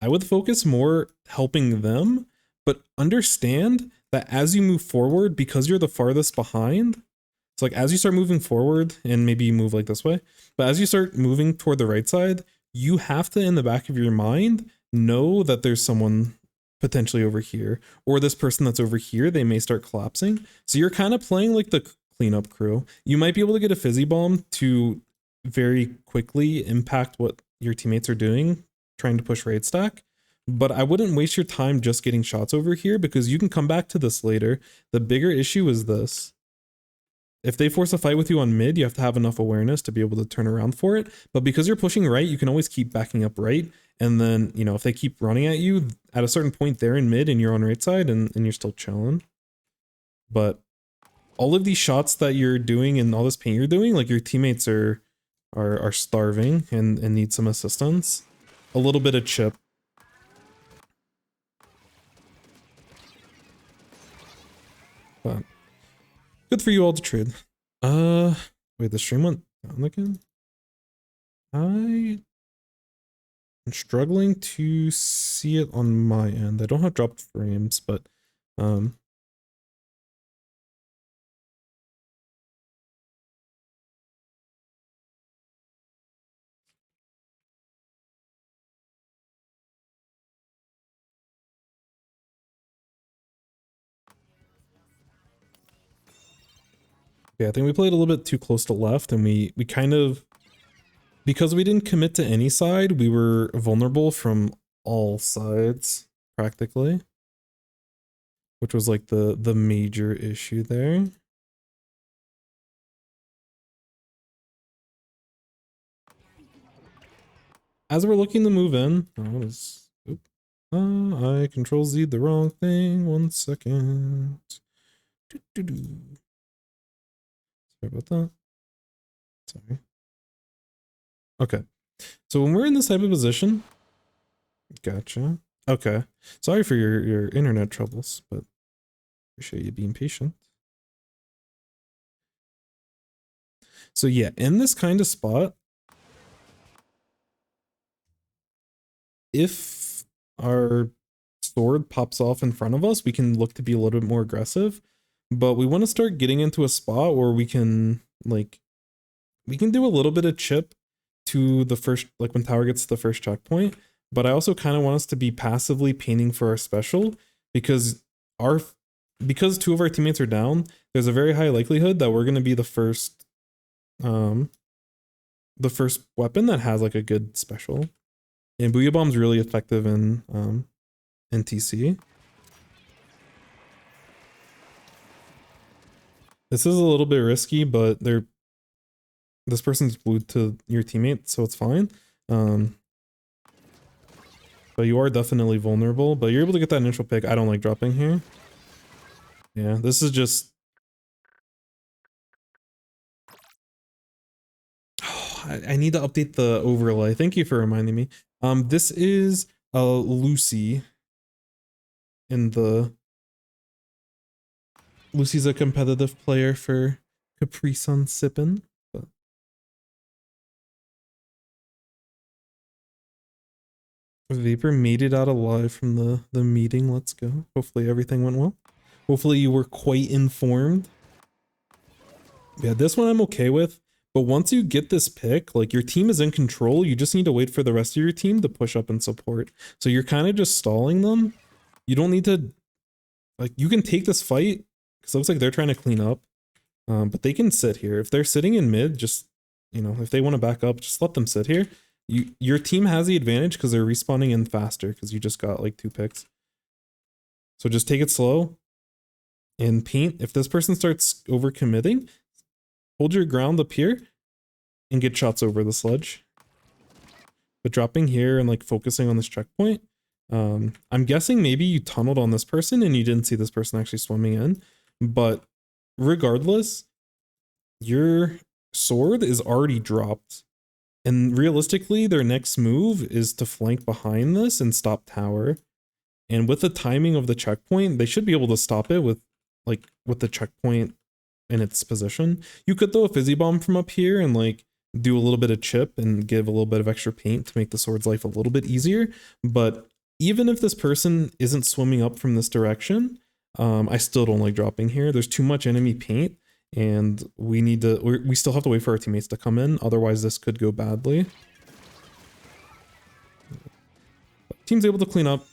I would focus more helping them, but understand that as you move forward, because you're the farthest behind, so like as you start moving forward, and maybe you move like this way, but as you start moving toward the right side, you have to, in the back of your mind, know that there's someone potentially over here, or this person that's over here, they may start collapsing. So you're kind of playing like the cleanup crew. You might be able to get a fizzy bomb to very quickly impact what your teammates are doing, trying to push raid stack. But I wouldn't waste your time just getting shots over here, because you can come back to this later. The bigger issue is this. If they force a fight with you on mid, you have to have enough awareness to be able to turn around for it. But because you're pushing right, you can always keep backing up right. And then, you know, if they keep running at you, at a certain point they're in mid and you're on right side, and you're still chilling. But all of these shots that you're doing and all this paint you're doing, like your teammates are starving and need some assistance. A little bit of chip. But good for you all to trade. Wait, the stream went down again? I'm struggling to see it on my end. I don't have dropped frames, but yeah, I think we played a little bit too close to left, and we kind of, because we didn't commit to any side, we were vulnerable from all sides practically, which was like the major issue there. As we're looking to move in, what is? I control Z the wrong thing. 1 second. Sorry about that. Sorry. Okay. So when we're in this type of position, gotcha. Okay. Sorry for your internet troubles, but appreciate you being patient. So yeah, in this kind of spot, if our sword pops off in front of us, we can look to be a little bit more aggressive, but we want to start getting into a spot where we can do a little bit of chip to the first, like when tower gets to the first checkpoint, but I also kind of want us to be passively painting for our special, because two of our teammates are down, there's a very high likelihood that we're going to be the first weapon that has like a good special. And Booyah Bomb's really effective in TC. This is a little bit risky, but this person's glued to your teammate, so it's fine. But you are definitely vulnerable, but you're able to get that initial pick. I don't like dropping here. Yeah, this is just... Oh, I need to update the overlay. Thank you for reminding me. This is Lucy Lucy's a competitive player for Capri Sun Sippin'. But Vapor made it out alive from the meeting. Let's go. Hopefully everything went well. Hopefully you were quite informed. Yeah, this one I'm okay with. But once you get this pick, like your team is in control, you just need to wait for the rest of your team to push up and support. So you're kind of just stalling them. You don't need to, like, you can take this fight because it looks like they're trying to clean up. But they can sit here. If they're sitting in mid, just, you know, if they want to back up, just let them sit here. Your team has the advantage because they're respawning in faster because you just got like 2 picks. So just take it slow and paint. If this person starts overcommitting, hold your ground up here and get shots over the sledge. But dropping here and like focusing on this checkpoint, I'm guessing maybe you tunneled on this person and you didn't see this person actually swimming in. But regardless, your sword is already dropped. And realistically, their next move is to flank behind this and stop tower. And with the timing of the checkpoint, they should be able to stop it with the checkpoint in its position. You could throw a fizzy bomb from up here and like do a little bit of chip and give a little bit of extra paint to make the sword's life a little bit easier. But even if this person isn't swimming up from this direction, I still don't like dropping here. There's too much enemy paint, and we still have to wait for our teammates to come in. Otherwise, this could go badly. Team's able to clean up.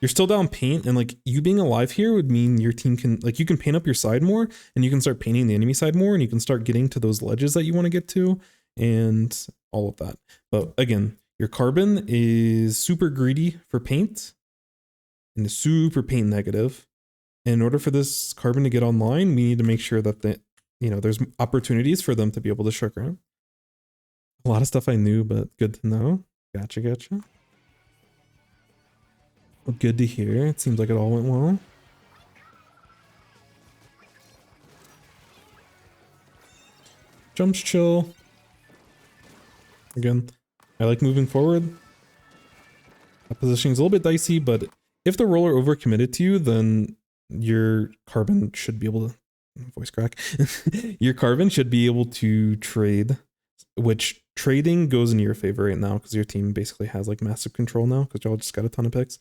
You're still down paint, and like you being alive here would mean your team can, like, you can paint up your side more, and you can start painting the enemy side more, and you can start getting to those ledges that you want to get to, and all of that. But again, your carbon is super greedy for paint and is super paint negative. And in order for this carbon to get online, we need to make sure that there's opportunities for them to be able to shark around. A lot of stuff I knew, but good to know. Gotcha. Well, good to hear. It seems like it all went well. Jumps chill. Again, I like moving forward. That positioning is a little bit dicey, but if the roller overcommitted to you, then your carbon should be able to voice crack. Your carbon should be able to trade, which trading goes in your favor right now because your team basically has like massive control now because y'all just got a ton of picks.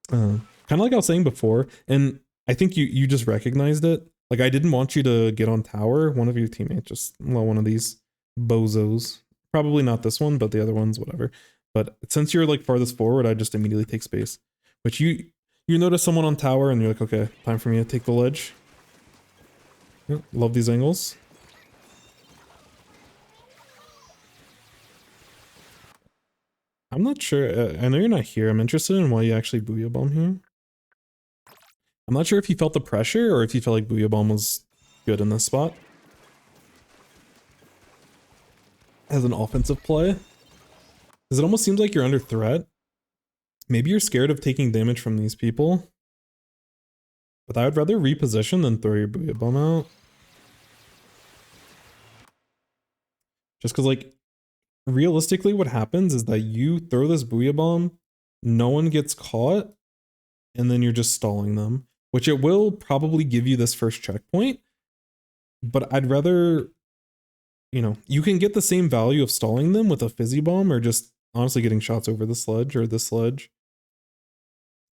Kind of like I was saying before, and I think you just recognized it. Like I didn't want you to get on tower. One of your teammates just one of these bozos. Probably not this one, but the other ones, whatever. But since you're like farthest forward, I just immediately take space. Which you notice someone on tower and you're like, okay, time for me to take the ledge. Yeah, love these angles. I'm not sure. I know you're not here. I'm interested in why you actually Booyah Bomb here. I'm not sure if you felt the pressure or if you felt like Booyah Bomb was good in this spot. As an offensive play. Because it almost seems like you're under threat. Maybe you're scared of taking damage from these people. But I would rather reposition than throw your Booyah Bomb out. Just because, like, realistically what happens is that you throw this Booyah Bomb, no one gets caught, and then you're just stalling them. Which it will probably give you this first checkpoint. But I'd rather, you know, you can get the same value of stalling them with a Fizzy Bomb or just honestly getting shots over the sledge or this ledge.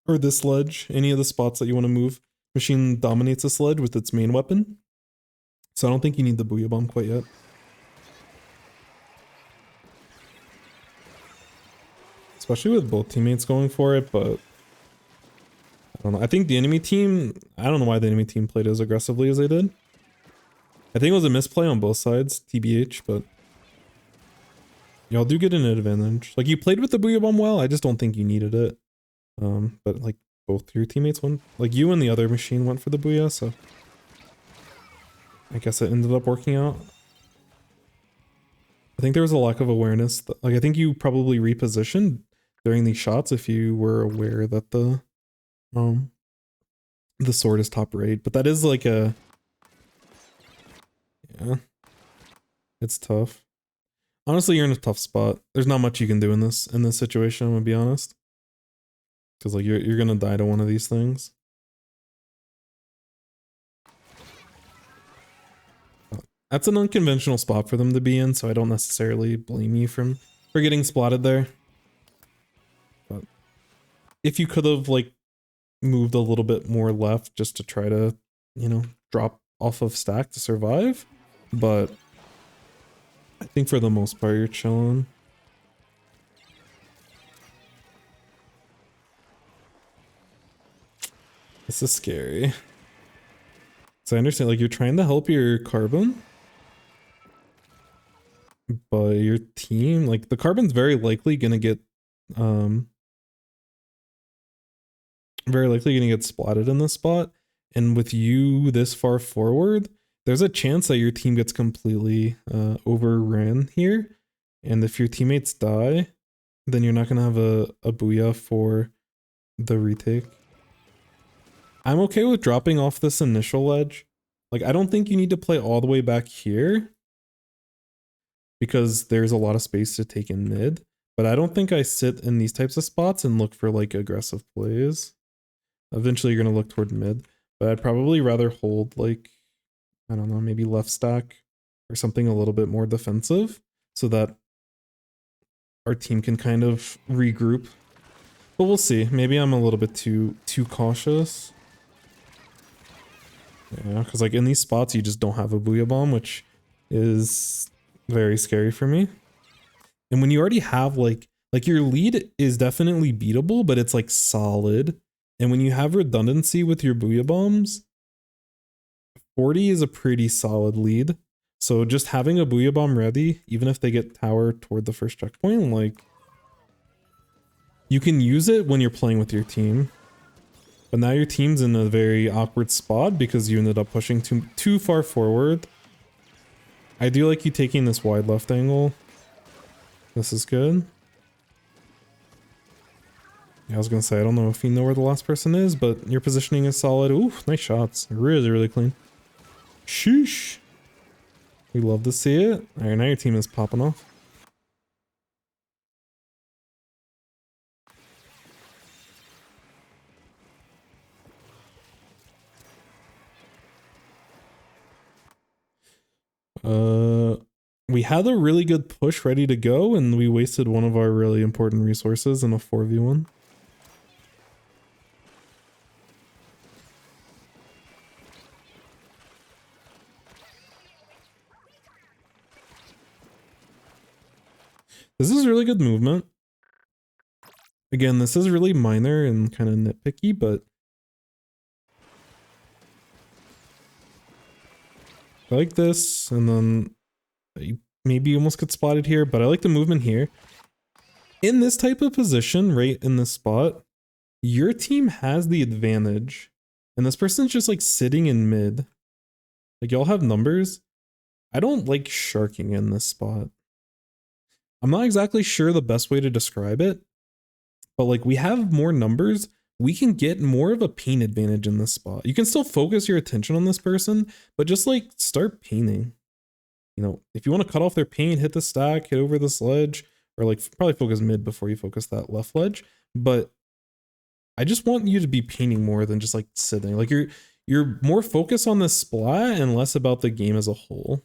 Or this ledge, any of the spots that you want to move. Machine dominates this ledge with its main weapon. So I don't think you need the Booyah Bomb quite yet. Especially with both teammates going for it, but I don't know. I think the enemy team, I don't know why the enemy team played as aggressively as they did. I think it was a misplay on both sides, TBH, but y'all do get an advantage. Like, you played with the Booyah Bomb well, I just don't think you needed it. But like, both your teammates went, like you and the other machine went for the Booyah, so I guess it ended up working out. I think there was a lack of awareness. Like, I think you probably repositioned during these shots if you were aware that the sword is top rate, but that is like a, yeah, it's tough. Honestly, you're in a tough spot. There's not much you can do in this situation, I'm gonna be honest. Because like you're gonna die to one of these things. That's an unconventional spot for them to be in, so I don't necessarily blame you for getting splatted there. But if you could have like moved a little bit more left just to try to, you know, drop off of stack to survive, but I think for the most part you're chilling. This is scary. So I understand, like, you're trying to help your carbon, but your team, like, the carbon's very likely gonna get splatted in this spot, and with you this far forward, there's a chance that your team gets completely overran here, and if your teammates die, then you're not gonna have a booyah for the retake. I'm okay with dropping off this initial ledge. Like, I don't think you need to play all the way back here because there's a lot of space to take in mid, but I don't think I sit in these types of spots and look for like aggressive plays. Eventually you're going to look toward mid, but I'd probably rather hold like, I don't know, maybe left stack or something a little bit more defensive so that our team can kind of regroup. But we'll see. Maybe I'm a little bit too cautious. Yeah, because like in these spots you just don't have a Booyah Bomb, which is very scary for me. And when you already have like your lead is definitely beatable, but it's like solid. And when you have redundancy with your Booyah Bombs, 40 is a pretty solid lead. So just having a Booyah Bomb ready, even if they get tower toward the first checkpoint, like you can use it when you're playing with your team. But now your team's in a very awkward spot because you ended up pushing too far forward. I do like you taking this wide left angle. This is good. Yeah, I was gonna say, I don't know if you know where the last person is, but your positioning is solid. Ooh, nice shots. Really, really clean. Sheesh. We love to see it. All right, now your team is popping off. We had a really good push ready to go, and we wasted one of our really important resources in a 4v1. This is really good movement. Again, this is really minor and kind of nitpicky, but I like this, and then maybe you almost get spotted here, but I like the movement here. In this type of position, right in this spot, your team has the advantage, and this person's just like sitting in mid. Like y'all have numbers. I don't like sharking in this spot. I'm not exactly sure the best way to describe it, but like we have more numbers. We can get more of a paint advantage in this spot. You can still focus your attention on this person, but just like start painting. You know, if you want to cut off their paint, hit the stack, hit over this ledge, or like probably focus mid before you focus that left ledge. But I just want you to be painting more than just like sitting. Like you're more focused on this splat and less about the game as a whole.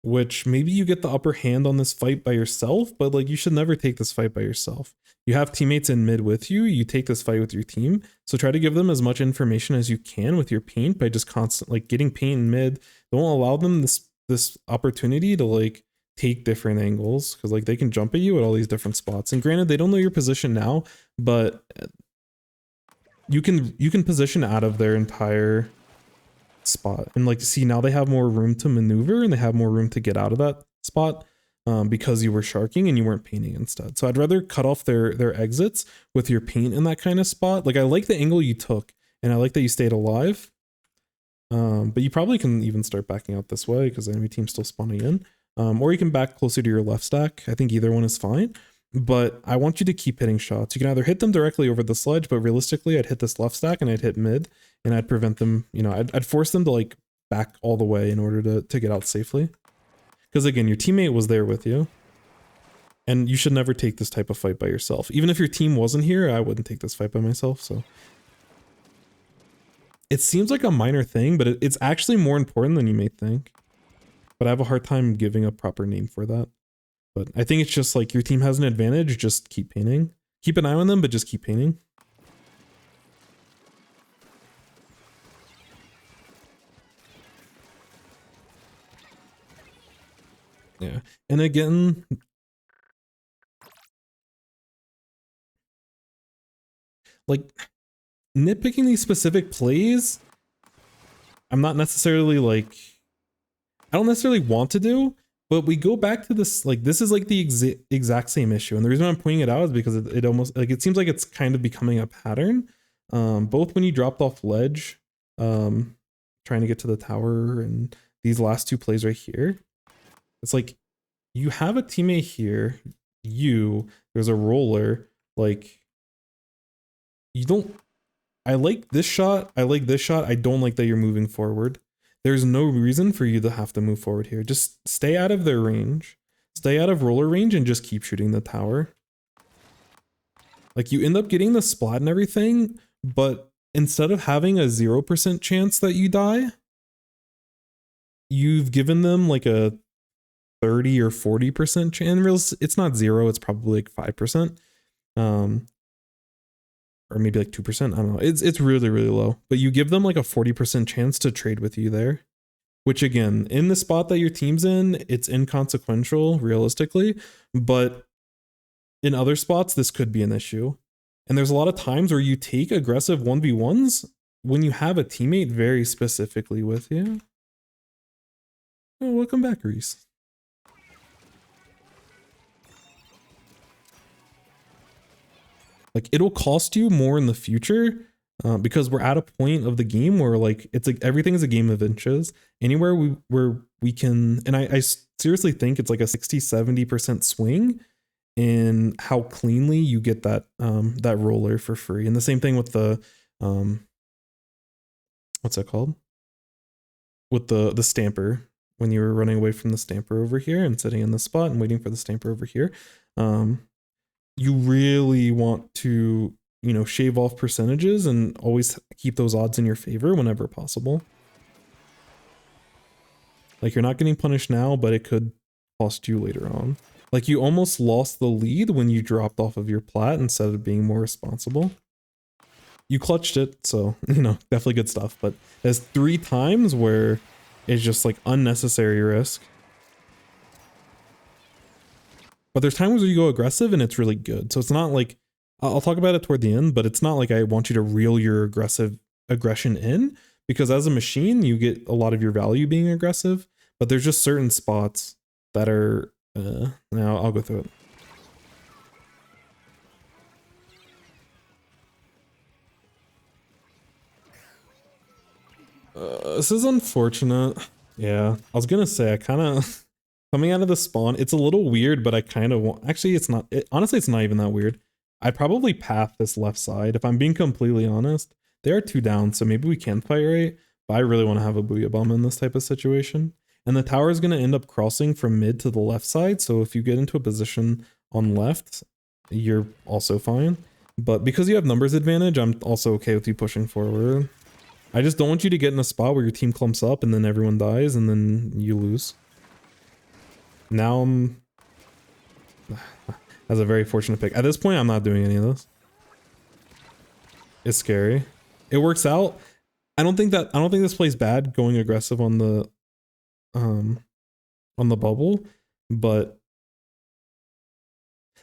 Which maybe you get the upper hand on this fight by yourself, but like you should never take this fight by yourself. You have teammates in mid with you, you take this fight with your team. So try to give them as much information as you can with your paint by just like getting paint in mid. Don't allow them this opportunity to like take different angles, because like they can jump at you at all these different spots. And granted, they don't know your position now, but you can position out of their entire spot, and like see now they have more room to maneuver and they have more room to get out of that spot because you were sharking and you weren't painting instead. So I'd rather cut off their exits with your paint in that kind of spot. Like I like the angle you took, and I like that you stayed alive, but you probably can even start backing out this way because the enemy team's still spawning in, or you can back closer to your left stack. I think either one is fine, but I want you to keep hitting shots. You can either hit them directly over the sledge, but realistically I'd hit this left stack and I'd hit mid, and I'd prevent them, you know, I'd force them to like back all the way in order to get out safely. Because again, your teammate was there with you, and you should never take this type of fight by yourself. Even if your team wasn't here, I wouldn't take this fight by myself. So it seems like a minor thing, but it's actually more important than you may think. But I have a hard time giving a proper name for that. But I think it's just like your team has an advantage, just keep painting. Keep an eye on them, but just keep painting. Yeah, and again, like nitpicking these specific plays, I'm not necessarily like, I don't necessarily want to do, but we go back to this, like this is like the exact same issue. And the reason I'm pointing it out is because it almost, like it seems like it's kind of becoming a pattern, both when you dropped off ledge, trying to get to the tower, and these last two plays right here. It's like you have a teammate here, there's a roller, like you don't, I like this shot, I like this shot, I don't like that you're moving forward. There's no reason for you to have to move forward here. Just stay out of their range, stay out of roller range, and just keep shooting the tower. Like you end up getting the splat and everything, but instead of having a 0% chance that you die, you've given them like a 30 or 40% chance. It's not 0, it's probably like 5%. Or maybe like 2%. I don't know. It's really, really low. But you give them like a 40% chance to trade with you there. Which again, in the spot that your team's in, it's inconsequential realistically. But in other spots, this could be an issue. And there's a lot of times where you take aggressive 1v1s when you have a teammate very specifically with you. Oh, welcome back, Reese. Like it'll cost you more in the future because we're at a point of the game where like it's like everything is a game of inches. Anywhere where we can, and I seriously think it's like a 60-70% swing in how cleanly you get that that roller for free. And the same thing with the what's that called? With the stamper. when you were running away from the stamper over here and sitting in the spot and waiting for the stamper over here. You really want to, you know, shave off percentages and always keep those odds in your favor whenever possible. Like, you're not getting punished now, but it could cost you later on. Like, you almost lost the lead when you dropped off of your plat instead of being more responsible. You clutched it, so, you know, definitely good stuff. But there's 3 times where it's just like unnecessary risk. But there's times where you go aggressive and it's really good. So it's not like, I'll talk about it toward the end, but it's not like I want you to reel your aggression in, because as a machine, you get a lot of your value being aggressive, but there's just certain spots that are, now I'll go through it. This is unfortunate. Yeah, I was gonna say, I kind of, coming out of the spawn, it's a little weird, but I kind of want, actually it's not, honestly it's not even that weird. I'd probably path this left side, if I'm being completely honest. They are 2 down, so maybe we can fight right, but I really want to have a Booyah Bomb in this type of situation. And the tower is going to end up crossing from mid to the left side, so if you get into a position on left, you're also fine. But because you have numbers advantage, I'm also okay with you pushing forward. I just don't want you to get in a spot where your team clumps up and then everyone dies and then you lose. Now I'm... That's a very fortunate pick. At this point, I'm not doing any of this. It's scary. It works out. I don't think this plays bad going aggressive on the bubble, but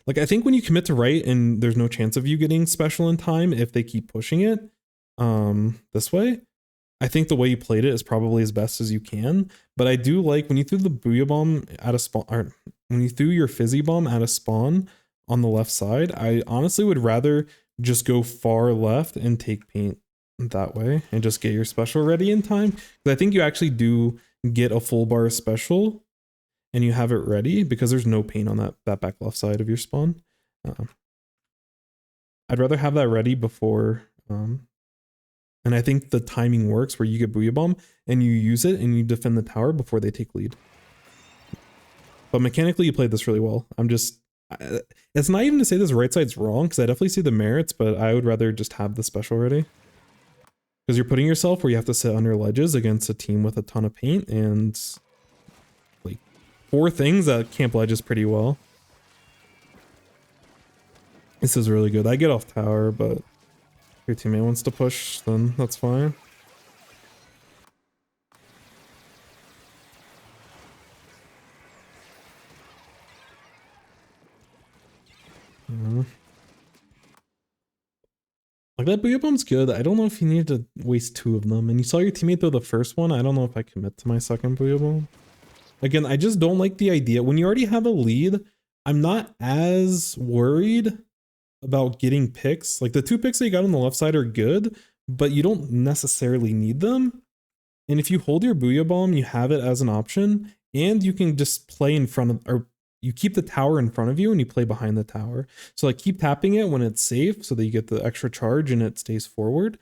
like, I think when you commit to right and there's no chance of you getting special in time if they keep pushing it this way, I think the way you played it is probably as best as you can. But I do like when you threw the Booyah Bomb at a spawn, or when you threw your Fizzy Bomb at a spawn on the left side, I honestly would rather just go far left and take paint that way and just get your special ready in time. Because I think you actually do get a full bar special and you have it ready because there's no paint on that back left side of your spawn. I'd rather have that ready before, and I think the timing works where you get Booyah Bomb and you use it and you defend the tower before they take lead. But mechanically, you played this really well. It's not even to say this right side's wrong, because I definitely see the merits, but I would rather just have the special ready. Because you're putting yourself where you have to sit under ledges against a team with a ton of paint and like 4 things that camp ledges pretty well. This is really good. I get off tower, but your teammate wants to push, then that's fine. Like, that Booyah Bomb's good. I don't know if you need to waste 2 of them. And you saw your teammate throw the first one. I don't know if I commit to my second Booyah Bomb. Again, I just don't like the idea. When you already have a lead, I'm not as worried about getting picks. Like, the 2 picks that you got on the left side are good, but you don't necessarily need them. And if you hold your Booyah Bomb, you have it as an option, and you can just play in front of, or you keep the tower in front of you and you play behind the tower. So like, keep tapping it when it's safe so that you get the extra charge and it stays forward.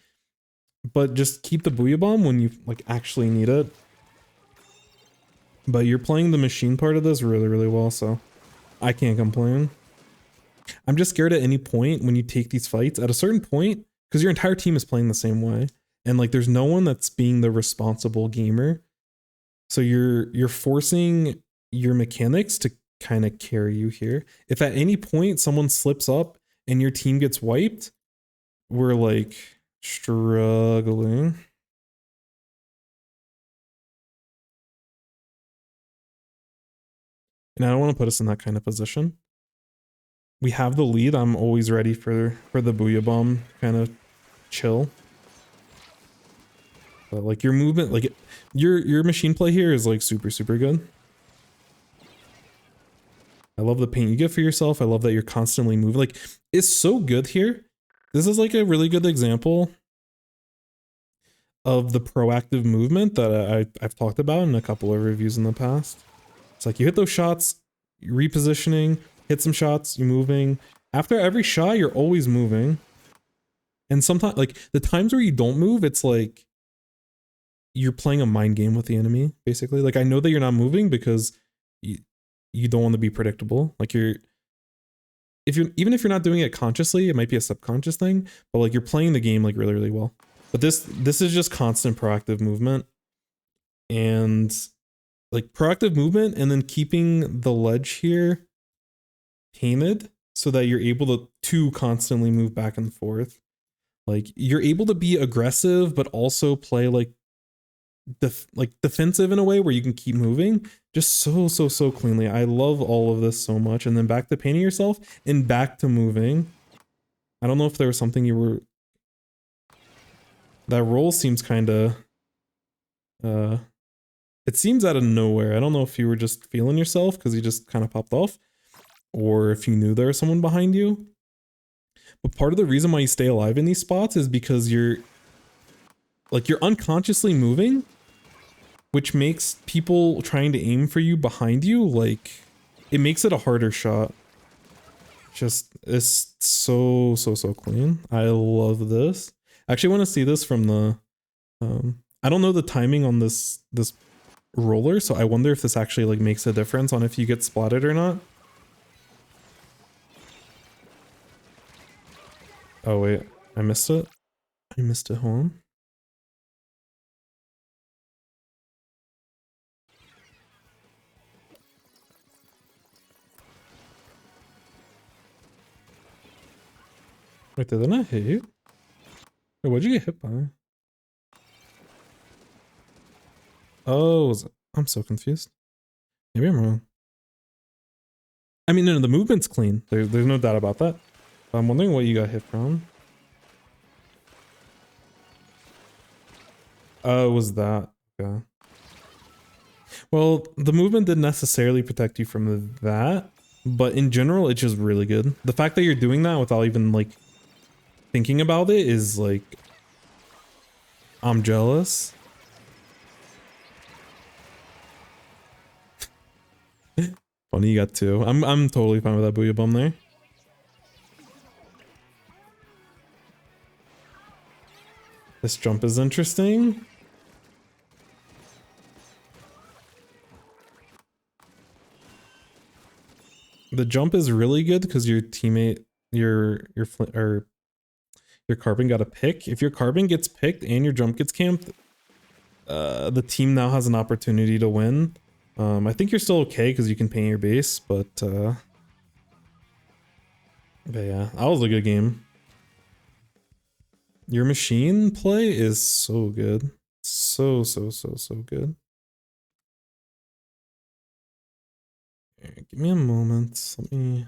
But just keep the Booyah Bomb when you like actually need it. But you're playing the machine part of this really, really well, so I can't complain. I'm just scared at any point when you take these fights, at a certain point, because your entire team is playing the same way. And like, there's no one that's being the responsible gamer. So you're forcing your mechanics to kind of carry you here. If at any point someone slips up and your team gets wiped, we're like struggling. And I don't want to put us in that kind of position. We have the lead. I'm always ready for the Booyah Bomb kind of chill. But like, your movement, like your machine play here is like super, super good. I love the paint you get for yourself. I love that you're constantly moving. Like, it's so good here. This is like a really good example of the proactive movement that I've talked about in a couple of reviews in the past. It's like, you hit those shots, you're repositioning, hit some shots, you're moving. After every shot, you're always moving. And sometimes, like, the times where you don't move, it's like, you're playing a mind game with the enemy, basically. Like I know that you're not moving because you don't want to be predictable. Like even if you're not doing it consciously, it might be a subconscious thing, but like you're playing the game like really, really well. But this is just constant proactive movement, and like proactive movement, and then keeping the ledge here painted so that you're able to constantly move back and forth. Like you're able to be aggressive, but also play like defensive in a way where you can keep moving just so cleanly. I love all of this so much. And then back to painting yourself and back to moving. I don't know if there was something you were. That roll seems kind of. It seems out of nowhere. I don't know if you were just feeling yourself because you just kind of popped off, or if you knew there was someone behind you. But part of the reason why you stay alive in these spots is because you're unconsciously moving, which makes people trying to aim for you behind you, like, it makes it a harder shot. Just, it's so clean. I love this. I actually want to see this from the, I don't know the timing on this roller, so I wonder if this actually like makes a difference on if you get splatted or not. Oh wait, I missed it. I missed it. Hold on. Wait, did I not hit you? Wait, what'd you get hit by? Oh, I'm so confused. Maybe I'm wrong. I mean, no, the movement's clean. There's no doubt about that. But I'm wondering what you got hit from. Oh, it was that. Yeah. Well, the movement didn't necessarily protect you from that, but in general, it's just really good. The fact that you're doing that without even like thinking about it is like, I'm jealous. Funny, you got two. I'm totally fine with that Booyah Bomb there. This jump is interesting. The jump is really good because your teammate, your carbon got a pick. If your carbon gets picked and your jump gets camped, the team now has an opportunity to win. I think you're still okay because you can paint your base, but yeah, that was a good game. Your machine play is so good. So good. Here, give me a moment. Let me.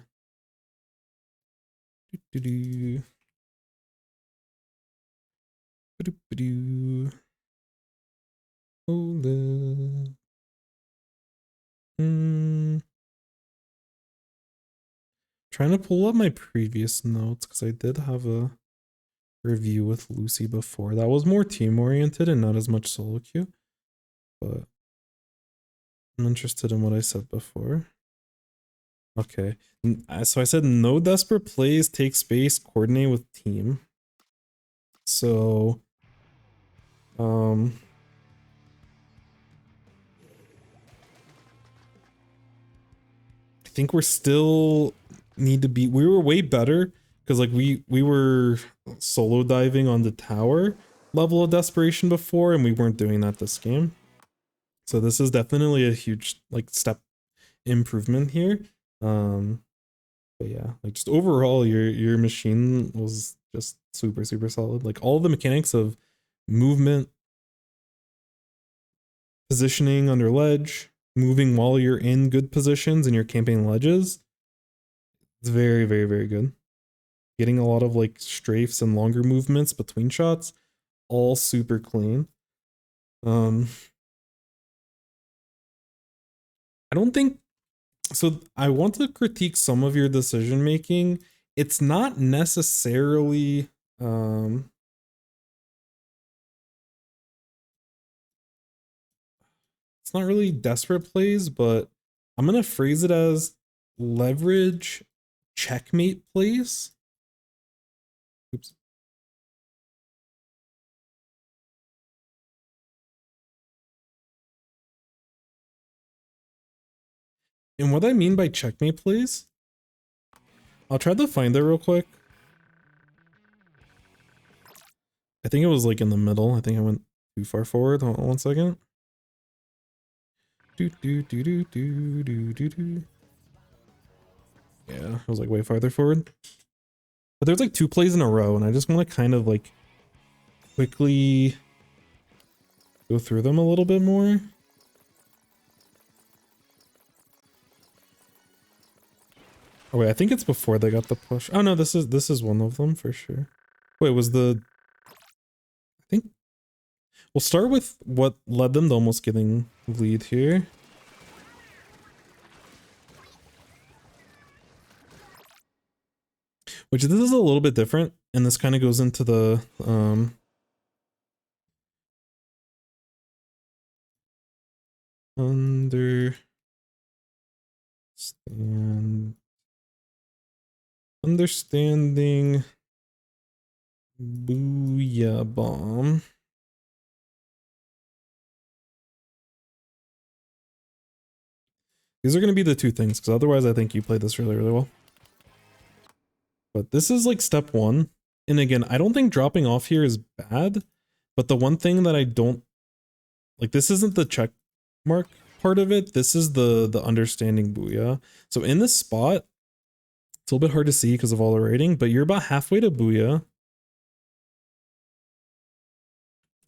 Hold it. Trying to pull up my previous notes because I did have a review with Lucy before. That was more team oriented and not as much solo queue, but I'm interested in what I said before. Okay, so I said no desperate plays, take space, coordinate with team. So, I think we're still need to be. We were way better because like we were solo diving on the tower level of desperation before, and we weren't doing that this game. So this is definitely a huge like step improvement here. But yeah, like just overall, your machine was just super solid. Like all the mechanics of movement, positioning under ledge, moving while you're in good positions and you're camping ledges. It's very good. Getting a lot of like strafes and longer movements between shots, all super clean. I don't think so. I want to critique some of your decision making. It's not necessarily it's not really desperate plays, but I'm gonna phrase it as leverage checkmate plays. Oops. And what I mean by checkmate plays, I'll try to find it real quick. I think it was like in the middle. I think I went too far forward. Hold on 1 second. Do do do do do do do do. Yeah, it was like way farther forward. But there's like 2 plays in a row, and I just want to kind of like quickly go through them a little bit more. Oh wait, I think it's before they got the push. Oh no, this is one of them for sure. Wait, was the I think we'll start with what led them to almost getting lead here. Which this is a little bit different, and this kind of goes into the understanding Booyah Bomb. These are going to be the 2 things, because otherwise I think you played this really, really well. But this is like step 1. And again, I don't think dropping off here is bad, but the one thing that I don't like, this isn't the check mark part of it. This is the understanding Booyah. So in this spot, it's a little bit hard to see because of all the rating, but you're about halfway to Booyah.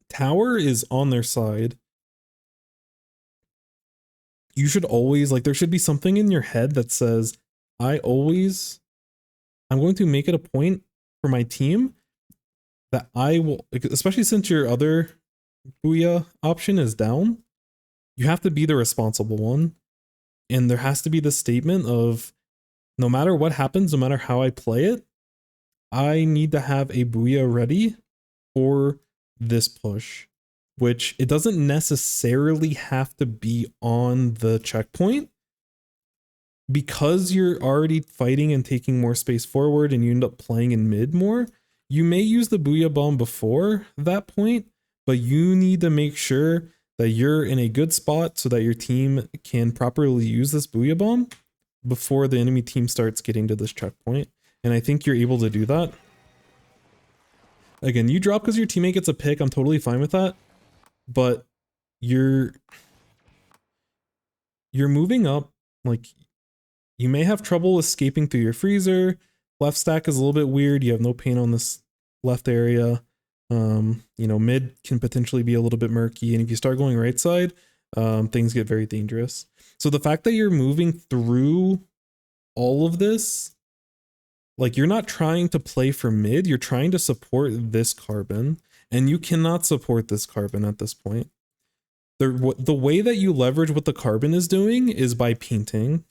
Tower is on their side. You should always, like, there should be something in your head that says, I'm going to make it a point for my team that I will, especially since your other Booyah option is down, you have to be the responsible one. And there has to be the statement of, no matter what happens, no matter how I play it, I need to have a Booyah ready for this push, which it doesn't necessarily have to be on the checkpoint. Because you're already fighting and taking more space forward and you end up playing in mid more, you may use the Booyah Bomb before that point, but you need to make sure that you're in a good spot so that your team can properly use this Booyah Bomb before the enemy team starts getting to this checkpoint. And I think you're able to do that. Again, you drop because your teammate gets a pick. I'm totally fine with that. But you're moving up, like, you may have trouble escaping through your freezer. Left stack is a little bit weird. You have no paint on this left area. You know, mid can potentially be a little bit murky. And if you start going right side, things get very dangerous. So the fact that you're moving through all of this, like, you're not trying to play for mid, you're trying to support this carbon. And you cannot support this carbon at this point. The way that you leverage what the carbon is doing is by painting.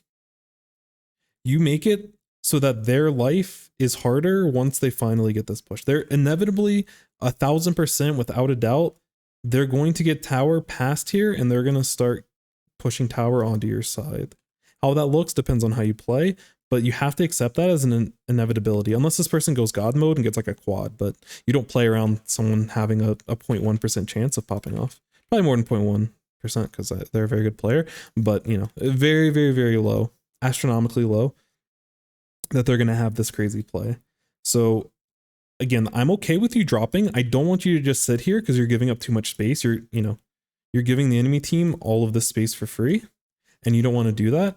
You make it so that their life is harder once they finally get this push. They're inevitably 1000% without a doubt, they're going to get tower past here and they're going to start pushing tower onto your side. How that looks depends on how you play, but you have to accept that as an inevitability, unless this person goes God mode and gets like a quad, but you don't play around someone having a 0.1% chance of popping off. Probably more than 0.1% because they're a very good player, but you know, very, very, very low. Astronomically low that they're going to have this crazy play. So again, I'm okay with you dropping. I don't want you to just sit here because you're giving up too much space. You're giving the enemy team all of this space for free and you don't want to do that,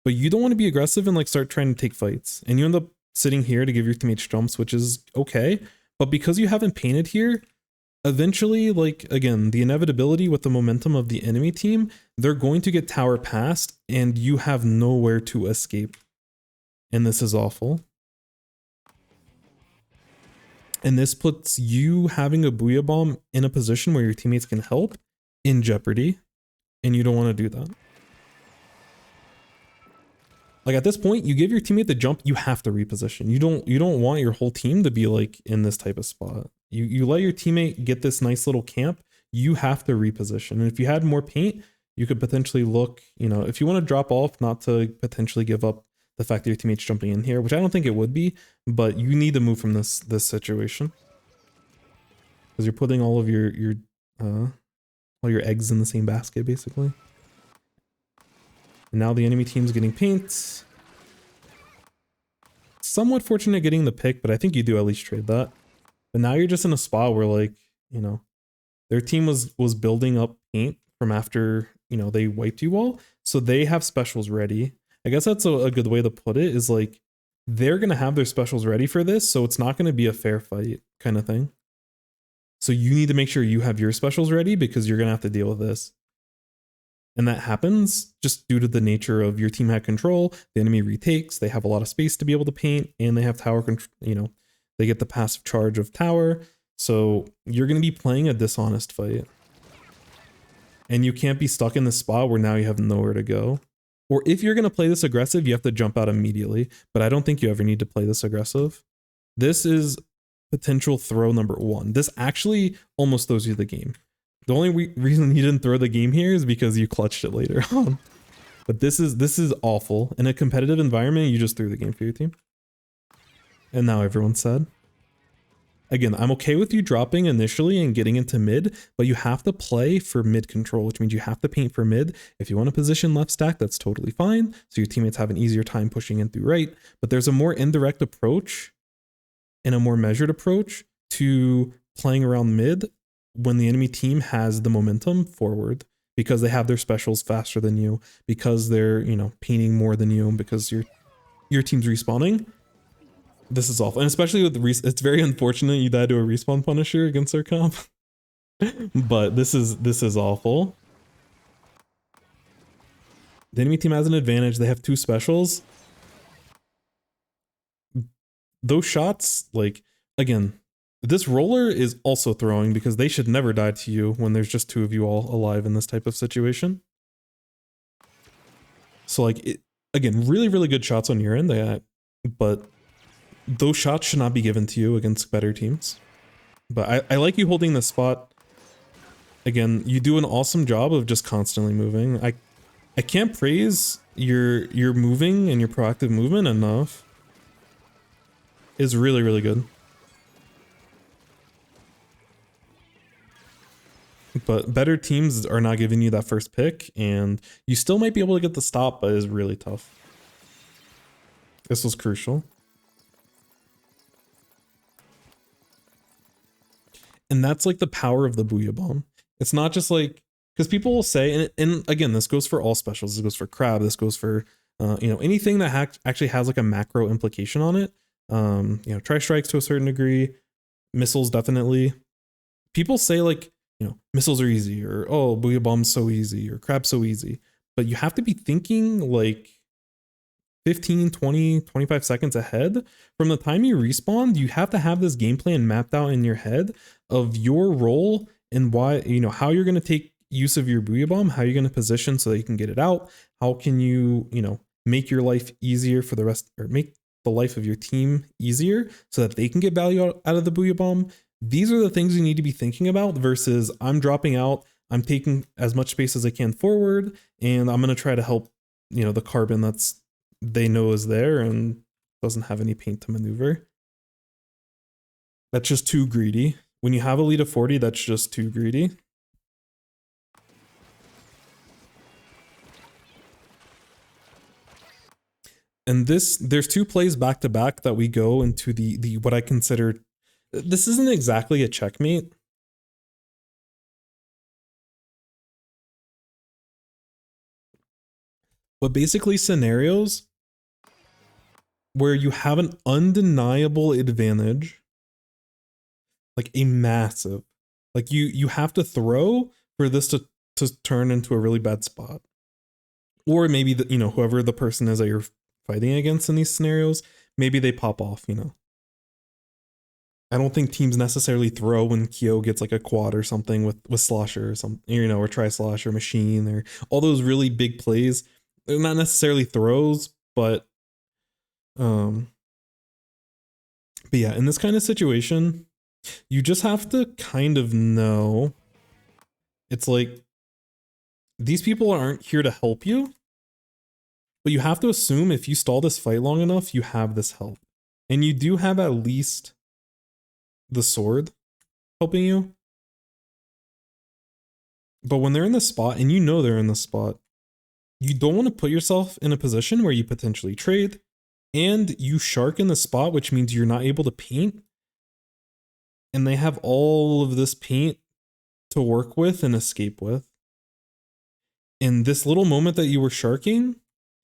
but you don't want to be aggressive and like start trying to take fights and you end up sitting here to give your teammates jumps, which is okay. But because you haven't painted here, eventually, like, again, the inevitability with the momentum of the enemy team, they're going to get tower past and you have nowhere to escape. And this is awful. And this puts you having a Booyah Bomb in a position where your teammates can help in jeopardy. And you don't want to do that. Like at this point, you give your teammate the jump, you have to reposition. You don't want your whole team to be like in this type of spot. You let your teammate get this nice little camp, you have to reposition. And if you had more paint, you could potentially look, you know, if you want to drop off, not to potentially give up the fact that your teammate's jumping in here, which I don't think it would be, but you need to move from this situation. Because you're putting all of your eggs in the same basket, basically. And now the enemy team's getting paint. Somewhat fortunate getting the pick, but I think you do at least trade that. But now you're just in a spot where, like, you know, their team was building up paint from after, you know, they wiped you all. So they have specials ready. I guess that's a good way to put it, is like they're going to have their specials ready for this. So it's not going to be a fair fight kind of thing. So you need to make sure you have your specials ready because you're going to have to deal with this. And that happens just due to the nature of your team had control, the enemy retakes, they have a lot of space to be able to paint, and they have tower control, you know, they get the passive charge of tower. So you're going to be playing a dishonest fight. And you can't be stuck in this spot where now you have nowhere to go. Or if you're going to play this aggressive, you have to jump out immediately. But I don't think you ever need to play this aggressive. This is potential throw number 1. This actually almost throws you the game. The only reason you didn't throw the game here is because you clutched it later on. But this is awful. In a competitive environment, you just threw the game for your team. And now everyone's sad. Again, I'm okay with you dropping initially and getting into mid, but you have to play for mid control, which means you have to paint for mid. If you want to position left stack, that's totally fine. So your teammates have an easier time pushing in through right. But there's a more indirect approach and a more measured approach to playing around mid when the enemy team has the momentum forward, because they have their specials faster than you, because they're, you know, painting more than you, because your team's respawning. This is awful. And especially with the it's very unfortunate you died to a respawn punisher against our comp. But this is awful. The enemy team has an advantage. They have 2 specials. Those shots, like, again, this roller is also throwing because they should never die to you when there's just 2 of you all alive in this type of situation. So, like, again, really, really good shots on your end, but those shots should not be given to you against better teams. But I like you holding the spot. Again, you do an awesome job of just constantly moving. I can't praise your moving and your proactive movement enough. It's really, really good. But better teams are not giving you that first pick, and you still might be able to get the stop, but it's really tough. This was crucial. And that's like the power of the Booyah Bomb. It's not just like, because people will say, and again, this goes for all specials. This goes for Crab. This goes for, you know, anything that actually has like a macro implication on it. You know, tri-strikes to a certain degree, missiles definitely. People say like, you know, missiles are easy, or oh, Booyah Bomb's so easy, or Crab's so easy. But you have to be thinking like 15, 20, 25 seconds ahead. From the time you respawn, you have to have this game plan mapped out in your head of your role and why, you know, how you're going to take use of your Booyah Bomb, how you're going to position so that you can get it out. How can you, you know, make your life easier for the rest, or make the life of your team easier so that they can get value out of the Booyah Bomb. These are the things you need to be thinking about versus I'm dropping out, I'm taking as much space as I can forward, and I'm going to try to help, you know, the carbon that's they know is there and doesn't have any paint to maneuver. That's just too greedy. When you have a lead of 40, that's just too greedy. And there's 2 plays back to back that we go into the what I consider, this isn't exactly a checkmate. But basically scenarios where you have an undeniable advantage, like a massive, like you have to throw for this to turn into a really bad spot. Or maybe the, you know, whoever the person is that you're fighting against in these scenarios, maybe they pop off, you know. I don't think teams necessarily throw when Kyo gets like a quad or something with Slosher or something, you know, or Tri-Slosh or Machine or all those really big plays. They're not necessarily throws, but yeah, in this kind of situation, you just have to kind of know. It's like these people aren't here to help you, but you have to assume if you stall this fight long enough, you have this help. And you do have at least the sword helping you. But when they're in the spot, and you know they're in the spot, you don't want to put yourself in a position where you potentially trade and you shark in the spot, which means you're not able to paint. And they have all of this paint to work with and escape with. In this little moment that you were sharking,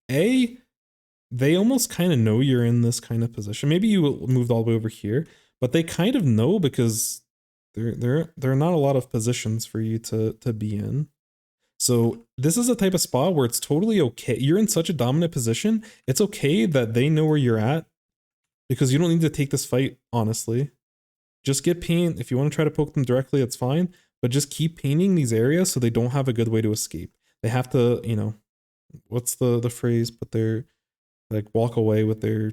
they almost kind of know you're in this kind of position. Maybe you moved all the way over here, but they kind of know because there are not a lot of positions for you to be in. So this is a type of spot where it's totally okay. You're in such a dominant position. It's okay that they know where you're at because you don't need to take this fight, honestly. Just get paint. If you want to try to poke them directly, that's fine. But just keep painting these areas so they don't have a good way to escape. They have to, you know, what's the phrase? But they're like walk away with their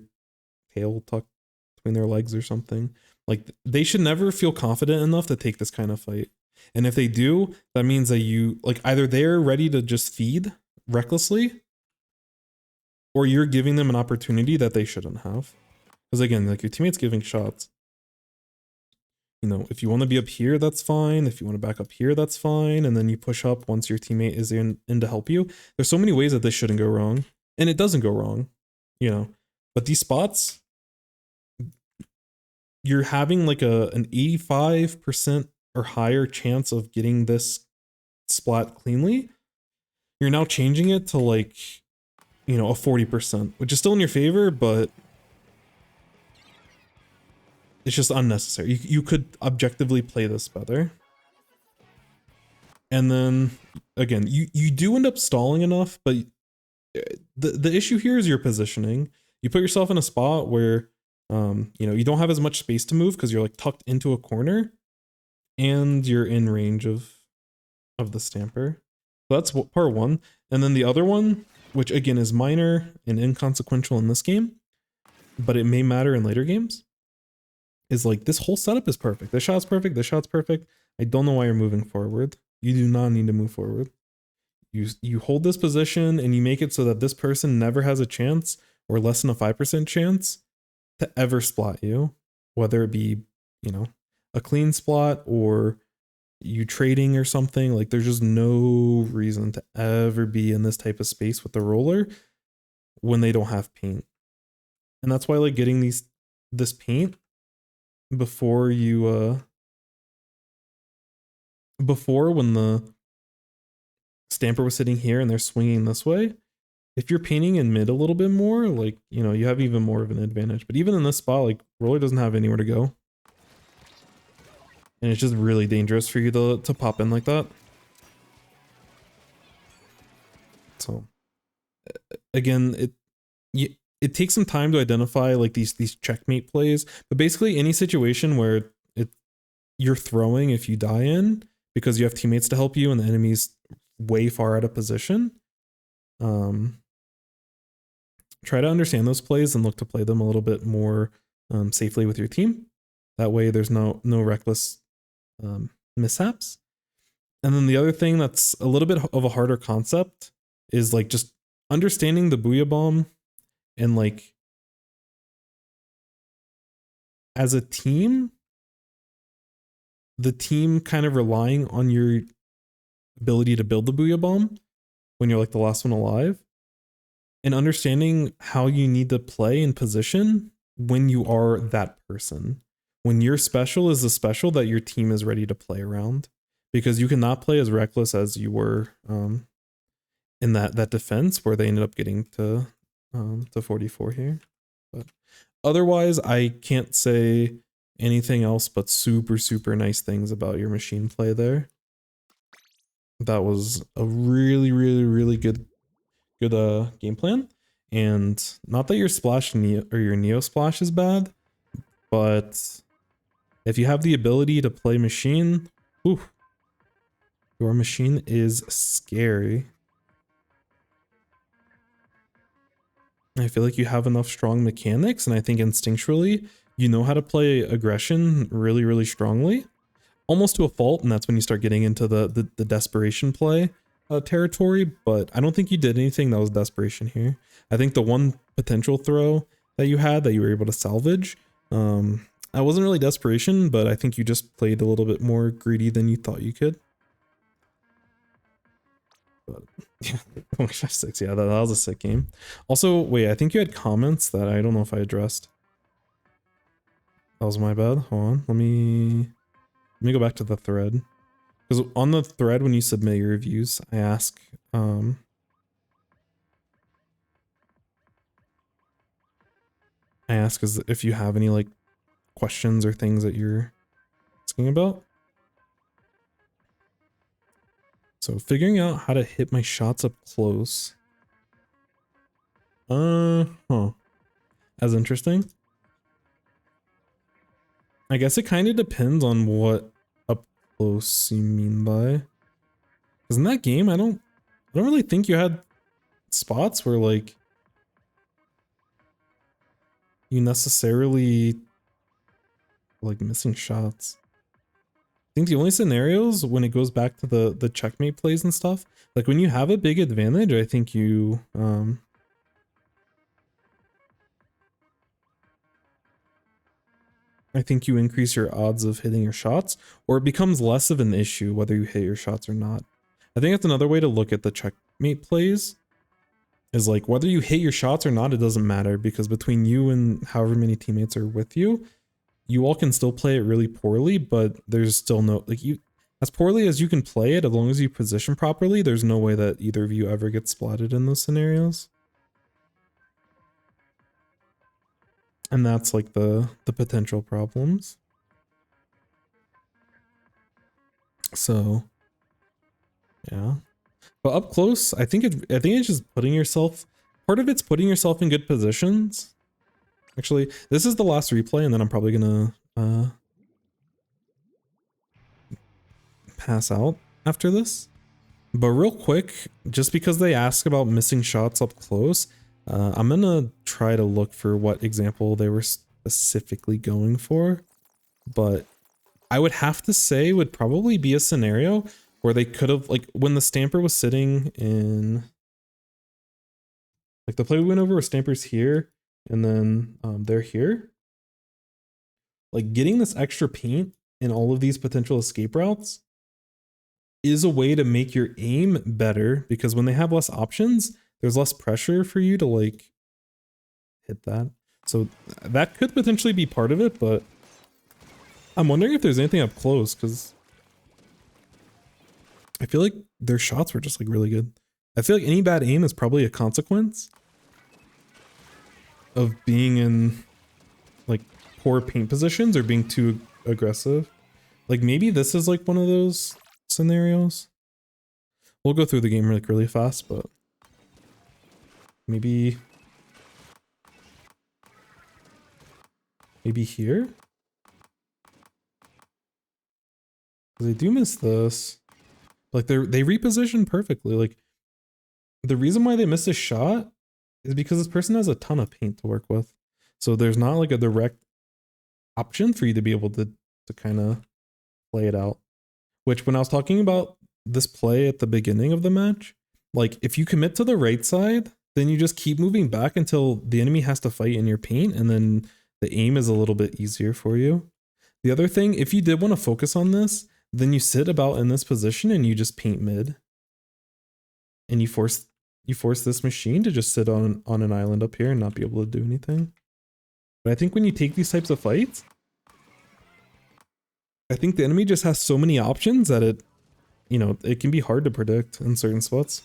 tail tucked between their legs or something. Like they should never feel confident enough to take this kind of fight. And if they do, that means that you like either they're ready to just feed recklessly or you're giving them an opportunity that they shouldn't have. Because again, like your teammate's giving shots. You know, if you want to be up here, that's fine. If you want to back up here, that's fine. And then you push up once your teammate is in to help you. There's so many ways that this shouldn't go wrong. And it doesn't go wrong, you know. But these spots, you're having like an 85% or higher chance of getting this splat cleanly. You're now changing it to like, you know, a 40%, which is still in your favor, but it's just unnecessary. You could objectively play this better. And then again, you do end up stalling enough, but the issue here is your positioning. You put yourself in a spot where you know, you don't have as much space to move because you're like tucked into a corner and you're in range of the stamper. So that's part one. And then the other one, which again is minor and inconsequential in this game, but it may matter in later games, is like this whole setup is perfect. This shot's perfect. This shot's perfect. I don't know why you're moving forward. You do not need to move forward. You hold this position and you make it so that this person never has a chance or less than a 5% chance to ever splat you, whether it be, you know, a clean splat or you trading or something. Like there's just no reason to ever be in this type of space with the roller when they don't have paint. And that's why like getting this paint before you before when the stamper was sitting here and they're swinging this way, if you're painting in mid a little bit more, like, you know, you have even more of an advantage. But even in this spot, like roller doesn't have anywhere to go. And it's just really dangerous for you to pop in like that. So again, it takes some time to identify like these checkmate plays, but basically any situation where you're throwing if you die in because you have teammates to help you and the enemy's way far out of position. Try to understand those plays and look to play them a little bit more safely with your team. That way there's no reckless mishaps. And then the other thing that's a little bit of a harder concept is like just understanding the Booyah Bomb and like as a team, the team kind of relying on your ability to build the Booyah Bomb when you're like the last one alive, and understanding how you need to play in position when you are that person. When your special is the special that your team is ready to play around, because you cannot play as reckless as you were in that defense where they ended up getting to 44 here. But otherwise, I can't say anything else but super nice things about your machine play there. That was a really good game plan. And not that your splash or your neo splash is bad, but if you have the ability to play machine, whew, your machine is scary. I feel like you have enough strong mechanics, and I think instinctually you know how to play aggression really strongly, almost to a fault, and that's when you start getting into the desperation play territory. But I don't think you did anything that was desperation here. I think the one potential throw that you had that you were able to salvage, that wasn't really desperation, but I think you just played a little bit more greedy than you thought you could. But yeah, 5-6. Yeah, that was a sick game. Also, wait, I think you had comments that I don't know if I addressed. That was my bad. Hold on. Let me go back to the thread. Because on the thread, when you submit your reviews, I ask if you have any like questions or things that you're asking about. So figuring out how to hit my shots up close. As interesting. I guess it kind of depends on what up close you mean by. Because in that game, I don't really think you had spots where like you necessarily like missing shots. I think the only scenarios when it goes back to the checkmate plays and stuff, like when you have a big advantage, I think you increase your odds of hitting your shots, or it becomes less of an issue whether you hit your shots or not. I think that's another way to look at the checkmate plays, is like whether you hit your shots or not, it doesn't matter, because between you and however many teammates are with you, you all can still play it really poorly, but there's still no, like, you, as poorly as you can play it, as long as you position properly, there's no way that either of you ever get splatted in those scenarios. And that's like the potential problems. So yeah. But up close, I think it's just putting yourself, part of it's putting yourself in good positions. Actually, this is the last replay, and then I'm probably gonna pass out after this. But real quick, just because they ask about missing shots up close, I'm gonna try to look for what example they were specifically going for. But I would have to say would probably be a scenario where they could have, like, when the Stamper was sitting in, like, the play we went over where Stamper's here and then they're here. Like, getting this extra paint in all of these potential escape routes is a way to make your aim better, because when they have less options, there's less pressure for you to like hit that. So that could potentially be part of it, but I'm wondering if there's anything up close, because I feel like their shots were just like really good. I feel like any bad aim is probably a consequence of being in like poor paint positions or being too aggressive. Like maybe this is like one of those scenarios. We'll go through the game like really fast, but maybe here, because I do miss this. Like they reposition perfectly. Like the reason why they missed a shot is because this person has a ton of paint to work with, so there's not like a direct option for you to be able to kind of play it out. Which, when I was talking about this play at the beginning of the match, like if you commit to the right side, then you just keep moving back until the enemy has to fight in your paint, and then the aim is a little bit easier for you. The other thing, if you did want to focus on this, then you sit about in this position and you just paint mid, and you force this machine to just sit on an island up here and not be able to do anything. But I think when you take these types of fights, I think the enemy just has so many options that it can be hard to predict in certain spots.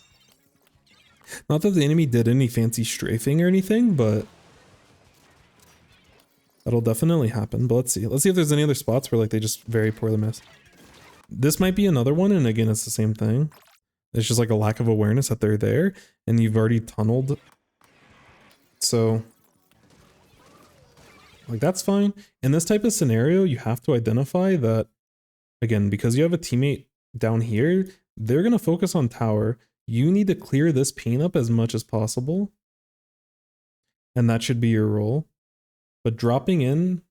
Not that the enemy did any fancy strafing or anything, but that'll definitely happen. But let's see if there's any other spots where like they just very poorly missed. This might be another one, and again, it's the same thing. It's just like a lack of awareness that they're there, and you've already tunneled. So, like, that's fine. In this type of scenario, you have to identify that, again, because you have a teammate down here, they're going to focus on tower. You need to clear this paint up as much as possible, and that should be your role. But dropping in,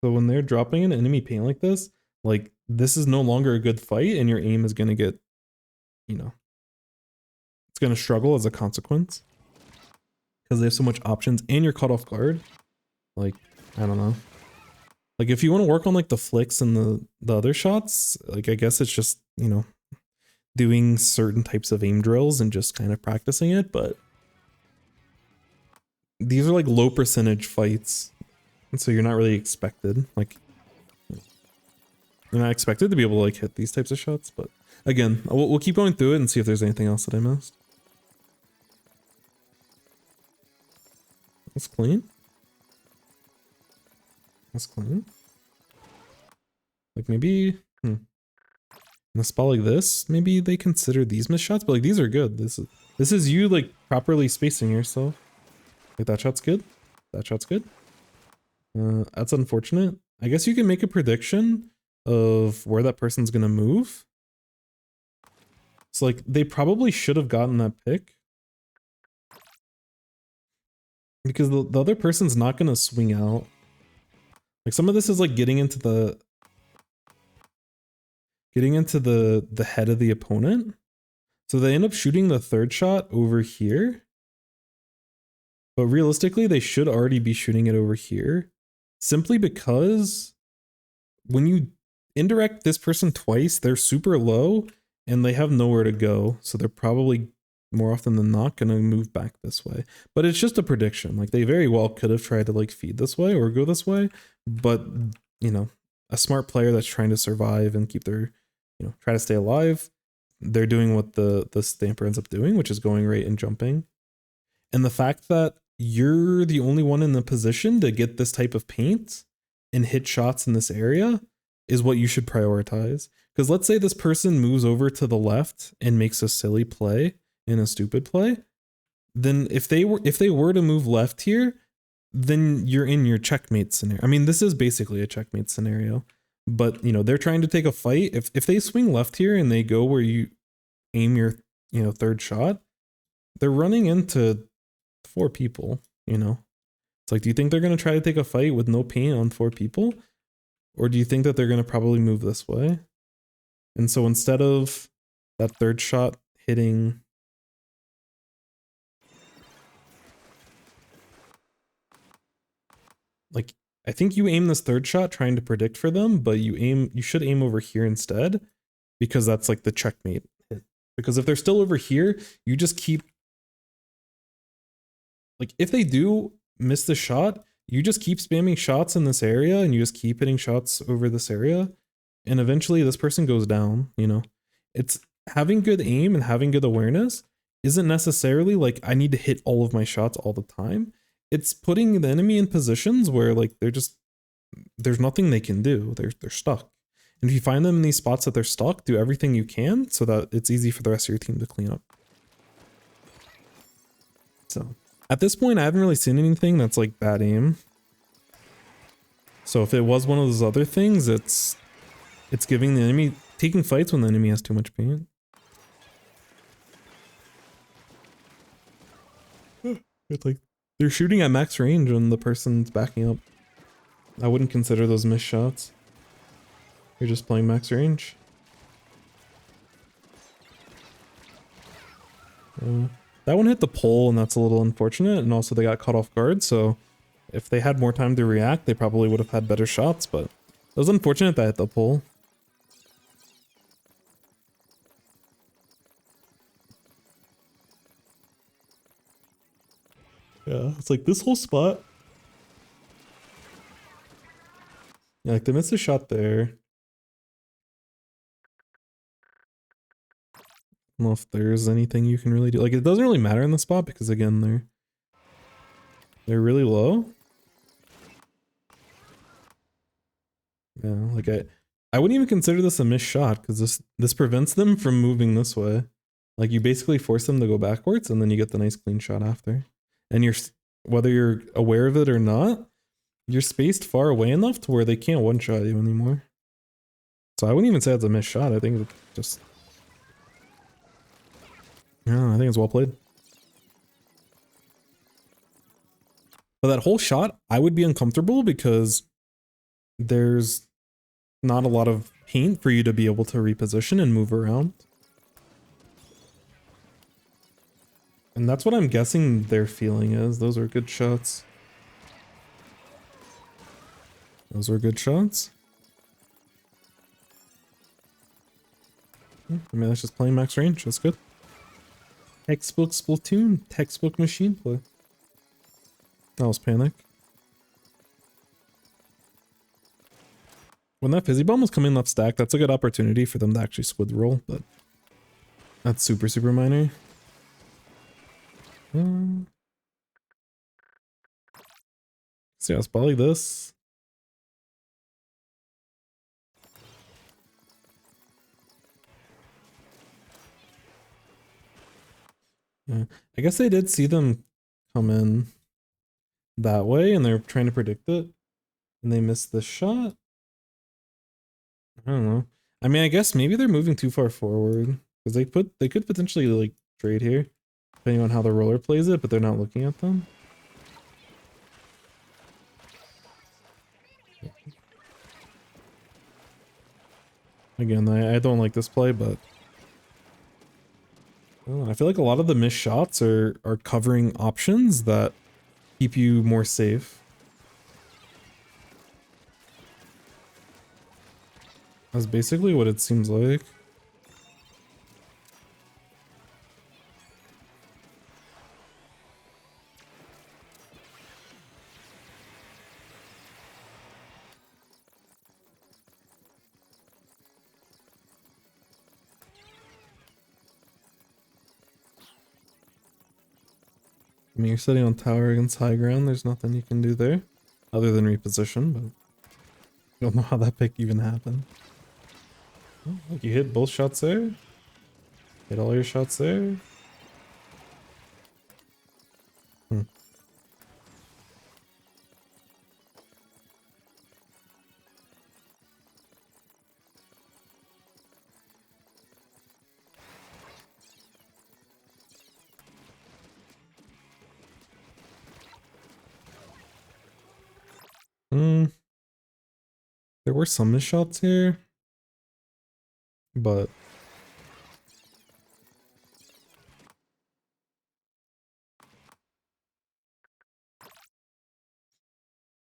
so when they're dropping in enemy paint like this is no longer a good fight, and your aim is going to get, it's going to struggle as a consequence, because they have so much options and you're caught off guard. Like, I don't know. Like, if you want to work on like the flicks and the other shots, like, I guess it's just, doing certain types of aim drills and just kind of practicing it, but these are like low percentage fights, and so you're not really expected, like, you're not expected to be able to like hit these types of shots. But again, we'll keep going through it and see if there's anything else that I missed. That's clean. That's clean. Like maybe in a spot like this, maybe they consider these missed shots, but like these are good. This is you like properly spacing yourself. Like that shot's good. That shot's good. That's unfortunate. I guess you can make a prediction of where that person's gonna move. So like they probably should have gotten that pick, because the other person's not gonna swing out. Like some of this is like getting into the head of the opponent. So they end up shooting the third shot over here. But realistically, they should already be shooting it over here, simply because when you indirect this person twice, they're super low and they have nowhere to go. So they're probably more often than not going to move back this way. But it's just a prediction. Like they very well could have tried to like feed this way or go this way. But, you know, a smart player that's trying to survive and keep their, you know, try to stay alive, they're doing what the stamper ends up doing, which is going right and jumping. And the fact that you're the only one in the position to get this type of paint and hit shots in this area is what you should prioritize. Because let's say this person moves over to the left and makes a silly play and a stupid play, then if they were to move left here, then you're in your checkmate scenario. I mean, this is basically a checkmate scenario, but you know, they're trying to take a fight. If they swing left here and they go where you aim your, you know, third shot, they're running into 4 people, you know. It's like, do you think they're going to try to take a fight with no paint on 4 people? Or do you think that they're going to probably move this way? And so instead of that third shot hitting like, I think you aim this third shot trying to predict for them, but you should aim over here instead, because that's like the checkmate hit. Because if they're still over here, you just keep, like if they do miss the shot, you just keep spamming shots in this area and you just keep hitting shots over this area. And eventually this person goes down, you know. It's having good aim and having good awareness isn't necessarily like I need to hit all of my shots all the time. It's putting the enemy in positions where like there's nothing they can do. They're stuck. And if you find them in these spots that they're stuck, do everything you can so that it's easy for the rest of your team to clean up. So at this point, I haven't really seen anything that's like bad aim. So if it was one of those other things, it's giving the enemy, taking fights when the enemy has too much paint. It's like they're shooting at max range when the person's backing up. I wouldn't consider those missed shots. You're just playing max range. That one hit the pole, and that's a little unfortunate, and also they got caught off guard, so if they had more time to react, they probably would have had better shots, but it was unfortunate that hit the pole. Yeah, it's like this whole spot. Yeah, like they missed a shot there. I don't know if there's anything you can really do. Like it doesn't really matter in the spot because again they're really low. Yeah, like I wouldn't even consider this a missed shot because this prevents them from moving this way. Like you basically force them to go backwards and then you get the nice clean shot after. And whether you're aware of it or not, you're spaced far away enough to where they can't one-shot you anymore. So I wouldn't even say it's a missed shot. I think it's just, yeah, I think it's well played. But that whole shot, I would be uncomfortable because there's not a lot of paint for you to be able to reposition and move around. And that's what I'm guessing their feeling is. Those are good shots. Those are good shots. I mean, that's just playing max range. That's good. Textbook Splatoon. Textbook machine play. That was panic. When that Fizzy Bomb was coming left stack, that's a good opportunity for them to actually squid roll, but that's super, super minor. So yeah, it's probably this. Yeah. I guess they did see them come in that way and they're trying to predict it and they missed the shot. I don't know. I mean, I guess maybe they're moving too far forward because they could potentially like trade here depending on how the roller plays it, but they're not looking at them. Again, I don't like this play, but I feel like a lot of the missed shots are covering options that keep you more safe. That's basically what it seems like. I mean, you're sitting on tower against high ground. There's nothing you can do there other than reposition, but I don't know how that pick even happened. Oh, like you hit both shots there. Hit all your shots there. There were some missed shots here, but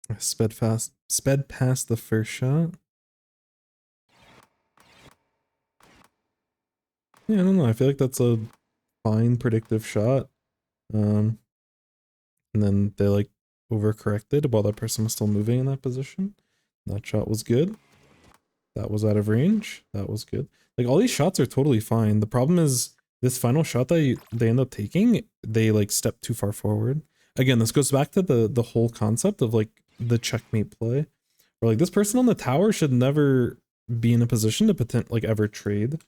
I sped past the first shot. Yeah, I don't know. I feel like that's a fine predictive shot. And then they like overcorrected while that person was still moving in that position. That shot was good. That was out of range. That was good. Like all these shots are totally fine. The problem is this final shot that they end up taking, they like step too far forward. Again, this goes back to the whole concept of like the checkmate play. Where like this person on the tower should never be in a position to like ever trade.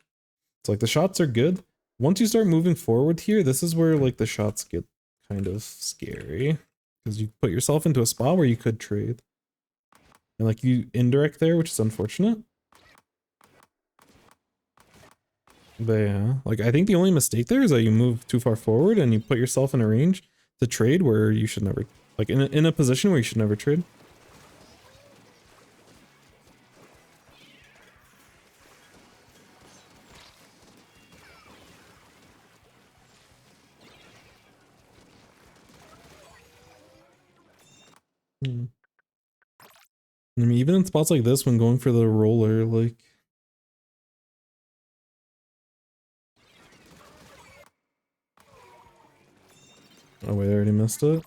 So like the shots are good. Once you start moving forward here, this is where like the shots get kind of scary. Because you put yourself into a spot where you could trade. And like you indirect there, which is unfortunate. But yeah, like I think the only mistake there is that you move too far forward and you put yourself in a range to trade where you should never, like in a position where you should never trade. I mean, even in spots like this, when going for the roller, like. Oh wait, I already missed it.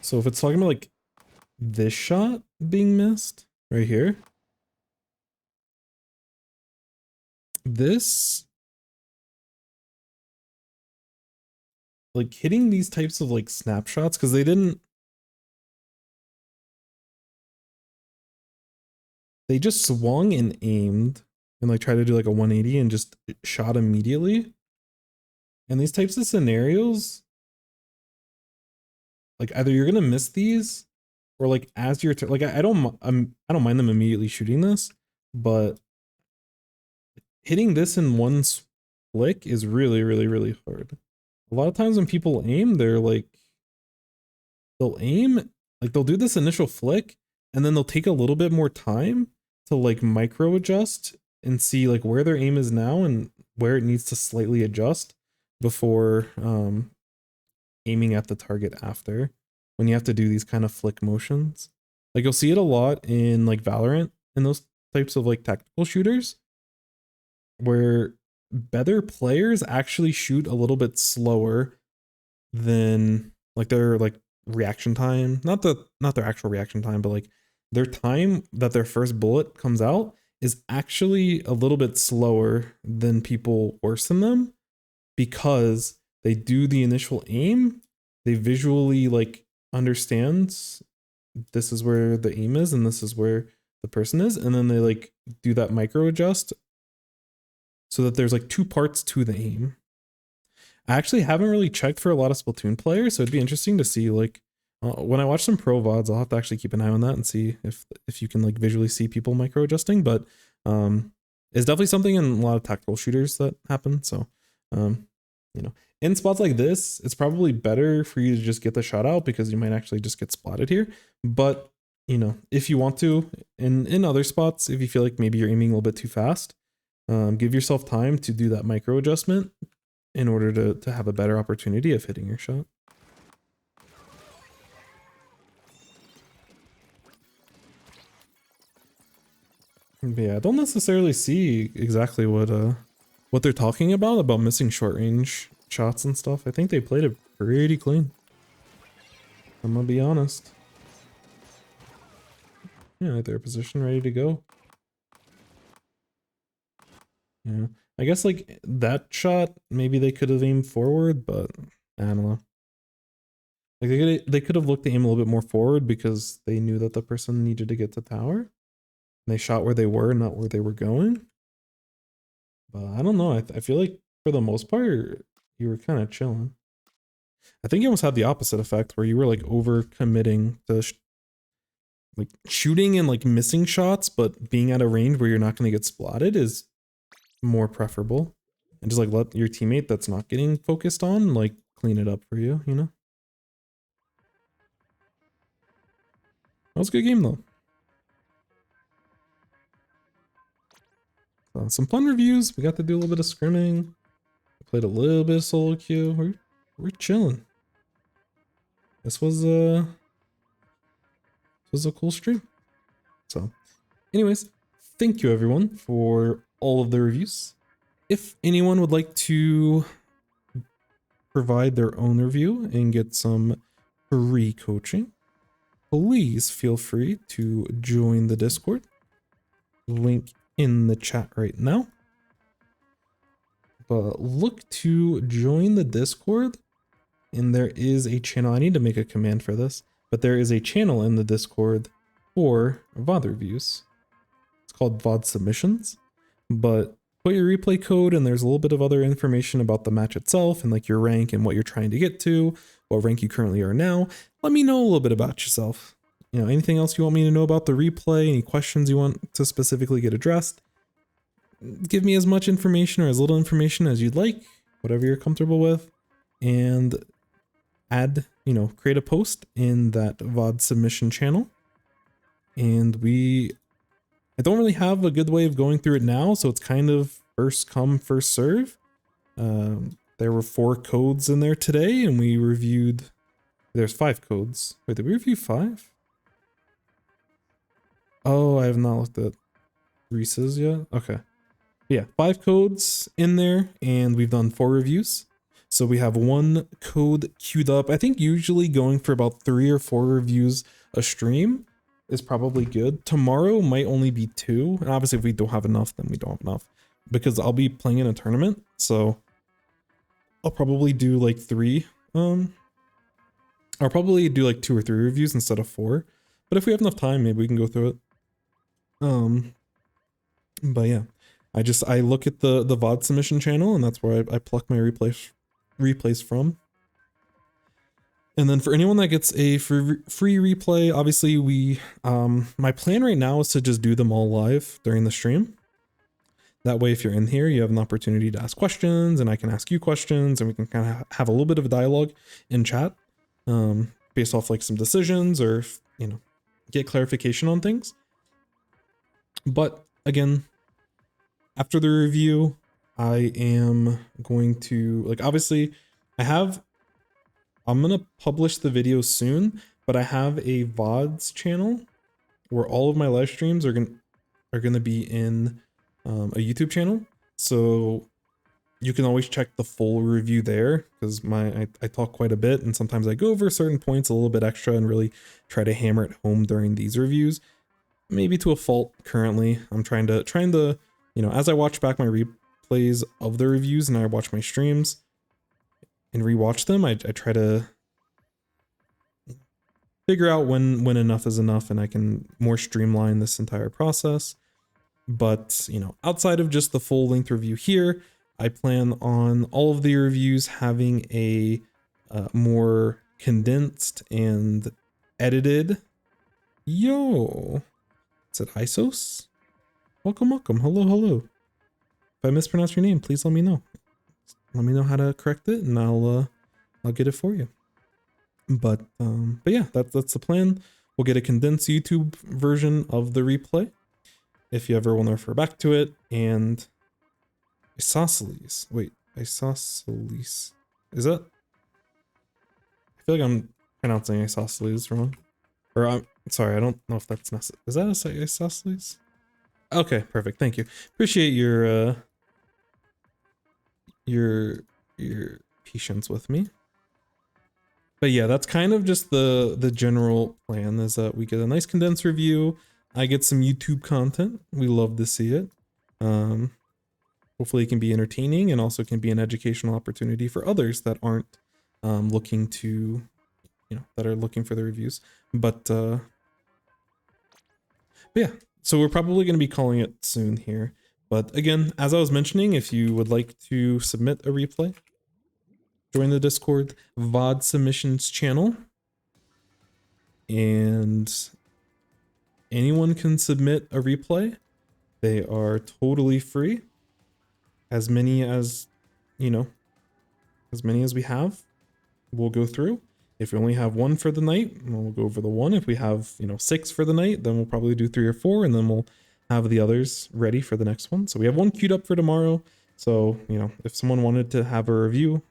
So if it's talking about like this shot being missed right here. This. Like hitting these types of like snapshots, because they just swung and aimed and like tried to do like a 180 and just shot immediately. And these types of scenarios, like either you're gonna miss these, or like as you're like I don't mind them immediately shooting this, but hitting this in one flick is really, really, really hard. A lot of times when people aim, they're like, they'll aim, like they'll do this initial flick, and then they'll take a little bit more time to like micro adjust and see like where their aim is now and where it needs to slightly adjust before aiming at the target after, when you have to do these kind of flick motions. Like you'll see it a lot in like Valorant and those types of like tactical shooters where better players actually shoot a little bit slower than like their like reaction time, not their actual reaction time, but like their time that their first bullet comes out is actually a little bit slower than people worse than them, because they do the initial aim, they visually like understand this is where the aim is and this is where the person is, and then they like do that micro adjust so that there's like two parts to the aim. I actually haven't really checked for a lot of Splatoon players, so it'd be interesting to see like when I watch some pro VODs, I'll have to actually keep an eye on that and see if you can like visually see people micro adjusting. But it's definitely something in a lot of tactical shooters that happen. So you know, in spots like this, it's probably better for you to just get the shot out because you might actually just get spotted here. But you know, if you want to, in other spots, if you feel like maybe you're aiming a little bit too fast, give yourself time to do that micro adjustment in order to have a better opportunity of hitting your shot. But yeah, I don't necessarily see exactly what they're talking about missing short range shots and stuff. I think they played it pretty clean. I'm gonna be honest. Yeah, they're position ready to go. Yeah, I guess like that shot, maybe they could have aimed forward, but I don't know. Like they could have looked to aim a little bit more forward because they knew that the person needed to get to tower. They shot where they were, not where they were going. But I don't know. I feel like for the most part, you were kind of chilling. I think you almost had the opposite effect where you were like over committing to like shooting and like missing shots, but being at a range where you're not going to get splatted is more preferable. And just like let your teammate that's not getting focused on like clean it up for you, you know? That was a good game though. Some fun reviews. We got to do a little bit of scrimming. We played a little bit of solo queue. We're chilling. This was a cool stream. So, anyways, thank you everyone for all of the reviews. If anyone would like to provide their own review and get some free coaching, please feel free to join the Discord. Link in the chat right now. But look to join the Discord, and there is a channel. I need to make a command for this, but there is a channel in the Discord for VOD reviews. It's called VOD submissions, but put your replay code and there's a little bit of other information about the match itself and like your rank and what you're trying to get to, what rank you currently are now. Let me know a little bit about yourself. You know, anything else you want me to know about the replay, any questions you want to specifically get addressed, give me as much information or as little information as you'd like, whatever you're comfortable with, and add, you know, create a post in that VOD submission channel. And I don't really have a good way of going through it now, so it's kind of first come, first serve. There were 4 codes in there today, and we reviewed, there's 5 codes. Wait, did we review 5? Oh, I have not looked at Reese's yet. Okay. Yeah, 5 codes in there, and we've done 4 reviews. So we have 1 code queued up. I think usually going for about 3 or 4 reviews a stream is probably good. Tomorrow might only be 2. And obviously if we don't have enough, then we don't have enough. Because I'll be playing in a tournament, so I'll probably do like 3. I'll probably do like 2 or 3 reviews instead of 4. But if we have enough time, maybe we can go through it. But yeah, I look at the VOD submission channel, and that's where I pluck my replays from. And then for anyone that gets a free replay, obviously my plan right now is to just do them all live during the stream. That way, if you're in here, you have an opportunity to ask questions, and I can ask you questions, and we can kind of have a little bit of a dialogue in chat, based off like some decisions or, you know, get clarification on things. But again, after the review, I am going to, like, obviously I'm going to publish the video soon, but I have a VODs channel where all of my live streams are gonna be in a YouTube channel. So you can always check the full review there, because I talk quite a bit, and sometimes I go over certain points a little bit extra and really try to hammer it home during these reviews. Maybe to a fault currently. I'm trying to, you know, as I watch back my replays of the reviews and I watch my streams and rewatch them, I try to figure out when enough is enough and I can more streamline this entire process. But, you know, outside of just the full length review here, I plan on all of the reviews having a more condensed and edited. Yo, is it Isos? Welcome, welcome. Hello, hello. If I mispronounce your name, please let me know. Let me know how to correct it, and I'll get it for you. But yeah, that's the plan. We'll get a condensed YouTube version of the replay if you ever want to refer back to it. And Isosceles. Wait, Isosceles. Is that? I feel like I'm pronouncing Isosceles wrong. Or I'm sorry, I don't know if that's necessary. Is that Isosceles? Okay, perfect. Thank you. Appreciate your patience with me. But yeah, that's kind of just the general plan, is that we get a nice condensed review. I get some YouTube content. We love to see it. Hopefully it can be entertaining and also can be an educational opportunity for others that aren't looking to, you know, that are looking for the reviews. But yeah, so we're probably going to be calling it soon here. But again, as I was mentioning, if you would like to submit a replay, join the Discord VOD submissions channel. And anyone can submit a replay. They are totally free. As many as, you know, as many as we have, we'll go through. If we only have one for the night, we'll go over the one. If we have, you know, 6 for the night, then we'll probably do 3 or 4, and then we'll have the others ready for the next one. So we have one queued up for tomorrow. So, you know, if someone wanted to have a review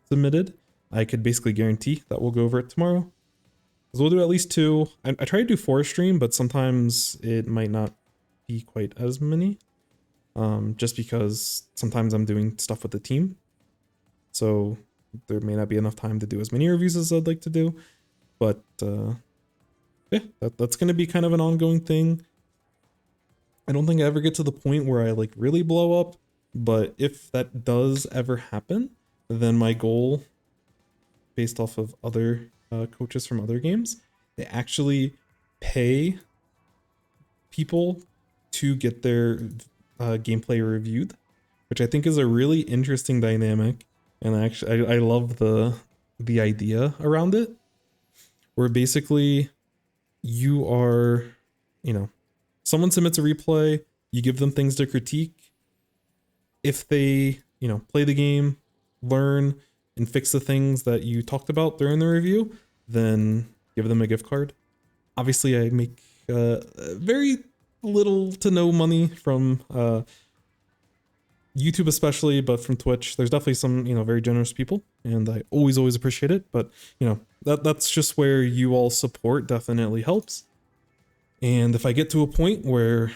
submitted, I could basically guarantee that we'll go over it tomorrow. So we'll do at least 2. I try to do 4 stream, but sometimes it might not be quite as many. Just because sometimes I'm doing stuff with the team. So there may not be enough time to do as many reviews as I'd like to do. But yeah, that's going to be kind of an ongoing thing. I don't think I ever get to the point where I like really blow up. But if that does ever happen, then my goal, based off of other coaches from other games, they actually pay people to get their gameplay reviewed, which I think is a really interesting dynamic. And actually I love the idea around it, where basically you are, you know, someone submits a replay, you give them things to critique. If they, you know, play the game, learn and fix the things that you talked about during the review, then give them a gift card. Obviously I make very little to no money from YouTube especially, but from Twitch there's definitely some, you know, very generous people, and I always appreciate it. But you know, that's just where you all support definitely helps. And if I get to a point where,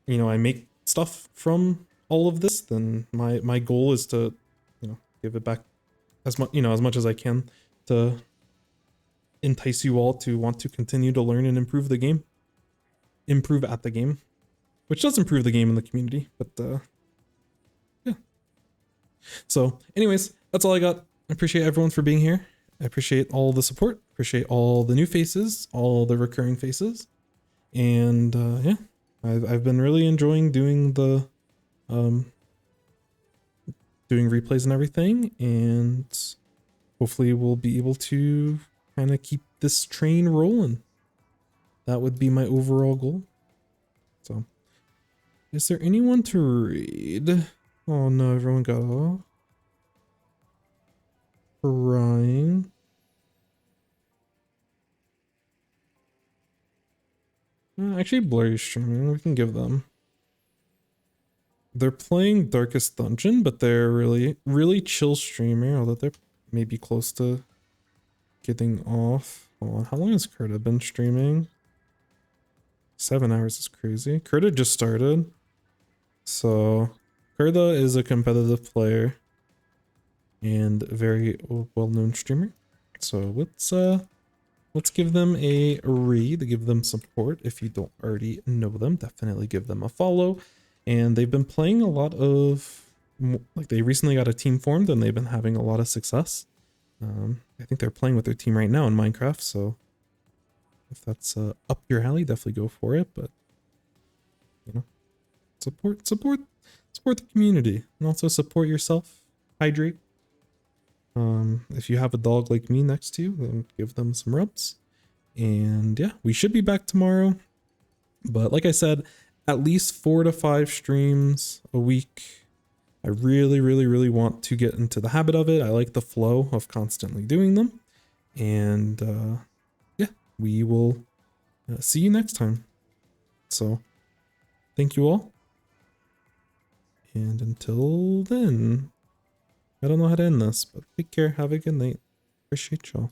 you know, I make stuff from all of this, then my goal is to, you know, give it back as much, you know, as much as I can to entice you all to want to continue to learn and improve the game. Improve at the game, which does improve the game in the community. But yeah. So anyways, that's all I got. I appreciate everyone for being here. I appreciate all the support. Appreciate all the new faces, all the recurring faces. And yeah, I've been really enjoying doing the doing replays and everything, and hopefully we'll be able to kind of keep this train rolling. That would be my overall goal. So, is there anyone to read? Oh no, everyone got off. Crying. Actually, Blurry's streaming. We can give them. They're playing Darkest Dungeon, but they're really chill streamer, although they're maybe close to getting off. Hold on, how long has Kurta been streaming? 7 hours is crazy. Kurta just started. So Kurta is a competitive player and a very well-known streamer. So let's give them a read, give them support. If you don't already know them, definitely give them a follow. And they've been playing a lot of, like they recently got a team formed and they've been having a lot of success. I think they're playing with their team right now in Minecraft, so if that's up your alley, definitely go for it. But you know, support the community and also support yourself. Hydrate. If you have a dog like me next to you, then give them some rubs. And yeah, we should be back tomorrow. But like I said, at least 4 to 5 streams a week. I really want to get into the habit of it. I like the flow of constantly doing them. And yeah, we will see you next time. So thank you all. And until then, I don't know how to end this, but take care. Have a good night. Appreciate y'all.